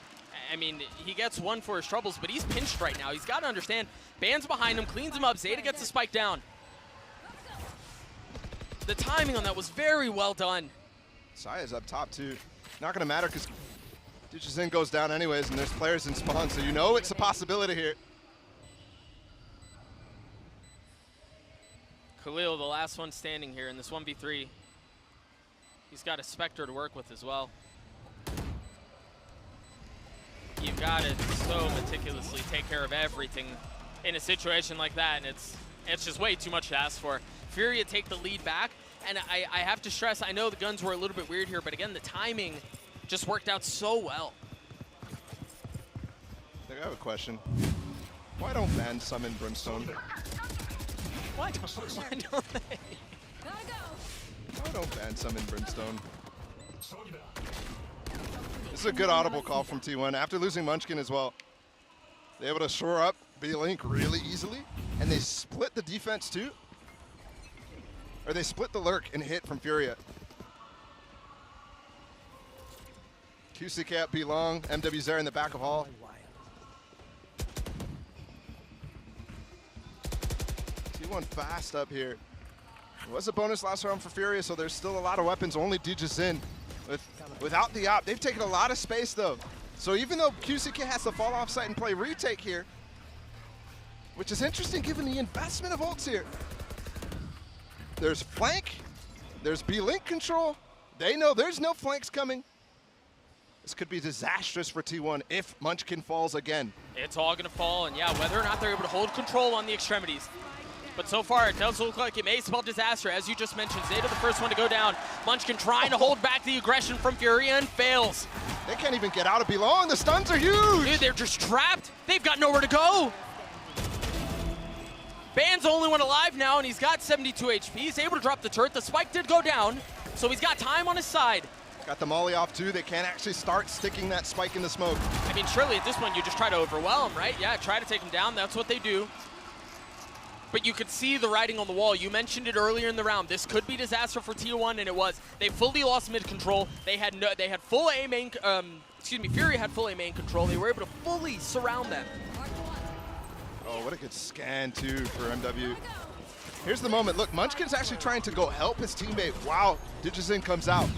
Speaker 3: I mean, he gets one for his troubles, but he's pinched right now. He's got to understand. Ban's behind him, cleans him up. Zeta gets the spike down. The timing on that was very well done.
Speaker 22: Saya's up top, too. Not going to matter because Digizin goes down anyways, and there's players in spawn, so you know it's a possibility here.
Speaker 3: Khalil, the last one standing here in this 1v3. He's got a Spectre to work with as well. You've got to so meticulously take care of everything in a situation like that, and it's just way too much to ask for. Furia take the lead back, and I have to stress, I know the guns were a little bit weird here, but again, the timing just worked out so well.
Speaker 22: I have a question. Why don't Van summon Brimstone?
Speaker 3: Why don't they?
Speaker 22: Why don't Van summon Brimstone? This is a good audible call from T1. After losing Munchkin as well, they're able to shore up B-Link really easily, and they split the defense too. Or they split the lurk and hit from Furia. QCK up B long, MW's there in the back of hall. T1 fast up here. It was a bonus last round for Furia, so there's still a lot of weapons. Only Digizin without the op. They've taken a lot of space though. So even though QCK has to fall off site and play retake here, which is interesting given the investment of ults here. There's flank, there's B-Link control. They know there's no flanks coming. This could be disastrous for T1 if Munchkin falls again.
Speaker 3: It's all gonna fall, and yeah, whether or not they're able to hold control on the extremities. But so far, it does look like it may spell disaster, as you just mentioned. Zeta the first one to go down. Munchkin trying to hold back the aggression from Furia and fails.
Speaker 22: They can't even get out of below, and the stuns are huge!
Speaker 3: Dude, they're just trapped. They've got nowhere to go. Ban's the only one alive now, and he's got 72 HP. He's able to drop the turret. The spike did go down, so he's got time on his side.
Speaker 22: Got the molly off too. They can't actually start sticking that spike in the smoke.
Speaker 3: I mean, surely at this point you just try to overwhelm, right? Yeah, try to take him down. That's what they do. But you could see the writing on the wall. You mentioned it earlier in the round. This could be disaster for T1, and it was. They fully lost mid control. They had full A main. Furia had full A main control. They were able to fully surround them.
Speaker 22: Oh, what a good scan too for MW. Here's the moment. Look, Munchkin's actually trying to go help his teammate. Wow, Digizin comes out.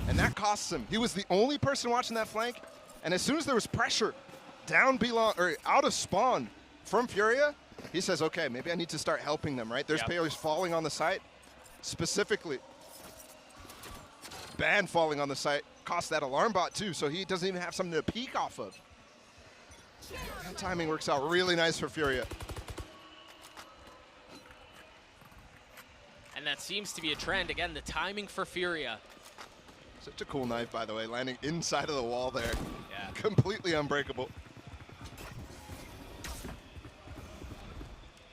Speaker 22: And that costs him. He was the only person watching that flank. And as soon as there was pressure down B-long, or out of spawn from Furia, he says, okay, maybe I need to start helping them, right? There's players falling on the site. Specifically, Ban falling on the site cost that alarm bot too, so he doesn't even have something to peek off of. That timing works out really nice for Furia.
Speaker 3: And that seems to be a trend. Again, the timing for Furia.
Speaker 22: Such a cool knife, by the way, landing inside of the wall there.
Speaker 3: Yeah.
Speaker 22: Completely unbreakable.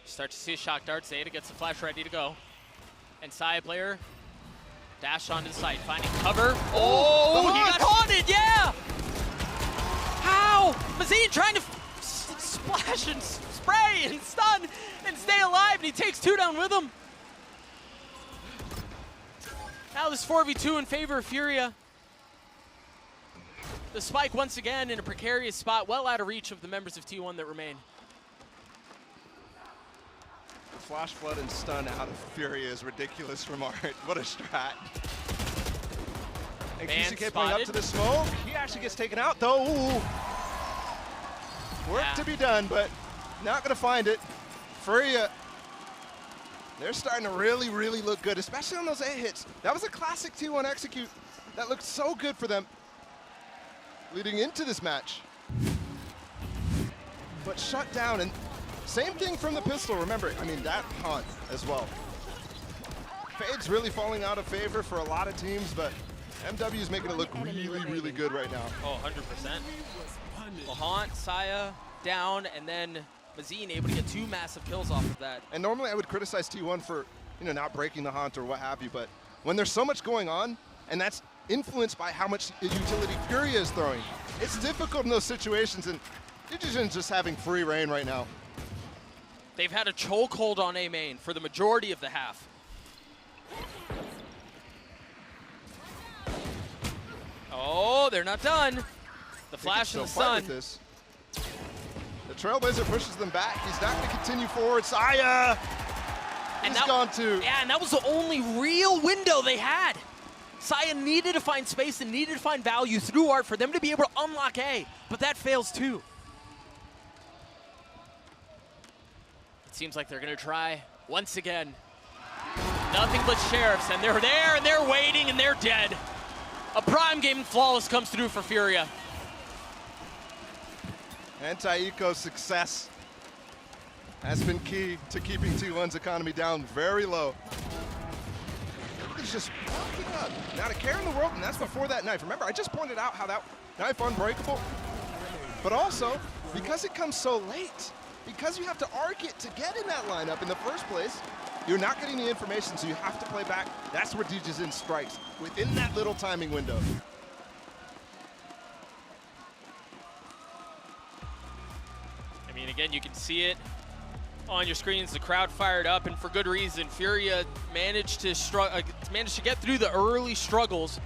Speaker 3: Start to see a shock dart. Zeta gets the flash ready to go. And Saya player dash onto the site, finding cover. Oh, he got haunted, yeah! How? Mazine trying to splash and spray and stun and stay alive, and he takes two down with him. Now this 4v2 in favor of Furia. The spike once again in a precarious spot, well out of reach of the members of T1 that remain.
Speaker 22: Flash flood and stun out of Furia is ridiculous from Art. What a strat. And QCK playing up to the smoke. He actually gets taken out though. Ooh. Work to be done, but not gonna find it. Furia, they're starting to really, really look good, especially on those A hits. That was a classic T1 execute. That looked so good for them leading into this match. But shut down, and Same thing from the pistol, remember, I mean, that haunt as well. Fade's really falling out of favor for a lot of teams, but MW is making it look really, really good right now.
Speaker 3: Oh, 100%. Lahant, Saya down, and then Mazine able to get 2 massive kills off of that.
Speaker 22: And normally I would criticize T1 for, you know, not breaking the haunt or what have you, but when there's so much going on, and that's influenced by how much utility Furia is throwing, it's difficult in those situations, and Digigen's just having free reign right now.
Speaker 3: They've had a chokehold on A main for the majority of the half. Oh, they're not done. The flash in the sun.
Speaker 22: This. The Trailblazer pushes them back. He's not going to continue forward. Saya! He's gone too.
Speaker 3: Yeah, and that was the only real window they had. Saya needed to find space and needed to find value through art for them to be able to unlock A, but that fails too. It seems like they're going to try once again. Nothing but Sheriffs, and they're there, and they're waiting, and they're dead. A prime game flawless comes through for Furia.
Speaker 22: Anti-eco success has been key to keeping T1's economy down very low. He's just walking up. Not a care in the world, and that's before that knife. Remember, I just pointed out how that knife unbreakable, but also because it comes so late, because you have to arc it to get in that lineup in the first place, you're not getting the information, so you have to play back. That's where Digigen strikes, within that little timing window.
Speaker 3: I mean, again, you can see it on your screens. The crowd fired up, and for good reason. Furia managed to get through the early struggles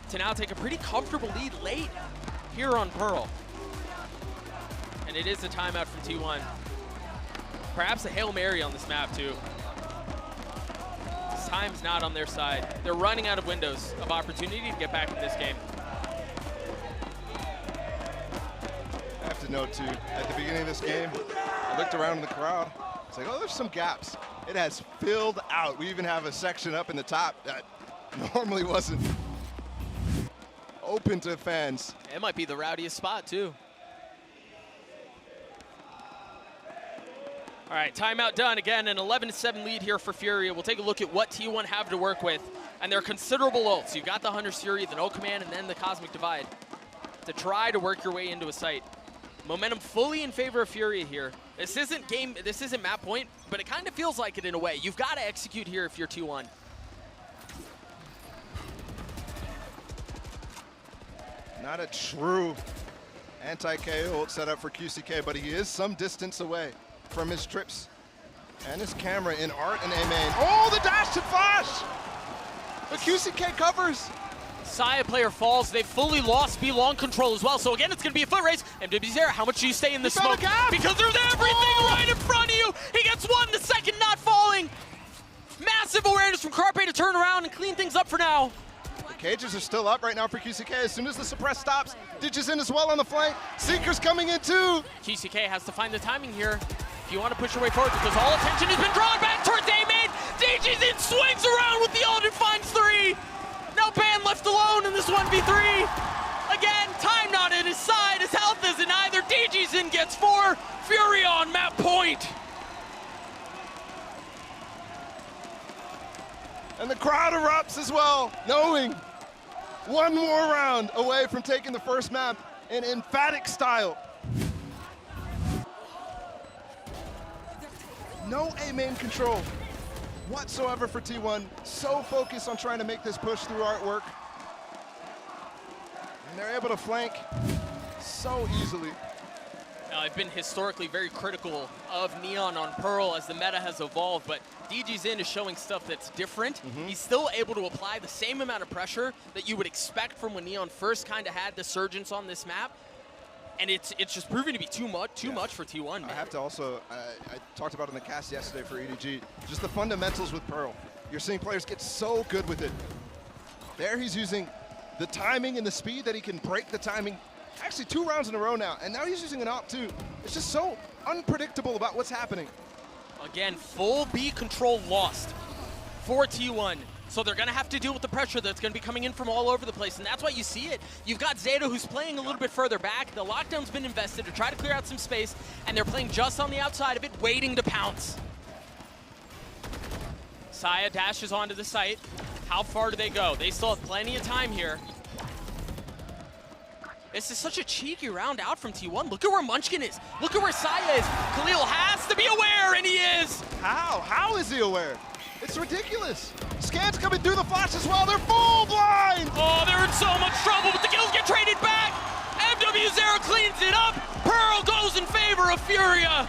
Speaker 3: to now take a pretty comfortable lead late here on Pearl. And it is a timeout from T1. Perhaps a Hail Mary on this map, too. This time's not on their side. They're running out of windows of opportunity to get back in this game.
Speaker 22: I have to note, too, at the beginning of this game, I looked around in the crowd. It's like, oh, there's some gaps. It has filled out. We even have a section up in the top that normally wasn't open to fans.
Speaker 3: It might be the rowdiest spot, too. All right, timeout done. Again, an 11-7 lead here for Furia. We'll take a look at what T1 have to work with. And they're considerable ults. You've got the Hunter's Fury, the No Command, and then the Cosmic Divide to try to work your way into a site. Momentum fully in favor of Furia here. This isn't map point, but it kind of feels like it in a way. You've got to execute here if you're T1.
Speaker 22: Not a true anti-KO ult set up for QCK, but he is some distance away from his trips and his camera in art and A main. Oh, the dash to flash! The QCK covers.
Speaker 3: Saya player falls. They've fully lost B long control as well. So again, it's going to be a foot race. MWZera, how much do you stay in the smoke? Because there's everything right in front of you. He gets one, the second not falling. Massive awareness from Carpe to turn around and clean things up for now.
Speaker 22: The cages are still up right now for QCK. As soon as the suppress stops, Digigen as well on the flank. Seeker's coming in too.
Speaker 3: QCK has to find the timing here if you want to push your way forward, because all attention has been drawn back towards A main. Digigen swings around with the ult and finds 3. No ban left alone in this 1v3. Again, time not at his side. His health isn't either. Digigen gets 4. Furia on map point.
Speaker 22: And the crowd erupts as well, knowing one more round away from taking the first map in emphatic style. No A main control whatsoever for T1. So focused on trying to make this push through artwork. And they're able to flank so easily.
Speaker 3: Now, I've been historically very critical of Neon on Pearl as the meta has evolved, but DGZin is showing stuff that's different. He's still able to apply the same amount of pressure that you would expect from when Neon first kind of had the surgence on this map. And it's just proving to be too much for T1, man.
Speaker 22: I have to also, I talked about in the cast yesterday for EDG, just the fundamentals with Pearl. You're seeing players get so good with it. There he's using the timing and the speed that he can break the timing. Actually 2 rounds in a row now, and now he's using an op too. It's just so unpredictable about what's happening.
Speaker 3: Again, full B control lost for T1. So they're going to have to deal with the pressure that's going to be coming in from all over the place, and that's why you see it. You've got Zeta, who's playing a little bit further back. The lockdown's been invested to try to clear out some space, and they're playing just on the outside of it, waiting to pounce. Saya dashes onto the site. How far do they go? They still have plenty of time here. This is such a cheeky round out from T1. Look at where Munchkin is. Look at where Saya is. Khalil has to be aware, and he is.
Speaker 22: How? How is he aware? It's ridiculous. Scans coming through the flash as well. They're full blind.
Speaker 3: Oh, they're in so much trouble, but the kills get traded back. MW0 cleans it up. Pearl goes in favor of Furia.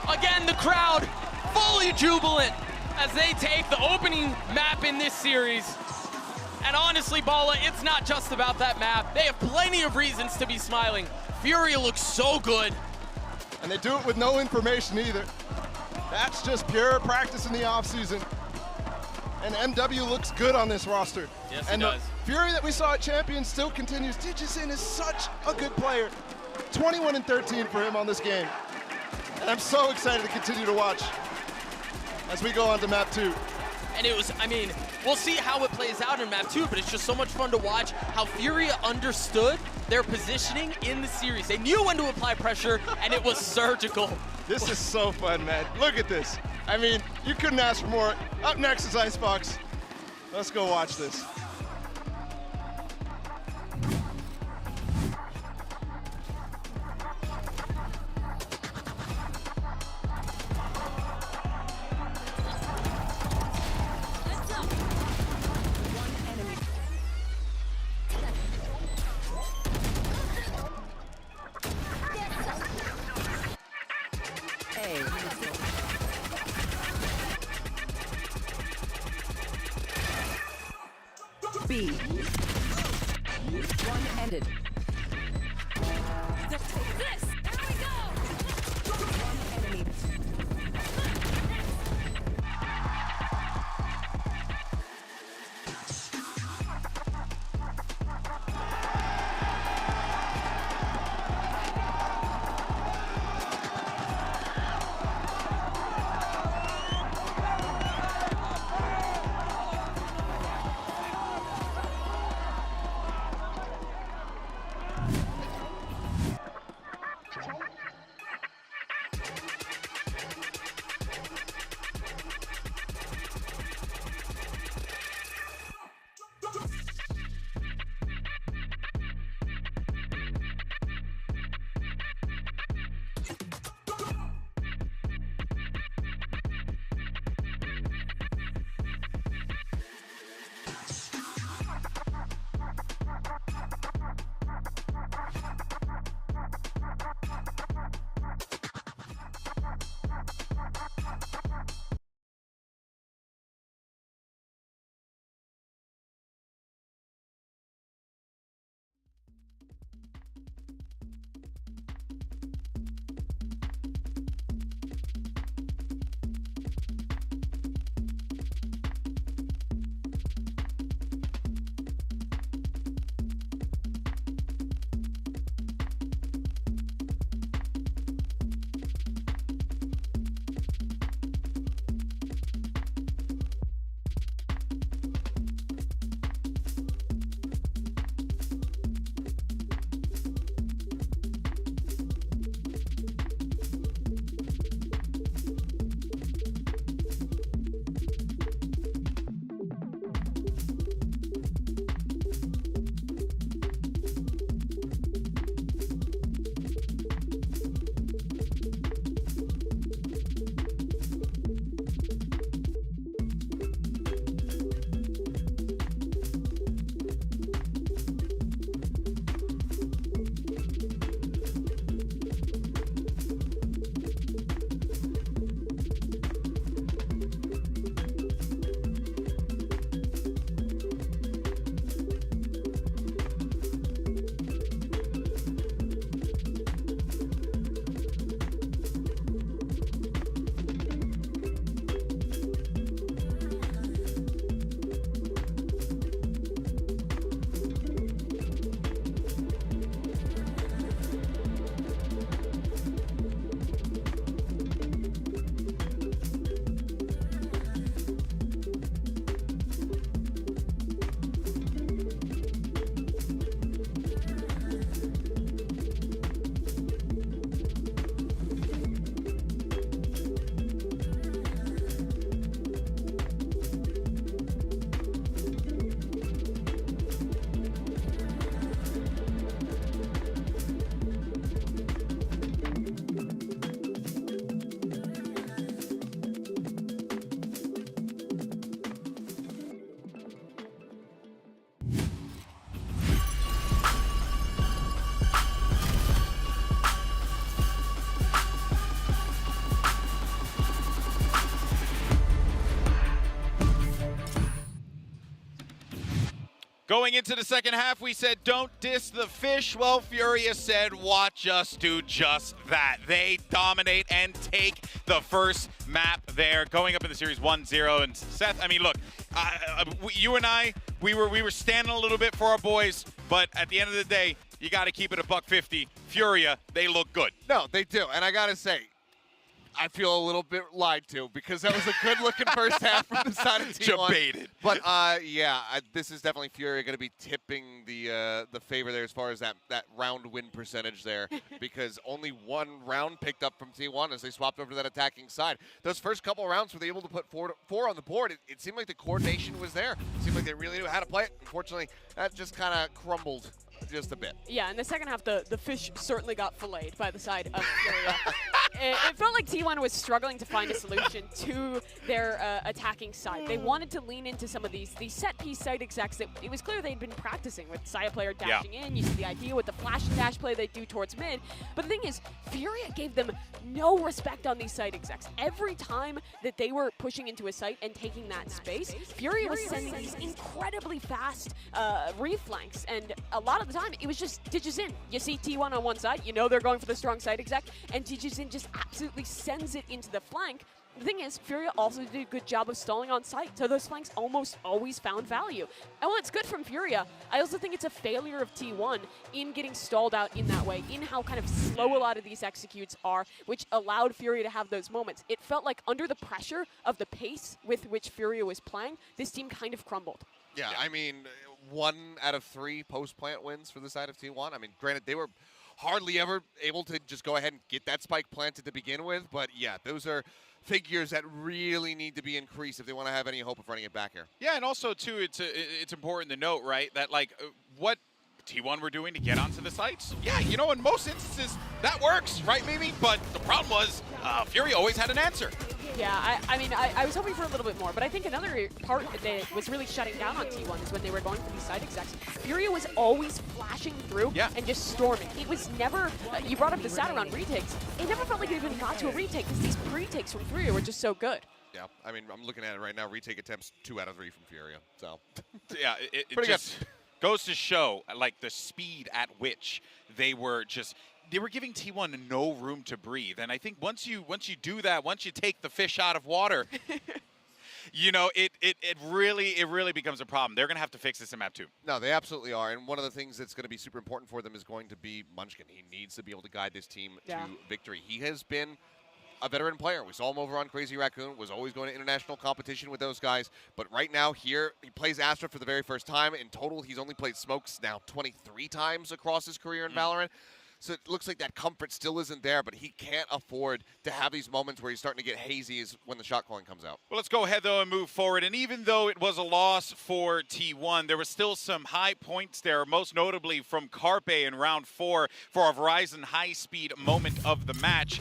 Speaker 3: Again, the crowd fully jubilant as they take the opening map in this series. And honestly, Bala, it's not just about that map. They have plenty of reasons to be smiling. Furia looks so good.
Speaker 22: And they do it with no information either. That's just pure practice in the offseason. And MW looks good on this roster.
Speaker 3: Yes,
Speaker 22: and
Speaker 3: he does.
Speaker 22: The Fury that we saw at Champions still continues. Digison is such a good player. 21 and 13 for him on this game. And I'm so excited to continue to watch as we go on to map 2.
Speaker 3: And it was, I mean, we'll see how it plays out in map 2, but it's just so much fun to watch how Furia understood their positioning in the series. They knew when to apply pressure, and it was surgical.
Speaker 22: This is so fun, man. Look at this. I mean, you couldn't ask for more. Up next is Icebox. Let's go watch this.
Speaker 2: B. One ended. This! There we go! One enemy.
Speaker 6: Going into the second half, we said, don't diss the fish. Well, Furia said, watch us do just that. They dominate and take the first map there, going up in the series 1-0. And Seth, I mean, look, you and I, we were standing a little bit for our boys, but at the end of the day, you got to keep it $150. Furia, they look good.
Speaker 8: No, they do. And I got to say, I feel a little bit lied to because that was a good-looking first half from the side of T1.
Speaker 6: Debated.
Speaker 8: But this is definitely Fury going to be tipping the favor there as far as that round win percentage there, because only one round picked up from T1 as they swapped over to that attacking side. Those first couple rounds were they able to put four on the board. It seemed like the coordination was there. It seemed like they really knew how to play it. Unfortunately, that just kind of crumbled just a bit.
Speaker 7: Yeah, in the second half, the fish certainly got filleted by the side of Furia. It felt like T1 was struggling to find a solution to their attacking side. They wanted to lean into some of these set-piece side execs that it was clear they'd been practicing with Saya player dashing in. You see the idea with the flash and dash play they do towards mid. But the thing is, Furia gave them no respect on these side execs. Every time that they were pushing into a site and taking that space, Furia was sending these incredibly fast reflanks, and a lot of the time it was just ditches in. You see T1 on one side, you know they're going for the strong side exec, and ditches in just absolutely sends it into the flank. The thing is, Furia also did a good job of stalling on site, so those flanks almost always found value. And while it's good from Furia, I also think it's a failure of T1 in getting stalled out in that way, in how kind of slow a lot of these executes are, which allowed Furia to have those moments. It felt like under the pressure of the pace with which Furia was playing, this team kind of crumbled.
Speaker 8: Yeah, I mean, 1 out of 3 post-plant wins for the side of T1. I mean, granted, they were hardly ever able to just go ahead and get that spike planted to begin with, but yeah, those are figures that really need to be increased if they want to have any hope of running it back here.
Speaker 6: Yeah, and also, too, it's important to note, right, that, like, what T1 were doing to get onto the sites, yeah, you know, in most instances, that works, right, Mimi? But the problem was Fury always had an answer.
Speaker 7: Yeah, I mean, I was hoping for a little bit more, but I think another part that was really shutting down on T1 is when they were going for these side execs. Furia was always flashing through and just storming. It was never, you brought up the stat around retakes, it never felt like it even got to a retake because these pre-takes from Furia were just so good.
Speaker 8: Yeah, I mean, I'm looking at it right now, retake attempts 2 out of 3 from Furia, so.
Speaker 6: Yeah, it just goes to show, like, the speed at which they were giving T1 no room to breathe. And I think once you do that, once you take the fish out of water, you know, it really becomes a problem. They're going to have to fix this in map 2.
Speaker 8: No, they absolutely are. And one of the things that's going to be super important for them is going to be Munchkin. He needs to be able to guide this team to victory. He has been a veteran player. We saw him over on Crazy Raccoon, was always going to international competition with those guys. But right now here, he plays Astra for the very first time. In total, he's only played Smokes now 23 times across his career in Valorant. So it looks like that comfort still isn't there, but he can't afford to have these moments where he's starting to get hazy when the shot calling comes out.
Speaker 6: Well, let's go ahead, though, and move forward. And even though it was a loss for T1, there was still some high points there, most notably from Carpe in round 4 for a Verizon high-speed moment of the match.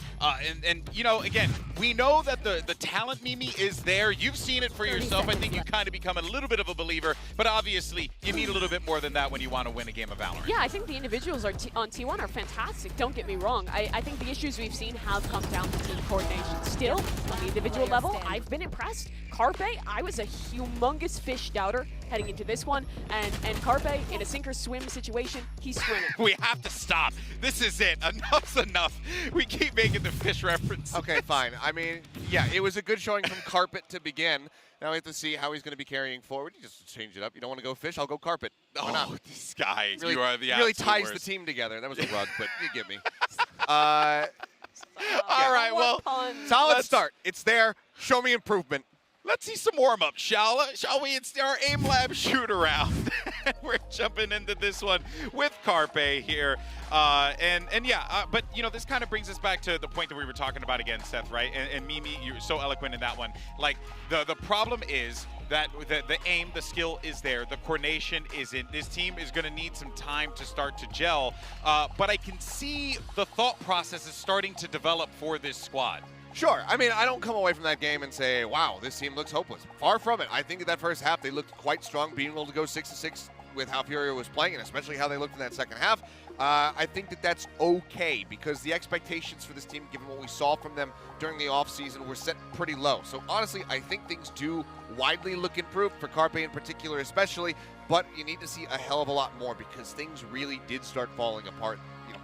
Speaker 6: And you know, again, we know that the talent, Mimi, is there. You've seen it for yourself. I think you kind of become a little bit of a believer, but obviously you need a little bit more than that when you want to win a game of Valorant.
Speaker 7: Yeah, I think the individuals on T1 are fantastic. Don't get me wrong. I think the issues we've seen have come down to team coordination. Still, on the individual level, I've been impressed. Carpe, I was a humongous fish doubter heading into this one, and Carpe, in a sink or swim situation, he's swimming.
Speaker 6: We have to stop. This is it. Enough's enough. We keep making the fish reference.
Speaker 8: Okay, fine. I mean, yeah, it was a good showing from Carpet to begin. Now we have to see how he's going to be carrying forward. You just change it up. You don't want to go fish? I'll go Carpet. Why not?
Speaker 6: This guy,
Speaker 8: really,
Speaker 6: you are the
Speaker 8: really ties
Speaker 6: worst.
Speaker 8: the team together. That was a rug, but you get me.
Speaker 6: All right, well,
Speaker 8: solid start. It's there. Show me improvement.
Speaker 6: Let's see some warm-up, shall we? It's our Aim Lab shoot-around. We're jumping into this one with Carpe here. But, you know, this kind of brings us back to the point that we were talking about again, Seth, right? And Mimi, you're so eloquent in that one. Like, the problem is that the aim, the skill is there. The coordination isn't. This team is going to need some time to start to gel. But I can see the thought process is starting to develop for this squad.
Speaker 8: Sure. I mean, I don't come away from that game and say, wow, this team looks hopeless. Far from it. I think in that first half, they looked quite strong, being able to go 6-6 with how Furia was playing, and especially how they looked in that second half. I think that that's okay because the expectations for this team, given what we saw from them during the offseason, were set pretty low. So honestly, I think things do widely look improved for Carpe in particular especially, but you need to see a hell of a lot more because things really did start falling apart,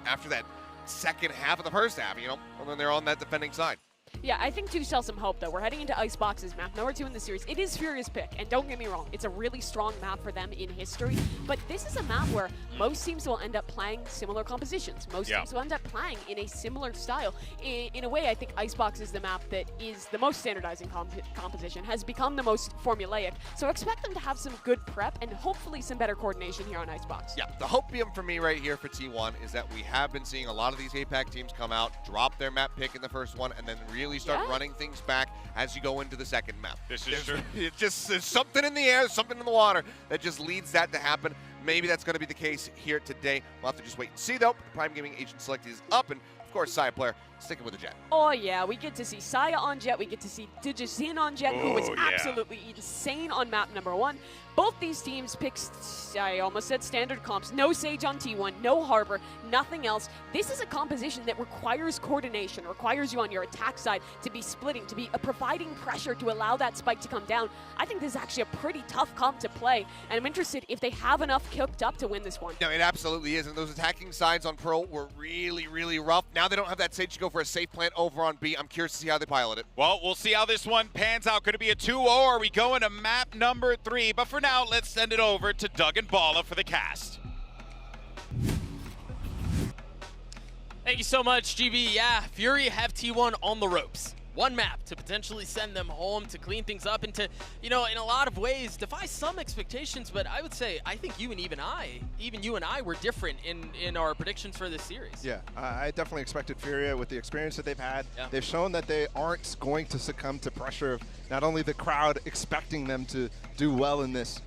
Speaker 8: after that second half of the first half, when they're on that defending side.
Speaker 7: Yeah, I think to sell some hope, though. We're heading into Icebox's map, number 2 in the series. It is Furious pick, and don't get me wrong, it's a really strong map for them in history, but this is a map where most teams will end up playing similar compositions. Most teams will end up playing in a similar style. In a way, I think Icebox is the map that is the most standardizing composition, has become the most formulaic, so expect them to have some good prep and hopefully some better coordination here on Icebox.
Speaker 8: Yeah, the hopium for me right here for T1 is that we have been seeing a lot of these APAC teams come out, drop their map pick in the first one, and then really start running things back as you go into the second map.
Speaker 6: This is true.
Speaker 8: There's something in the air, something in the water that just leads that to happen. Maybe that's going to be the case here today. We'll have to just wait and see, though. The Prime Gaming Agent Select is up, and of course, Saya player sticking with the Jet.
Speaker 7: Oh yeah, we get to see Saya on Jet, we get to see Digizin on Jet, who was absolutely insane on map number 1. Both these teams picked, I almost said standard comps, no Sage on T1, no Harbor, nothing else. This is a composition that requires coordination, requires you on your attack side to be splitting, to be providing pressure to allow that spike to come down. I think this is actually a pretty tough comp to play, and I'm interested if they have enough cooked up to win this one.
Speaker 8: No, it absolutely is, and those attacking sides on Pearl were really, really rough. Now they don't have that Sage to go for a safe plant over on B. I'm curious to see how they pilot it.
Speaker 6: Well, we'll see how this one pans out. Could it be a 2-0? Are we going to map number 3? But for now, let's send it over to Doug and Bala for the cast.
Speaker 3: Thank you so much, GB. Yeah, Fury have T1 on the ropes. One map to potentially send them home, to clean things up, and to, in a lot of ways, defy some expectations. But I would say, I think you and I were different in our predictions for this series.
Speaker 22: Yeah, I definitely expected Furia with the experience that they've had. Yeah. They've shown that they aren't going to succumb to pressure of not only the crowd expecting them to do well in this,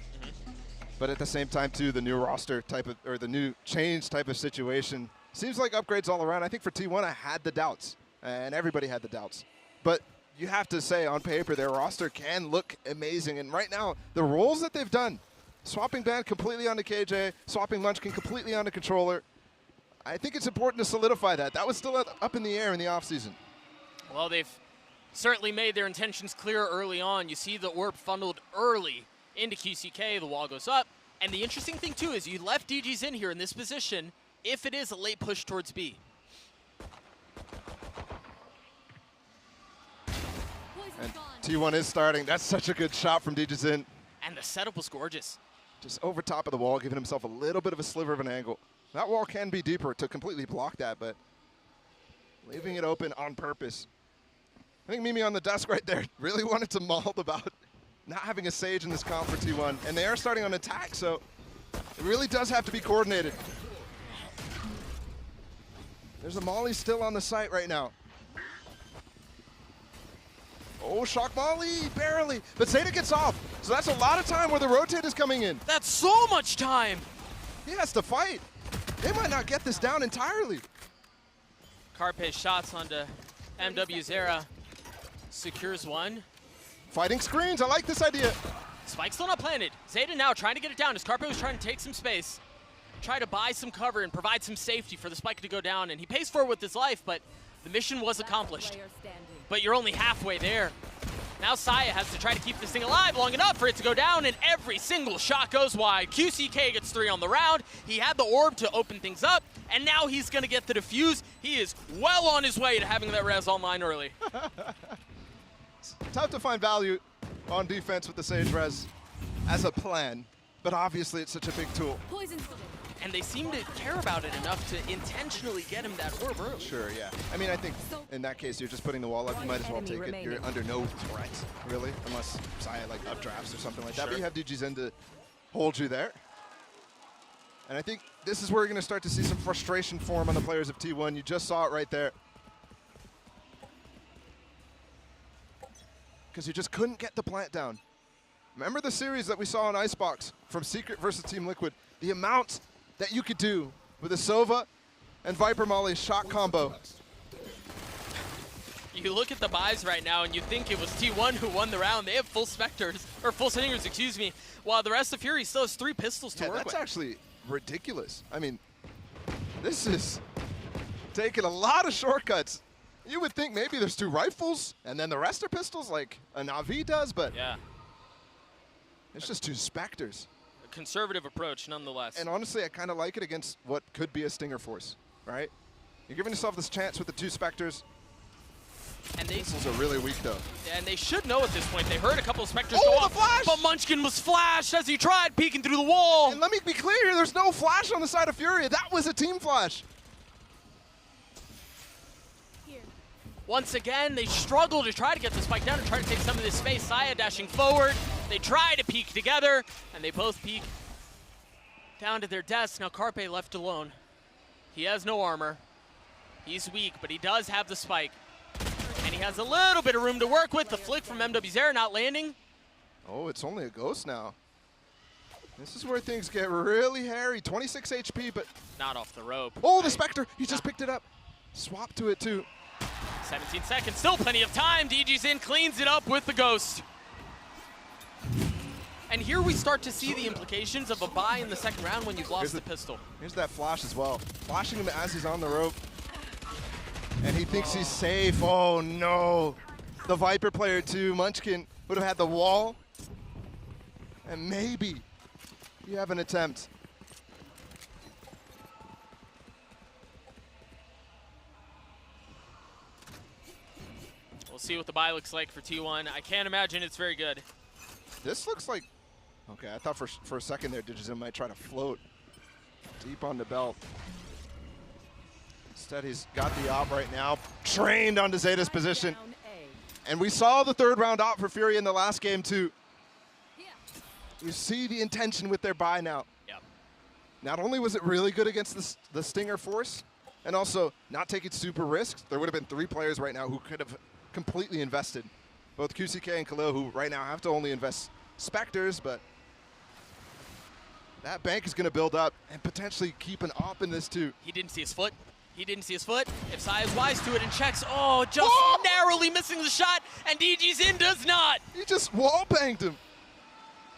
Speaker 22: but at the same time, too, the new roster type of, or the new change type of situation. Seems like upgrades all around. I think for T1, I had the doubts, and everybody had the doubts. But you have to say, on paper, their roster can look amazing. And right now, the roles that they've done, swapping Band completely onto KJ, swapping Munchkin completely onto Controller, I think it's important to solidify that. That was still up in the air in the offseason.
Speaker 3: Well, they've certainly made their intentions clear early on. You see the orb funneled early into QCK, the wall goes up. And the interesting thing, too, is you left DGs in here in this position if it is a late push towards B.
Speaker 22: And T1 is starting. That's such a good shot from Digizin.
Speaker 3: And the setup was gorgeous.
Speaker 22: Just over top of the wall, giving himself a little bit of a sliver of an angle. That wall can be deeper to completely block that, but leaving it open on purpose. I think Mimi on the desk right there really wanted to maul about not having a Sage in this comp for T1. And they are starting on attack, so it really does have to be coordinated. There's a Molly still on the site right now. Oh, shock Molly, barely. But Zeta gets off. So that's a lot of time where the rotate is coming in.
Speaker 3: That's so much time.
Speaker 22: He has to fight. They might not get this down entirely.
Speaker 3: Carpe's shots onto MW Zera. Secures one.
Speaker 22: Fighting screens, I like this idea.
Speaker 3: Spike's still not planted. Zeta now trying to get it down as Carpe was trying to take some space. Try to buy some cover and provide some safety for the spike to go down. And he pays for it with his life, but the mission was accomplished. But you're only halfway there. Now Saya has to try to keep this thing alive long enough for it to go down, and every single shot goes wide. QCK gets 3 on the round. He had the orb to open things up, and now he's going to get the defuse. He is well on his way to having that res online early.
Speaker 22: It's tough to find value on defense with the Sage res as a plan, but obviously it's such a big tool.
Speaker 3: And they seem to care about it enough to intentionally get him that orb early.
Speaker 22: Sure, yeah. I mean, I think in that case, you're just putting the wall up. You might as well take it. You're under no threat, really, unless Saya like updrafts or something like that. But you have DGs in to hold you there. And I think this is where you're going to start to see some frustration form on the players of T1. You just saw it right there. Because you just couldn't get the plant down. Remember the series that we saw on Icebox from Secret versus Team Liquid? The amount that you could do with a Sova and Viper Molly shot combo.
Speaker 3: You look at the buys right now and you think it was T1 who won the round. They have full Spectres, or full Stingers, excuse me, while the rest of Fury still has 3 pistols to work with.
Speaker 22: That's actually ridiculous. I mean, This is taking a lot of shortcuts. You would think maybe there's 2 rifles, and then the rest are pistols like a Na'Vi does, but
Speaker 3: yeah,
Speaker 22: it's just 2 Spectres.
Speaker 3: a conservative approach nonetheless.
Speaker 22: And honestly, I kind of like it against what could be a Stinger force, right? You're giving yourself this chance with the 2 Spectres.
Speaker 3: And they
Speaker 22: Pistols are really weak, though.
Speaker 3: And they should know at this point. They heard a couple of Spectres
Speaker 22: Oh,
Speaker 3: go
Speaker 22: the
Speaker 3: off,
Speaker 22: flash!
Speaker 3: but Munchkin was flashed as he tried peeking through the wall.
Speaker 22: And let me be clear here, there's no flash on the side of Furia. That was a team flash.
Speaker 3: Once again, they struggle to try to get the spike down and try to take some of this space. Saya dashing forward. They try to peek together, and they both peek down to their deaths. Now Carpe left alone. He has no armor. He's weak, but he does have the spike. And he has a little bit of room to work with. The flick from MW's not landing.
Speaker 22: Oh, it's only a ghost now. This is where things get really hairy. 26 HP, but
Speaker 3: not off the rope.
Speaker 22: Oh, the Spectre! He just picked it up. Swap to it, too.
Speaker 3: 17 seconds, still plenty of time. DG's in, cleans it up with the ghost. And here we start to see the implications of a buy in the second round when you've lost the pistol.
Speaker 22: Here's that flash as well. Flashing him as he's on the rope. And he thinks he's safe. Oh, no. The Viper player, too. Munchkin would have had the wall. And maybe you have an attempt.
Speaker 3: We'll see what the buy looks like for T1. I can't imagine it's very good.
Speaker 22: This looks like... Okay, I thought for a second there, Digizim might try to float deep on the belt. Instead, he's got the op right now, trained onto Zeta's position. And we saw the 3rd round op for Fury in the last game, too. You see the intention with their buy now.
Speaker 3: Yep.
Speaker 22: Not only was it really good against the Stinger force, and also not taking super risks, there would have been 3 players right now who could have completely invested. Both QCK and Khalil, who right now have to only invest Spectres, but that bank is going to build up and potentially keep an op in this too.
Speaker 3: He didn't see his foot. He didn't see his foot. If Sai is wise to it and checks, oh, just narrowly missing the shot, and DG's in does not.
Speaker 22: He just wall banged him.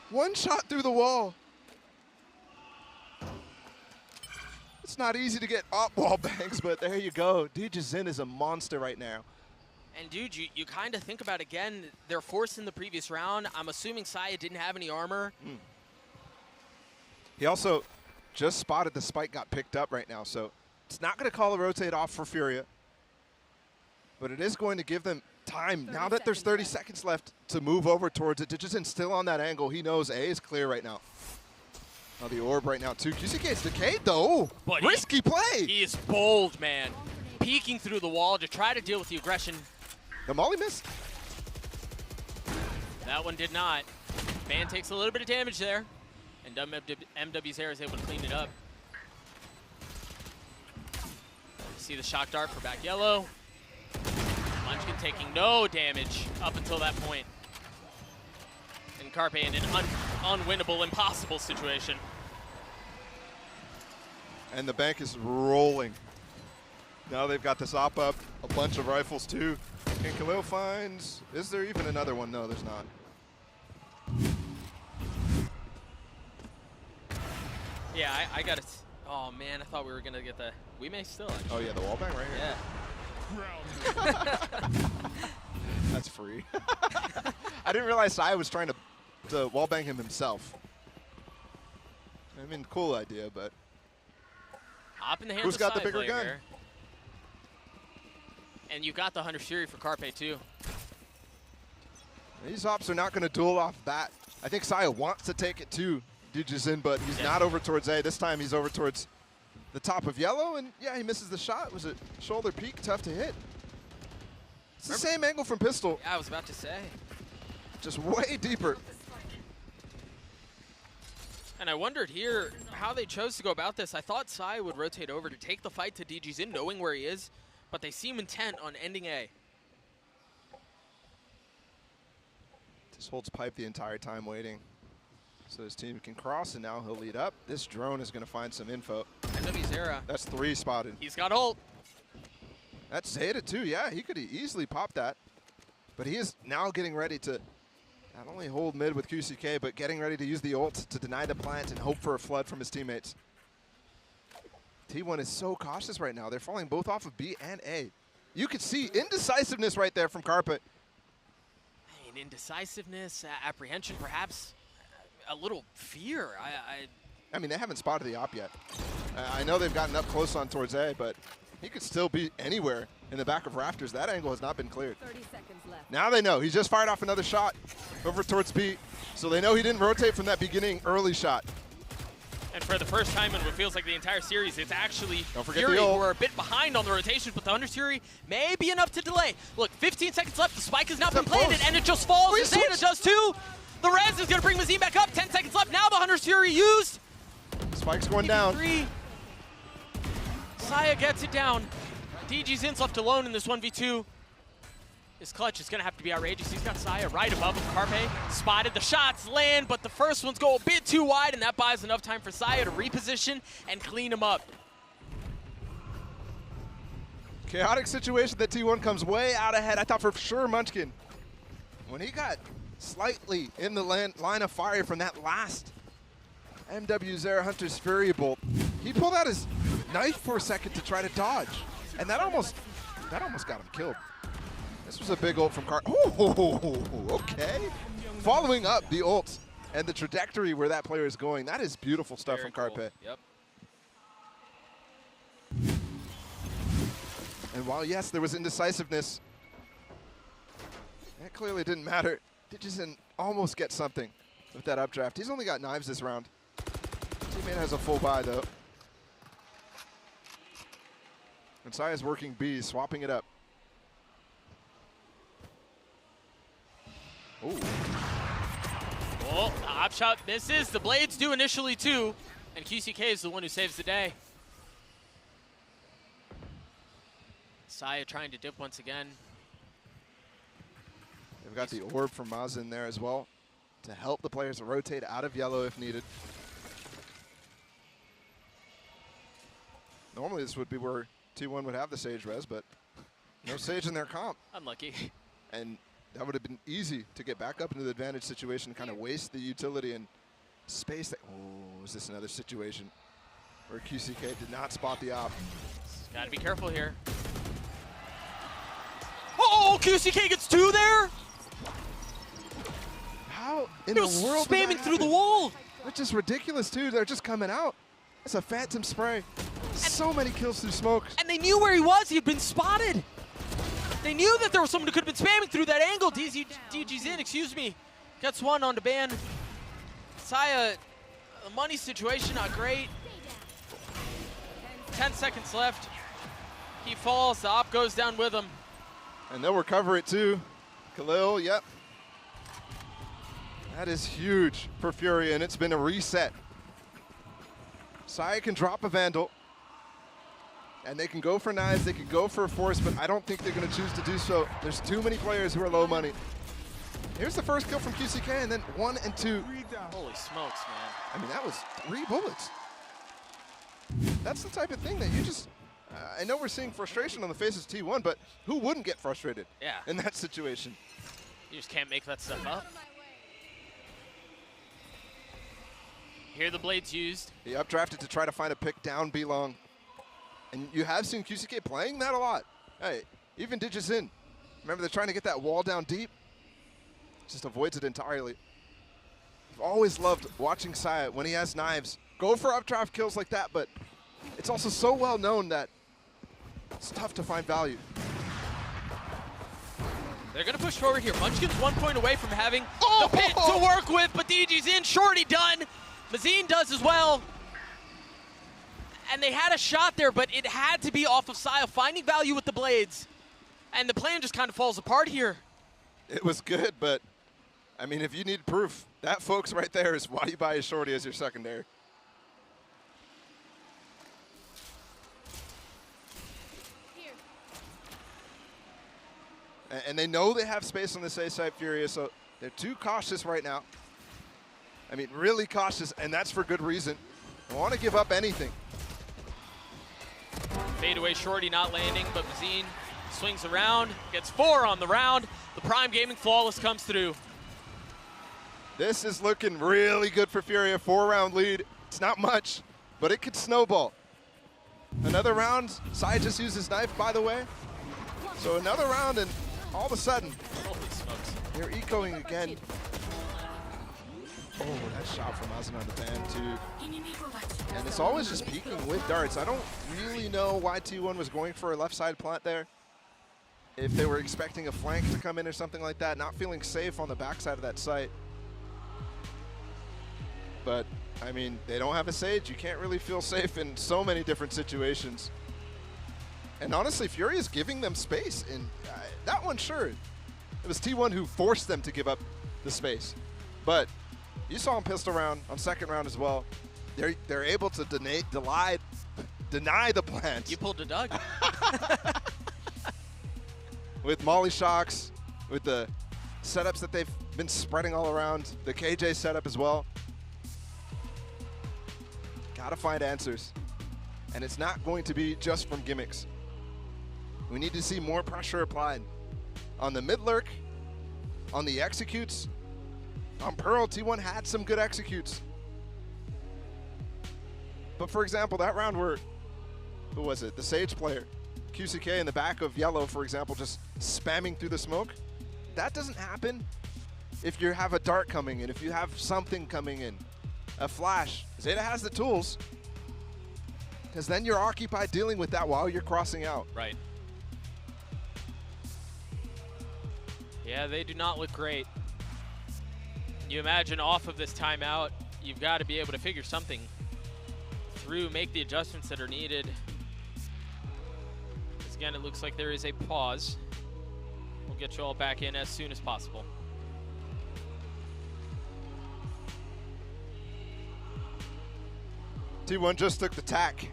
Speaker 22: 1 shot through the wall. It's not easy to get op wall bangs, but there you go. DG's is a monster right now.
Speaker 3: And dude, you kind of think about, again, their force in the previous round. I'm assuming Saya didn't have any armor.
Speaker 22: He also just spotted the spike got picked up right now, so it's not going to call a rotate off for Furia. But it is going to give them time, now that there's 30 seconds left, to move over towards it. Digizin still on that angle. He knows A is clear right now. Now the orb right now, too. QCK is decayed, though.
Speaker 3: But
Speaker 22: risky play.
Speaker 3: He is bold, man. Peeking through the wall to try to deal with the aggression.
Speaker 22: The molly missed.
Speaker 3: That one did not. Ban takes a little bit of damage there. And MW's is able to clean it up. See the shock dart for back yellow. Munchkin taking no damage up until that point. And Carpe in an unwinnable, impossible situation.
Speaker 22: And the bank is rolling. Now they've got this op up, a bunch of rifles too. And Khalil finds, is there even another one? No, there's not.
Speaker 3: Yeah, I got it. Oh man, I thought we were gonna get the, we may still actually.
Speaker 22: Oh yeah, the wall bang right here.
Speaker 3: Yeah.
Speaker 22: That's free. I didn't realize Sai was trying to wall bang him himself. I mean, cool idea, but
Speaker 3: Hop in the hands
Speaker 22: who's
Speaker 3: of
Speaker 22: got the
Speaker 3: Sai
Speaker 22: bigger
Speaker 3: player
Speaker 22: gun?
Speaker 3: here. And you got the Hunter Fury for Carpe too.
Speaker 22: These ops are not going to duel off bat. I think Saya wants to take it too, Digizin, but he's not over towards A. This time he's over towards the top of yellow, and yeah, he misses the shot. Was it shoulder peak? Tough to hit. It's the same angle from pistol.
Speaker 3: Yeah, I was about to say.
Speaker 22: Just way deeper.
Speaker 3: And I wondered here how they chose to go about this. I thought Sai would rotate over to take the fight to DG's in, knowing where he is, but they seem intent on ending A.
Speaker 22: Just holds pipe the entire time waiting. So his team can cross, and now he'll lead up. This drone is going to find some info.
Speaker 3: MW Zera.
Speaker 22: That's 3 spotted.
Speaker 3: He's got ult.
Speaker 22: That's Zeta too, yeah. He could easily pop that. But he is now getting ready to not only hold mid with QCK, but getting ready to use the ult to deny the plant and hope for a flood from his teammates. T1 is so cautious right now. They're falling both off of B and A. You could see indecisiveness right there from Carpet.
Speaker 3: Indecisiveness, apprehension, perhaps a little fear.
Speaker 22: I mean, they haven't spotted the op yet. I know they've gotten up close on towards A, but he could still be anywhere in the back of rafters. That angle has not been cleared.
Speaker 2: 30 seconds left.
Speaker 22: Now they know. He just fired off another shot over towards B, so they know he didn't rotate from that beginning early shot.
Speaker 3: And for the first time in what feels like the entire series, it's actually
Speaker 22: Fury
Speaker 3: who are a bit behind on the rotation, but the Hunter's Fury may be enough to delay. Look, 15 seconds left. The spike has not been planted, and it just falls. And Zeta does too. The res is going to bring Mazine back up. 10 seconds left. Now the Hunter's Fury used.
Speaker 22: Spike's going down.
Speaker 3: Saya gets it down. DG's In's left alone in this 1v2. His clutch is going to have to be outrageous. He's got Saya right above him. Carpe spotted. The shots land, but the first ones go a bit too wide, and that buys enough time for Saya to reposition and clean him up.
Speaker 22: Chaotic situation that T1 comes way out ahead. I thought for sure Munchkin, when he got slightly in the line of fire from that last MW0 Hunter's Fury bolt, he pulled out his knife for a second to try to dodge, and that almost got him killed. This was a big ult from Oh, okay. Following up the ult and the trajectory where that player is going, that is beautiful stuff from Carpe.
Speaker 3: Yep.
Speaker 22: And while, yes, there was indecisiveness, that clearly didn't matter. Digison almost gets something with that updraft. He's only got knives this round. Teammate has a full buy, though. And Saya's working B, swapping it up. Ooh.
Speaker 3: Oh, the op shot misses. The blades do initially too, and QCK is the one who saves the day. Saya trying to dip once again.
Speaker 22: They've got the orb from Maz in there as well to help the players rotate out of yellow if needed. Normally this would be where T1 would have the Sage res, but no Sage in their comp.
Speaker 3: Unlucky.
Speaker 22: And that would have been easy to get back up into the advantage situation, kind of waste the utility and space. Oh, is this another situation where QCK did not spot the op?
Speaker 3: Gotta be careful here. Oh, QCK gets two there?
Speaker 22: How in the world?
Speaker 3: Spamming through the wall.
Speaker 22: That's just ridiculous, too. They're just coming out. It's a phantom spray. So many kills through smoke.
Speaker 3: And they knew where he was. He had been spotted. They knew that there was someone who could have been spamming through that angle. DG's in, excuse me. Gets one on the ban. Saya, the money situation, not great. 10 seconds left. He falls, the op goes down with him.
Speaker 22: And they'll recover it too. Khalil, yep. That is huge for Fury, and it's been a reset. Saya can drop a Vandal. And they can go for knives, they can go for a force, but I don't think they're going to choose to do so. There's too many players who are low money. Here's the first kill from QCK, and then 1 and 2.
Speaker 3: Holy smokes, man.
Speaker 22: I mean, that was 3 bullets. That's the type of thing that you just... I know we're seeing frustration on the faces of T1, but who wouldn't get frustrated in that situation?
Speaker 3: You just can't make that stuff up. Here the blades used.
Speaker 22: He updrafted to try to find a pick down B long. And you have seen QCK playing that a lot. Hey, even Digison. Remember, they're trying to get that wall down deep. Just avoids it entirely. I've always loved watching Saya when he has knives. Go for updraft kills like that, but it's also so well known that it's tough to find value.
Speaker 3: They're going to push forward here. Munchkin's 1 point away from having the pit to work with, but DG's in. Shorty done. Mazine does as well. And they had a shot there, but it had to be off of Saya, finding value with the blades. And the plan just kind of falls apart here.
Speaker 22: It was good, but, I mean, if you need proof, that, folks, right there is why you buy a Shorty as your secondary. And they know they have space on this A side, Furia, so they're too cautious right now. I mean, really cautious, and that's for good reason. They want to give up anything.
Speaker 3: Fade away Shorty not landing, but Mazine swings around, gets 4 on the round. The Prime Gaming Flawless comes through.
Speaker 22: This is looking really good for Fury, a 4-round lead. It's not much, but it could snowball. Another round. Sai just used his knife, by the way. So another round, and all of a sudden,
Speaker 3: Holy smokes.
Speaker 22: they're ecoing again. Oh, that shot from Azan on the ban, too. And it's always just peeking with darts. I don't really know why T1 was going for a left side plant there. If they were expecting a flank to come in or something like that, not feeling safe on the backside of that site. But, I mean, they don't have a Sage. You can't really feel safe in so many different situations. And honestly, Fury is giving them space. And that one, sure. It was T1 who forced them to give up the space. But you saw him pistol round on second round as well. They're able to deny the plants.
Speaker 3: You pulled a Doug.
Speaker 22: With Molly Shocks, with the setups that they've been spreading all around, the KJ setup as well. Gotta find answers. And it's not going to be just from gimmicks. We need to see more pressure applied on the mid lurk, on the executes. On Pearl, T1 had some good executes. But for example, that round where, who was it? The Sage player, QCK in the back of Yellow, for example, just spamming through the smoke. That doesn't happen if you have a dart coming in, if you have something coming in, a flash. Zeta has the tools, because then you're occupied dealing with that while you're crossing out.
Speaker 3: Right. Yeah, they do not look great. You imagine off of this timeout, you've got to be able to figure something through, make the adjustments that are needed. Because again, it looks like there is a pause. We'll get you all back in as soon as possible.
Speaker 22: T1 just took the tack,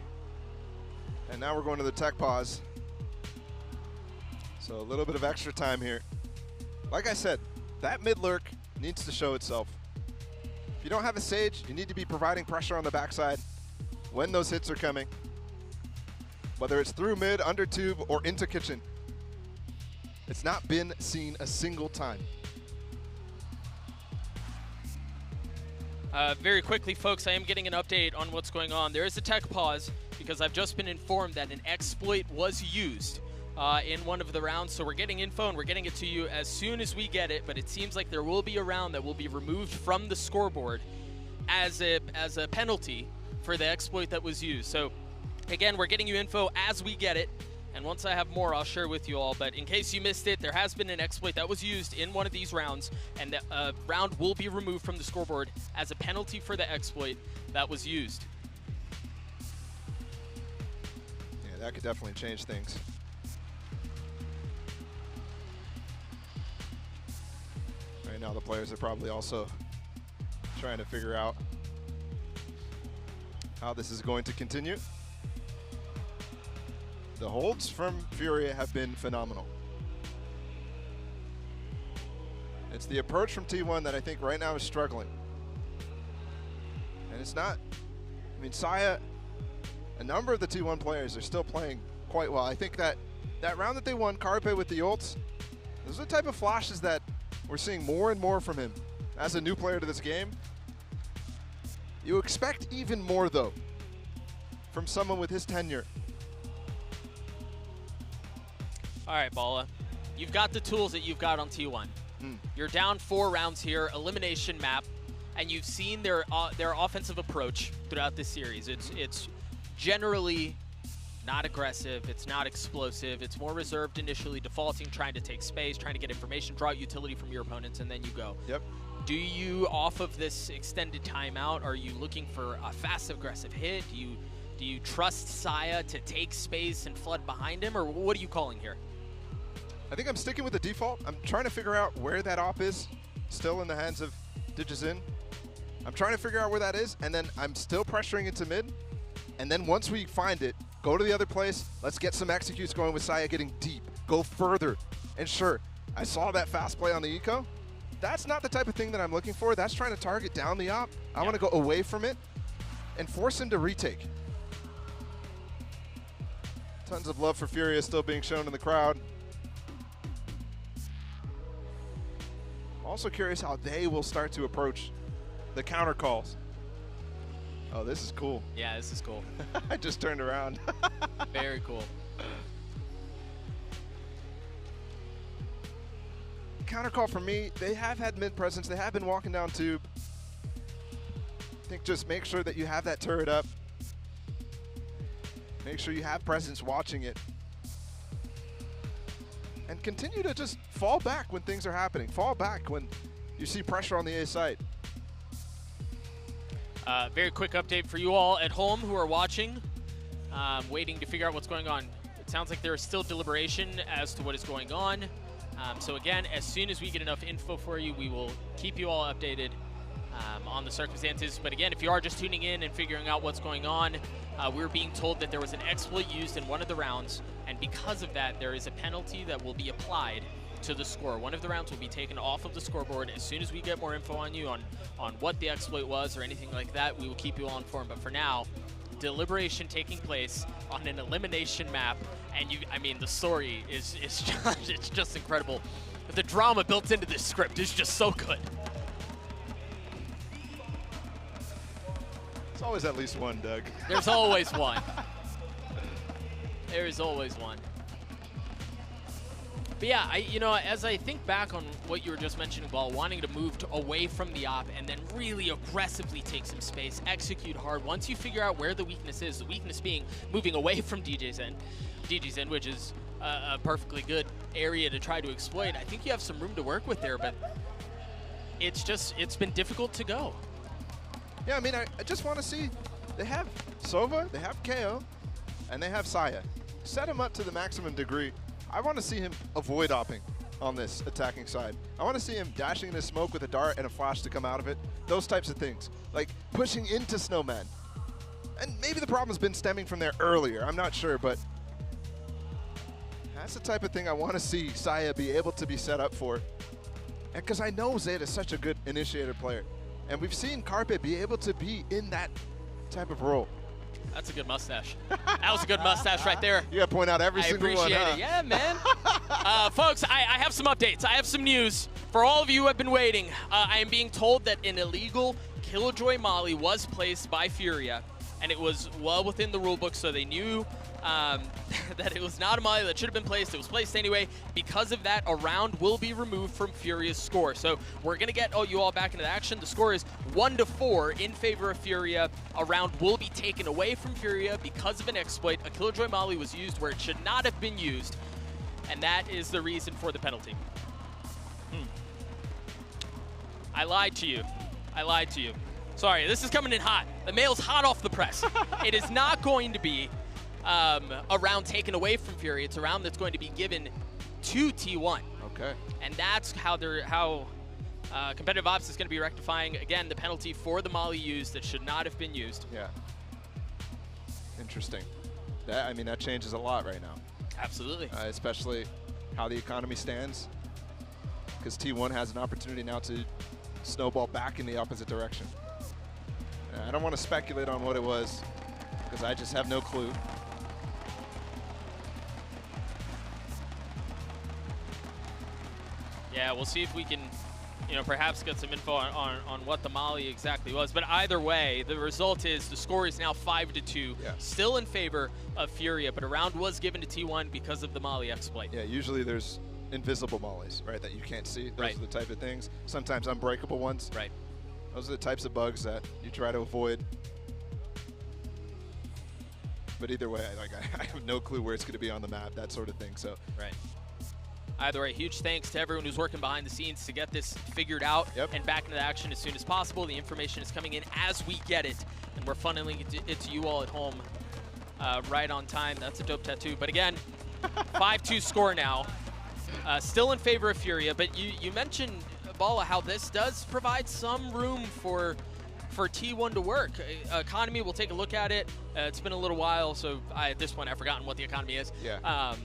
Speaker 22: and now we're going to the tech pause. So a little bit of extra time here. Like I said, that mid lurk needs to show itself. If you don't have a Sage, you need to be providing pressure on the backside when those hits are coming. Whether it's through mid, under tube, or into kitchen. It's not been seen a single time.
Speaker 3: Very quickly, folks, I am getting an update on what's going on. There is a tech pause because I've just been informed that an exploit was used in one of the rounds. So we're getting info and we're getting it to you as soon as we get it, but it seems like there will be a round that will be removed from the scoreboard as a penalty for the exploit that was used. So again, we're getting you info as we get it, and once I have more, I'll share with you all. But in case you missed it, there has been an exploit that was used in one of these rounds, and the round will be removed from the scoreboard as a penalty for the exploit that was used.
Speaker 22: Yeah, that could definitely change things. Right now, the players are probably also trying to figure out how this is going to continue. The holds from Furia have been phenomenal. It's the approach from T1 that I think right now is struggling. And it's not, I mean, Saya, a number of the T1 players are still playing quite well. I think that round that they won, Carpe with the ults, those are the type of flashes that we're seeing more and more from him as a new player to this game. You expect even more, though, from someone with his tenure.
Speaker 3: All right, Bala, you've got the tools that you've got on T1. You're down 4 rounds here, elimination map, and you've seen their offensive approach throughout this series. It's generally not aggressive, it's not explosive, it's more reserved initially, defaulting, trying to take space, trying to get information, draw utility from your opponents, and then you go.
Speaker 22: Yep.
Speaker 3: Do you, off of this extended timeout, are you looking for a fast, aggressive hit? Do you trust Saya to take space and flood behind him, or what are you calling here?
Speaker 22: I think I'm sticking with the default. I'm trying to figure out where that op is, still in the hands of Digizin. I'm trying to figure out where that is, and then I'm still pressuring into mid. And then once we find it, go to the other place. Let's get some executes going with Saya getting deep. Go further. And sure, I saw that fast play on the eco. That's not the type of thing that I'm looking for. That's trying to target down the op. I want to go away from it and force him to retake. Tons of love for Furia still being shown in the crowd. Also curious how they will start to approach the counter calls. Oh, this is cool.
Speaker 3: Yeah, this is cool.
Speaker 22: I just turned around.
Speaker 3: Very cool.
Speaker 22: Counter call for me. They have had mid presence. They have been walking down tube. I think just make sure that you have that turret up. Make sure you have presence watching it. And continue to just fall back when things are happening. Fall back when you see pressure on the A site.
Speaker 3: Very quick update for you all at home who are watching, waiting to figure out what's going on. It sounds like there is still deliberation as to what is going on. So again, as soon as we get enough info for you, we will keep you all updated on the circumstances. But again, if you are just tuning in and figuring out what's going on, we're being told that there was an exploit used in one of the rounds, and because of that, there is a penalty that will be applied to the score. One of the rounds will be taken off of the scoreboard. As soon as we get more info on you on what the exploit was or anything like that, we will keep you all informed. But for now, deliberation taking place on an elimination map, and I mean, the story is just, it's just incredible. The drama built into this script is just so good.
Speaker 22: There's always at least one, Doug.
Speaker 3: There's always one. There is always one. But yeah, you know, as I think back on what you were just mentioning, Ball, wanting to move away from the op and then really aggressively take some space, execute hard. Once you figure out where the weakness is, the weakness being moving away from DJ's end, which is a perfectly good area to try to exploit. I think you have some room to work with there, but it's been difficult to go.
Speaker 22: Yeah, I mean, I just want to see, they have Sova, they have KO, and they have Saya. Set him up to the maximum degree. I want to see him avoid opping on this attacking side. I want to see him dashing in his smoke with a dart and a flash to come out of it. Those types of things. Like pushing into Snowman. And maybe the problem has been stemming from there earlier. I'm not sure, but that's the type of thing I want to see Saya be able to be set up for. And because I know Zed is such a good initiator player. And we've seen Carpe be able to be in that type of role.
Speaker 3: That's a good mustache. That was a good mustache right there.
Speaker 22: You got to point out every single one,
Speaker 3: appreciate
Speaker 22: huh?
Speaker 3: it. Yeah, man. Folks, I have some updates. I have some news. For all of you who have been waiting, I am being told that an illegal Killjoy Molly was placed by Furia, and it was well within the rulebook, so they knew that it was not a Molly that should have been placed. It was placed anyway. Because of that, a round will be removed from Furia's score. So we're going to get you all back into the action. The score is 1-4 in favor of Furia. A round will be taken away from Furia because of an exploit. A Killjoy Molly was used where it should not have been used, and that is the reason for the penalty. I lied to you. I lied to you. Sorry, this is coming in hot. The mail's hot off the press. It is not going to be a round taken away from Fury. It's a round that's going to be given to T1.
Speaker 22: Okay.
Speaker 3: And that's how Competitive Ops is going to be rectifying, again, the penalty for the Molly used that should not have been used.
Speaker 22: Yeah. Interesting. I mean, that changes a lot right now.
Speaker 3: Absolutely.
Speaker 22: Especially how the economy stands. Because T1 has an opportunity now to snowball back in the opposite direction. I don't want to speculate on what it was, because I just have no clue.
Speaker 3: Yeah, we'll see if we can, perhaps get some info on what the Molly exactly was. But either way, the result is the score is now 5-2, still in favor of Furia, but a round was given to T1 because of the Molly exploit.
Speaker 22: Yeah, usually there's invisible mollies, right, that you can't see. Those are the type of things. Sometimes unbreakable ones.
Speaker 3: Right.
Speaker 22: Those are the types of bugs that you try to avoid. But either way, I have no clue where it's going to be on the map, that sort of thing. So.
Speaker 3: Right. Either way, huge thanks to everyone who's working behind the scenes to get this figured out and back into action as soon as possible. The information is coming in as we get it, and we're funneling it to you all at home right on time. That's a dope tattoo. But again, 5-2 score now. Still in favor of Furia, but you mentioned, Bala, how this does provide some room for T1 to work. Economy, we'll take a look at it. It's been a little while, so at this point I've forgotten what the economy is.
Speaker 22: Yeah.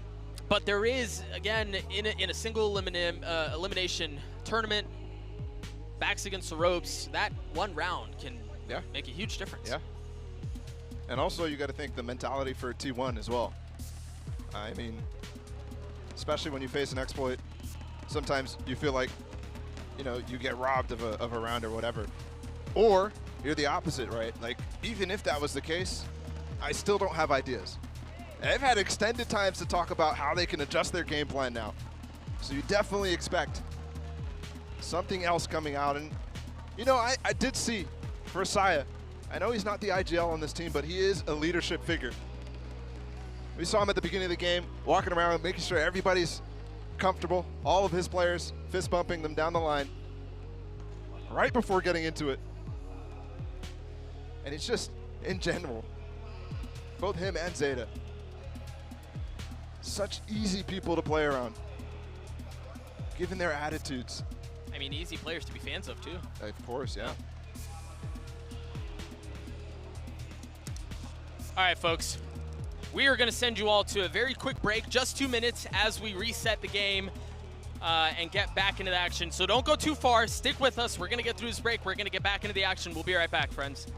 Speaker 3: But there is, again, in a single elimination tournament, backs against the ropes, that one round can make a huge difference.
Speaker 22: Yeah. And also you got to think the mentality for T1 as well. I mean, especially when you face an exploit, sometimes you feel like, you get robbed of a round or whatever. Or you're the opposite, right? Like, even if that was the case, I still don't have ideas. And they've had extended times to talk about how they can adjust their game plan now. So you definitely expect something else coming out. And, you know, I did see for Saya, I know he's not the IGL on this team, but he is a leadership figure. We saw him at the beginning of the game, walking around, making sure everybody's comfortable, all of his players, fist bumping them down the line, right before getting into it. And it's just, in general, both him and Zeta, such easy people to play around, given their attitudes.
Speaker 3: I mean, easy players to be fans of, too.
Speaker 22: Of course, yeah.
Speaker 3: All right, folks. We are going to send you all to a very quick break, just 2 minutes as we reset the game and get back into the action. So don't go too far. Stick with us. We're going to get through this break. We're going to get back into the action. We'll be right back, friends.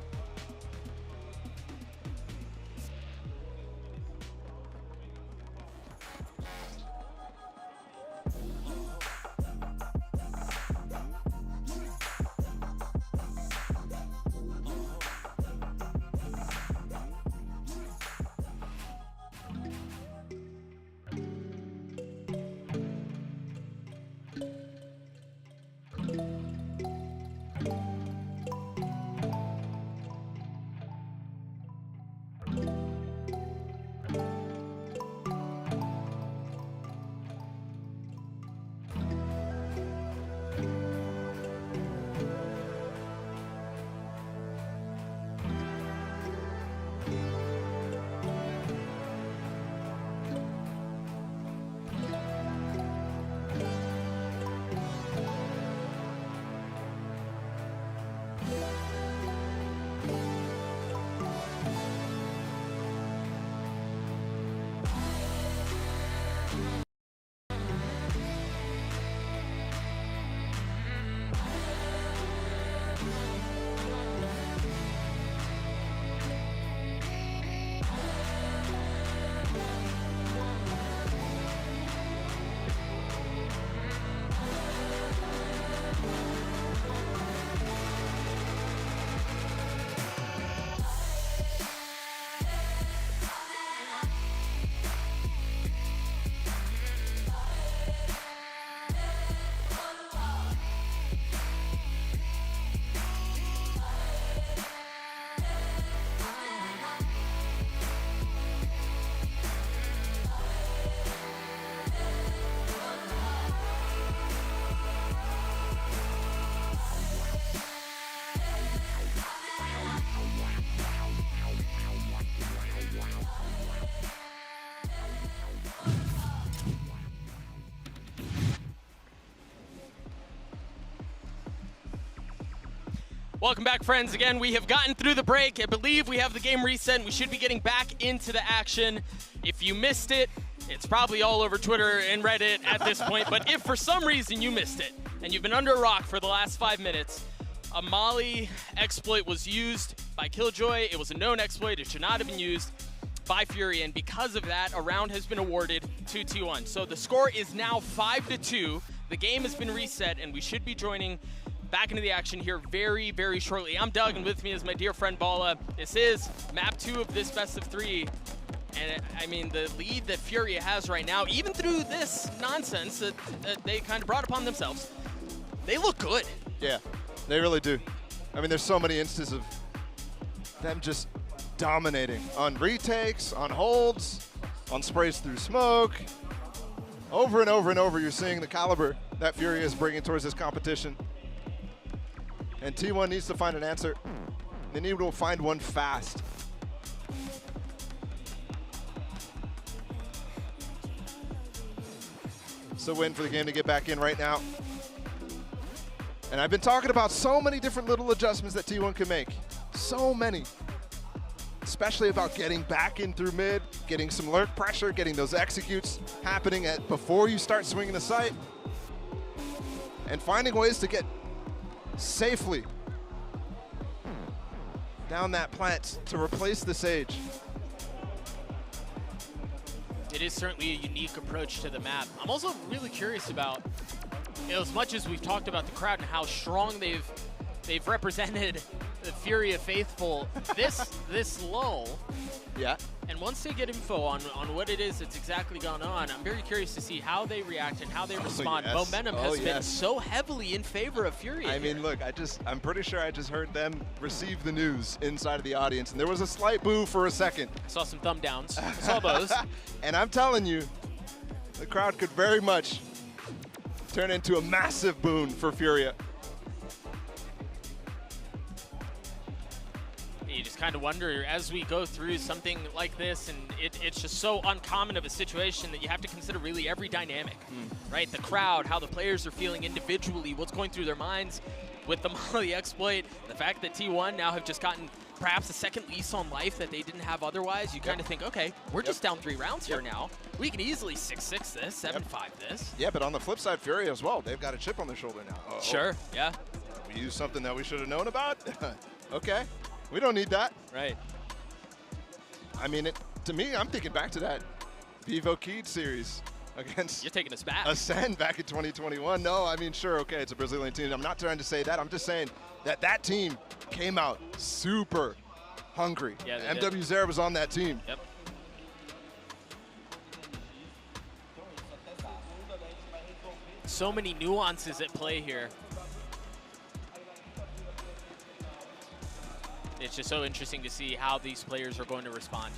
Speaker 3: Welcome back, friends. Again, we have gotten through the break. I believe we have the game reset, and we should be getting back into the action. If you missed it, it's probably all over Twitter and Reddit at this point. But if for some reason you missed it, and you've been under a rock for the last 5 minutes, a Molly exploit was used by Killjoy. It was a known exploit. It should not have been used by Fury, and because of that, a round has been awarded to T1. So the score is now 5-2. The game has been reset, and we should be joining back into the action here very, very shortly. I'm Doug, and with me is my dear friend Bala. This is map 2 of this best of 3. And I mean, the lead that Fury has right now, even through this nonsense that they kind of brought upon themselves, they look good.
Speaker 22: Yeah, they really do. I mean, there's so many instances of them just dominating on retakes, on holds, on sprays through smoke. Over and over and over, you're seeing the caliber that Fury is bringing towards this competition. And T1 needs to find an answer. They need to find one fast. It's a win for the game to get back in right now. And I've been talking about so many different little adjustments that T1 can make. So many. Especially about getting back in through mid, getting some lurk pressure, getting those executes happening before you start swinging the sight, and finding ways to get safely down that plant to replace the Sage.
Speaker 3: It is certainly a unique approach to the map. I'm also really curious about, you know, as much as we've talked about the crowd and how strong they've represented the Furia faithful this lull.
Speaker 8: Yeah.
Speaker 3: And once they get info on what it is that's exactly gone on, I'm very curious to see how they react and how they respond.
Speaker 22: Yes.
Speaker 3: Momentum has been so heavily in favor of Furia.
Speaker 22: I mean, look, I'm pretty sure I just heard them receive the news inside of the audience, and there was a slight boo for a second.
Speaker 3: I saw some thumb downs. I saw those.
Speaker 22: And I'm telling you, the crowd could very much turn into a massive boon for Furia.
Speaker 3: You just kind of wonder as we go through something like this, and it's just so uncommon of a situation that you have to consider really every dynamic, right? The crowd, how the players are feeling individually, what's going through their minds with the Molly exploit, the fact that T1 now have just gotten perhaps a second lease on life that they didn't have otherwise. You kind of think, okay, we're just down 3 rounds here now. We can easily 6-6 this, 7-5 this.
Speaker 22: Yeah, but on the flip side, Furia as well. They've got a chip on their shoulder now.
Speaker 3: Sure, yeah.
Speaker 22: We used something that we should have known about? Okay. We don't need that.
Speaker 3: Right.
Speaker 22: I mean, to me, I'm thinking back to that Vivo Keed series against
Speaker 3: You're taking us back.
Speaker 22: Ascend back in 2021. No, I mean, sure, okay, it's a Brazilian team. I'm not trying to say that. I'm just saying that team came out super hungry.
Speaker 3: Yeah,
Speaker 22: MW Zera was on that team.
Speaker 3: Yep. So many nuances at play here. It's just so interesting to see how these players are going to respond.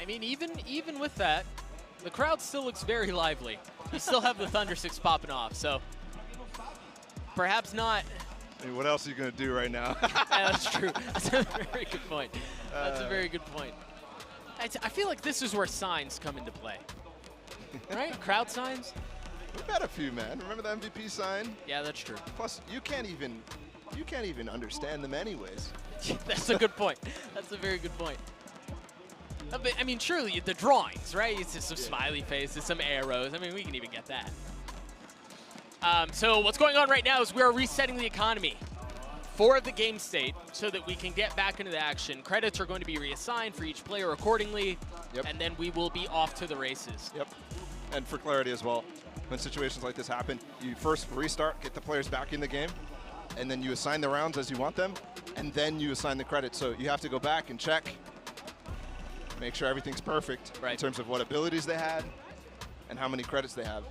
Speaker 3: I mean, even with that, the crowd still looks very lively. You still have the Thunder 6 popping off, so perhaps not.
Speaker 22: I mean, what else are you going to do right now?
Speaker 3: Yeah, that's true. That's a very good point. That's a very good point. I feel like this is where signs come into play, right? Crowd signs.
Speaker 22: We've had a few, man. Remember the MVP sign?
Speaker 3: Yeah, that's true.
Speaker 22: Plus, you can't even understand them anyways.
Speaker 3: That's a good point. That's a very good point. I mean, surely the drawings, right? It's just some smiley faces, some arrows. I mean, we can even get that. So what's going on right now is we are resetting the economy for the game state so that we can get back into the action. Credits are going to be reassigned for each player accordingly, and then we will be off to the races.
Speaker 22: Yep. And for clarity as well, when situations like this happen, you first restart, get the players back in the game, and then you assign the rounds as you want them, and then you assign the credits. So you have to go back and check, make sure everything's perfect in terms of what abilities they had and how many credits they have.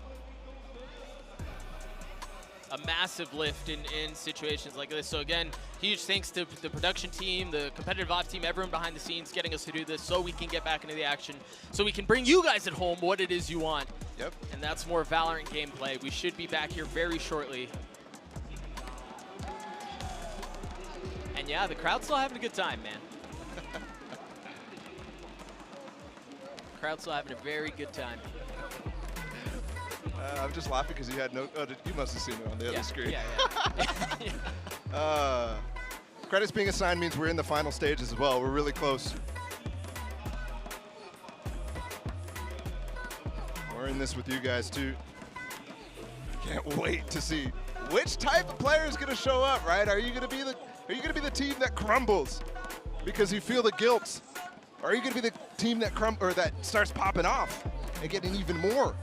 Speaker 3: A massive lift in situations like this. So again, huge thanks to the production team, the competitive ops team, everyone behind the scenes getting us to do this so we can get back into the action, so we can bring you guys at home what it is you want.
Speaker 22: Yep.
Speaker 3: And that's more Valorant gameplay. We should be back here very shortly. And yeah, the crowd's still having a good time, man. Crowd's still having a very good time.
Speaker 22: I'm just laughing because you had no. Oh, you must have seen it on the other screen.
Speaker 3: Yeah.
Speaker 22: Credits being assigned means we're in the final stage as well. We're really close. We're in this with you guys too. Can't wait to see which type of player is going to show up. Right? Are you going to be the team that crumbles because you feel the guilt? Or are you going to be the team that starts popping off and getting even more?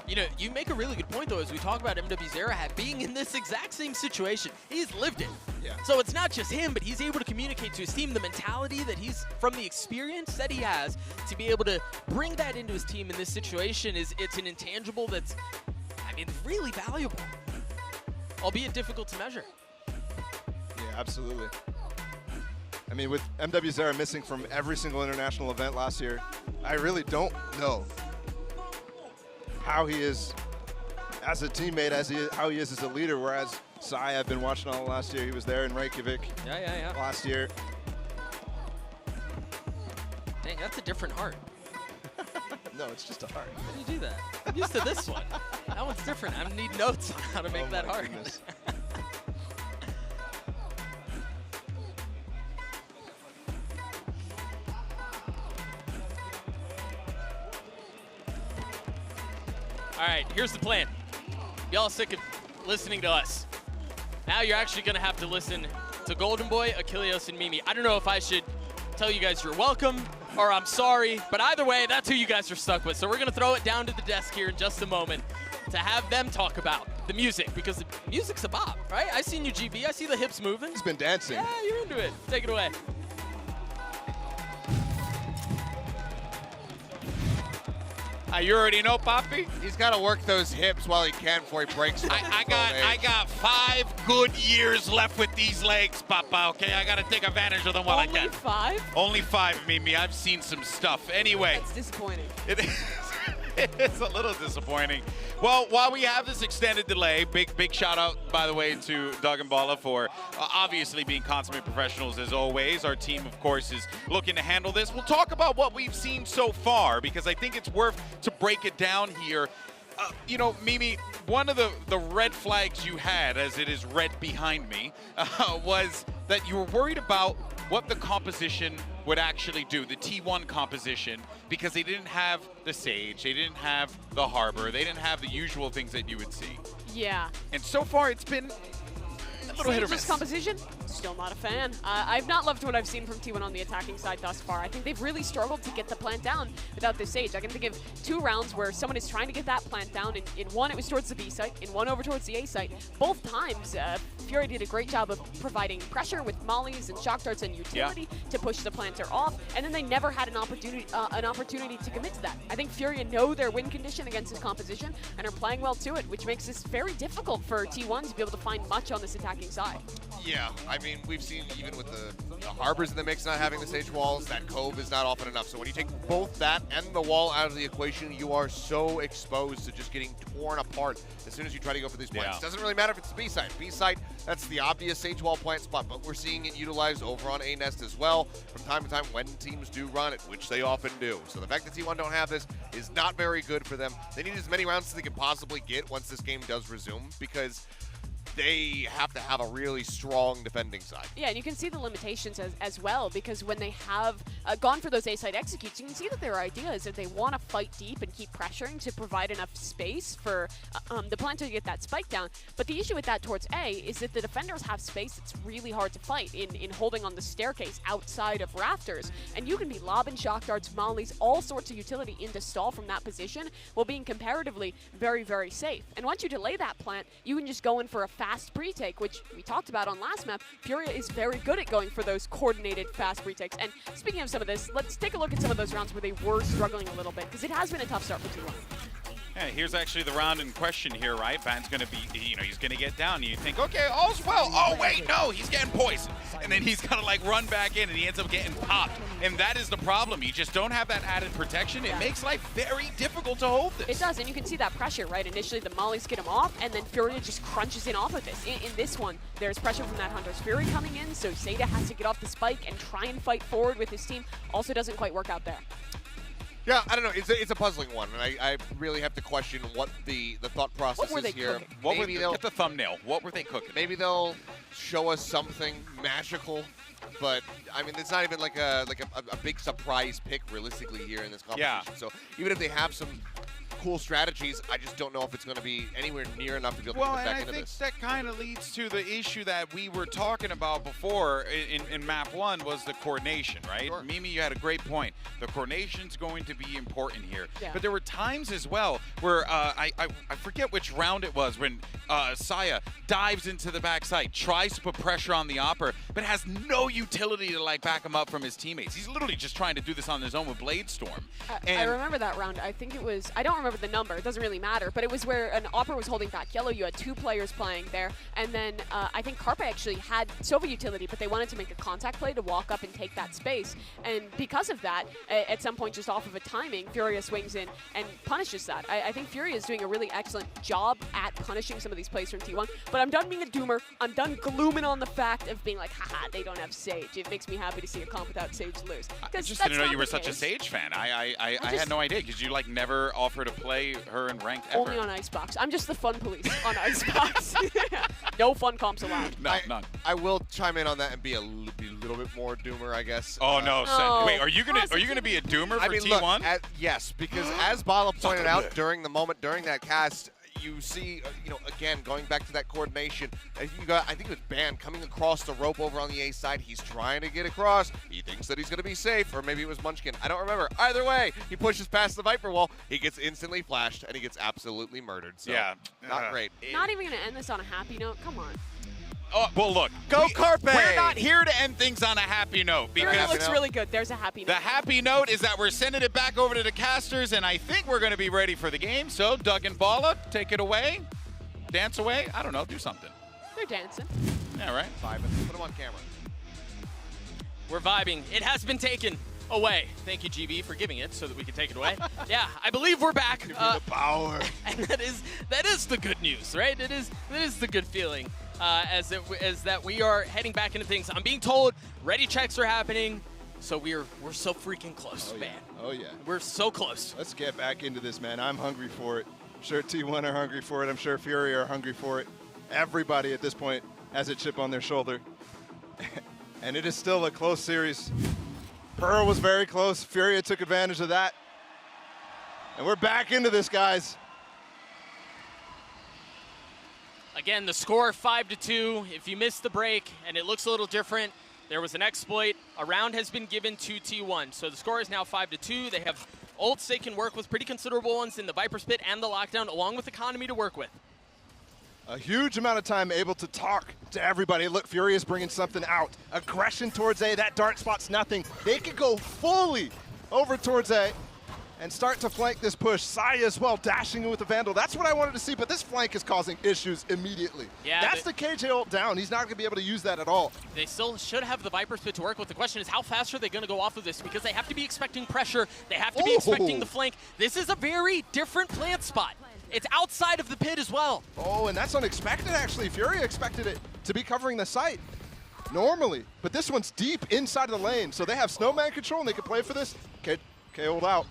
Speaker 3: You know, you make a really good point, though, as we talk about MW Zera being in this exact same situation. He's lived it.
Speaker 22: Yeah.
Speaker 3: So it's not just him, but he's able to communicate to his team the mentality that he's, from the experience that he has, to be able to bring that into his team in this situation it's an intangible that's, I mean, really valuable, albeit difficult to measure.
Speaker 22: Yeah, absolutely. I mean, with MW Zera missing from every single international event last year, I really don't know how he is as a teammate, how he is as a leader, whereas Sai, I've been watching all last year. He was there in Reykjavik last year.
Speaker 3: Dang, that's a different heart.
Speaker 22: No, it's just a heart.
Speaker 3: How do you do that? I'm used to this one. That one's different. I need notes on how to make that heart. All right, here's the plan. Y'all sick of listening to us. Now you're actually gonna have to listen to Golden Boy, Achilleos, and Mimi. I don't know if I should tell you guys you're welcome or I'm sorry, but either way, that's who you guys are stuck with. So we're gonna throw it down to the desk here in just a moment. to have them talk about the music, because the music's a bop, right? I've seen you, GB. I see the hips moving.
Speaker 22: He's been dancing.
Speaker 3: Yeah, you're into it. Take it away.
Speaker 6: You already know, Poppy.
Speaker 8: He's got to work those hips while he can before he breaks.
Speaker 6: I got 5 good years left with these legs, Papa. Okay, I got to take advantage of them while I can.
Speaker 7: Only 5?
Speaker 6: Only 5, Mimi. I've seen some stuff. Anyway.
Speaker 7: That's disappointing.
Speaker 6: It's a little disappointing. Well, while we have this extended delay, big shout out, by the way, to Doug and Bala for obviously being consummate professionals as always. Our team, of course, is looking to handle this. We'll talk about what we've seen so far, because I think it's worth to break it down here. You know, Mimi, one of the red flags you had, as it is red behind me, was that you were worried about what the composition would actually do, the T1 composition, because they didn't have the Sage, they didn't have the Harbor, they didn't have the usual things that you would see.
Speaker 7: Yeah.
Speaker 6: And so far, it's been a little hit or miss.
Speaker 7: Composition, still not a fan. I've not loved what I've seen from T1 on the attacking side thus far. I think they've really struggled to get the plant down without this Sage. I can think of 2 rounds where someone is trying to get that plant down. In one, it was towards the B site. In one, over towards the A site. Both times, Fury did a great job of providing pressure with mollies and shock darts and utility to push the planter off, and then they never had an opportunity to commit to that. I think Fury know their win condition against this composition and are playing well to it, which makes this very difficult for T1 to be able to find much on this attacking side.
Speaker 8: Yeah, I mean, we've seen even with the Harbors in the mix not having the Sage walls, that Cove is not often enough. So when you take both that and the wall out of the equation, you are so exposed to just getting torn apart as soon as you try to go for these plants. It doesn't really matter if it's the B side. B side, that's the obvious Sage wall plant spot, but we're seeing it utilized over on A Nest as well from time to time when teams do run it, which they often do. So the fact that T1 don't have this is not very good for them. They need as many rounds as they can possibly get once this game does resume, because they have to have a really strong defending side.
Speaker 7: Yeah, and you can see the limitations as well, because when they have gone for those A-side executes, you can see that their idea is that they want to fight deep and keep pressuring to provide enough space for the planter to get that spike down. But the issue with that towards A is that the defenders have space that's really hard to fight in holding on the staircase outside of rafters. And you can be lobbing shock darts, mollies, all sorts of utility into stall from that position while being comparatively very, very safe. And once you delay that plant, you can just go in for a fast pre-take, which we talked about on last map. Furia is very good at going for those coordinated fast pre-takes. And speaking of some of this, let's take a look at some of those rounds where they were struggling a little bit, because it has been a tough start for T1.
Speaker 6: Yeah, here's actually the round in question here, right? Van's going to be, you know, he's going to get down. You think, okay, all's well. Oh, wait, no, he's getting poisoned. And then he's going to, like, run back in, and he ends up getting popped. And that is the problem. You just don't have that added protection. It makes life very difficult to hold this.
Speaker 7: It does, and you can see that pressure, right? Initially, the mollies get him off, and then Furia just crunches in off of this. In this one, there's pressure from that Hunter's Fury coming in, so Seda has to get off the spike and try and fight forward with his team. Also doesn't quite work out there.
Speaker 8: Yeah, I don't know. It's a puzzling one, and I really have to question what the thought process is here.
Speaker 6: What were they, get the thumbnail. What were they cooking?
Speaker 8: Maybe they'll show us something magical, but I mean, it's not even like a big surprise pick realistically here in this competition.
Speaker 6: Yeah.
Speaker 8: So even if they have some cool strategies, I just don't know if it's going to be anywhere near enough to be able to get back into this.
Speaker 6: That kind of leads to the issue that we were talking about before in map 1 was the coordination, right?
Speaker 8: Sure.
Speaker 6: Mimi, you had a great point. The coordination's going to be important here.
Speaker 7: Yeah.
Speaker 6: But there were times as well where I forget which round it was when Saya dives into the backside, tries to put pressure on the Opper, but has no utility to like back him up from his teammates. He's literally just trying to do this on his own with Blade Storm.
Speaker 7: I remember that round. I think it was, I don't remember the number, it doesn't really matter, but it was where an Opera was holding back yellow. You had 2 players playing there, and then I think Carpe actually had Sova utility, but they wanted to make a contact play to walk up and take that space, and because of that, at some point just off of a timing, Furia swings in and punishes that. I think Furia is doing a really excellent job at punishing some of these plays from T1, but I'm done being a doomer. I'm done glooming on the fact of being like, haha, they don't have Sage. It makes me happy to see a comp without Sage lose.
Speaker 6: I just didn't know you were such a Sage fan. I had no idea, because you like never offer to play her in ranked ever.
Speaker 7: Only on Icebox. I'm just the fun police on Icebox. No fun comps allowed.
Speaker 6: No, none.
Speaker 8: I will chime in on that and be a little bit more doomer, I guess.
Speaker 6: Oh no! Wait, are you gonna be a doomer for T1?
Speaker 8: Look, yes, because as Bala pointed out during that cast, you see, again, going back to that coordination, you got, I think it was Ban coming across the rope over on the A side. He's trying to get across. He thinks that he's going to be safe, or maybe it was Munchkin. I don't remember. Either way, he pushes past the Viper wall. He gets instantly flashed, and he gets absolutely murdered. So,
Speaker 6: yeah,
Speaker 8: not great.
Speaker 7: Not even going to end this on a happy note. Come on.
Speaker 6: Oh, well, look.
Speaker 8: Go Carpe!
Speaker 6: We're not here to end things on a happy note. Because
Speaker 7: It looks really good. There's a happy note.
Speaker 6: The happy note is that we're sending it back over to the casters, and I think we're going to be ready for the game. So, Doug and Bala, take it away. Dance away. I don't know. Do something.
Speaker 7: They're dancing.
Speaker 6: Yeah, right.
Speaker 8: Vibing. Put them on camera.
Speaker 3: We're vibing. It has been taken away. Thank you, GB, for giving it so that we can take it away. Yeah, I believe we're back.
Speaker 22: Give me the power.
Speaker 3: And that is the good news, right? That is the good feeling. As that we are heading back into things. I'm being told ready checks are happening, so we're so freaking close, man.
Speaker 22: Oh yeah.
Speaker 3: We're so close.
Speaker 22: Let's get back into this, man. I'm hungry for it. I'm sure T1 are hungry for it. I'm sure Fury are hungry for it. Everybody at this point has a chip on their shoulder. And it is still a close series. Pearl was very close. Furia took advantage of that. And we're back into this, guys.
Speaker 3: Again, the score 5-2. If you missed the break and it looks a little different, there was an exploit. A round has been given to T1. So the score is now 5-2. They have ults they can work with, pretty considerable ones in the Viper Spit and the Lockdown, along with Economy to work with.
Speaker 22: A huge amount of time able to talk to everybody. Look, Fury is bringing something out. Aggression towards A. That dart spot's nothing. They could go fully over towards A and start to flank this push. Saya as well, dashing in with the Vandal. That's what I wanted to see, but this flank is causing issues immediately.
Speaker 3: Yeah,
Speaker 22: that's the KJ ult down. He's not going to be able to use that at all.
Speaker 3: They still should have the Viper Spit to work with. The question is, how fast are they going to go off of this? Because they have to be expecting pressure. They have to be expecting the flank. This is a very different plant spot. It's outside of the pit as well.
Speaker 22: Oh, and that's unexpected, actually. Fury expected it to be covering the site normally, but this one's deep inside of the lane, so they have Snowman control, and they can play for this. KO'd out.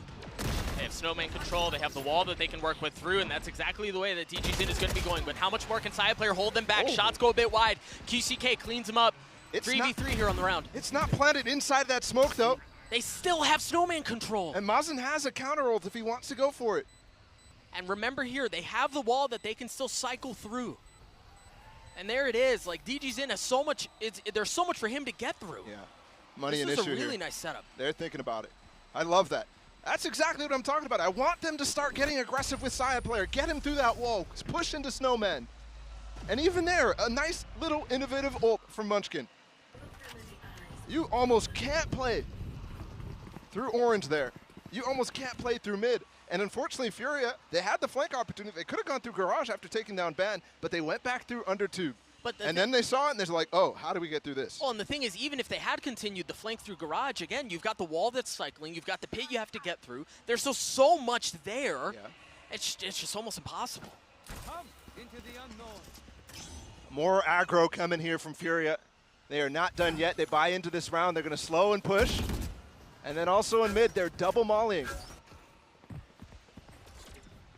Speaker 3: They have Snowman control, they have the wall that they can work with through, and that's exactly the way that DG Zin is going to be going. But how much more can Saya player hold them back? Shots go a bit wide. QCK cleans them up. 3v3 here on the round.
Speaker 22: It's not planted inside that smoke, though.
Speaker 3: They still have Snowman control.
Speaker 22: And Mazen has a counter ult if he wants to go for it.
Speaker 3: And remember here, they have the wall that they can still cycle through. And there it is. Like, DG Zin has so much, there's so much for him to get through.
Speaker 22: Yeah, money and issue here.
Speaker 3: This is a really nice setup.
Speaker 22: They're thinking about it. I love that. That's exactly what I'm talking about. I want them to start getting aggressive with Saya player. Get him through that wall. Push into Snowman. And even there, a nice little innovative ult from Munchkin. You almost can't play through orange there. You almost can't play through mid. And unfortunately, Furia, they had the flank opportunity. They could have gone through Garage after taking down Ban, but they went back through under tube. And then they saw it, and they're like, oh, how do we get through this?
Speaker 3: Well, and the thing is, even if they had continued the flank through Garage, again, you've got the wall that's cycling, you've got the pit you have to get through. There's so much there, it's just almost impossible.
Speaker 22: Come into the unknown. More aggro coming here from Furia. They are not done yet. They buy into this round. They're going to slow and push. And then also in mid, they're double mollying.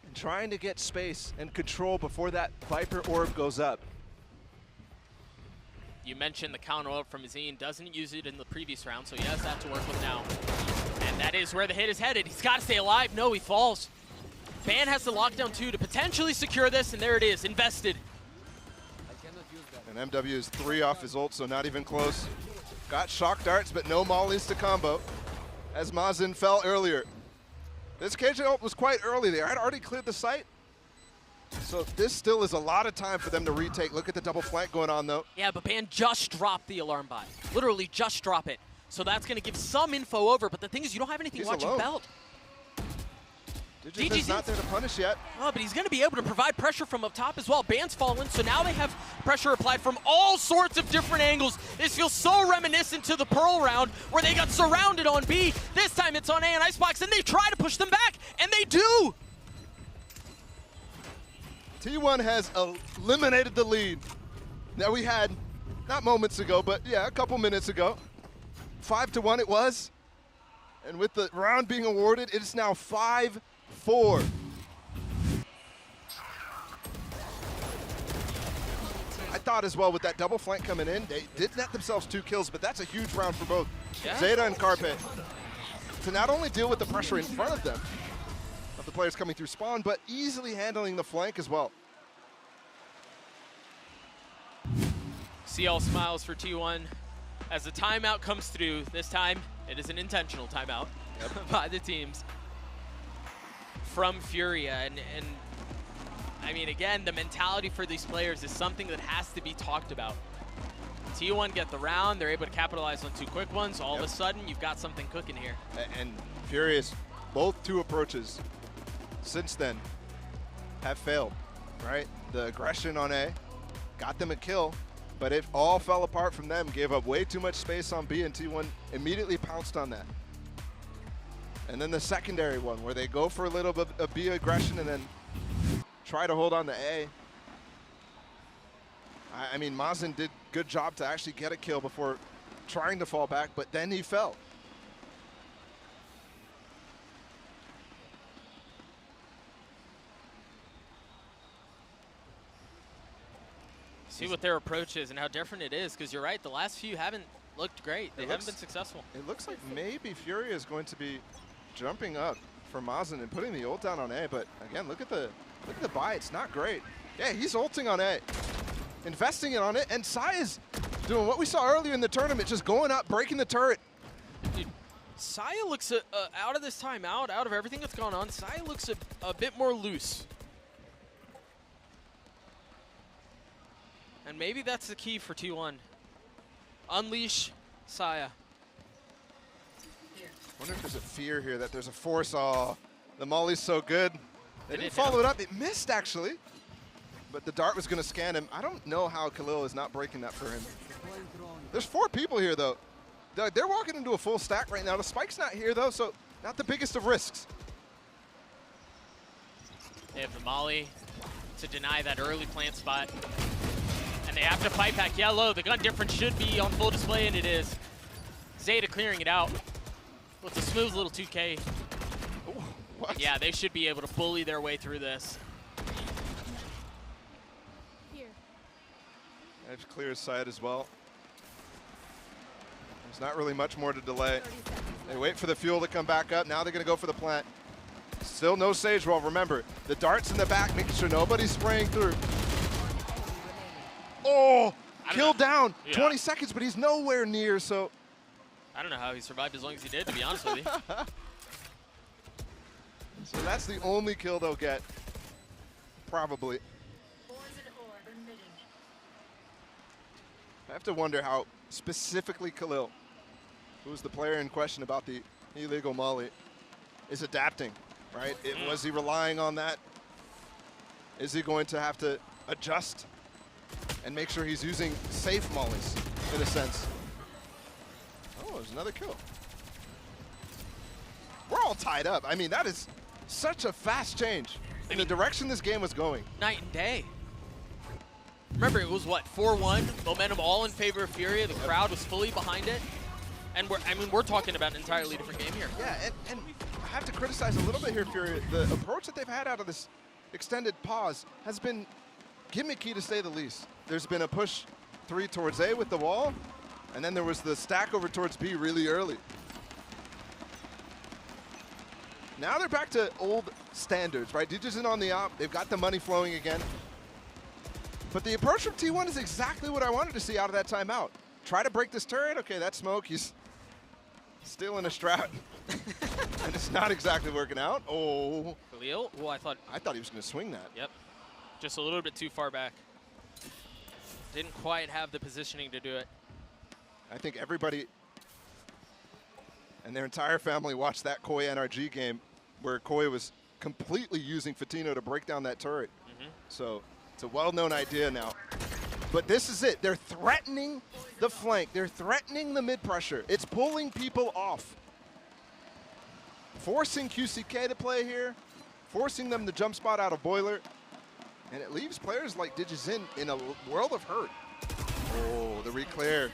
Speaker 22: And trying to get space and control before that Viper orb goes up.
Speaker 3: You mentioned the counter ult from Zine, doesn't use it in the previous round, so he has that to work with now. And that is where the hit is headed. He's got to stay alive. No, he falls. Ban has the lockdown too to potentially secure this, and there it is, invested.
Speaker 22: And MW is 3 off his ult, so not even close. Got shock darts, but no mollies to combo, as Mazen fell earlier. This KJ ult was quite early. They had already cleared the site. So this still is a lot of time for them to retake. Look at the double flank going on, though.
Speaker 3: Yeah, but Ban just dropped the alarm bot. Literally just drop it. So that's going to give some info over, but the thing is you don't have anything watching belt.
Speaker 22: DG's not there to punish yet.
Speaker 3: Oh, but he's going to be able to provide pressure from up top as well. Ban's fallen, so now they have pressure applied from all sorts of different angles. This feels so reminiscent to the Pearl round where they got surrounded on B. This time it's on A and Icebox, and they try to push them back, and they do!
Speaker 22: T1 has eliminated the lead that we had, not moments ago, but yeah, a couple minutes ago. 5-1 it was. And with the round being awarded, it is now 5-4. I thought as well with that double flank coming in, they did net themselves 2 kills, but that's a huge round for both Zeta and Carpe. To not only deal with the pressure in front of them, of the the players coming through spawn, but easily handling the flank as well.
Speaker 3: See all smiles for T1 as the timeout comes through. This time, it is an intentional timeout by the teams from Furia. And I mean, again, the mentality for these players is something that has to be talked about. T1 get the round, they're able to capitalize on 2 quick ones. All of a sudden, you've got something cooking here.
Speaker 22: And Furious, both 2 approaches since then have failed, right? The aggression on A got them a kill, but it all fell apart from them, gave up way too much space on B, and T1 immediately pounced on that. And then the secondary one, where they go for a little bit of B aggression and then try to hold on to A. I mean, Mazen did a good job to actually get a kill before trying to fall back, but then he fell.
Speaker 3: See what their approach is and how different it is, because you're right, the last few haven't looked great. They haven't been successful.
Speaker 22: It looks like maybe Furia is going to be jumping up for Mazen and putting the ult down on A, but again, look at the buy, it's not great. Yeah, he's ulting on A, investing it on it, and Sai is doing what we saw earlier in the tournament, just going up, breaking the turret.
Speaker 3: Dude, Saya looks out of this timeout, out of everything that's gone on, Saya looks a bit more loose. And maybe that's the key for T1. Unleash Saya.
Speaker 22: I wonder if there's a fear here that there's a force. Oh, the molly's so good. They didn't follow it up. It missed, actually. But the dart was going to scan him. I don't know how Khalil is not breaking that for him. There's 4 people here, though. They're walking into a full stack right now. The spike's not here, though, so not the biggest of risks.
Speaker 3: They have the molly to deny that early plant spot. And they have to fight back yellow. The gun difference should be on full display, and it is. Zeta clearing it out. With a smooth little 2K.
Speaker 22: Ooh, what?
Speaker 3: Yeah, they should be able to bully their way through this.
Speaker 20: Here.
Speaker 22: Edge clears side as well. There's not really much more to delay. They wait for the fuel to come back up. Now they're going to go for the plant. Still no Sage Roll. Remember, the dart's in the back, making sure nobody's spraying through. Oh, killed down.
Speaker 3: Yeah.
Speaker 22: 20 seconds, but he's nowhere near, so.
Speaker 3: I don't know how he survived as long as he did, to be honest with you.
Speaker 22: So that's the only kill they'll get, probably. I have to wonder how specifically Khalil, who's the player in question about the illegal molly, is adapting, right? Was he relying on that? Is he going to have to adjust and make sure he's using safe mollies, in a sense? Oh, there's another kill. We're all tied up. I mean, that is such a fast change in the direction this game was going.
Speaker 3: Night and day. Remember, it was what, 4-1? Momentum all in favor of Furia. The crowd was fully behind it. And we're talking about an entirely different game here.
Speaker 22: Yeah, and I have to criticize a little bit here, Furia. The approach that they've had out of this extended pause has been gimmicky, to say the least. There's been a push 3 towards A with the wall, and then there was the stack over towards B really early. Now they're back to old standards, right? DJ's in on the op. They've got the money flowing again. But the approach from T1 is exactly what I wanted to see out of that timeout. Try to break this turret. Okay, that's smoke. He's still in a strat. And it's not exactly working out. Oh.
Speaker 3: Khalil? Well, I thought
Speaker 22: he was going to swing that.
Speaker 3: Yep. Just a little bit too far back. Didn't quite have the positioning to do it.
Speaker 22: I think everybody and their entire family watched that Koi NRG game where Koi was completely using Fatino to break down that turret. So it's a well-known idea now. But this is it. They're threatening the flank. They're threatening the mid-pressure. It's pulling people off. Forcing QCK to play here, forcing them to jump spot out of Boiler, and it leaves players like DigiZin in a world of hurt. Oh, the reclear.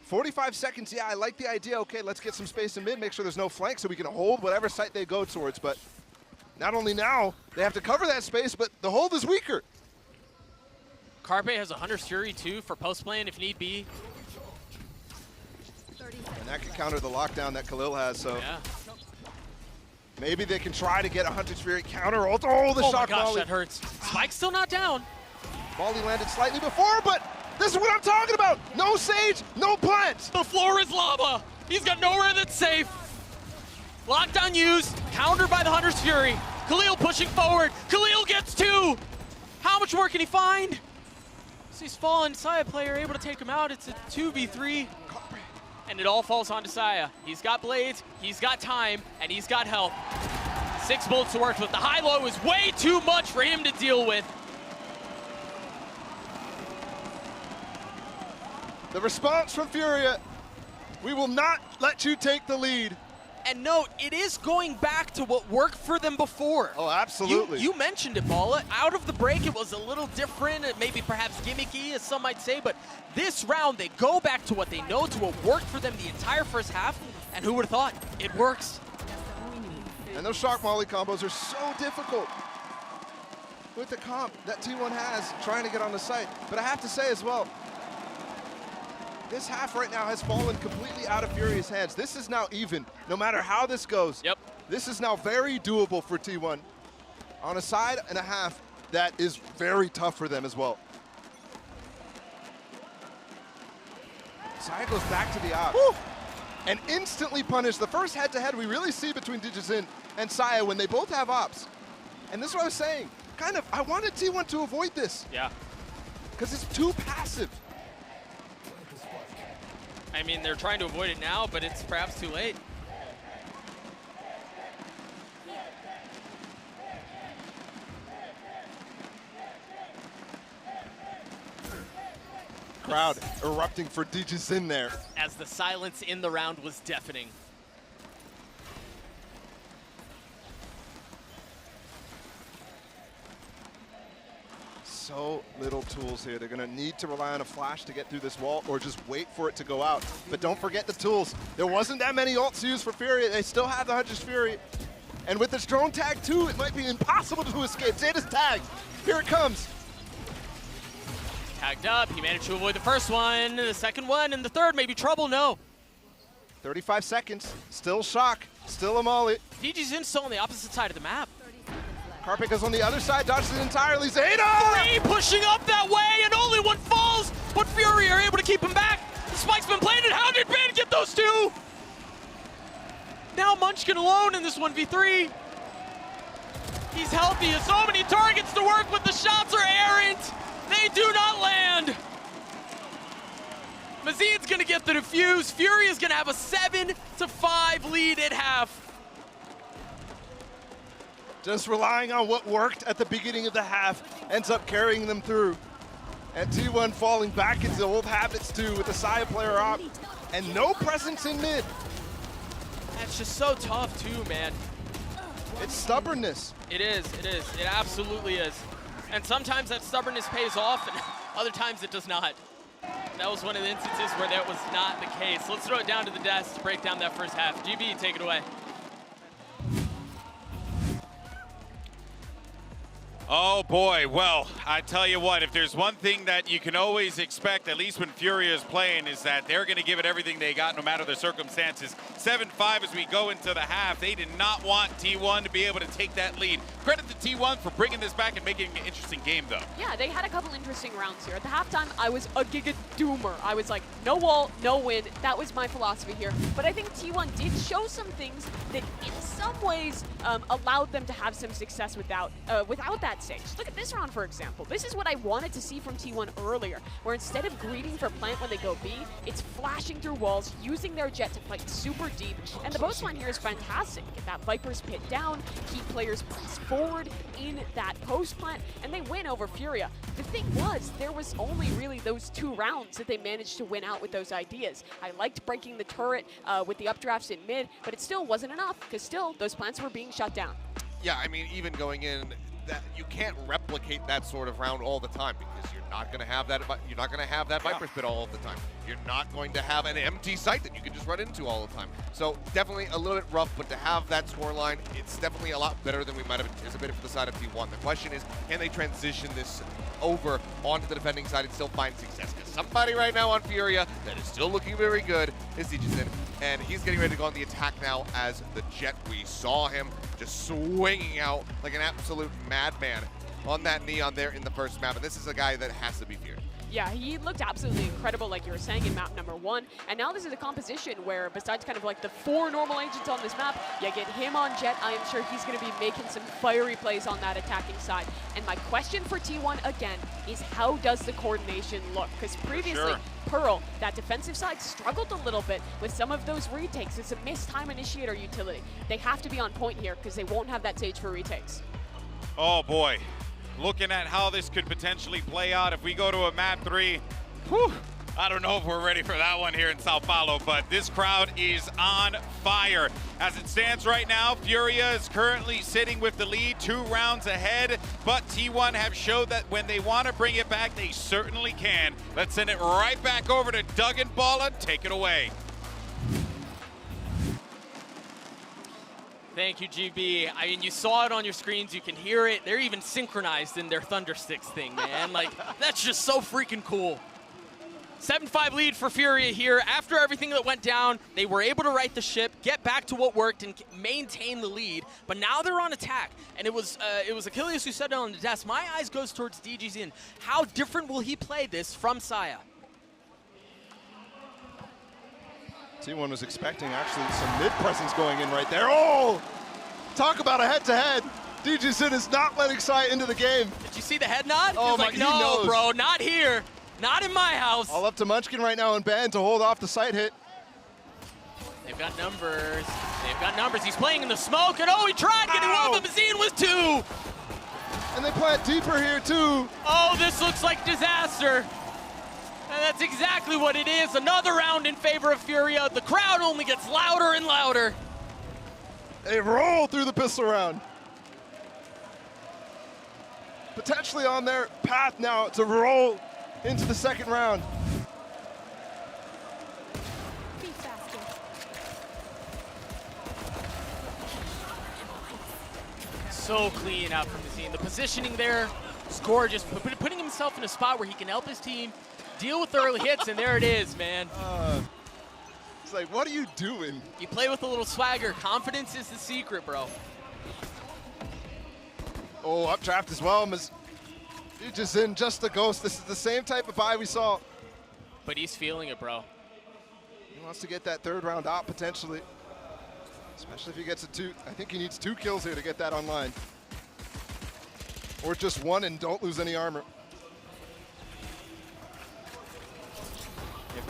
Speaker 22: 45 seconds, yeah, I like the idea. Okay, let's get some space in mid, make sure there's no flank so we can hold whatever site they go towards. But not only now, they have to cover that space, but the hold is weaker.
Speaker 3: Carpe has a Hunter's Fury too for post-playing if need be.
Speaker 22: And that can counter the lockdown that Khalil has, so.
Speaker 3: Yeah.
Speaker 22: Maybe they can try to get a Hunter's Fury counter ult. Oh, the
Speaker 3: Oh
Speaker 22: shock
Speaker 3: my gosh,
Speaker 22: volley.
Speaker 3: that hurts. Spike's still not down.
Speaker 22: Volley landed slightly before, but this is what I'm talking about. No Sage, no plant.
Speaker 3: The floor is lava. He's got nowhere that's safe. Lockdown used, countered by the Hunter's Fury. Khalil pushing forward. Khalil gets 2. How much more can he find? So he's fallen. Saya player able to take him out. It's a 2v3. And it all falls onto Saya. He's got blades, he's got time, and he's got health. 6 bullets to work with. The high-low is way too much for him to deal with.
Speaker 22: The response from Furia, we will not let you take the lead.
Speaker 3: And note, it is going back to what worked for them before.
Speaker 22: Oh, absolutely.
Speaker 3: You mentioned it, Paula. Out of the break, it was a little different, maybe perhaps gimmicky, as some might say, but this round, they go back to what they know, to what worked for them the entire first half, and who would have thought? It works.
Speaker 22: And those shock molly combos are so difficult with the comp that T1 has trying to get on the site. But I have to say as well, this half right now has fallen completely out of Furia's hands. This is now even, no matter how this goes.
Speaker 3: Yep.
Speaker 22: This is now very doable for T1 on a side and a half that is very tough for them as well. Saya goes back to the op and instantly punish. The first head-to-head we really see between Digizin and Saya when they both have ops. And this is what I was saying. Kind of, I wanted T1 to avoid this.
Speaker 3: Yeah.
Speaker 22: Because it's too passive.
Speaker 3: I mean, they're trying to avoid it now, but it's perhaps too late.
Speaker 22: Crowd erupting for Digizin there.
Speaker 3: As the silence in the round was deafening.
Speaker 22: So little tools here. They're gonna need to rely on a flash to get through this wall or just wait for it to go out. But don't forget the tools. There wasn't that many ults used for Fury. They still have the Hunter's Fury. And with this drone tag too, it might be impossible to escape. Zeta's tagged. Here it comes.
Speaker 3: Tagged up, he managed to avoid the first one, the second one, and the third, maybe trouble, no.
Speaker 22: 35 seconds, still shock, still a molly.
Speaker 3: DG's still on the opposite side of the map.
Speaker 22: Carpic is on the other side, dodges it entirely. Zeta!
Speaker 3: 3 pushing up that way, and only one falls, but Fury are able to keep him back. The spike's been planted, how did Ben get those 2? Now Munchkin alone in this 1v3. He's healthy, has so many targets to work with, the shots are errant. They do not land. Mazid's gonna get the defuse. Fury is gonna have a 7-5 lead at half.
Speaker 22: Just relying on what worked at the beginning of the half ends up carrying them through. And T1 falling back into old habits too with the Saya player op and no presence in mid.
Speaker 3: That's just so tough too, man.
Speaker 22: It's stubbornness.
Speaker 3: It is, it absolutely is. And sometimes that stubbornness pays off, and other times it does not. That was one of the instances where that was not the case. Let's throw it down to the desk to break down that first half. GB, take it away.
Speaker 6: Oh boy, well, I tell you what, if there's one thing that you can always expect, at least when Furia is playing, is that they're going to give it everything they got no matter the circumstances. 7-5 as we go into the half. They did not want T1 to be able to take that lead. Credit to T1 for bringing this back and making an interesting game, though.
Speaker 7: Yeah, they had a couple interesting rounds here. At the halftime, I was a giga doomer. I was like, no wall, no win. That was my philosophy here. But I think T1 did show some things that in some ways allowed them to have some success without that stage. Look at this round, for example. This is what I wanted to see from T1 earlier, where instead of greeting for plant when they go B, it's flashing through walls, using their jet to fight super deep. And the post line here is fantastic. Get that Viper's pit down, keep players press forward in that post plant, and they win over Furia. The thing was, there was only really those 2 rounds that they managed to win out with those ideas. I liked breaking the turret with the updrafts in mid, but it still wasn't enough, because still, those plants were being shut down.
Speaker 8: Yeah, I mean, even going in, that you can't replicate that sort of round all the time because you're not going to have that. You're not going to have that Viper's Pit all the time. You're not going to have an empty site that you can just run into all the time. So definitely a little bit rough, but to have that scoreline, it's definitely a lot better than we might have anticipated for the side of T1. The question is, can they transition this over onto the defending side and still find success? Because somebody right now on Furia that is still looking very good is Digizin. and he's getting ready to go on the attack now as the Jet. We saw him just swinging out like an absolute madman on that Neon there in the first map, and this is a guy that has to be feared.
Speaker 7: Yeah, he looked absolutely incredible, like you were saying, in map number 1. And now this is a composition where, besides kind of like the 4 normal agents on this map, you get him on Jet. I am sure he's going to be making some fiery plays on that attacking side. And my question for T1, again, is how does the coordination look? Because previously, Pearl, that defensive side, struggled a little bit with some of those retakes. It's a missed time initiator utility. They have to be on point here because they won't have that stage for retakes.
Speaker 6: Oh, boy. Looking at how this could potentially play out if we go to a map 3. Whew, I don't know if we're ready for that one here in São Paulo, but this crowd is on fire. As it stands right now, Furia is currently sitting with the lead, 2 rounds ahead, but T1 have showed that when they want to bring it back, they certainly can. Let's send it right back over to Doug and Balla. Take it away.
Speaker 3: Thank you, GB. I mean, you saw it on your screens. You can hear it. They're even synchronized in their Thundersticks thing, man. Like, that's just so freaking cool. 7-5 lead for Furia here. After everything that went down, they were able to right the ship, get back to what worked, and maintain the lead. But now they're on attack. And it was Achilles who said it on the desk. My eyes goes towards DGZin. How different will he play this from Saya?
Speaker 22: T1 was expecting actually some mid-presence going in right there. Oh! Talk about a head-to-head. DGZin is not letting Sai into the game.
Speaker 3: Did you see the head nod?
Speaker 22: Oh,
Speaker 3: He's like, no, bro, not here. Not in my house.
Speaker 22: All up to Munchkin right now and Ben to hold off the side hit.
Speaker 3: They've got numbers. They've got numbers. He's playing in the smoke, and oh, he tried getting one, but Mazine was 2.
Speaker 22: And they plant deeper here, too.
Speaker 3: Oh, this looks like disaster. And that's exactly what it is. Another round in favor of Furia. The crowd only gets louder and louder.
Speaker 22: They roll through the pistol round. Potentially on their path now to roll into the second round.
Speaker 20: Be faster.
Speaker 3: So clean out from the scene. The positioning there, Score just putting himself in a spot where he can help his team deal with the early hits, and there it is, man.
Speaker 22: It's like, what are you doing?
Speaker 3: You play with a little swagger. Confidence is the secret, bro.
Speaker 22: Oh, updraft as well. DGZin, just a ghost. This is the same type of buy we saw.
Speaker 3: But he's feeling it, bro.
Speaker 22: He wants to get that 3rd round out potentially. Especially if he gets a 2. I think he needs 2 kills here to get that online. Or just 1 and don't lose any armor.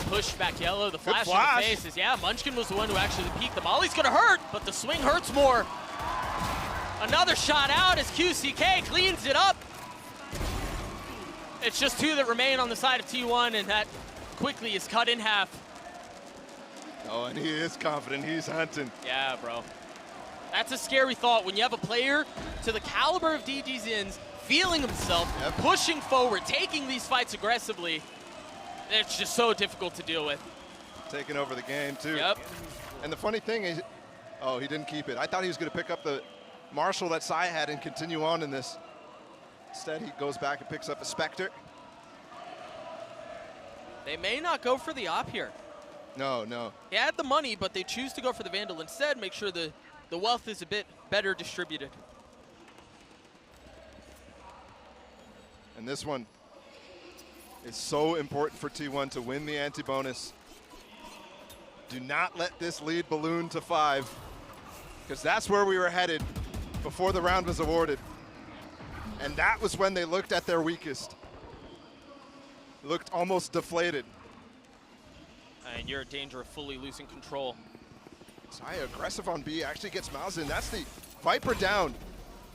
Speaker 3: Push back yellow, the flash in the faces. Yeah, Munchkin was the one who actually peeked. The molly's gonna hurt, but the swing hurts more. Another shot out as QCK cleans it up. It's just 2 that remain on the side of T1, and that quickly is cut in half.
Speaker 22: Oh, and he is confident. He's hunting.
Speaker 3: Yeah, bro. That's a scary thought when you have a player to the caliber of DGZin's feeling himself, pushing forward, taking these fights aggressively. It's just so difficult to deal with.
Speaker 22: Taking over the game, too.
Speaker 3: Yep.
Speaker 22: And the funny thing is, oh, he didn't keep it. I thought he was going to pick up the Marshall that Sai had and continue on in this. Instead, he goes back and picks up a Spectre.
Speaker 3: They may not go for the op here.
Speaker 22: No, no.
Speaker 3: He had the money, but they choose to go for the Vandal instead, make sure the wealth is a bit better distributed.
Speaker 22: And this one is so important for T1 to win the anti-bonus. Do not let this lead balloon to 5, because that's where we were headed before the round was awarded. And that was when they looked at their weakest. Looked almost deflated.
Speaker 3: And you're in danger of fully losing control.
Speaker 22: Saya aggressive on B, actually gets Malzahn. That's the Viper down.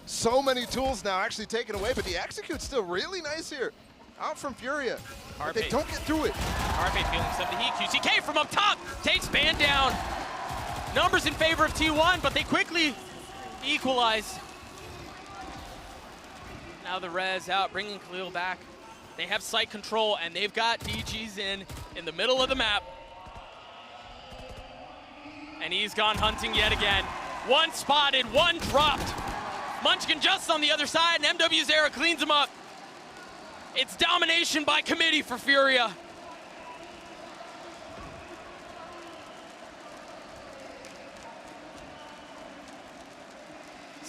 Speaker 22: So many tools now actually taken away, but the execute's still really nice here. Out from Furia. But they don't get through it.
Speaker 3: RFA feeling some of the heat. QCK from up top takes Ban down. Numbers in favor of T1, but they quickly equalize. Now the res out, bringing Khalil back. They have site control, and they've got DGZin in the middle of the map. And he's gone hunting yet again. 1 spotted, 1 dropped. Munchkin just on the other side, and MW Zera cleans him up. It's domination by committee for Furia.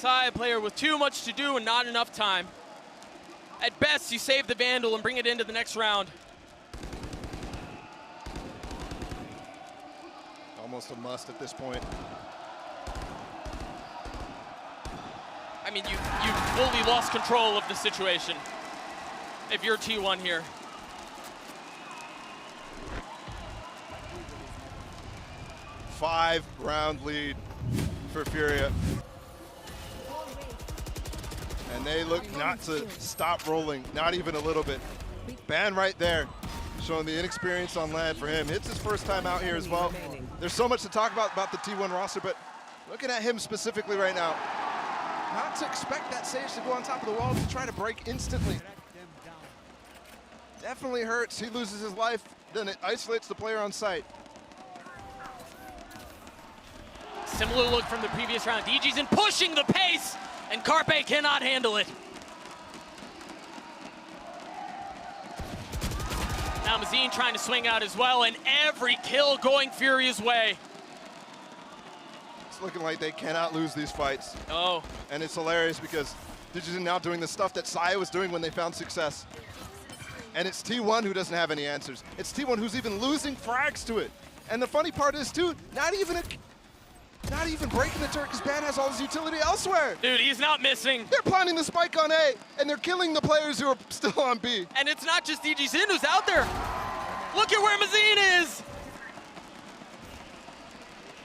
Speaker 3: Sai, a player with too much to do and not enough time. At best, you save the Vandal and bring it into the next round.
Speaker 22: Almost a must at this point.
Speaker 3: I mean, you've fully lost control of the situation if you're T1 here.
Speaker 22: Five-round lead for Furia. And they look not to stop rolling, not even a little bit. Ban right there, showing the inexperience on land for him. It's his first time out here as well. There's so much to talk about the T1 roster, but looking at him specifically right now, not to expect that Sage to go on top of the wall to try to break instantly. Definitely hurts. He loses his life, then it isolates the player on site.
Speaker 3: Similar look from the previous round. DG's in pushing the pace, and Carpe cannot handle it. Now Mazine trying to swing out as well, and every kill going Furia's way.
Speaker 22: It's looking like they cannot lose these fights.
Speaker 3: Oh.
Speaker 22: And it's hilarious because Digizin now doing the stuff that Saya was doing when they found success. And it's T1 who doesn't have any answers. It's T1 who's even losing frags to it. And the funny part is, too, not even breaking the turret because Ban has all his utility elsewhere.
Speaker 3: Dude, he's not missing.
Speaker 22: They're planting the spike on A, and they're killing the players who are still on B.
Speaker 3: And it's not just DGZin who's out there. Look at where Mazine is.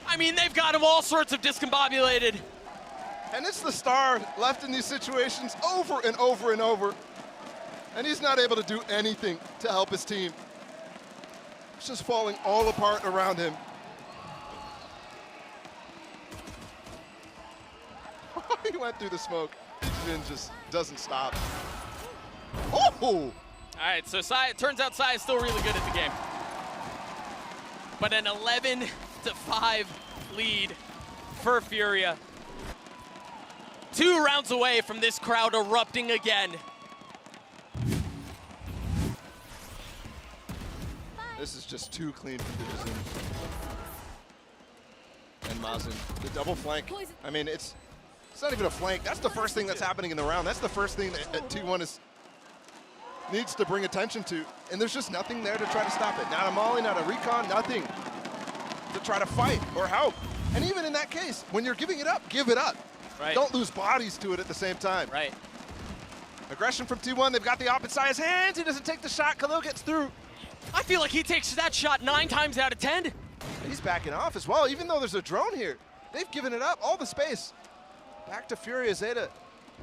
Speaker 3: I mean, they've got him all sorts of discombobulated.
Speaker 22: And it's the star left in these situations over and over and over. And he's not able to do anything to help his team. It's just falling all apart around him. He went through the smoke. Jin just doesn't stop. Oh!
Speaker 3: All right, so Sai, it turns out Sai is still really good at the game. But an 11-5 lead for Furia. 2 rounds away from this crowd erupting again.
Speaker 22: This is just too clean for Digizin. And Mazin, the double flank. I mean, it's not even a flank. That's the first thing that's happening in the round. That's the first thing that T1 needs to bring attention to. And there's just nothing there to try to stop it. Not a molly, not a recon, nothing to try to fight or help. And even in that case, when you're giving it up, give it up.
Speaker 3: Right.
Speaker 22: Don't lose bodies to it at the same time.
Speaker 3: Right.
Speaker 22: Aggression from T1. They've got the opposite side's hands. He doesn't take the shot. Khalil gets through.
Speaker 3: I feel like he takes that shot 9 times out of 10.
Speaker 22: He's backing off as well, even though there's a drone here. They've given it up, all the space. Back to Furia. Zeta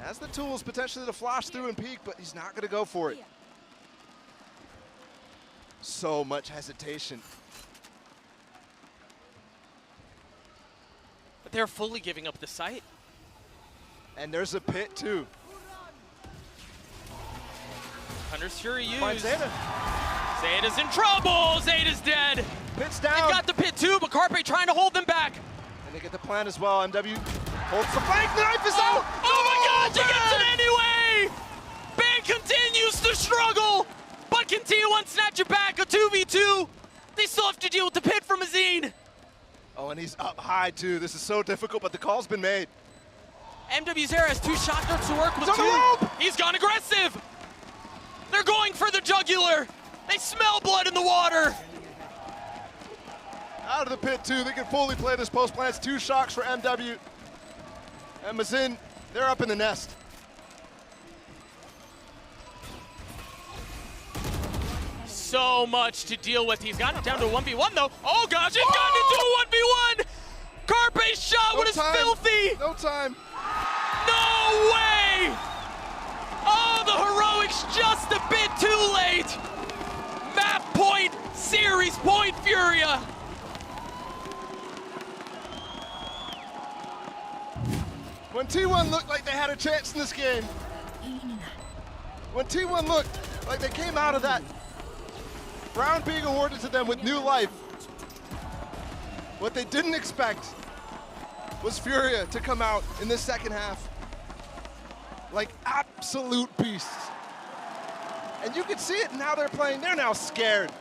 Speaker 22: has the tools potentially to flash through and peek, but he's not going to go for it. So much hesitation.
Speaker 3: But they're fully giving up the site.
Speaker 22: And there's a pit too.
Speaker 3: Hunter's Fury used.
Speaker 22: Find Zeta.
Speaker 3: Zeta's in trouble. Zeta's dead.
Speaker 22: Pit's down.
Speaker 3: They've got the pit too, but Carpe trying to hold them back.
Speaker 22: And they get the plan as well. MW holds the flank. The knife is out.
Speaker 3: Oh my God, she gets it anyway. Ban continues to struggle, but can T1 snatch it back? A 2v2. They still have to deal with the pit from Mazine.
Speaker 22: Oh, and he's up high too. This is so difficult, but the call's been made.
Speaker 3: MW Zera has 2 shot darts to work with.
Speaker 22: He's on the rope.
Speaker 3: He's gone aggressive. They're going for the jugular. They smell blood in the water.
Speaker 22: Out of the pit too. They can fully play this post plants. 2 shocks for MW. And Mazin, they're up in the nest.
Speaker 3: So much to deal with. He's gotten it down to a 1v1 though. Oh gosh, he's gotten into a 1v1. Carpe's shot, what is filthy?
Speaker 22: No time.
Speaker 3: No way! Oh, the heroics just a bit too late. Map point, series point, Furia.
Speaker 22: When T1 looked like they had a chance in this game, when T1 looked like they came out of that round being awarded to them with new life, what they didn't expect was Furia to come out in this second half like absolute beasts. And you can see it in how they're playing. They're now scared.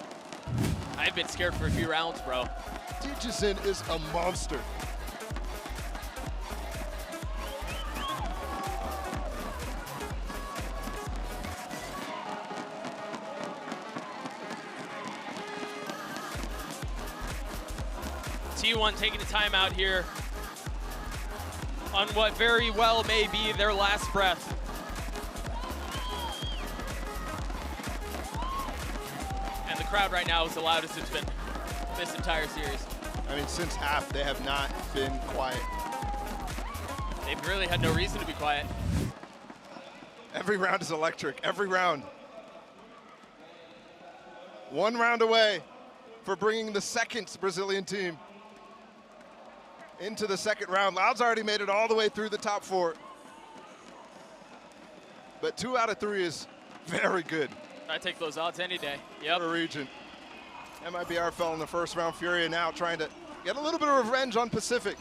Speaker 3: I've been scared for a few rounds, bro.
Speaker 22: Digizin is a monster.
Speaker 3: T1 taking a timeout here on what very well may be their last breath. And the crowd right now is the loudest it's been this entire series.
Speaker 22: I mean, since half, they have not been quiet.
Speaker 3: They've really had no reason to be quiet.
Speaker 22: Every round is electric, every round. One round away for bringing the second Brazilian team into the second round. Loud's already made it all the way through the top 4. But 2 out of 3 is very good.
Speaker 3: I take those odds any day. Yep.
Speaker 22: For region. MIBR fell in the first round. Furia now trying to get a little bit of revenge on Pacific.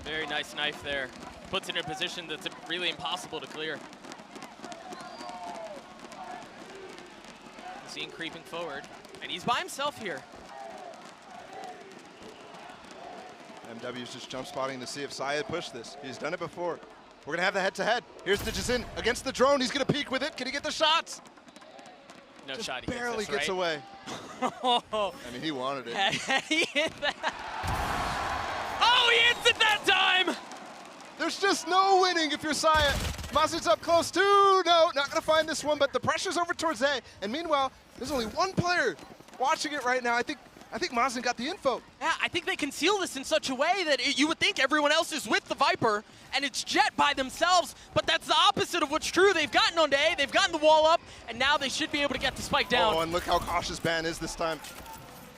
Speaker 3: Very nice knife there. Puts it in a position that's really impossible to clear. See him creeping forward, and he's by himself here.
Speaker 22: MW's just jump spotting to see if Syed pushed this. He's done it before. We're gonna have the head-to-head. Here's the Jazin against the drone. He's gonna peek with it. Can he get the shots?
Speaker 3: No
Speaker 22: just
Speaker 3: shot. He
Speaker 22: barely
Speaker 3: gets, this,
Speaker 22: gets
Speaker 3: right?
Speaker 22: away. I mean, he wanted it.
Speaker 3: He hit that. Oh, he hits it that time!
Speaker 22: There's just no winning if you're Syed. Mazid's up close too. No, not gonna find this one, but the pressure's over towards A. And meanwhile, there's only one player watching it right now. I think Mazin got the info.
Speaker 3: Yeah, I think they conceal this in such a way that you would think everyone else is with the Viper, and it's Jet by themselves, but that's the opposite of what's true. They've gotten on to A, they've gotten the wall up, and now they should be able to get the spike down.
Speaker 22: Oh, and look how cautious Ban is this time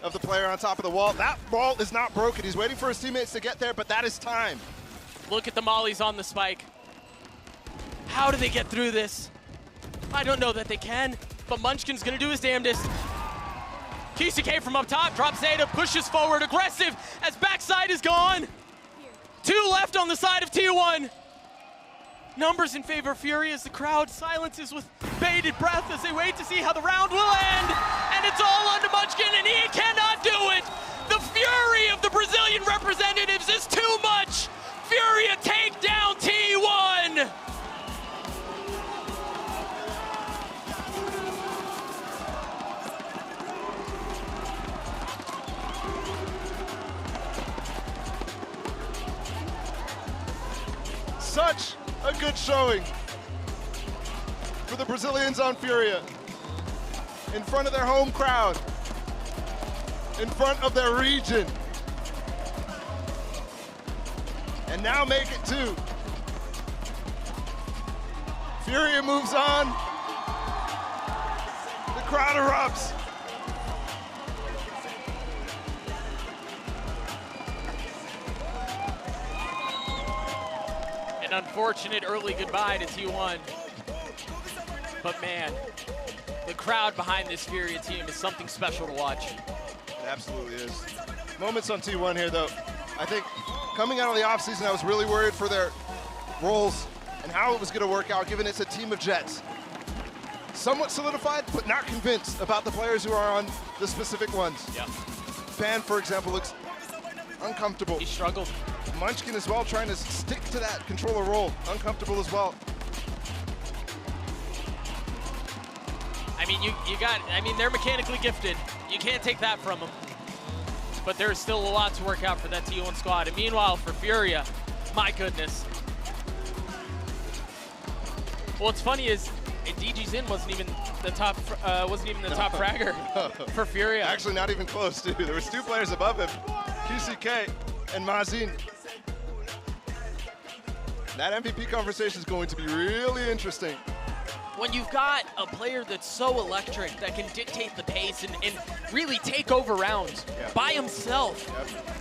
Speaker 22: of the player on top of the wall. That wall is not broken. He's waiting for his teammates to get there, but that is time.
Speaker 3: Look at the mollies on the spike. How do they get through this? I don't know that they can, but Munchkin's gonna do his damnedest. QCK from up top, drops Zeta, pushes forward, aggressive as backside is gone. 2 left on the side of T1. Numbers in favor of Fury as the crowd silences with bated breath as they wait to see how the round will end. And it's all on to Munchkin, and he cannot do it. The fury of the Brazilian representatives is too much. Furia take down T1.
Speaker 22: Such a good showing for the Brazilians on Furia. In front of their home crowd, in front of their region. And now make it 2. Furia moves on. The crowd erupts.
Speaker 3: An unfortunate early goodbye to T1. But man, the crowd behind this Furia team is something special to watch.
Speaker 22: It absolutely is. Moments on T1 here though. I think coming out of the offseason, I was really worried for their roles and how it was gonna work out, given it's a team of Jets. Somewhat solidified, but not convinced about the players who are on the specific ones.
Speaker 3: Yeah.
Speaker 22: Ban, for example, looks uncomfortable.
Speaker 3: He struggled.
Speaker 22: Munchkin as well, trying to stick to that controller role. Uncomfortable as well.
Speaker 3: I mean, they're mechanically gifted. You can't take that from them. But there's still a lot to work out for that T1 squad. And meanwhile, for Furia, my goodness. What's funny is, DG Zin wasn't even the top fragger for Furia.
Speaker 22: Actually, not even close, too. There was 2 players above him, QCK and Mazin. That MVP conversation is going to be really interesting.
Speaker 3: When you've got a player that's so electric that can dictate the pace and really take over rounds by himself,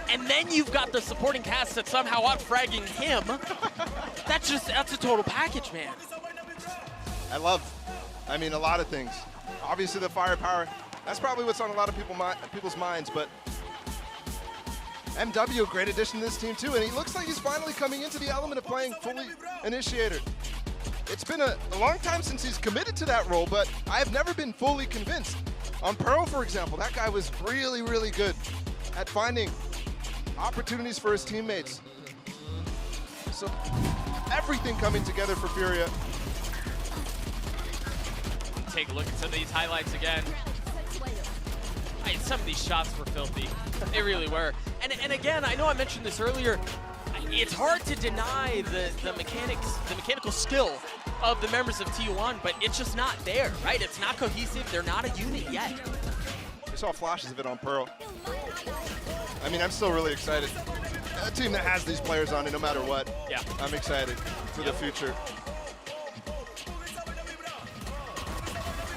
Speaker 3: and then you've got the supporting cast that's somehow out-fragging him, that's a total package, man.
Speaker 22: I love, a lot of things. Obviously the firepower, that's probably what's on a lot of people's minds, but MW, a great addition to this team too, and he looks like he's finally coming into the element of playing fully initiator. It's been a long time since he's committed to that role, but I have never been fully convinced. On Pearl, for example, that guy was really, really good at finding opportunities for his teammates. So everything coming together for Furia.
Speaker 3: take a look at some of these highlights again. I mean, some of these shots were filthy. They really were. And again, I know I mentioned this earlier. It's hard to deny the mechanical skill of the members of T1, but it's just not there, right? It's not cohesive. They're not a unit yet.
Speaker 22: We saw flashes of it on Pearl. I mean, I'm still really excited. A team that has these players on it, no matter what.
Speaker 3: Yeah.
Speaker 22: I'm excited for the future.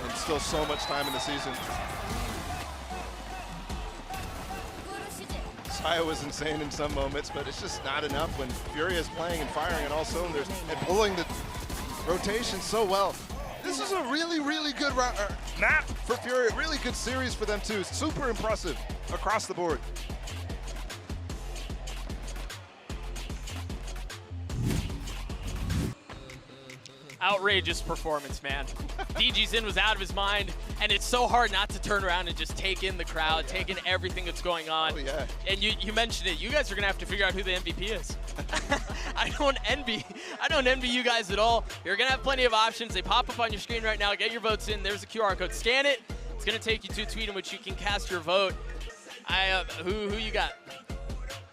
Speaker 22: And still so much time in the season. Saya was insane in some moments, but it's just not enough when Fury is playing and firing on all cylinders and pulling the rotation so well. This is a really, really good map for Fury. A really good series for them too. Super impressive across the board.
Speaker 3: Outrageous performance, man. DGZin was out of his mind, and it's so hard not to turn around and just take in the crowd, take in everything that's going on.
Speaker 22: Oh, yeah.
Speaker 3: And you mentioned it. You guys are gonna have to figure out who the MVP is. I don't envy you guys at all. You're gonna have plenty of options. They pop up on your screen right now. Get your votes in. There's a QR code. Scan it. It's gonna take you to a tweet in which you can cast your vote. Who you got?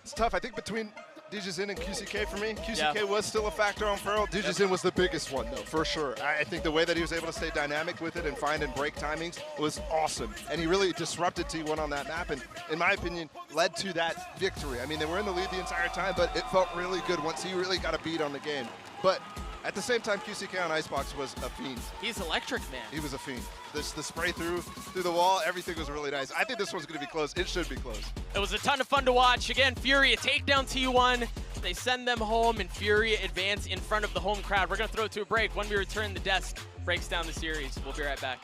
Speaker 22: It's tough. I think between DGZin and QCK for me. QCK was still a factor on Pearl. DGZin was the biggest one, though, for sure. I think the way that he was able to stay dynamic with it and find and break timings was awesome. And he really disrupted T1 on that map and, in my opinion, led to that victory. I mean, they were in the lead the entire time, but it felt really good once he really got a beat on the game. But at the same time, QCK on Icebox was a fiend.
Speaker 3: He's electric, man.
Speaker 22: He was a fiend. The spray through the wall, everything was really nice. I think this one's going to be close. It should be close.
Speaker 3: It was a ton of fun to watch. Again, Fury, a takedown T1. They send them home, and Fury advance in front of the home crowd. We're going to throw it to a break. When we return, the desk breaks down the series. We'll be right back.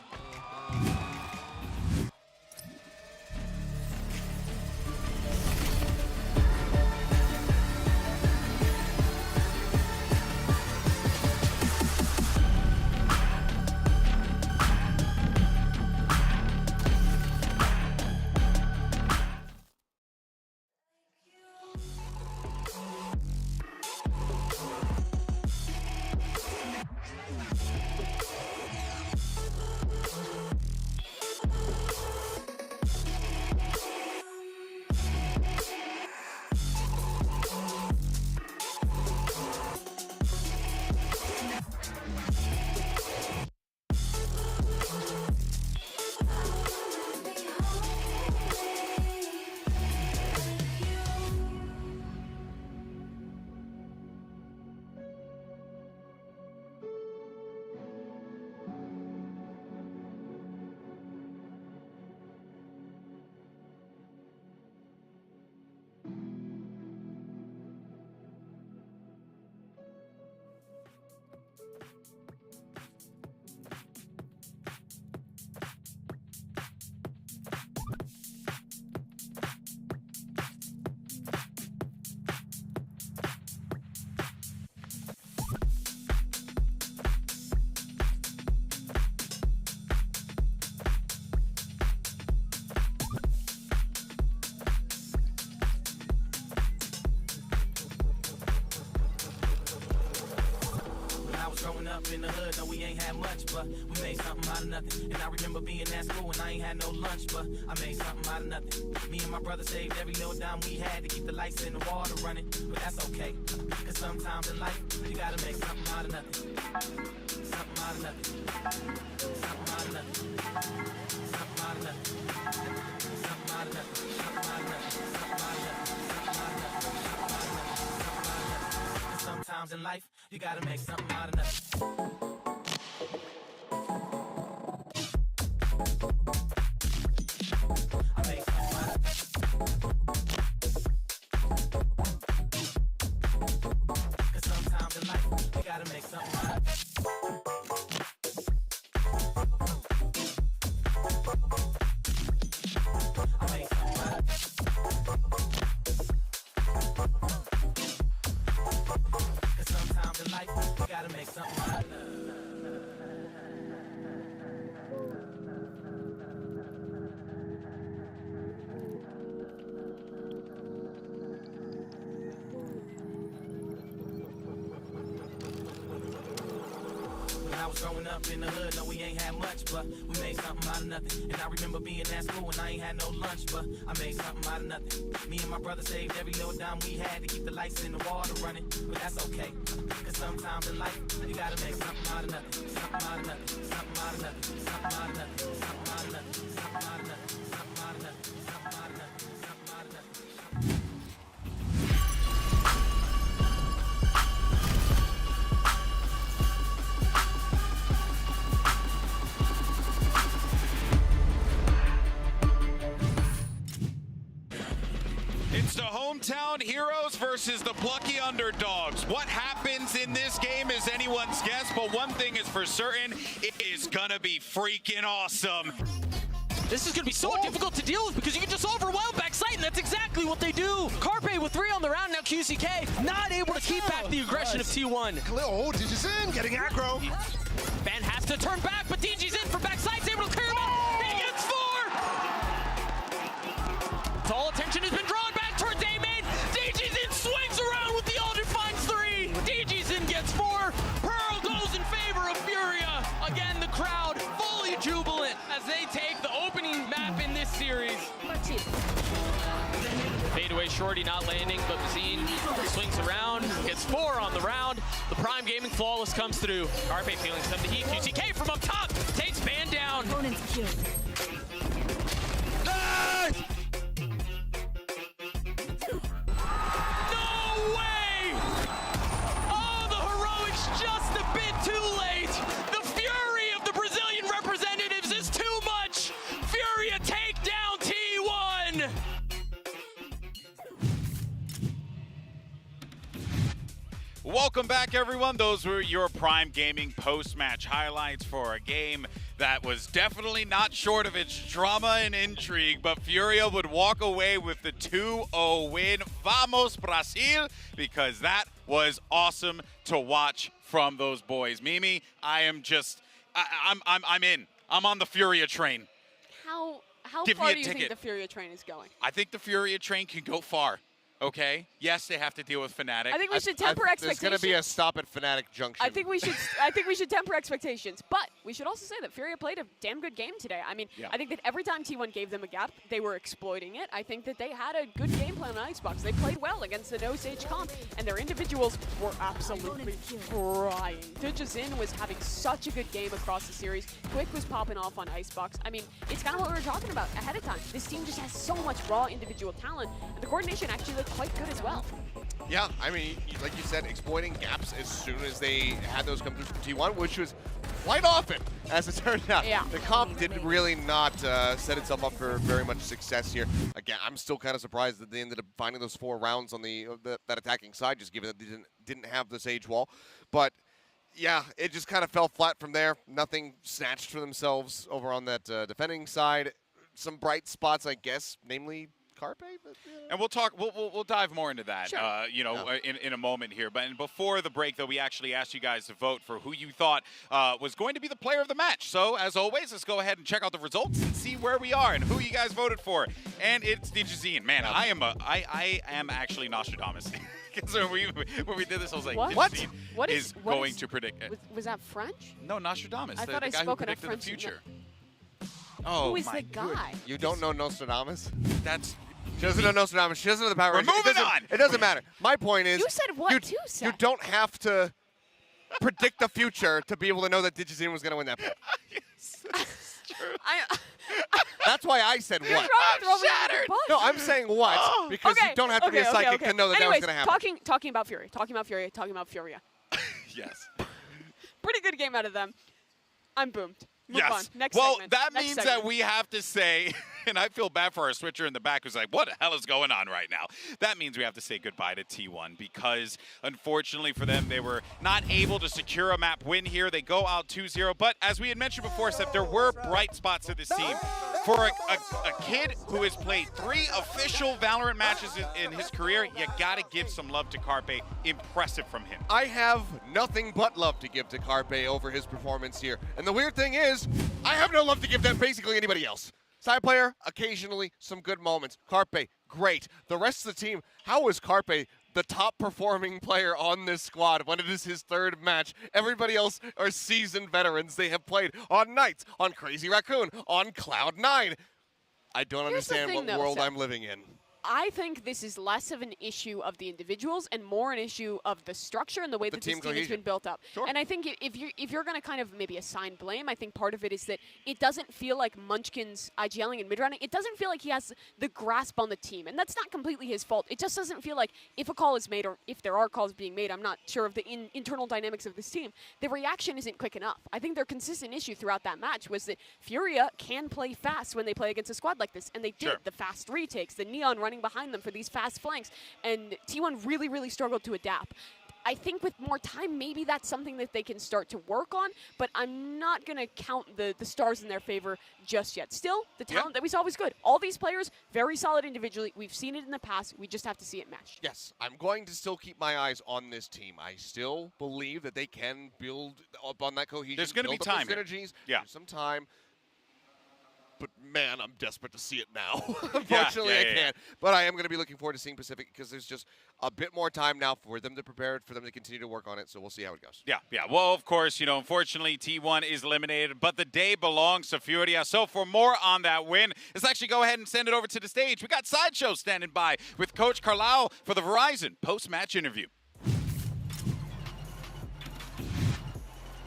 Speaker 16: In the hood, no, we ain't had much, but we made something out of nothing. And I remember being at school and I ain't had no lunch, but I made something out of nothing. Me and my brother saved every little dime we had to keep the lights in the water running, but that's okay. Cause sometimes in life, you gotta make something out of nothing. Something out of nothing. Something out of nothing. Something out of nothing. Something out of nothing. Something out of nothing. Something out of nothing. Cause sometimes in life, you gotta make something out of nothing. was growing up in the hood, no, we ain't had much, but we made something out of nothing. And I remember being at school when I ain't had no lunch, but I made something out of nothing. Me and my brother saved every little dime we had to keep the lights in the water running, but that's okay. Cause sometimes in life, you gotta make something out of nothing. Something out of nothing. Something out of nothing. Something out of nothing. Something out of nothing. Something out of nothing. Something out of nothing. Something out of nothing. Something out of nothing.
Speaker 6: It's the hometown heroes versus the plucky underdogs. What happens in this game is anyone's guess, but one thing is for certain, it is gonna be freaking awesome.
Speaker 3: This is going to be so difficult to deal with because you can just overwhelm backside, and that's exactly what they do. Carpe with 3 on the round, now QCK not able to keep back the aggression of T1.
Speaker 22: Oh, DG's in, getting aggro.
Speaker 3: Van has to turn back, but DG's in for backside's able to clear him out. He gets 4! All attention has been drawn back towards A main. DG's in, swings around with the Aldrin finds 3. DG's in gets 4. Pearl goes in favor of Furia. Again, the crowd fully jubilant as they take the opening map in this series. Fadeaway Shorty not landing, but Mazine swings around, gets 4 on the round. The Prime Gaming Flawless comes through. Carpe feeling some of the heat. QCK from up top takes Van down.
Speaker 2: Opponent's killed.
Speaker 6: Nice!
Speaker 3: No way! Oh, the heroics just a bit too late. The fury of the Brazilian representatives is too much. Furia take down T1.
Speaker 6: Welcome back, everyone. Those were your Prime Gaming post-match highlights for a game that was definitely not short of its drama and intrigue, but Furia would walk away with the 2-0 win. Vamos, Brasil, because that was awesome to watch from those boys. Mimi, I am just, I'm in. I'm on the Furia train.
Speaker 7: How
Speaker 6: Give
Speaker 7: far
Speaker 6: me a
Speaker 7: do you think
Speaker 6: ticket.
Speaker 7: the Furia train is going?
Speaker 6: I think the Furia train can go far. Okay. Yes, they have to deal with Fnatic.
Speaker 7: I think we should temper expectations.
Speaker 8: There's going to be a stop at Fnatic Junction.
Speaker 7: I think we should temper expectations, but we should also say that Furia played a damn good game today. I mean,
Speaker 6: Yeah.
Speaker 7: I think that every time T1 gave them a gap, they were exploiting it. I think that they had a good game plan on Icebox. They played well against the no stage comp, and their individuals were absolutely frying. Digizin was having such a good game across the series. Quick was popping off on Icebox. I mean, it's kind of what we were talking about ahead of time. This team just has so much raw individual talent, and the coordination actually looked quite good as well.
Speaker 8: Yeah, I mean, like you said, exploiting gaps as soon as they had those come through from T1, which was quite often, as it turned out.
Speaker 7: Yeah.
Speaker 8: The comp did really not set itself up for very much success here. Again, I'm still kind of surprised that they ended up finding those 4 rounds on that attacking side, just given that they didn't have the Sage wall. But yeah, it just kind of fell flat from there. Nothing snatched for themselves over on that defending side. Some bright spots, I guess, namely Carpe. But,
Speaker 6: And we'll talk. We'll dive more into that.
Speaker 7: Sure.
Speaker 6: In a moment here. But before the break, though, we actually asked you guys to vote for who you thought was going to be the player of the match. So as always, let's go ahead and check out the results and see where we are and who you guys voted for. And it's Digizin. Man, I am actually Nostradamus. Because when we did this, I was like, Digizin is going to predict it.
Speaker 7: Was that French?
Speaker 6: No, Nostradamus.
Speaker 7: I thought
Speaker 6: the
Speaker 7: I
Speaker 6: guy who
Speaker 7: spoke enough
Speaker 6: predicted the
Speaker 7: French to
Speaker 6: future. Oh,
Speaker 7: Who is
Speaker 6: my
Speaker 7: the guy?
Speaker 8: You don't know Nostradamus?
Speaker 6: That's.
Speaker 8: She doesn't know Nostradamus. She doesn't know the power.
Speaker 6: We're
Speaker 8: It doesn't-
Speaker 6: moving on.
Speaker 8: It doesn't matter. My point is,
Speaker 7: You said what too, Seth?
Speaker 8: you don't have to predict the future to be able to know that Digizin was going to win that bet.
Speaker 6: Yes, true.
Speaker 8: That's why I said what.
Speaker 7: Shattered.
Speaker 8: No, I'm saying what because you don't have to be a psychic to know that that was going to happen.
Speaker 7: Talking about Furia.
Speaker 6: Yes.
Speaker 7: Pretty good game out of them. I'm boomed. Move
Speaker 6: Yes.
Speaker 7: on. Next
Speaker 6: well,
Speaker 7: segment.
Speaker 6: that
Speaker 7: Next
Speaker 6: means
Speaker 7: segment.
Speaker 6: that we have to say, and I feel bad for our switcher in the back who's like, what the hell is going on right now? That means we have to say goodbye to T1 because, unfortunately for them, they were not able to secure a map win here. They go out 2-0. But as we had mentioned before, Seth, there were bright spots to this team. For a kid who has played 3 official Valorant matches in his career, you got to give some love to Carpe. Impressive from him.
Speaker 8: I have nothing but love to give to Carpe over his performance here. And the weird thing is, I have no love to give to basically anybody else. Side player, occasionally some good moments. Carpe, great. The rest of the team, how is Carpe the top performing player on this squad when it is his third match. Everybody else are seasoned veterans. They have played on Knights, on Crazy Raccoon, on Cloud9. I don't understand what world I'm living in.
Speaker 7: I think this is less of an issue of the individuals and more an issue of the structure and the way that this team has been built up.
Speaker 8: Sure.
Speaker 7: And I think if you're going to kind of maybe assign blame, I think part of it is that it doesn't feel like Munchkin's IGLing and mid-running. It doesn't feel like he has the grasp on the team, and that's not completely his fault. It just doesn't feel like if a call is made or if there are calls being made, I'm not sure of the internal dynamics of this team, the reaction isn't quick enough. I think their consistent issue throughout that match was that Furia can play fast when they play against a squad like this, and they did. The fast retakes, the Neon running behind them for these fast flanks, and T1 really, really struggled to adapt. I think with more time, maybe that's something that they can start to work on, but I'm not going to count the stars in their favor just yet. Still, the talent that we saw was good. All these players, very solid individually. We've seen it in the past. We just have to see it meshed.
Speaker 8: Yes, I'm going to still keep my eyes on this team. I still believe that they can build up on that cohesion.
Speaker 6: There's going to be time.
Speaker 8: Synergies, some time. But man, I'm desperate to see it now. Unfortunately, I can't. But I am going to be looking forward to seeing Pacific because there's just a bit more time now for them to prepare it, for them to continue to work on it. So we'll see how it goes.
Speaker 6: Yeah. Well, of course, unfortunately, T1 is eliminated, but the day belongs to Furia. So for more on that win, let's actually go ahead and send it over to the stage. We got Sideshow standing by with Coach Carlau for the Verizon post-match interview.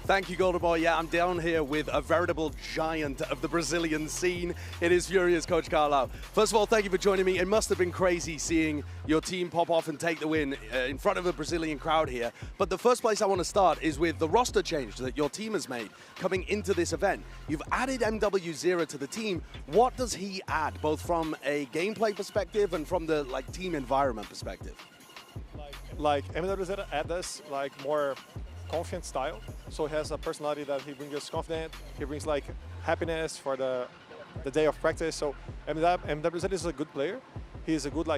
Speaker 5: Thank you, Golden Boy. Yeah, I'm down here with a veritable giant of the Brazilian scene. It is Furia's Coach Carlau. First of all, thank you for joining me. It must have been crazy seeing your team pop off and take the win in front of a Brazilian crowd here. But the first place I want to start is with the roster change that your team has made coming into this event. You've added MW0 to the team. What does he add, both from a gameplay perspective and from the team environment perspective?
Speaker 9: Like MW0 adds us more confident style, so he has a personality that he brings us confident. He brings happiness for the day of practice. So MWZ is a good player. He's a good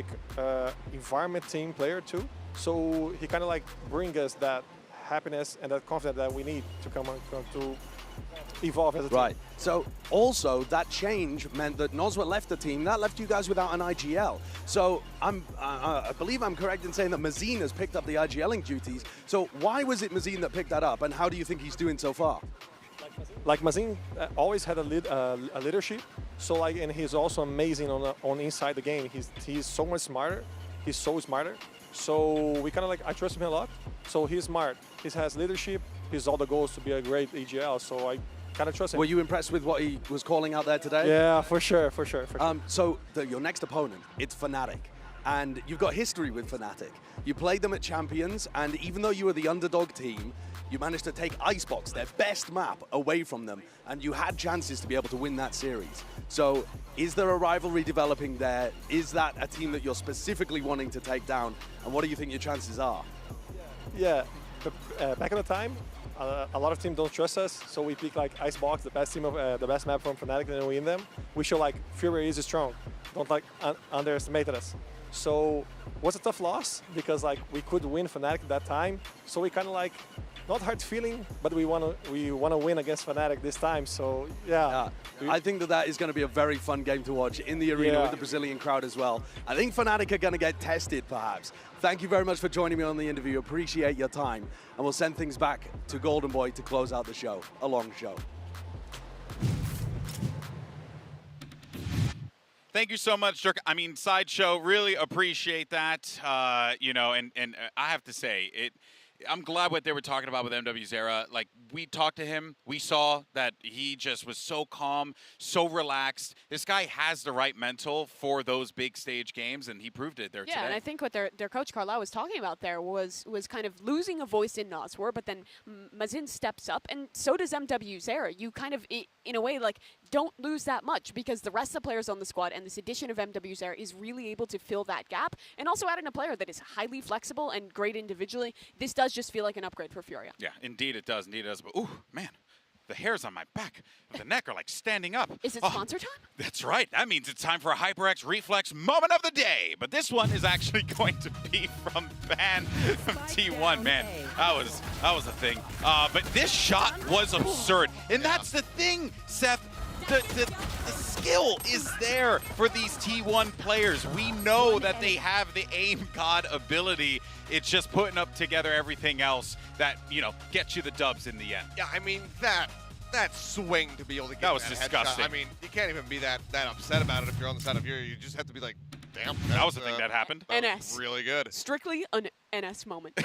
Speaker 9: environment team player too. So he kind of bring us that happiness and that confidence that we need to come to evolve as a team.
Speaker 5: Right. So also that change meant that Nozwa left the team. That left you guys without an IGL. So I believe I'm correct in saying that Mazin has picked up the IGLing duties. So why was it Mazin that picked that up, and how do you think he's doing so far?
Speaker 9: Mazin always had a leadership. So and he's also amazing on inside the game. He's so much smarter. He's so smarter. So we kind of I trust him a lot. So he's smart. He has leadership. He's all the goals to be a great EGL. So I kind of trust him.
Speaker 5: Were you impressed with what he was calling out there today?
Speaker 9: Yeah, for sure.
Speaker 5: So your next opponent, it's Fnatic. And you've got history with Fnatic. You played them at Champions, and even though you were the underdog team, you managed to take Icebox, their best map, away from them, and you had chances to be able to win that series. So is there a rivalry developing there? Is that a team that you're specifically wanting to take down? And what do you think your chances are?
Speaker 9: Yeah, back in the time, a lot of teams don't trust us, so we pick Icebox, the best team of the best map from Fnatic, and we win them. We show Fury is strong. Don't underestimate us. So it was a tough loss because we could win Fnatic at that time. So we kind of not hard feeling, but we want to win against Fnatic this time. So yeah.
Speaker 5: I think that is going to be a very fun game to watch in the arena with the Brazilian crowd as well. I think Fnatic are going to get tested perhaps. Thank you very much for joining me on the interview. Appreciate your time, and we'll send things back to Golden Boy to close out the show. A long show.
Speaker 6: Thank you so much, Dirk. I mean, Sideshow, really appreciate that. And I have to say, I'm glad what they were talking about with MW0. We talked to him. We saw that he just was so calm, so relaxed. This guy has the right mental for those big stage games, and he proved it there today.
Speaker 7: Yeah, and I think what their coach Carlau was talking about there was kind of losing a voice in Noswar, but then Mazin steps up, and so does MW0. You kind of, in a way, don't lose that much because the rest of the players on the squad and this addition of MW0 is really able to fill that gap, and also adding a player that is highly flexible and great individually. This does just feel like an upgrade for Furia.
Speaker 6: Yeah, indeed it does. But, ooh, man, the hairs on my back of the neck are standing up.
Speaker 7: Is it sponsor time?
Speaker 6: That's right. That means it's time for a HyperX Reflex moment of the day. But this one is actually going to be from Ban from T1. Man, that was a thing. But this shot was absurd. And that's the thing, Seth. the skill is there for these T1 players. We know that they have the aim god ability. It's just putting up together everything else that, you know, gets you the dubs in the end.
Speaker 8: Yeah, I mean, that swing to be able to get
Speaker 6: that was
Speaker 8: that
Speaker 6: disgusting.
Speaker 8: headshot. I mean, you can't even be that upset about it if you're on the side of Fury. You just have to be like, damn.
Speaker 6: That was the thing that happened.
Speaker 8: That was really good.
Speaker 7: Strictly an NS moment.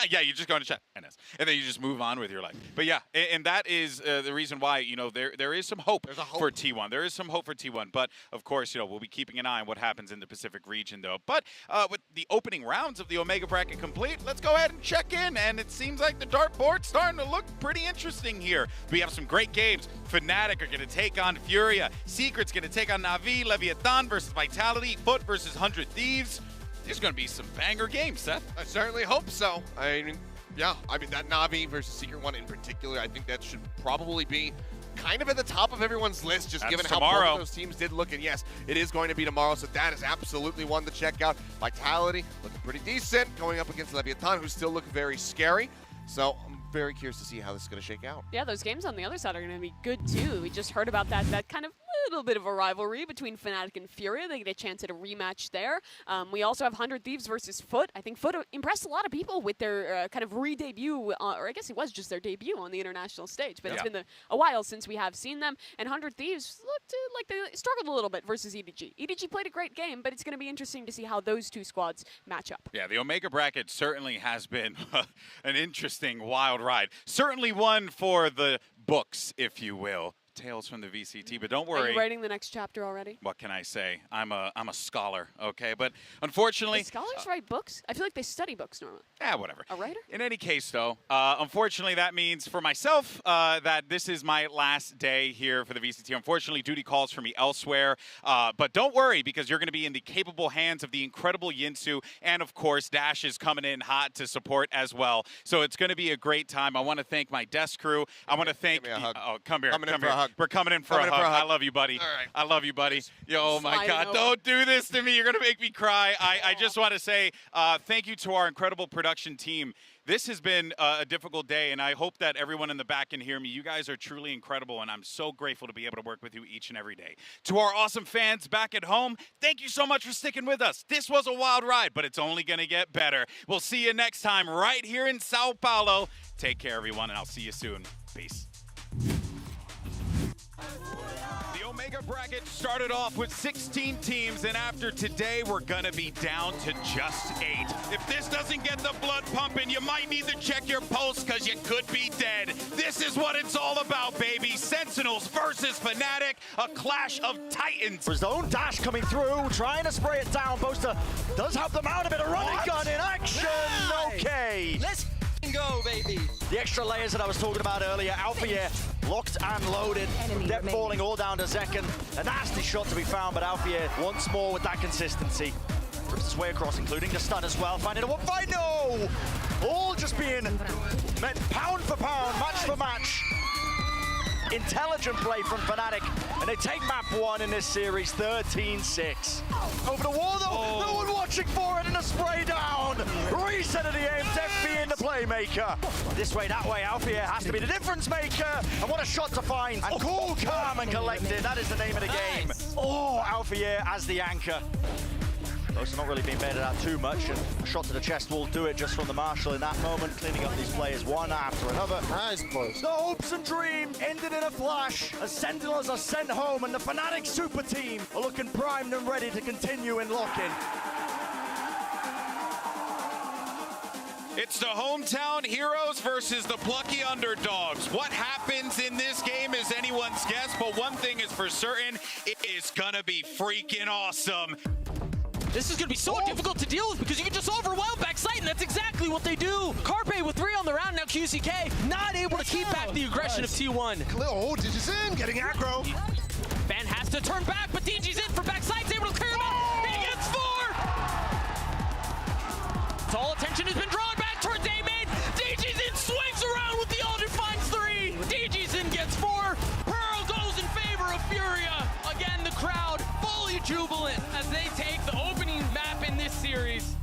Speaker 6: Yeah, you just go into chat, NS, and then you just move on with your life. But yeah, and that is the reason why, you know, there is some hope for T1. There is some hope for T1, but of course, you know, we'll be keeping an eye on what happens in the Pacific region, though. But with the opening rounds of the Omega bracket complete, let's go ahead and check in, and it seems like the dartboard's starting to look pretty interesting here. We have some great games. Fnatic are going to take on Furia. Secret's going to take on Na'Vi. Leviathan versus Vitality. Foot versus 100 Thieves. There's going to be some banger games, Seth.
Speaker 8: I certainly hope so. I mean, yeah, I mean, that Na'Vi versus Secret one in particular, I think that should probably be kind of at the top of everyone's list, just given how both those teams did look. And yes, it is going to be tomorrow, so that is absolutely one to check out. Vitality looking pretty decent, going up against Leviathan, who still look very scary. So I'm very curious to see how this is going to shake out.
Speaker 7: Yeah, those games on the other side are going to be good too. We just heard about that kind of little bit of a rivalry between Fnatic and Furia. They get a chance at a rematch there. We also have 100 Thieves versus Foot. I think Foot impressed a lot of people with their kind of re-debut, or I guess it was just their debut on the international stage, but it's been a while since we have seen them. And 100 Thieves looked like they struggled a little bit versus EDG. EDG played a great game, but it's going to be interesting to see how those two squads match up.
Speaker 6: Yeah, the Omega bracket certainly has been an interesting, wild ride. Certainly one for the books, if you will. Tales from the VCT, but don't worry.
Speaker 7: Are you writing the next chapter already?
Speaker 6: What can I say? I'm a scholar, okay? But unfortunately,
Speaker 7: do scholars write books? I feel like they study books normally.
Speaker 6: Yeah, whatever.
Speaker 7: A writer?
Speaker 6: In any case, though, unfortunately, that means for myself that this is my last day here for the VCT. Unfortunately, duty calls for me elsewhere. But don't worry, because you're going to be in the capable hands of the incredible Yinsu, and of course, Dash is coming in hot to support as well. So it's going to be a great time. I want to thank my desk crew. I want to thank.
Speaker 8: Give me a hug.
Speaker 6: Oh, come here.
Speaker 8: Coming in
Speaker 6: come
Speaker 8: for
Speaker 6: here.
Speaker 8: a hug.
Speaker 6: We're coming in for a hug. I love you, buddy.
Speaker 8: All right.
Speaker 6: I love you, buddy. Yo, oh my God,
Speaker 7: over.
Speaker 6: don't do this to me. You're going to make me cry. I just want to say thank you to our incredible production team. This has been a difficult day, and I hope that everyone in the back can hear me. You guys are truly incredible, and I'm so grateful to be able to work with you each and every day. To our awesome fans back at home, thank you so much for sticking with us. This was a wild ride, but it's only going to get better. We'll see you next time right here in São Paulo. Take care, everyone, and I'll see you soon. Peace. The Omega bracket started off with 16 teams, and after today, we're gonna be down to just 8. If this doesn't get the blood pumping, you might need to check your pulse, because you could be dead. This is what it's all about, baby. Sentinels versus Fnatic, a clash of titans.
Speaker 13: His own Dash coming through, trying to spray it down. Boaster does help them out a bit. A running gun in action. Okay.
Speaker 10: Let's go, baby.
Speaker 13: The extra layers that I was talking about earlier. Alphier locked and loaded. Depth falling all down to Zekken. A nasty shot to be found, but Alphier once more with that consistency. Rips his way across, including the stun as well. Finding a one fight. No! All just being met pound for pound, match for match. Intelligent play from Fnatic, and they take map 1 in this series, 13-6. Over the wall though, no one watching for it, and a spray down. Reset of the aim, Def being the playmaker. This way, that way, Alphier has to be the difference maker. And what a shot to find. And cool, calm, and collected, that is the name of the game. Oh, Alphier as the anchor. Those are not really being baited out too much, and a shot to the chest will do it just from the Marshal in that moment, cleaning up these players one after another.
Speaker 17: Icebox.
Speaker 13: The hopes and dreams ended in a flash as Sentinels are sent home, and the Fnatic super team are looking primed and ready to continue in lock-in.
Speaker 6: It's the hometown heroes versus the plucky underdogs. What happens in this game is anyone's guess, but one thing is for certain, it is gonna be freaking awesome.
Speaker 3: This is going to be so difficult to deal with because you can just overwhelm backside, and that's exactly what they do. Carpe with 3 on the round, now QCK not able to keep back the aggression of T1.
Speaker 22: Oh, Digi's in, getting aggro.
Speaker 3: Van has to turn back, but DG's in for backside's able to clear him out. He gets 4! So all attention has been drawn back towards A-Main. DG's in, swings around with the Aldrin finds 3. DG's in gets 4. Pearl goes in favor of Furia. Again, the crowd fully jubilant as they take the opening map in this series.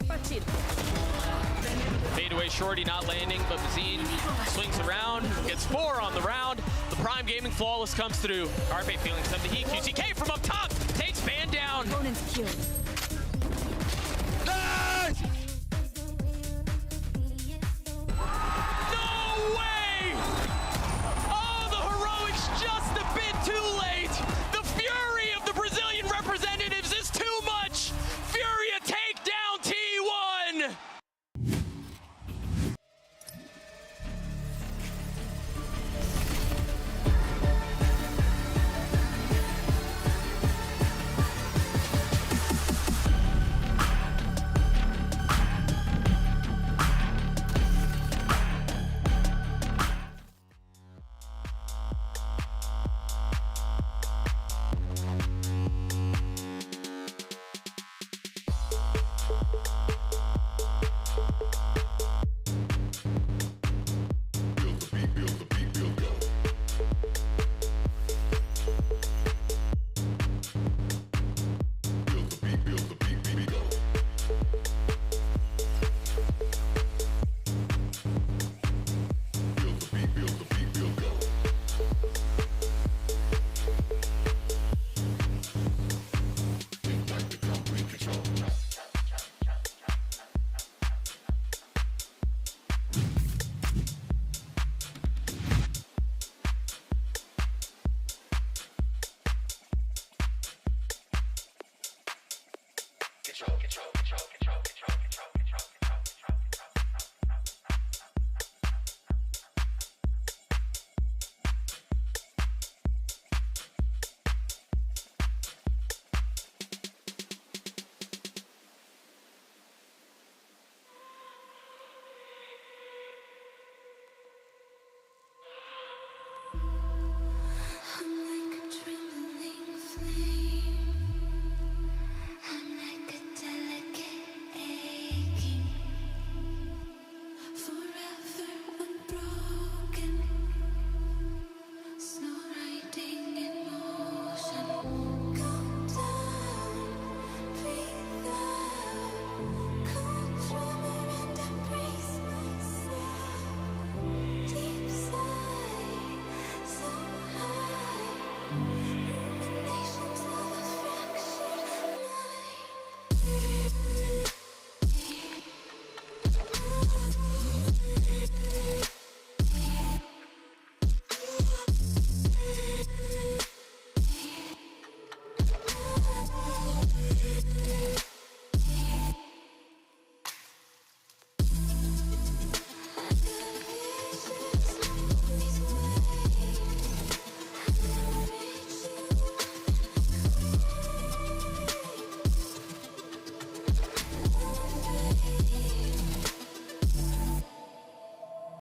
Speaker 3: Fadeaway shorty not landing, but Mazine swings around, gets 4 on the round. The Prime Gaming Flawless comes through. Carpe feeling some of the heat. QCK from up top takes Van down.
Speaker 2: Opponent's killed.